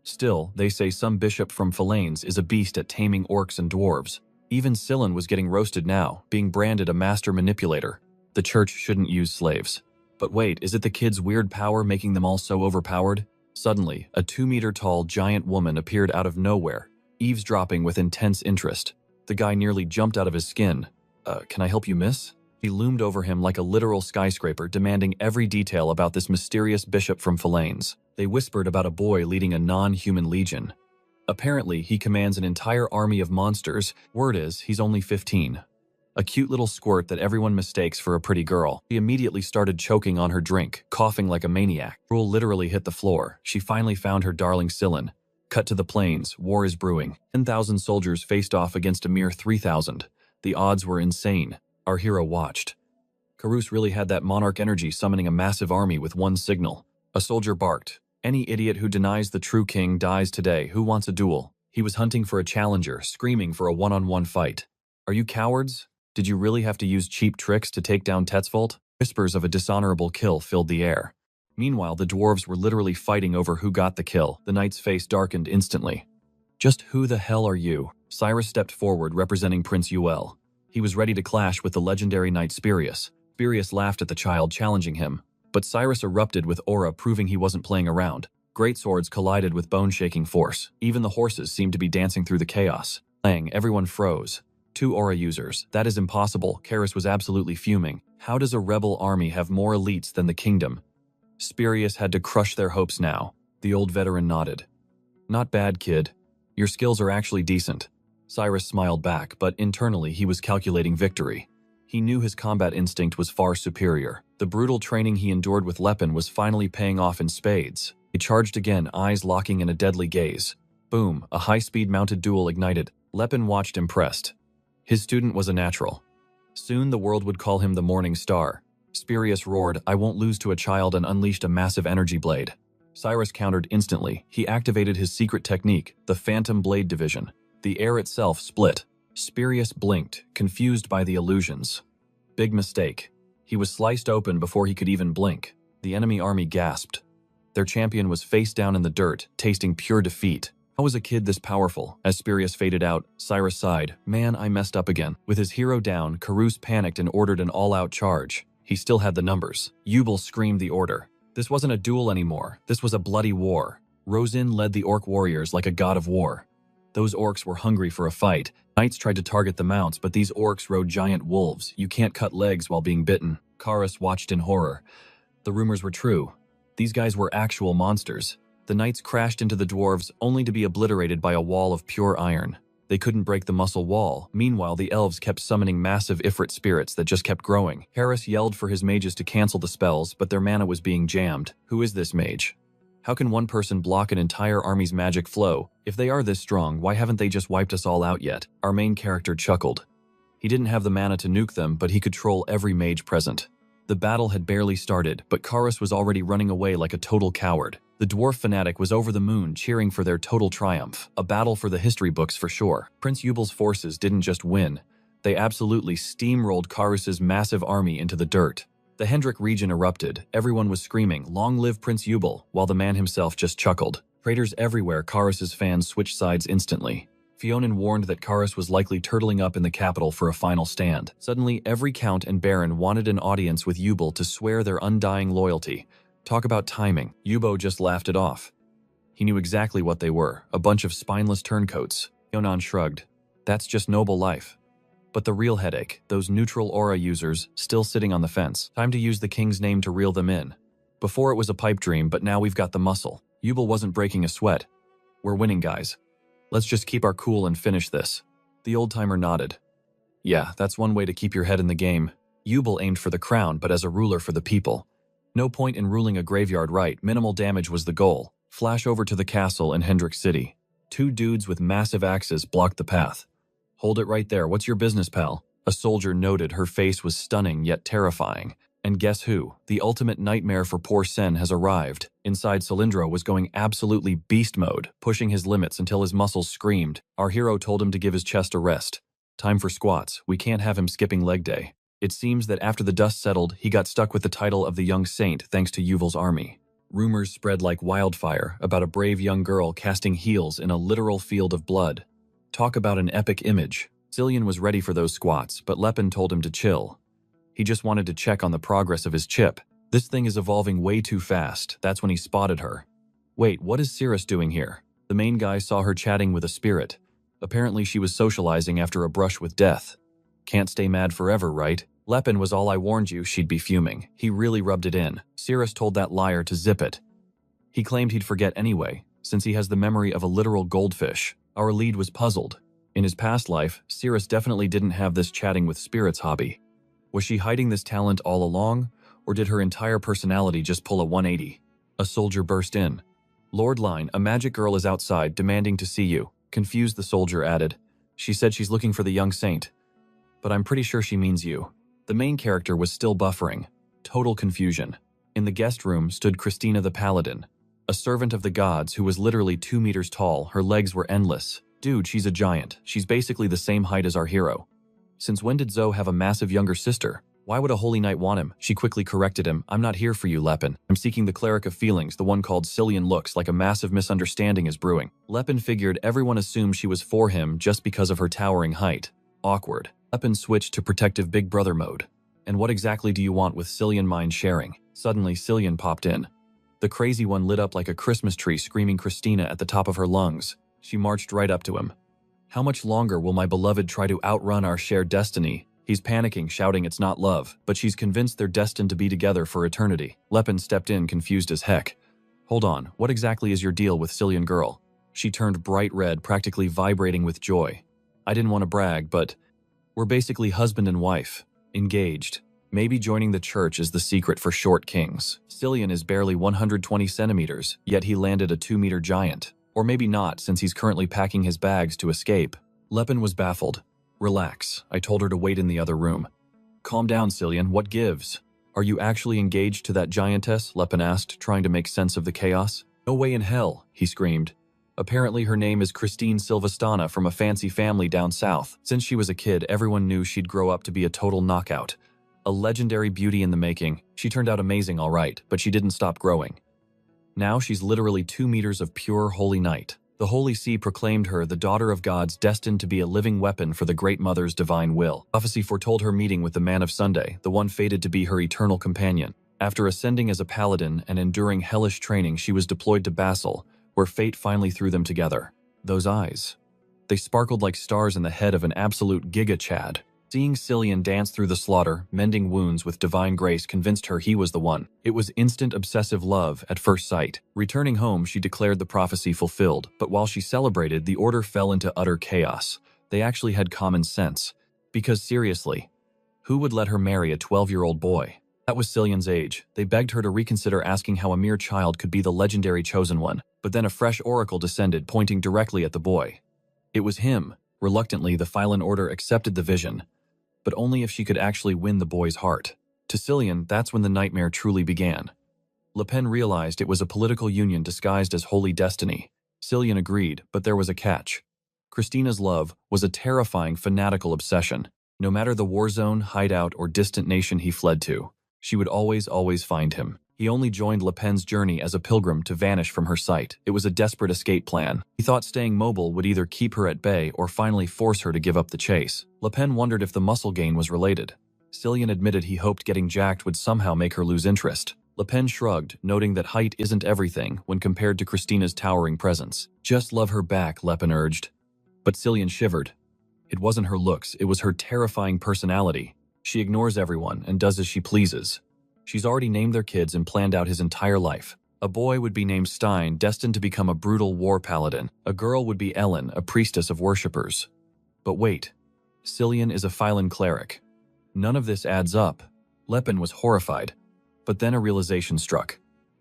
Still, they say some bishop from Philanes is a beast at taming orcs and dwarves. Even Scylan was getting roasted now, being branded a master manipulator. The church shouldn't use slaves. But wait, is it the kids' weird power making them all so overpowered? Suddenly, a 2-meter-tall giant woman appeared out of nowhere, eavesdropping with intense interest. The guy nearly jumped out of his skin. Can I help you, miss? He loomed over him like a literal skyscraper, demanding every detail about this mysterious bishop from Philanes. They whispered about a boy leading a non-human legion. Apparently, he commands an entire army of monsters. Word is, he's only 15. A cute little squirt that everyone mistakes for a pretty girl. She immediately started choking on her drink, coughing like a maniac. Rule literally hit the floor. She finally found her darling Sillin. Cut to the plains, war is brewing. 10,000 soldiers faced off against a mere 3,000. The odds were insane. Our hero watched. Karus really had that monarch energy, summoning a massive army with one signal. A soldier barked. Any idiot who denies the true king dies today. Who wants a duel? He was hunting for a challenger, screaming for a one-on-one fight. Are you cowards? Did you really have to use cheap tricks to take down Tetzvold? Whispers of a dishonorable kill filled the air. Meanwhile, the dwarves were literally fighting over who got the kill. The knight's face darkened instantly. Just who the hell are you? Cyrus stepped forward, representing Prince Uel. He was ready to clash with the legendary knight Spirius. Spirius laughed at the child, challenging him. But Cyrus erupted with aura, proving he wasn't playing around. Great swords collided with bone-shaking force. Even the horses seemed to be dancing through the chaos. Everyone froze. 2 aura users. That is impossible. Karus was absolutely fuming. How does a rebel army have more elites than the kingdom? Spirius had to crush their hopes now. The old veteran nodded. Not bad, kid. Your skills are actually decent. Cyrus smiled back, but internally he was calculating victory. He knew his combat instinct was far superior. The brutal training he endured with Lepin was finally paying off in spades. He charged again, eyes locking in a deadly gaze. Boom, a high-speed mounted duel ignited. Lepin watched impressed. His student was a natural. Soon the world would call him the Morning Star. Spirius roared, "I won't lose to a child," and unleashed a massive energy blade. Cyrus countered instantly. He activated his secret technique, the Phantom Blade Division. The air itself split. Spirius blinked, confused by the illusions. Big mistake. He was sliced open before he could even blink. The enemy army gasped. Their champion was face down in the dirt, tasting pure defeat. How was a kid this powerful? As Spirius faded out, Cyrus sighed. Man, I messed up again. With his hero down, Karus panicked and ordered an all-out charge. He still had the numbers. Yubel screamed the order. This wasn't a duel anymore. This was a bloody war. Rosin led the orc warriors like a god of war. Those orcs were hungry for a fight. Knights tried to target the mounts, but these orcs rode giant wolves. You can't cut legs while being bitten. Karus watched in horror. The rumors were true. These guys were actual monsters. The knights crashed into the dwarves, only to be obliterated by a wall of pure iron. They couldn't break the muscle wall. Meanwhile, the elves kept summoning massive Ifrit spirits that just kept growing. Karus yelled for his mages to cancel the spells, but their mana was being jammed. Who is this mage? How can one person block an entire army's magic flow? If they are this strong, why haven't they just wiped us all out yet? Our main character chuckled. He didn't have the mana to nuke them, but he could troll every mage present. The battle had barely started, but Karus was already running away like a total coward. The dwarf fanatic was over the moon, cheering for their total triumph. A battle for the history books for sure. Prince Yubel's forces didn't just win. They absolutely steamrolled Karus's massive army into the dirt. The Hendrik region erupted. Everyone was screaming, "Long live Prince Yubel," while the man himself just chuckled. Traitors everywhere. Karus's fans switched sides instantly. Fionin warned that Karus was likely turtling up in the capital for a final stand. Suddenly, every count and baron wanted an audience with Yubel to swear their undying loyalty. Talk about timing. Yubo just laughed it off. He knew exactly what they were, a bunch of spineless turncoats. Yonan shrugged. That's just noble life. But the real headache, those neutral aura users still sitting on the fence. Time to use the king's name to reel them in. Before it was a pipe dream, but now we've got the muscle. Yubel wasn't breaking a sweat. We're winning, guys. Let's just keep our cool and finish this. The old-timer nodded. Yeah, that's one way to keep your head in the game. Yubel aimed for the crown, but as a ruler for the people. No point in ruling a graveyard right, minimal damage was the goal. Flash over to the castle in Hendrik City. 2 dudes with massive axes blocked the path. Hold it right there, what's your business, pal? A soldier noted. Her face was stunning yet terrifying. And guess who? The ultimate nightmare for poor Sen has arrived. Inside, Cylindro was going absolutely beast mode, pushing his limits until his muscles screamed. Our hero told him to give his chest a rest. Time for squats. We can't have him skipping leg day. It seems that after the dust settled, he got stuck with the title of the young saint thanks to Yuval's army. Rumors spread like wildfire about a brave young girl casting heals in a literal field of blood. Talk about an epic image. Cillian was ready for those squats, but Lepin told him to chill. He just wanted to check on the progress of his chip. This thing is evolving way too fast. That's when he spotted her. Wait, what is Cirrus doing here? The main guy saw her chatting with a spirit. Apparently she was socializing after a brush with death. Can't stay mad forever, right? Lepin was all I warned you she'd be fuming. He really rubbed it in. Cirrus told that liar to zip it. He claimed he'd forget anyway, since he has the memory of a literal goldfish. Our lead was puzzled. In his past life, Cirrus definitely didn't have this chatting with spirits hobby. Was she hiding this talent all along, or did her entire personality just pull a 180? A soldier burst in. Lord Line, a magic girl is outside, demanding to see you. Confused, the soldier added. She said she's looking for the young saint. But I'm pretty sure she means you. The main character was still buffering. Total confusion. In the guest room stood Christina the Paladin, a servant of the gods who was literally 2 meters tall. Her legs were endless. Dude, she's a giant. She's basically the same height as our hero. Since when did Zoe have a massive younger sister? Why would a holy knight want him? She quickly corrected him. I'm not here for you, Lepin. I'm seeking the cleric of feelings, the one called Cillian. Looks like a massive misunderstanding is brewing. Lepin figured everyone assumed she was for him just because of her towering height. Awkward. Lepin switched to protective big brother mode. And what exactly do you want with Cillian mind sharing? Suddenly, Cillian popped in. The crazy one lit up like a Christmas tree, screaming Christina at the top of her lungs. She marched right up to him. How much longer will my beloved try to outrun our shared destiny? He's panicking, shouting it's not love, but she's convinced they're destined to be together for eternity. Lepin stepped in, confused as heck. Hold on, what exactly is your deal with Cillian girl? She turned bright red, practically vibrating with joy. I didn't want to brag, but we're basically husband and wife. Engaged. Maybe joining the church is the secret for short kings. Cillian is barely 120 centimeters, yet he landed a 2-meter giant. Or maybe not, since he's currently packing his bags to escape. Lepin was baffled. Relax, I told her to wait in the other room. Calm down, Cillian, what gives? Are you actually engaged to that giantess? Lepin asked, trying to make sense of the chaos. No way in hell, he screamed. Apparently her name is Christine Silvestana from a fancy family down south. Since she was a kid, everyone knew she'd grow up to be a total knockout. A legendary beauty in the making. She turned out amazing, all right, but she didn't stop growing. Now she's literally 2 meters of pure holy night. The Holy See proclaimed her the daughter of gods, destined to be a living weapon for the Great Mother's divine will. Prophecy foretold her meeting with the Man of Sunday, the one fated to be her eternal companion. After ascending as a paladin and enduring hellish training, she was deployed to Basel, where fate finally threw them together. Those eyes. They sparkled like stars in the head of an absolute giga-chad. Seeing Cillian dance through the slaughter, mending wounds with divine grace, convinced her he was the one. It was instant obsessive love at first sight. Returning home, she declared the prophecy fulfilled, but while she celebrated, the order fell into utter chaos. They actually had common sense. Because seriously, who would let her marry a 12-year-old boy? That was Cillian's age. They begged her to reconsider, asking how a mere child could be the legendary chosen one. But then a fresh oracle descended, pointing directly at the boy. It was him. Reluctantly, the Phylan Order accepted the vision, but only if she could actually win the boy's heart. To Cillian, that's when the nightmare truly began. Lepin realized it was a political union disguised as holy destiny. Cillian agreed, but there was a catch. Christina's love was a terrifying, fanatical obsession. No matter the war zone, hideout, or distant nation he fled to, she would always find him. He only joined Lepin's journey as a pilgrim to vanish from her sight. It was a desperate escape plan. He thought staying mobile would either keep her at bay or finally force her to give up the chase. Lepin wondered if the muscle gain was related. Cillian admitted he hoped getting jacked would somehow make her lose interest. Lepin shrugged, noting that height isn't everything when compared to Christina's towering presence. Just love her back, Lepin urged. But Cillian shivered. It wasn't her looks, it was her terrifying personality. She ignores everyone and does as she pleases. She's already named their kids and planned out his entire life. A boy would be named Stein, destined to become a brutal war paladin. A girl would be Ellen, a priestess of worshippers. But wait, Cillian is a Phylan cleric. None of this adds up. Lepin was horrified. But then a realization struck.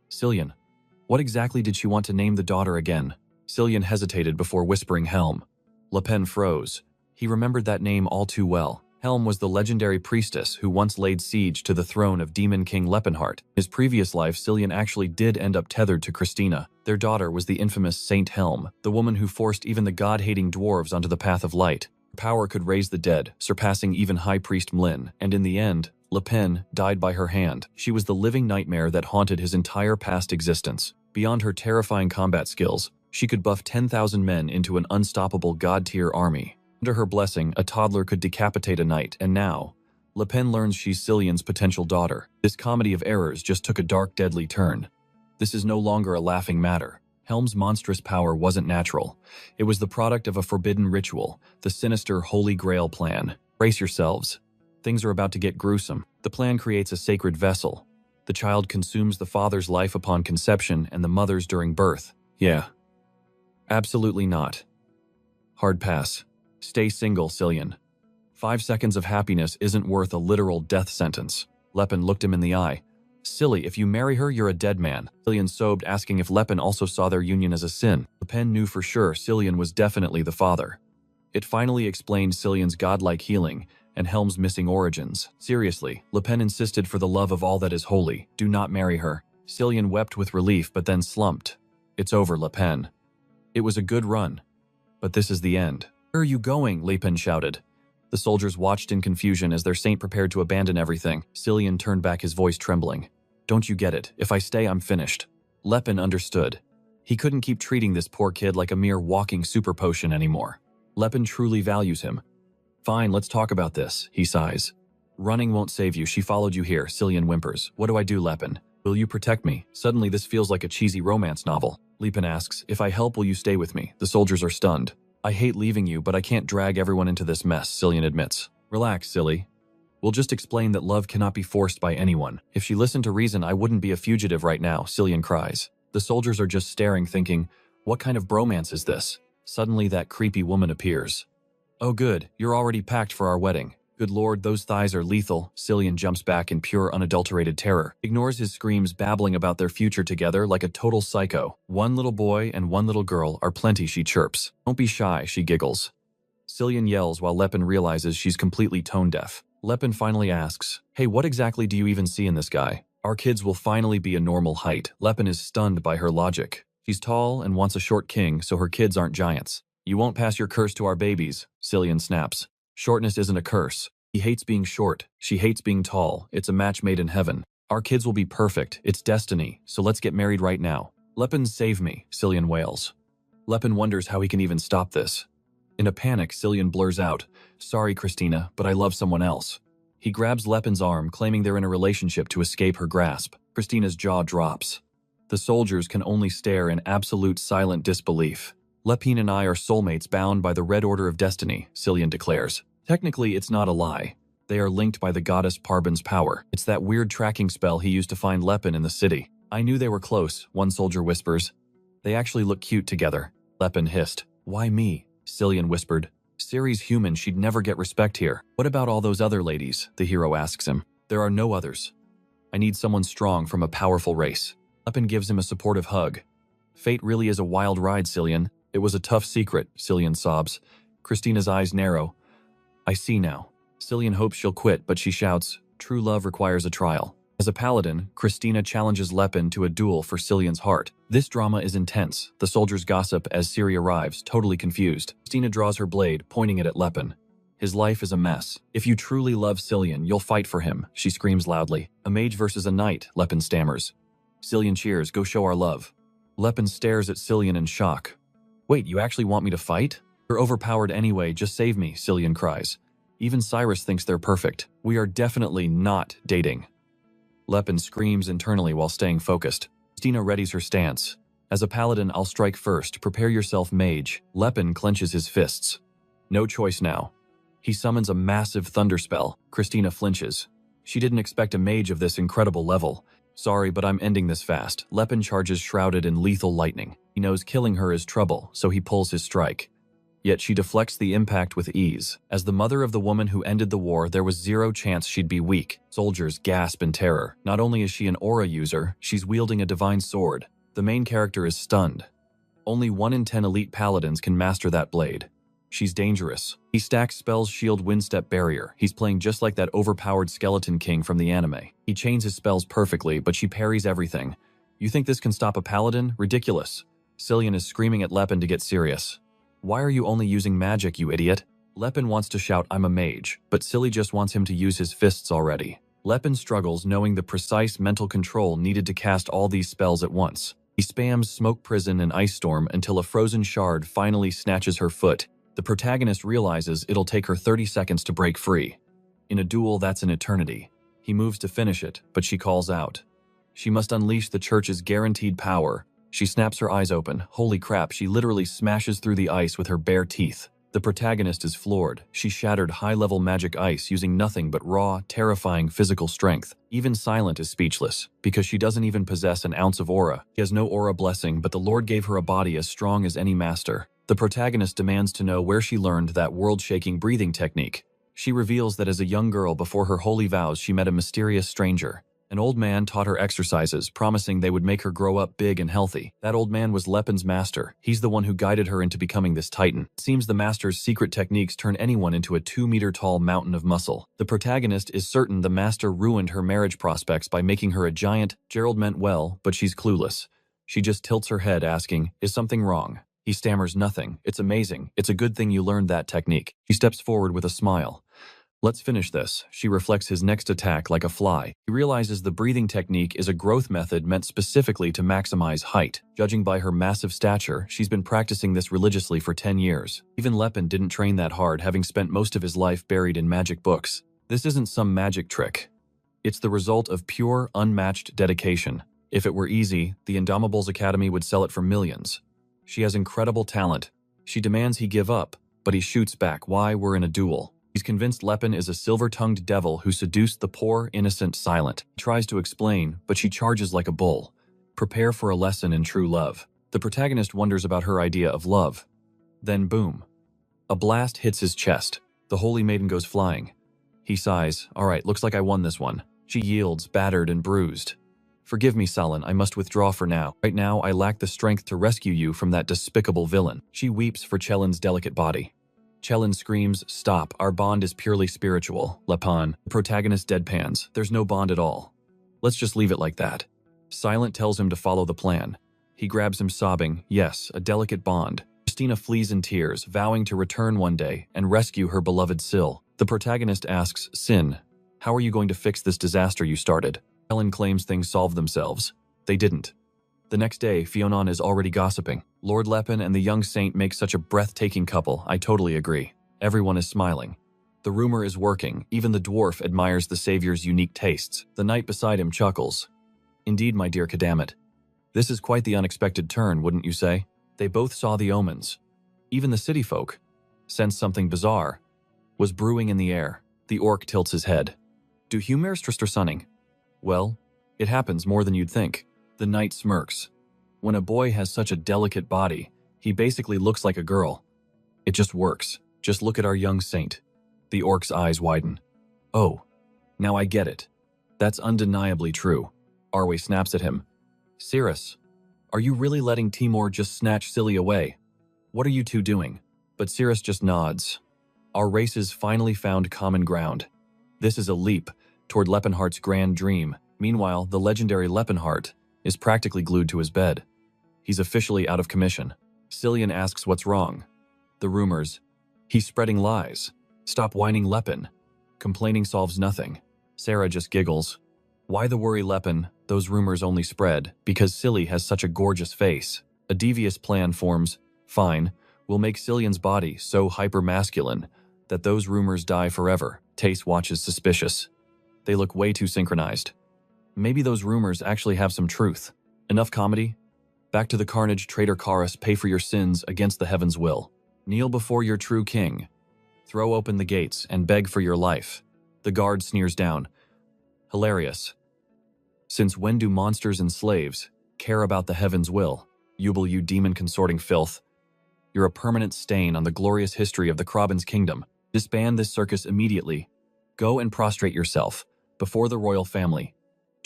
Cillian, what exactly did she want to name the daughter again? Cillian hesitated before whispering Helm. Lepin froze. He remembered that name all too well. Helm was the legendary priestess who once laid siege to the throne of Demon King Lepinheart. In his previous life, Cillian actually did end up tethered to Christina. Their daughter was the infamous Saint Helm, the woman who forced even the god-hating dwarves onto the path of light. Her power could raise the dead, surpassing even High Priest Mlin, and in the end, Lepin died by her hand. She was the living nightmare that haunted his entire past existence. Beyond her terrifying combat skills, she could buff 10,000 men into an unstoppable god-tier army. Under her blessing, a toddler could decapitate a knight, and now, Lepin learns she's Cillian's potential daughter. This comedy of errors just took a dark, deadly turn. This is no longer a laughing matter. Helm's monstrous power wasn't natural. It was the product of a forbidden ritual, the sinister Holy Grail plan. Brace yourselves. Things are about to get gruesome. The plan creates a sacred vessel. The child consumes the father's life upon conception and the mother's during birth. Yeah. Absolutely not. Hard pass. Stay single, Cillian. 5 seconds of happiness isn't worth a literal death sentence. Lepin looked him in the eye. Silly, if you marry her, you're a dead man. Cillian sobbed, asking if Lepin also saw their union as a sin. Lepin knew for sure Cillian was definitely the father. It finally explained Cillian's godlike healing and Helm's missing origins. Seriously, Lepin insisted for the love of all that is holy, do not marry her. Cillian wept with relief but then slumped. It's over, Lepin. It was a good run. But this is the end. Where are you going? Lepin shouted. The soldiers watched in confusion as their saint prepared to abandon everything. Cillian turned back, his voice trembling. Don't you get it? If I stay, I'm finished. Lepin understood. He couldn't keep treating this poor kid like a mere walking super potion anymore. Lepin truly values him. Fine, let's talk about this, he sighs. Running won't save you. She followed you here, Cillian whimpers. What do I do, Lepin? Will you protect me? Suddenly this feels like a cheesy romance novel. Lepin asks, if I help, will you stay with me? The soldiers are stunned. I hate leaving you, but I can't drag everyone into this mess, Cillian admits. Relax, silly. We'll just explain that love cannot be forced by anyone. If she listened to reason, I wouldn't be a fugitive right now, Cillian cries. The soldiers are just staring, thinking, what kind of bromance is this? Suddenly that creepy woman appears. Oh good, you're already packed for our wedding. Good lord, those thighs are lethal. Cillian jumps back in pure unadulterated terror, ignores his screams, babbling about their future together like a total psycho. One little boy and one little girl are plenty, she chirps. Don't be shy, she giggles. Cillian yells while Lepin realizes she's completely tone deaf. Lepin finally asks, hey, what exactly do you even see in this guy? Our kids will finally be a normal height. Lepin is stunned by her logic. She's tall and wants a short king, so her kids aren't giants. You won't pass your curse to our babies, Cillian snaps. Shortness isn't a curse. He hates being short. She hates being tall. It's a match made in heaven. Our kids will be perfect. It's destiny, so let's get married right now. Lepin, save me, Cillian wails. Lepin wonders how he can even stop this. In a panic, Cillian blurs out, sorry, Christina, but I love someone else. He grabs Lepin's arm, claiming they're in a relationship to escape her grasp. Christina's jaw drops. The soldiers can only stare in absolute silent disbelief. Lepin and I are soulmates bound by the Red Order of Destiny, Cillian declares. Technically, it's not a lie. They are linked by the goddess Parbin's power. It's that weird tracking spell he used to find Lepin in the city. I knew they were close, one soldier whispers. They actually look cute together. Lepin hissed. Why me? Cillian whispered. Ciri's human, she'd never get respect here. What about all those other ladies? The hero asks him. There are no others. I need someone strong from a powerful race. Lepin gives him a supportive hug. Fate really is a wild ride, Cillian. It was a tough secret, Cillian sobs. Christina's eyes narrow. I see now. Cillian hopes she'll quit, but she shouts, true love requires a trial. As a paladin, Christina challenges Lepin to a duel for Cillian's heart. This drama is intense. The soldiers gossip as Ciri arrives, totally confused. Christina draws her blade, pointing it at Lepin. His life is a mess. If you truly love Cillian, you'll fight for him, she screams loudly. A mage versus a knight, Lepin stammers. Cillian cheers, go show our love. Lepin stares at Cillian in shock. Wait, you actually want me to fight? You're overpowered anyway, just save me, Cillian cries. Even Cyrus thinks they're perfect. We are definitely not dating. Lepin screams internally while staying focused. Christina readies her stance. As a paladin, I'll strike first. Prepare yourself, mage. Lepin clenches his fists. No choice now. He summons a massive thunder spell. Christina flinches. She didn't expect a mage of this incredible level. Sorry, but I'm ending this fast. Lepin charges shrouded in lethal lightning. He knows killing her is trouble, so he pulls his strike. Yet she deflects the impact with ease. As the mother of the woman who ended the war, there was zero chance she'd be weak. Soldiers gasp in terror. Not only is she an aura user, she's wielding a divine sword. The main character is stunned. Only 1 in 10 elite paladins can master that blade. She's dangerous. He stacks spells, shield, windstep, barrier. He's playing just like that overpowered skeleton king from the anime. He chains his spells perfectly, but she parries everything. You think this can stop a paladin? Ridiculous. Cillian is screaming at Lepin to get serious. Why are you only using magic, you idiot? Lepin wants to shout, I'm a mage, but Cilli just wants him to use his fists already. Lepin struggles, knowing the precise mental control needed to cast all these spells at once. He spams Smoke Prison and Ice Storm until a frozen shard finally snatches her foot. The protagonist realizes it'll take her 30 seconds to break free. In a duel, that's an eternity. He moves to finish it, but she calls out. She must unleash the church's guaranteed power, She snaps her eyes open. Holy crap, she literally smashes through the ice with her bare teeth. The protagonist is floored. She shattered high-level magic ice using nothing but raw, terrifying physical strength. Even Silent is speechless, because she doesn't even possess an ounce of aura. She has no aura blessing, but the Lord gave her a body as strong as any master. The protagonist demands to know where she learned that world-shaking breathing technique. She reveals that as a young girl before her holy vows she met a mysterious stranger. An old man taught her exercises, promising they would make her grow up big and healthy. That old man was Lepin's master. He's the one who guided her into becoming this titan. It seems the master's secret techniques turn anyone into a 2-meter-tall mountain of muscle. The protagonist is certain the master ruined her marriage prospects by making her a giant. Gerald meant well, but she's clueless. She just tilts her head, asking, "Is something wrong?" He stammers, "Nothing. It's amazing. It's a good thing you learned that technique." She steps forward with a smile. "Let's finish this." She reflects his next attack like a fly. He realizes the breathing technique is a growth method meant specifically to maximize height. Judging by her massive stature, she's been practicing this religiously for 10 years. Even Lepin didn't train that hard, having spent most of his life buried in magic books. This isn't some magic trick. It's the result of pure, unmatched dedication. If it were easy, the Indomables Academy would sell it for millions. She has incredible talent. She demands he give up, but he shoots back. Why? We're in a duel. He's convinced Lepin is a silver-tongued devil who seduced the poor, innocent Silent. He tries to explain, but she charges like a bull. Prepare for a lesson in true love. The protagonist wonders about her idea of love. Then boom. A blast hits his chest. The holy maiden goes flying. He sighs. All right, looks like I won this one. She yields, battered and bruised. Forgive me, Salin, I must withdraw for now. Right now, I lack the strength to rescue you from that despicable villain. She weeps for Chelin's delicate body. Chelin screams, "Stop, our bond is purely spiritual." Lepin, the protagonist, deadpans. There's no bond at all. Let's just leave it like that. Silent tells him to follow the plan. He grabs him sobbing, yes, a delicate bond. Christina flees in tears, vowing to return one day and rescue her beloved Syl. The protagonist asks, Sin, how are you going to fix this disaster you started? Chelin claims things solved themselves. They didn't. The next day, Fionon is already gossiping. Lord Lepin and the young saint make such a breathtaking couple, I totally agree. Everyone is smiling. The rumor is working, even the dwarf admires the savior's unique tastes. The knight beside him chuckles. Indeed, my dear Kadamet. This is quite the unexpected turn, wouldn't you say? They both saw the omens. Even the city folk sensed something bizarre was brewing in the air. The orc tilts his head. Do humors trister sunning? Well, it happens more than you'd think. The knight smirks. When a boy has such a delicate body, he basically looks like a girl. It just works. Just look at our young saint. The orc's eyes widen. Oh, now I get it. That's undeniably true. Arwe snaps at him. Cirrus, are you really letting Timur just snatch Silly away? What are you two doing? But Cirrus just nods. Our races finally found common ground. This is a leap toward Lepinhart's grand dream. Meanwhile, the legendary Lepinhart is practically glued to his bed. He's officially out of commission. Cillian asks what's wrong. The rumors. He's spreading lies. Stop whining, Lepin. Complaining solves nothing. Sarah just giggles. Why the worry, Lepin? Those rumors only spread because Silly has such a gorgeous face. A devious plan forms. Fine, we'll make Cillian's body so hyper-masculine that those rumors die forever. Tace watches suspicious. They look way too synchronized. Maybe those rumors actually have some truth. Enough comedy? Back to the carnage, traitor Chorus, pay for your sins against the heaven's will. Kneel before your true king. Throw open the gates and beg for your life. The guard sneers down. Hilarious. Since when do monsters and slaves care about the heaven's will? Yubel, you demon-consorting filth. You're a permanent stain on the glorious history of the Krabben's kingdom. Disband this circus immediately. Go and prostrate yourself before the royal family.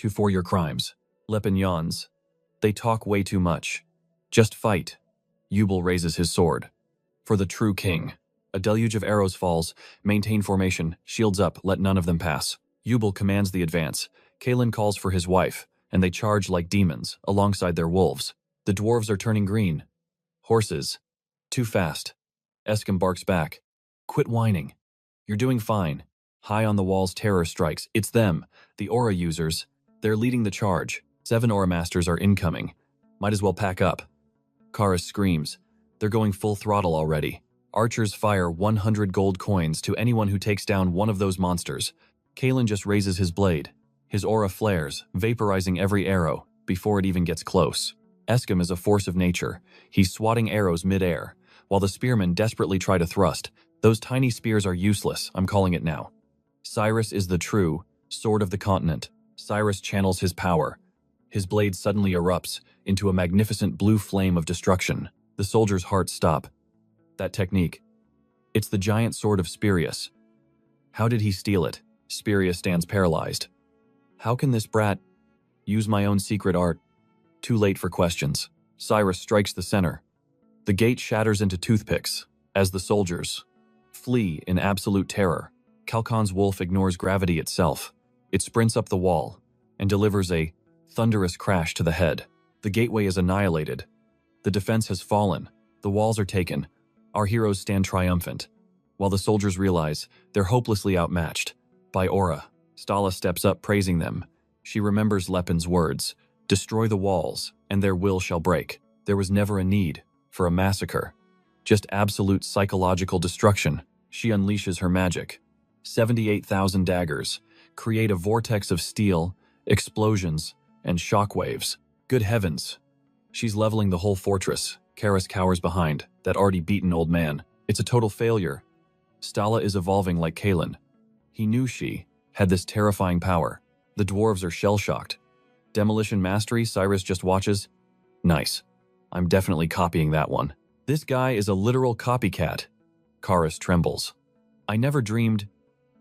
For your crimes. Lepin yawns. They talk way too much. Just fight. Yubel raises his sword. For the true king. A deluge of arrows falls. Maintain formation. Shields up. Let none of them pass. Yubel commands the advance. Kalen calls for his wife, and they charge like demons, alongside their wolves. The dwarves are turning green. Horses. Too fast. Eskim barks back. Quit whining. You're doing fine. High on the walls, terror strikes. It's them, the aura users. They're leading the charge. 7 aura masters are incoming. Might as well pack up. Karis screams. They're going full throttle already. Archers fire 100 gold coins to anyone who takes down one of those monsters. Kalen just raises his blade. His aura flares, vaporizing every arrow before it even gets close. Eskim is a force of nature. He's swatting arrows mid-air, while the spearmen desperately try to thrust. Those tiny spears are useless, I'm calling it now. Cyrus is the true sword of the continent. Cyrus channels his power. His blade suddenly erupts into a magnificent blue flame of destruction. The soldier's hearts stop. That technique. It's the giant sword of Spirius. How did he steal it? Spirius stands paralyzed. How can this brat use my own secret art? Too late for questions. Cyrus strikes the center. The gate shatters into toothpicks as the soldiers flee in absolute terror. Kalkon's wolf ignores gravity itself. It sprints up the wall and delivers a thunderous crash to the head. The gateway is annihilated. The defense has fallen. The walls are taken. Our heroes stand triumphant, while the soldiers realize they're hopelessly outmatched. By Aura, Stala steps up praising them. She remembers Lepin's words, "Destroy the walls, and their will shall break." There was never a need for a massacre, just absolute psychological destruction. She unleashes her magic. 78,000 daggers create a vortex of steel, explosions, and shockwaves. Good heavens. She's leveling the whole fortress. Karis cowers behind, that already beaten old man. It's a total failure. Stala is evolving like Kalen. He knew she had this terrifying power. The dwarves are shell-shocked. Demolition mastery, Cyrus just watches. Nice. I'm definitely copying that one. This guy is a literal copycat. Karis trembles. I never dreamed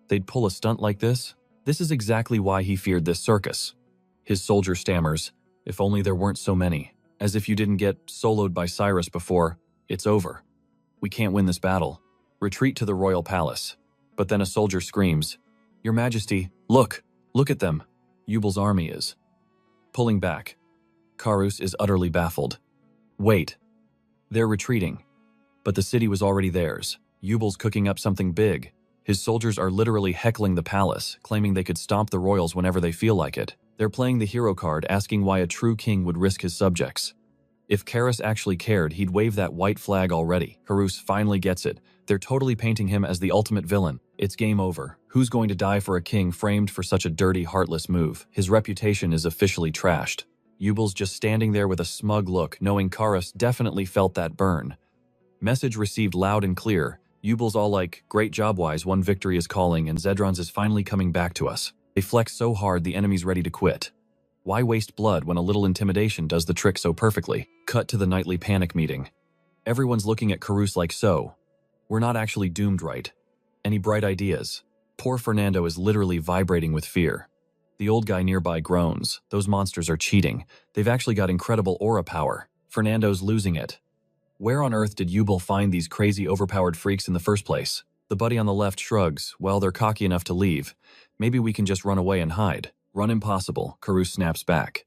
they'd pull a stunt like this. This is exactly why he feared this circus. His soldier stammers, if only there weren't so many. As if you didn't get soloed by Cyrus before, it's over. We can't win this battle. Retreat to the royal palace. But then a soldier screams, Your Majesty, look at them. Yubal's army is pulling back. Karus is utterly baffled. Wait, they're retreating. But the city was already theirs. Yubal's cooking up something big. His soldiers are literally heckling the palace, claiming they could stomp the royals whenever they feel like it. They're playing the hero card, asking why a true king would risk his subjects. If Karis actually cared, he'd wave that white flag already. Karus finally gets it. They're totally painting him as the ultimate villain. It's game over. Who's going to die for a king framed for such a dirty, heartless move? His reputation is officially trashed. Yubal's just standing there with a smug look, knowing Karis definitely felt that burn. Message received loud and clear. Yubal's all like, great job, wise, one victory is calling and Zedron's is finally coming back to us. They flex so hard the enemy's ready to quit. Why waste blood when a little intimidation does the trick so perfectly? Cut to the nightly panic meeting. Everyone's looking at Karus like, so, we're not actually doomed, right? Any bright ideas? Poor Fernando is literally vibrating with fear. The old guy nearby groans. Those monsters are cheating. They've actually got incredible aura power. Fernando's losing it. Where on earth did Yubel find these crazy overpowered freaks in the first place? The buddy on the left shrugs. Well, they're cocky enough to leave. Maybe we can just run away and hide. Run impossible, Karus snaps back.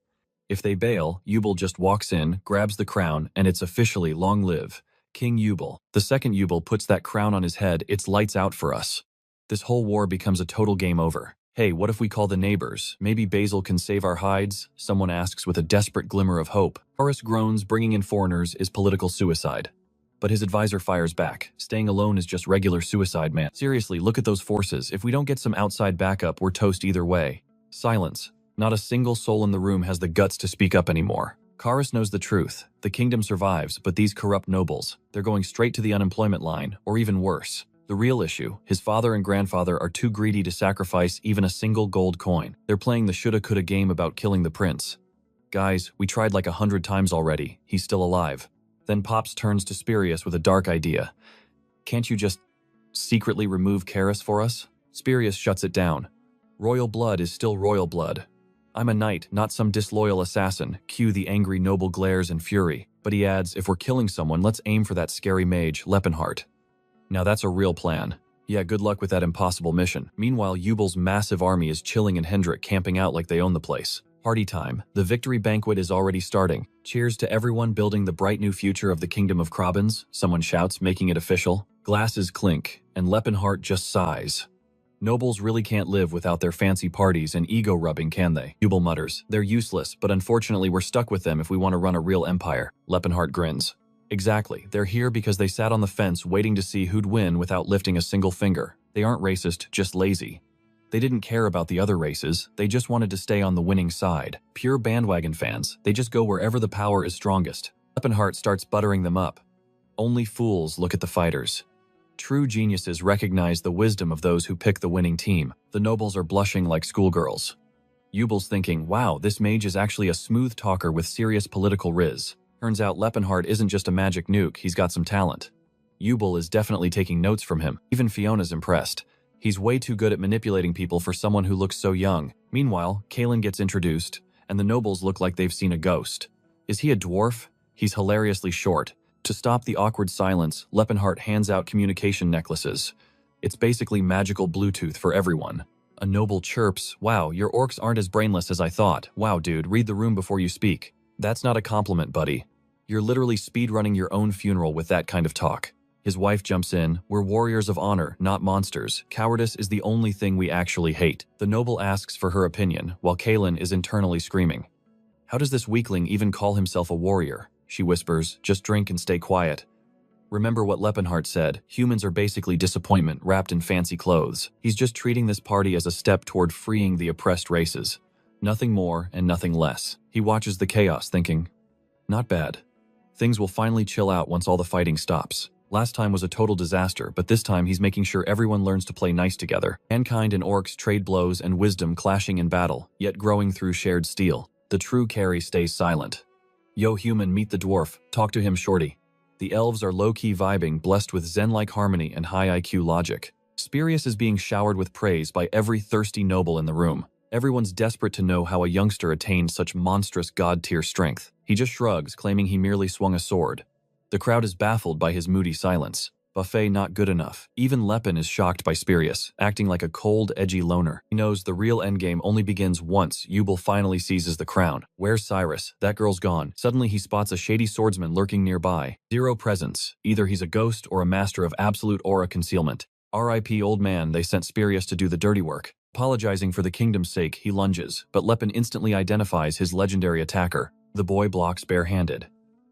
If they bail, Yubel just walks in, grabs the crown, and it's officially long live King Yubel. The second Yubel puts that crown on his head, it's lights out for us. This whole war becomes a total game over. Hey, what if we call the neighbors? Maybe Basil can save our hides? Someone asks with a desperate glimmer of hope. Horace groans bringing in foreigners is political suicide. But his advisor fires back. Staying alone is just regular suicide, man. Seriously, look at those forces. If we don't get some outside backup, we're toast either way. Silence. Not a single soul in the room has the guts to speak up anymore. Karis knows the truth. The kingdom survives, but these corrupt nobles, they're going straight to the unemployment line, or even worse. The real issue, his father and grandfather are too greedy to sacrifice even a single gold coin. They're playing the shoulda-coulda game about killing the prince. Guys, we tried like 100 times already. He's still alive. Then Pops turns to Spirius with a dark idea. Can't you just secretly remove Karis for us? Spirius shuts it down. Royal blood is still royal blood. I'm a knight, not some disloyal assassin. Cue the angry noble glares and fury. But he adds, if we're killing someone, let's aim for that scary mage, Lepinheart. Now that's a real plan. Yeah, good luck with that impossible mission. Meanwhile, Yubel's massive army is chilling in Hendrik, camping out like they own the place. Party time. The victory banquet is already starting. Cheers to everyone building the bright new future of the kingdom of Krabens, someone shouts, making it official. Glasses clink, and Lepinheart just sighs. Nobles really can't live without their fancy parties and ego-rubbing, can they? Yubel mutters. They're useless, but unfortunately we're stuck with them if we want to run a real empire. Lepinheart grins. Exactly. They're here because they sat on the fence waiting to see who'd win without lifting a single finger. They aren't racist, just lazy. They didn't care about the other races, they just wanted to stay on the winning side. Pure bandwagon fans, they just go wherever the power is strongest. Leppenhart starts buttering them up. Only fools look at the fighters. True geniuses recognize the wisdom of those who pick the winning team. The nobles are blushing like schoolgirls. Yubel's thinking, wow, this mage is actually a smooth talker with serious political riz. Turns out Leppenhart isn't just a magic nuke, he's got some talent. Yubel is definitely taking notes from him. Even Fiona's impressed. He's way too good at manipulating people for someone who looks so young. Meanwhile, Kalen gets introduced, and the nobles look like they've seen a ghost. Is he a dwarf? He's hilariously short. To stop the awkward silence, Leppenhart hands out communication necklaces. It's basically magical Bluetooth for everyone. A noble chirps, wow, your orcs aren't as brainless as I thought. Wow, dude, read the room before you speak. That's not a compliment, buddy. You're literally speedrunning your own funeral with that kind of talk. His wife jumps in, we're warriors of honor, not monsters. Cowardice is the only thing we actually hate. The noble asks for her opinion, while Kalen is internally screaming. How does this weakling even call himself a warrior? She whispers, just drink and stay quiet. Remember what Leppenhart said, humans are basically disappointment wrapped in fancy clothes. He's just treating this party as a step toward freeing the oppressed races. Nothing more and nothing less. He watches the chaos thinking, not bad. Things will finally chill out once all the fighting stops. Last time was a total disaster, but this time he's making sure everyone learns to play nice together. Mankind and orcs trade blows and wisdom clashing in battle, yet growing through shared steel. The true carry stays silent. Yo human, meet the dwarf, talk to him shorty. The elves are low-key vibing, blessed with zen-like harmony and high IQ logic. Spirius is being showered with praise by every thirsty noble in the room. Everyone's desperate to know how a youngster attained such monstrous god-tier strength. He just shrugs, claiming he merely swung a sword. The crowd is baffled by his moody silence. Buffet not good enough. Even Leppen is shocked by Spirius, acting like a cold, edgy loner. He knows the real endgame only begins once Yubel finally seizes the crown. Where's Cyrus? That girl's gone. Suddenly he spots a shady swordsman lurking nearby. Zero presence. Either he's a ghost or a master of absolute aura concealment. R.I.P. old man, they sent Spirius to do the dirty work. Apologizing for the kingdom's sake, he lunges, but Leppen instantly identifies his legendary attacker. The boy blocks barehanded.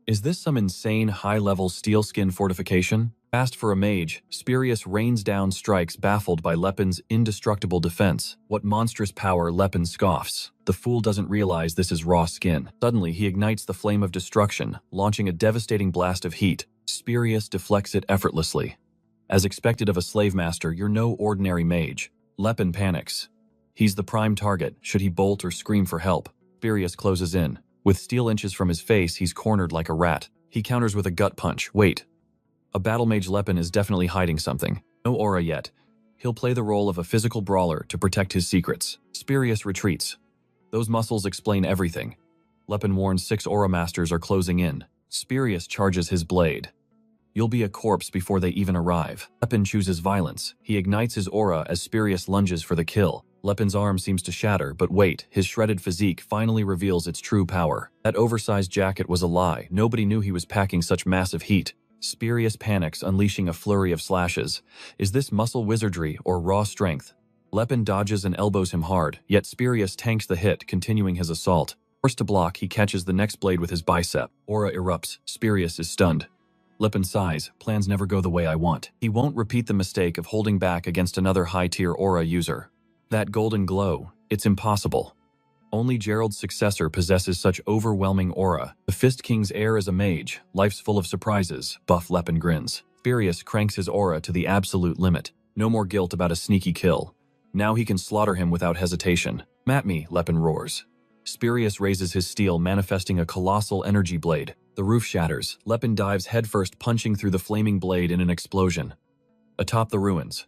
Is this some insane high-level steel-skin fortification? Fast for a mage, Spirius rains down strikes baffled by Leppen's indestructible defense. What monstrous power, Leppen scoffs. The fool doesn't realize this is raw skin. Suddenly, he ignites the flame of destruction, launching a devastating blast of heat. Spirius deflects it effortlessly. As expected of a slave master, you're no ordinary mage. Leppen panics. He's the prime target, should he bolt or scream for help. Spirius closes in. With steel inches from his face, he's cornered like a rat. He counters with a gut punch. Wait. A battle mage Leppen is definitely hiding something. No aura yet. He'll play the role of a physical brawler to protect his secrets. Spirius retreats. Those muscles explain everything. Leppen warns 6 aura masters are closing in. Spirius charges his blade. You'll be a corpse before they even arrive. Leppen chooses violence. He ignites his aura as Spirius lunges for the kill. Leppen's arm seems to shatter, but wait, his shredded physique finally reveals its true power. That oversized jacket was a lie. Nobody knew he was packing such massive heat. Spirius panics, unleashing a flurry of slashes. Is this muscle wizardry or raw strength? Leppen dodges and elbows him hard, yet Spirius tanks the hit, continuing his assault. Forced to block, he catches the next blade with his bicep. Aura erupts. Spirius is stunned. Leppen sighs. Plans never go the way I want. He won't repeat the mistake of holding back against another high-tier aura user. That golden glow, it's impossible. Only Gerald's successor possesses such overwhelming aura. The Fist King's heir is a mage. Life's full of surprises. Buff Leppen grins. Spirius cranks his aura to the absolute limit. No more guilt about a sneaky kill. Now he can slaughter him without hesitation. At me, Leppen roars. Spirius raises his steel, manifesting a colossal energy blade. The roof shatters. Leppen dives headfirst, punching through the flaming blade in an explosion. Atop the ruins,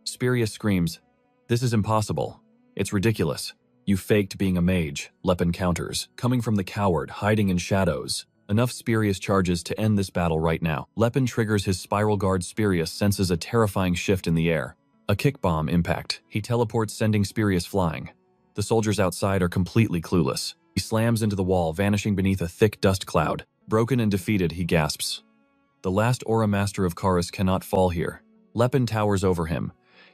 Spirius screams, "This is impossible. It's ridiculous." "You faked being a mage," Leppen counters, coming from the coward, hiding in shadows. Enough Spirius charges to end this battle right now. Leppen triggers his spiral guard. Spirius senses a terrifying shift in the air. A kick bomb impact. He teleports, sending Spirius flying. The soldiers outside are completely clueless. He slams into the wall, vanishing beneath a thick dust cloud. Broken and defeated, he gasps. The last Aura Master of Charis cannot fall here. Leppen towers over him.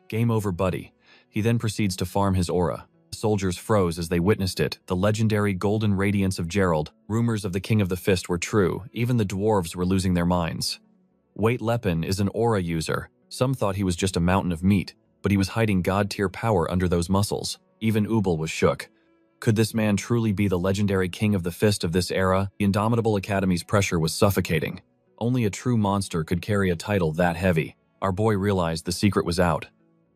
Game over, buddy. He then proceeds to farm his aura. The soldiers froze as they witnessed it, the legendary golden radiance of Gerald. Rumors of the King of the Fist were true. Even the dwarves were losing their minds. Wait, Leppen is an aura user. Some thought he was just a mountain of meat. but he was hiding god-tier power under those muscles. Even Ubel was shook. Could this man truly be the legendary king of the fist of this era? The Indomitable Academy's pressure was suffocating. Only a true monster could carry a title that heavy. Our boy realized the secret was out.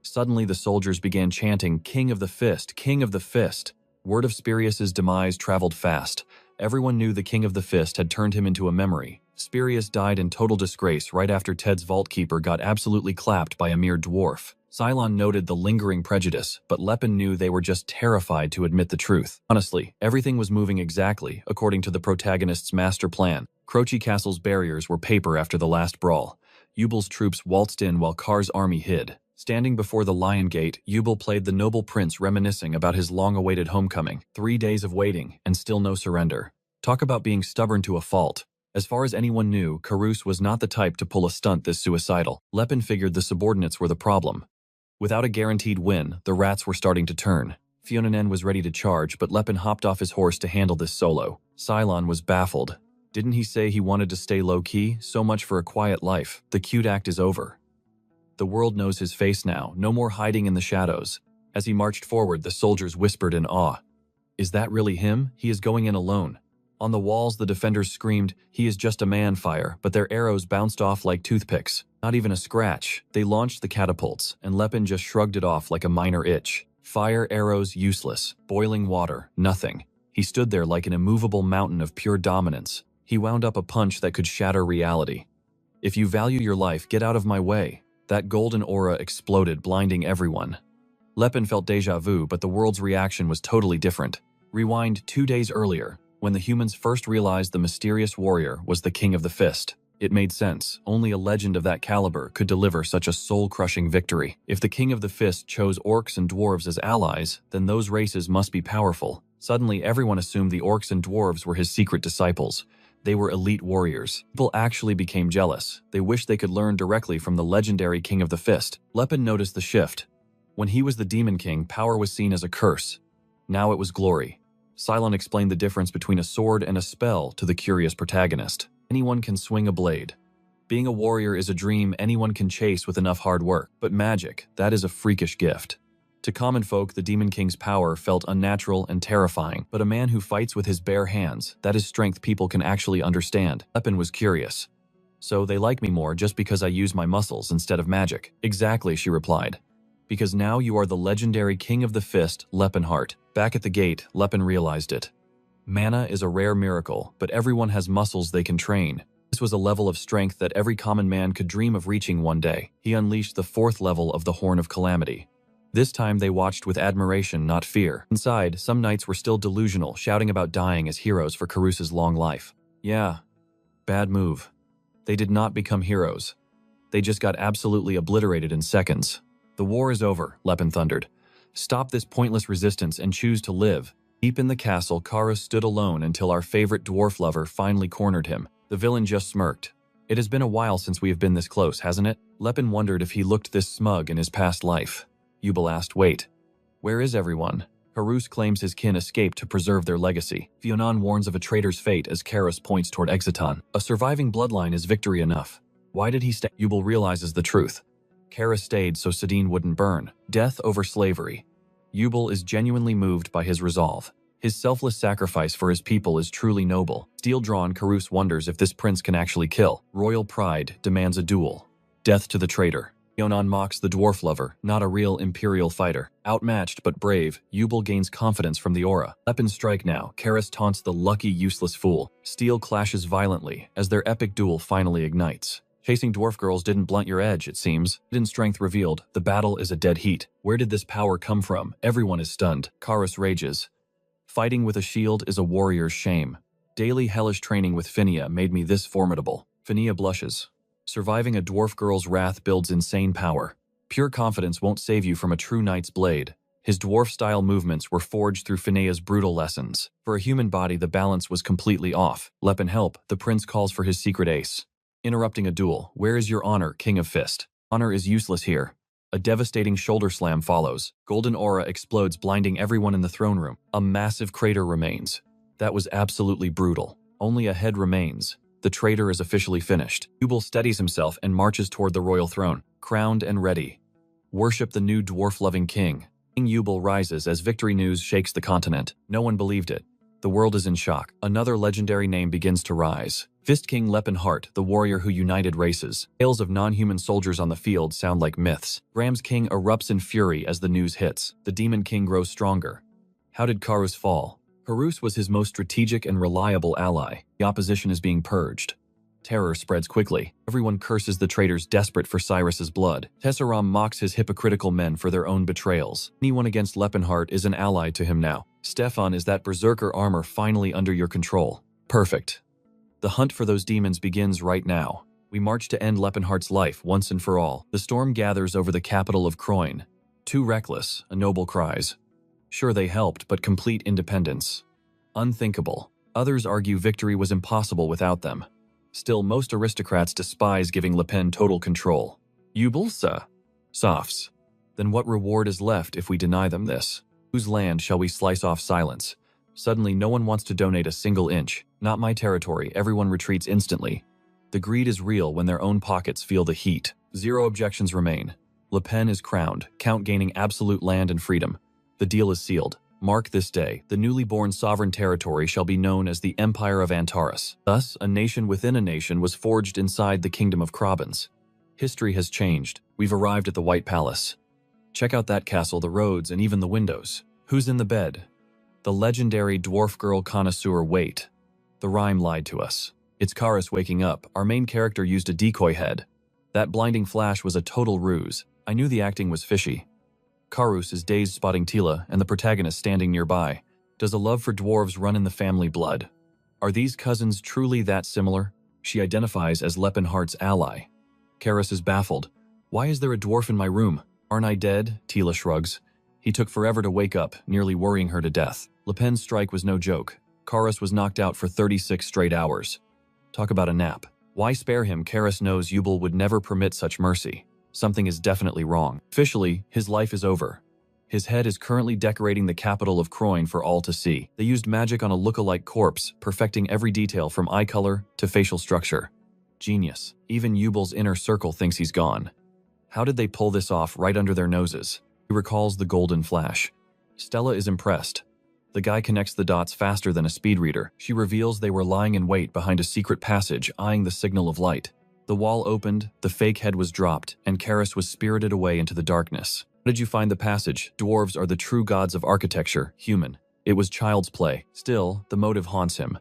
Suddenly, the soldiers began chanting, "King of the Fist! King of the Fist!" Word of Spirius's demise traveled fast. Everyone knew the King of the Fist had turned him into a memory. Spirius died in total disgrace right after Ted's vault-keeper got absolutely clapped by a mere dwarf. Cylon noted the lingering prejudice, but Lepin knew they were just terrified to admit the truth. Honestly, everything was moving exactly according to the protagonist's master plan. Croce Castle's barriers were paper after the last brawl. Ubel's troops waltzed in while Kar's army hid. Standing before the Lion Gate, Ubel played the noble prince reminiscing about his long-awaited homecoming. 3 days of waiting, and still no surrender. Talk about being stubborn to a fault. As far as anyone knew, Karus was not the type to pull a stunt this suicidal. Lepin figured the subordinates were the problem. Without a guaranteed win, the rats were starting to turn. Fionanen was ready to charge, but Lepin hopped off his horse to handle this solo. Cylon was baffled. Didn't he say he wanted to stay low-key? So much for a quiet life. The cute act is over. The world knows his face now, no more hiding in the shadows. As he marched forward, the soldiers whispered in awe. Is that really him? He is going in alone. On the walls, the defenders screamed, "He is just a man," fire, but their arrows bounced off like toothpicks. Not even a scratch. They launched the catapults, and Lepin just shrugged it off like a minor itch. Fire, arrows, useless. Boiling water, nothing. He stood there like an immovable mountain of pure dominance. He wound up a punch that could shatter reality. "If you value your life, get out of my way." That golden aura exploded, blinding everyone. Lepin felt déjà vu, but the world's reaction was totally different. Rewind 2 days earlier, when the humans first realized the mysterious warrior was the King of the Fist. It made sense. Only a legend of that caliber could deliver such a soul-crushing victory. If the King of the Fist chose orcs and dwarves as allies, then those races must be powerful. Suddenly, everyone assumed the orcs and dwarves were his secret disciples. They were elite warriors. People actually became jealous. They wished they could learn directly from the legendary King of the Fist. Lepin noticed the shift. When he was the Demon King, power was seen as a curse. Now it was glory. Cylon explained the difference between a sword and a spell to the curious protagonist. Anyone can swing a blade. Being a warrior is a dream anyone can chase with enough hard work. But magic, that is a freakish gift. To common folk, the Demon King's power felt unnatural and terrifying. But a man who fights with his bare hands, that is strength people can actually understand. Lepin was curious. "So they like me more just because I use my muscles instead of magic?" "Exactly," she replied. "Because now you are the legendary King of the Fist, Lepinheart." Back at the gate, Lepin realized it. Mana is a rare miracle, but everyone has muscles they can train. This was a level of strength that every common man could dream of reaching one day. He unleashed the 4th level of the Horn of Calamity. This time they watched with admiration, not fear. Inside, some knights were still delusional, shouting about dying as heroes for Karus's long life. Yeah, bad move. They did not become heroes. They just got absolutely obliterated in seconds. "The war is over," Lepin thundered. "Stop this pointless resistance and choose to live." Deep in the castle, Karus stood alone until our favorite dwarf lover finally cornered him. The villain just smirked. "It has been a while since we have been this close, hasn't it?" Lepin wondered if he looked this smug in his past life. Ubel asked, "Wait, where is everyone?" Karus claims his kin escaped to preserve their legacy. Fionan warns of a traitor's fate as Karus points toward Exiton. A surviving bloodline is victory enough. Why did he stay? Ubel realizes the truth. Karus stayed so Sedin wouldn't burn. Death over slavery. Ubel is genuinely moved by his resolve. His selfless sacrifice for his people is truly noble. Steel-drawn, Karus wonders if this prince can actually kill. Royal pride demands a duel. Death to the traitor. Fionan mocks the dwarf lover, not a real imperial fighter. Outmatched but brave, Ubel gains confidence from the aura. Lepin strike now. Karus taunts the lucky, useless fool. Steel clashes violently as their epic duel finally ignites. Chasing dwarf girls didn't blunt your edge, it seems. Hidden strength revealed. The battle is a dead heat. Where did this power come from? Everyone is stunned. Karus rages. Fighting with a shield is a warrior's shame. Daily hellish training with Phinia made me this formidable. Phinia blushes. Surviving a dwarf girl's wrath builds insane power. Pure confidence won't save you from a true knight's blade. His dwarf-style movements were forged through Phinia's brutal lessons. For a human body, the balance was completely off. Lepin help. The prince calls for his secret ace. Interrupting a duel. Where is your honor, King of Fist? Honor is useless here. A devastating shoulder slam follows. Golden aura explodes, blinding everyone in the throne room. A massive crater remains. That was absolutely brutal. Only a head remains. The traitor is officially finished. Ubel steadies himself and marches toward the royal throne, crowned and ready. Worship the new dwarf-loving king. King Yubel rises as victory news shakes the continent. No one believed it. The world is in shock. Another legendary name begins to rise. Fist King Lepenhart, the warrior who united races. Tales of non-human soldiers on the field sound like myths. Graham's king erupts in fury as the news hits. The demon king grows stronger. How did Karus fall? Karus was his most strategic and reliable ally. The opposition is being purged. Terror spreads quickly. Everyone curses the traitors desperate for Cyrus's blood. Tessaram mocks his hypocritical men for their own betrayals. Anyone against Lepenhart is an ally to him now. Stefan, is that berserker armor finally under your control? Perfect. The hunt for those demons begins right now. We march to end Lepenhart's life once and for all. The storm gathers over the capital of Croyne. Too reckless, a noble cries. Sure, they helped, but complete independence. Unthinkable. Others argue victory was impossible without them. Still, most aristocrats despise giving Le Pen total control. Yubelsa. Softs. Then what reward is left if we deny them this? Whose land shall we slice off silence? Suddenly, no one wants to donate a single inch. Not my territory, everyone retreats instantly. The greed is real when their own pockets feel the heat. Zero objections remain. Le Pen is crowned, Count gaining absolute land and freedom. The deal is sealed. Mark this day, the newly born sovereign territory shall be known as the Empire of Antares. Thus, a nation within a nation was forged inside the kingdom of Krabans. History has changed. We've arrived at the White Palace. Check out that castle, the roads, and even the windows. Who's in the bed? The legendary dwarf girl connoisseur. Wait. The rhyme lied to us. It's Karus waking up. Our main character used a decoy head. That blinding flash was a total ruse. I knew the acting was fishy. Karus is dazed spotting Tila and the protagonist standing nearby. Does a love for dwarves run in the family blood? Are these cousins truly that similar? She identifies as Lepenhart's ally. Karus is baffled. Why is there a dwarf in my room? Aren't I dead? Tila shrugs. He took forever to wake up, nearly worrying her to death. Le Pen's strike was no joke. Karus was knocked out for 36 straight hours. Talk about a nap. Why spare him? Karus knows Yubel would never permit such mercy. Something is definitely wrong. Officially, his life is over. His head is currently decorating the capital of Croyne for all to see. They used magic on a look-alike corpse, perfecting every detail from eye color to facial structure. Genius. Even Yubel's inner circle thinks he's gone. How did they pull this off right under their noses? He recalls the golden flash. Stella is impressed. The guy connects the dots faster than a speed reader. She reveals they were lying in wait behind a secret passage, eyeing the signal of light. The wall opened, the fake head was dropped, and Karus was spirited away into the darkness. How did you find the passage? Dwarves are the true gods of architecture, human. It was child's play. Still, the motive haunts him.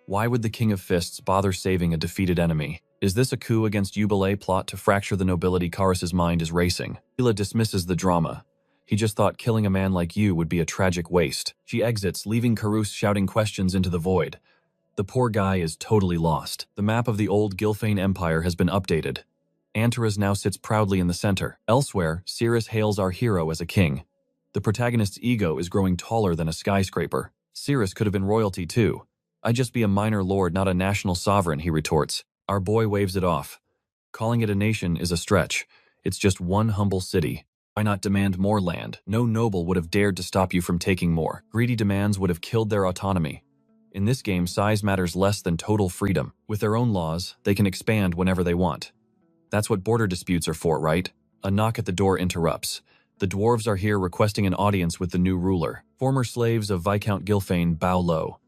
Why would the King of Fists bother saving a defeated enemy? Is this a coup against Yubel plot to fracture the nobility? Karus's mind is racing. Tila dismisses the drama. He just thought killing a man like you would be a tragic waste. She exits, leaving Karus shouting questions into the void. The poor guy is totally lost. The map of the old Gilfane Empire has been updated. Antares now sits proudly in the center. Elsewhere, Cirrus hails our hero as a king. The protagonist's ego is growing taller than a skyscraper. Cirrus could have been royalty too. I'd just be a minor lord, not a national sovereign, he retorts. Our boy waves it off. Calling it a nation is a stretch. It's just one humble city. Why not demand more land? No noble would have dared to stop you from taking more. Greedy demands would have killed their autonomy. In this game, size matters less than total freedom. With their own laws, they can expand whenever they want. That's what border disputes are for, right? A knock at the door interrupts. The dwarves are here requesting an audience with the new ruler. Former slaves of Viscount Gilfane bow low.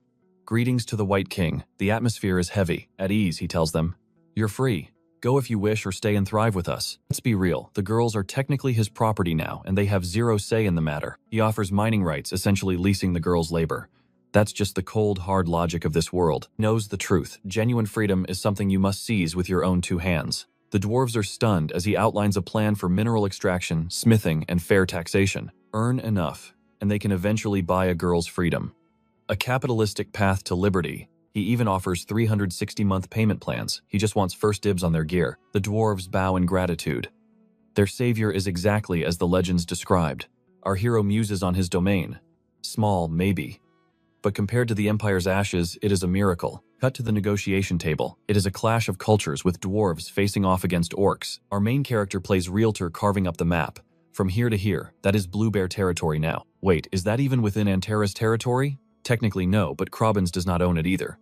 Greetings to the White King. The atmosphere is heavy. At ease, he tells them. You're free. Go if you wish or stay and thrive with us. Let's be real. The girls are technically his property now, and they have zero say in the matter. He offers mining rights, essentially leasing the girls' labor. That's just the cold, hard logic of this world. He knows the truth. Genuine freedom is something you must seize with your own two hands. The dwarves are stunned as he outlines a plan for mineral extraction, smithing, and fair taxation. Earn enough, and they can eventually buy a girl's freedom. A capitalistic path to liberty. He even offers 360-month payment plans. He just wants first dibs on their gear. The dwarves bow in gratitude. Their savior is exactly as the legends described. Our hero muses on his domain. Small, maybe. But compared to the Empire's ashes, it is a miracle. Cut to the negotiation table. It is a clash of cultures with dwarves facing off against orcs. Our main character plays realtor carving up the map. From here to here, that is Blue Bear territory now. Wait, is that even within Antares territory? Technically no, but Krabans does not own it either.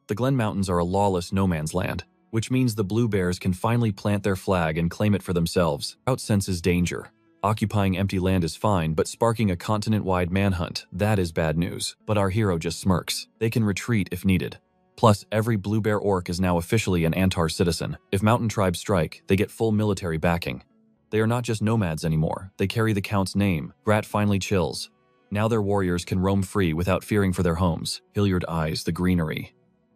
The Glen Mountains are a lawless no-man's land, which means the Blue Bears can finally plant their flag and claim it for themselves. Scout senses danger. Occupying empty land is fine, but sparking a continent-wide manhunt, that is bad news. But our hero just smirks. They can retreat if needed. Plus, every Blue Bear orc is now officially an Antar citizen. If mountain tribes strike, they get full military backing. They are not just nomads anymore. They carry the Count's name. Grat finally chills. Now their warriors can roam free without fearing for their homes. Hilliard eyes the greenery.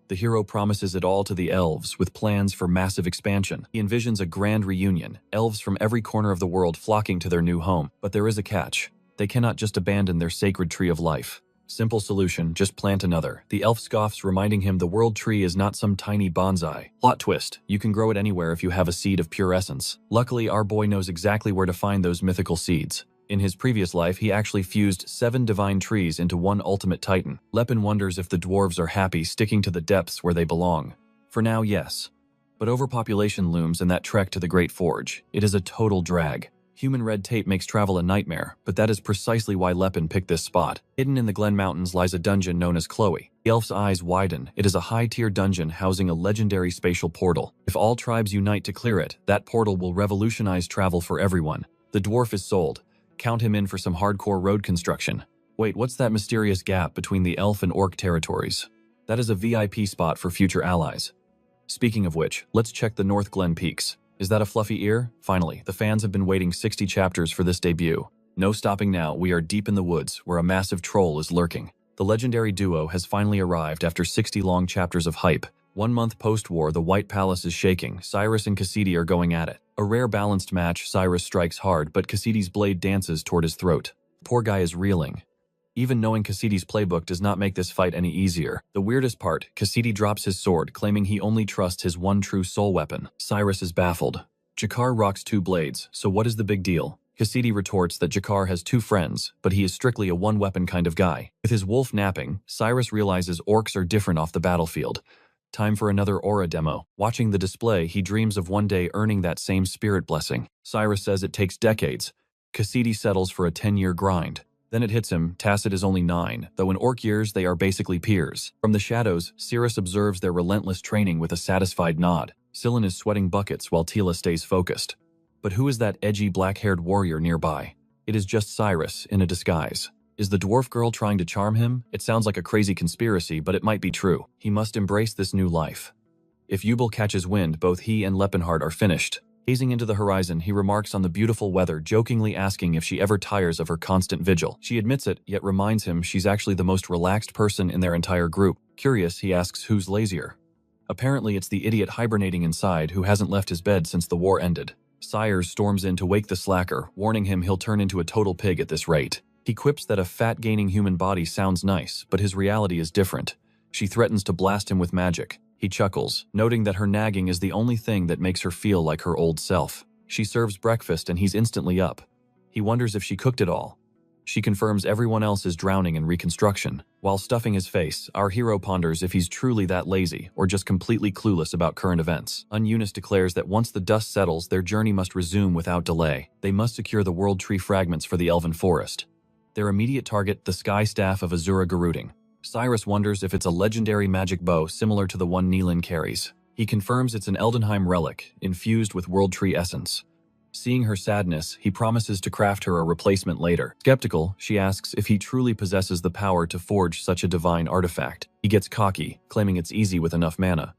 The hero promises it all to the elves with plans for massive expansion. He envisions a grand reunion, elves from every corner of the world flocking to their new home. But there is a catch. They cannot just abandon their sacred tree of life. Simple solution, just plant another. The elf scoffs, reminding him the world tree is not some tiny bonsai. Plot twist, you can grow it anywhere if you have a seed of pure essence. Luckily, our boy knows exactly where to find those mythical seeds. In his previous life, he actually fused 7 divine trees into one ultimate titan. Lepin wonders if the dwarves are happy sticking to the depths where they belong. For now, yes. But overpopulation looms in that trek to the Great Forge. It is a total drag. Human red tape makes travel a nightmare, but that is precisely why Lepin picked this spot. Hidden in the Glen Mountains lies a dungeon known as Chloe. The elf's eyes widen. It is a high-tier dungeon housing a legendary spatial portal. If all tribes unite to clear it, that portal will revolutionize travel for everyone. The dwarf is sold. Count him in for some hardcore road construction. Wait, what's that mysterious gap between the elf and orc territories? That is a VIP spot for future allies. Speaking of which, let's check the North Glen Peaks. Is that a fluffy ear? Finally, the fans have been waiting 60 chapters for this debut. No stopping now, we are deep in the woods, where a massive troll is lurking. The legendary duo has finally arrived after 60 long chapters of hype. 1 month post-war, the White Palace is shaking. Cyrus and Cassidy are going at it. A rare balanced match, Cyrus strikes hard, but Cassidy's blade dances toward his throat. Poor guy is reeling. Even knowing Cassidy's playbook does not make this fight any easier. The weirdest part, Cassidy drops his sword, claiming he only trusts his one true soul weapon. Cyrus is baffled. Jakar rocks 2 blades, so what is the big deal? Cassidy retorts that Jakar has 2 friends, but he is strictly a one-weapon kind of guy. With his wolf napping, Cyrus realizes orcs are different off the battlefield. Time for another aura demo. Watching the display, he dreams of one day earning that same spirit blessing. Cyrus says it takes decades. Cassidy settles for a 10-year grind. Then it hits him, Tacit is only 9, though in orc years they are basically peers. From the shadows, Cirrus observes their relentless training with a satisfied nod. Scylla is sweating buckets while Tila stays focused. But who is that edgy black-haired warrior nearby? It is just Cyrus, in a disguise. Is the dwarf girl trying to charm him? It sounds like a crazy conspiracy, but it might be true. He must embrace this new life. If Yubel catches wind, both he and Lepenhard are finished. Gazing into the horizon, he remarks on the beautiful weather, jokingly asking if she ever tires of her constant vigil. She admits it, yet reminds him she's actually the most relaxed person in their entire group. Curious, he asks who's lazier. Apparently, it's the idiot hibernating inside who hasn't left his bed since the war ended. Sires storms in to wake the slacker, warning him he'll turn into a total pig at this rate. He quips that a fat-gaining human body sounds nice, but his reality is different. She threatens to blast him with magic. He chuckles, noting that her nagging is the only thing that makes her feel like her old self. She serves breakfast and he's instantly up. He wonders if she cooked it all. She confirms everyone else is drowning in reconstruction. While stuffing his face, our hero ponders if he's truly that lazy or just completely clueless about current events. Eunice declares that once the dust settles, their journey must resume without delay. They must secure the world tree fragments for the Elven Forest. Their immediate target, the sky staff of Azura Garuding. Cyrus wonders if it's a legendary magic bow similar to the one Neelin carries. He confirms it's an Eldenheim relic, infused with World Tree essence. Seeing her sadness, he promises to craft her a replacement later. Skeptical, she asks if he truly possesses the power to forge such a divine artifact. He gets cocky, claiming it's easy with enough mana.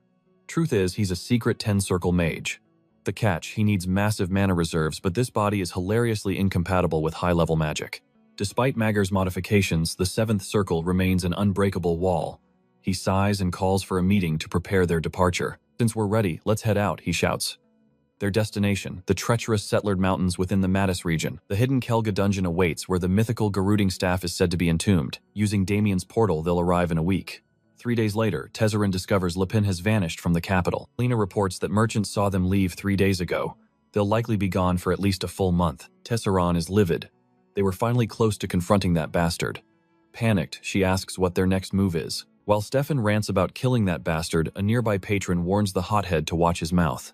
Truth is, he's a secret 10-circle mage. The catch, he needs massive mana reserves, but this body is hilariously incompatible with high-level magic. Despite Mager's modifications, the 7th circle remains an unbreakable wall. He sighs and calls for a meeting to prepare their departure. Since we're ready, let's head out, he shouts. Their destination, the treacherous Settlered Mountains within the Mattis region. The hidden Kelga dungeon awaits where the mythical Garuding staff is said to be entombed. Using Damien's portal, they'll arrive in a week. 3 days later, Tezzeret discovers Lepin has vanished from the capital. Lena reports that merchants saw them leave 3 days ago. They'll likely be gone for at least a full month. Tesseran is livid. They were finally close to confronting that bastard. Panicked, she asks what their next move is. While Stefan rants about killing that bastard, a nearby patron warns the hothead to watch his mouth.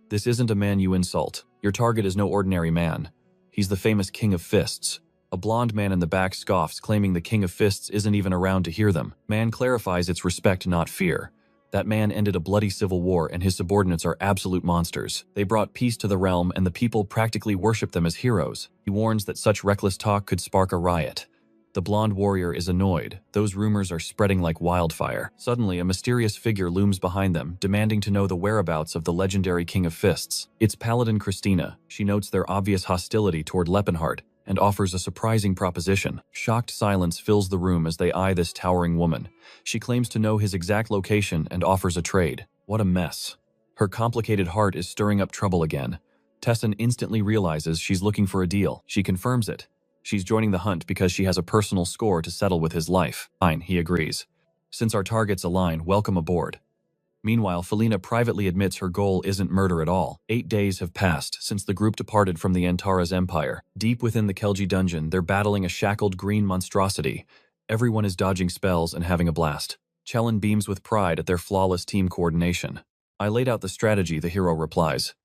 This isn't a man you insult. Your target is no ordinary man. He's the famous King of Fists. A blonde man in the back scoffs, claiming the King of Fists isn't even around to hear them. Man clarifies it's respect, not fear. That man ended a bloody civil war, and his subordinates are absolute monsters. They brought peace to the realm, and the people practically worship them as heroes. He warns that such reckless talk could spark a riot. The blonde warrior is annoyed. Those rumors are spreading like wildfire. Suddenly, a mysterious figure looms behind them, demanding to know the whereabouts of the legendary King of Fists. It's Paladin Christina. She notes their obvious hostility toward Lepenhart and offers a surprising proposition. Shocked silence fills the room as they eye this towering woman. She claims to know his exact location and offers a trade. What a mess. Her complicated heart is stirring up trouble again. Tessin instantly realizes she's looking for a deal. She confirms it. She's joining the hunt because she has a personal score to settle with his life. Fine, he agrees. Since our targets align, welcome aboard. Meanwhile, Felina privately admits her goal isn't murder at all. 8 days have passed since the group departed from the Antara's empire. Deep within the Kelji dungeon, they're battling a shackled green monstrosity. Everyone is dodging spells and having a blast. Chelin beams with pride at their flawless team coordination. I laid out the strategy, the hero replies.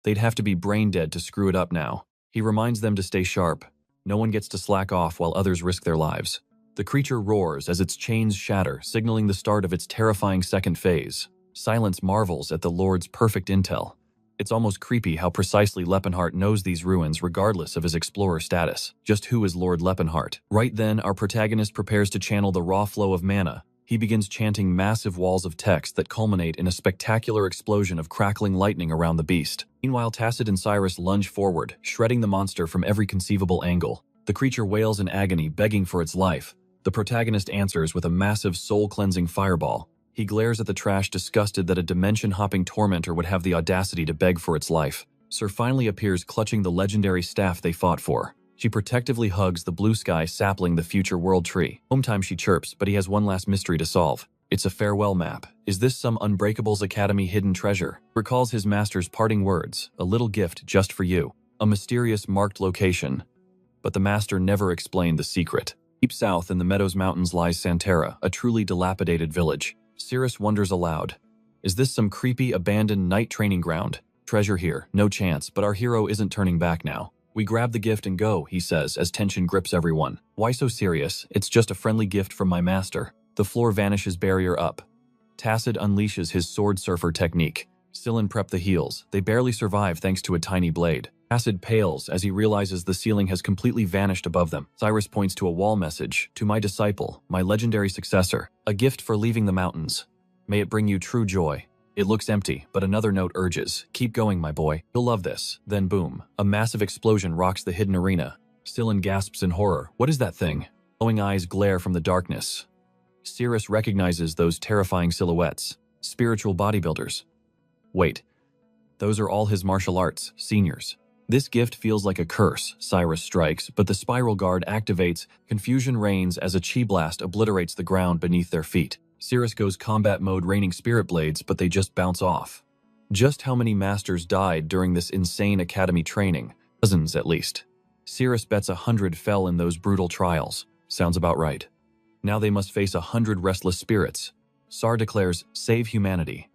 They'd have to be brain dead to screw it up now. He reminds them to stay sharp. No one gets to slack off while others risk their lives. The creature roars as its chains shatter, signaling the start of its terrifying second phase. Silence marvels at the Lord's perfect intel. It's almost creepy how precisely Lepenhart knows these ruins regardless of his explorer status. Just who is Lord Lepenhart? Right then, our protagonist prepares to channel the raw flow of mana. He begins chanting massive walls of text that culminate in a spectacular explosion of crackling lightning around the beast. Meanwhile, Tacit and Cyrus lunge forward, shredding the monster from every conceivable angle. The creature wails in agony, begging for its life. The protagonist answers with a massive soul-cleansing fireball. He glares at the trash, disgusted that a dimension-hopping tormentor would have the audacity to beg for its life. Sir finally appears, clutching the legendary staff they fought for. She protectively hugs the blue sky sapling, the future world tree. Home time, she chirps, but he has one last mystery to solve. It's a farewell map. Is this some Unbreakables Academy hidden treasure? Recalls his master's parting words, a little gift just for you. A mysterious marked location. But the master never explained the secret. Deep south in the Meadows Mountains lies Santera, a truly dilapidated village. Cirrus wonders aloud. Is this some creepy, abandoned night training ground? Treasure here, no chance, but our hero isn't turning back now. We grab the gift and go, he says as tension grips everyone. Why so serious? It's just a friendly gift from my master. The floor vanishes, barrier up. Tacit unleashes his sword surfer technique. Scylla prep the heels. They barely survive thanks to a tiny blade. Tacit pales as he realizes the ceiling has completely vanished above them. Cyrus points to a wall message. To my disciple, my legendary successor. A gift for leaving the mountains. May it bring you true joy. It looks empty, but another note urges. Keep going, my boy. You'll love this. Then boom. A massive explosion rocks the hidden arena. Scylla gasps in horror. What is that thing? Glowing eyes glare from the darkness. Cirrus recognizes those terrifying silhouettes. Spiritual bodybuilders. Wait. Those are all his martial arts, seniors. This gift feels like a curse, Cyrus strikes, but the spiral guard activates. Confusion reigns as a chi blast obliterates the ground beneath their feet. Cirrus goes combat mode, raining spirit blades, but they just bounce off. Just how many masters died during this insane academy training? Dozens, at least. Cirrus bets 100 fell in those brutal trials. Sounds about right. Now they must face 100 restless spirits. Sar declares, save humanity.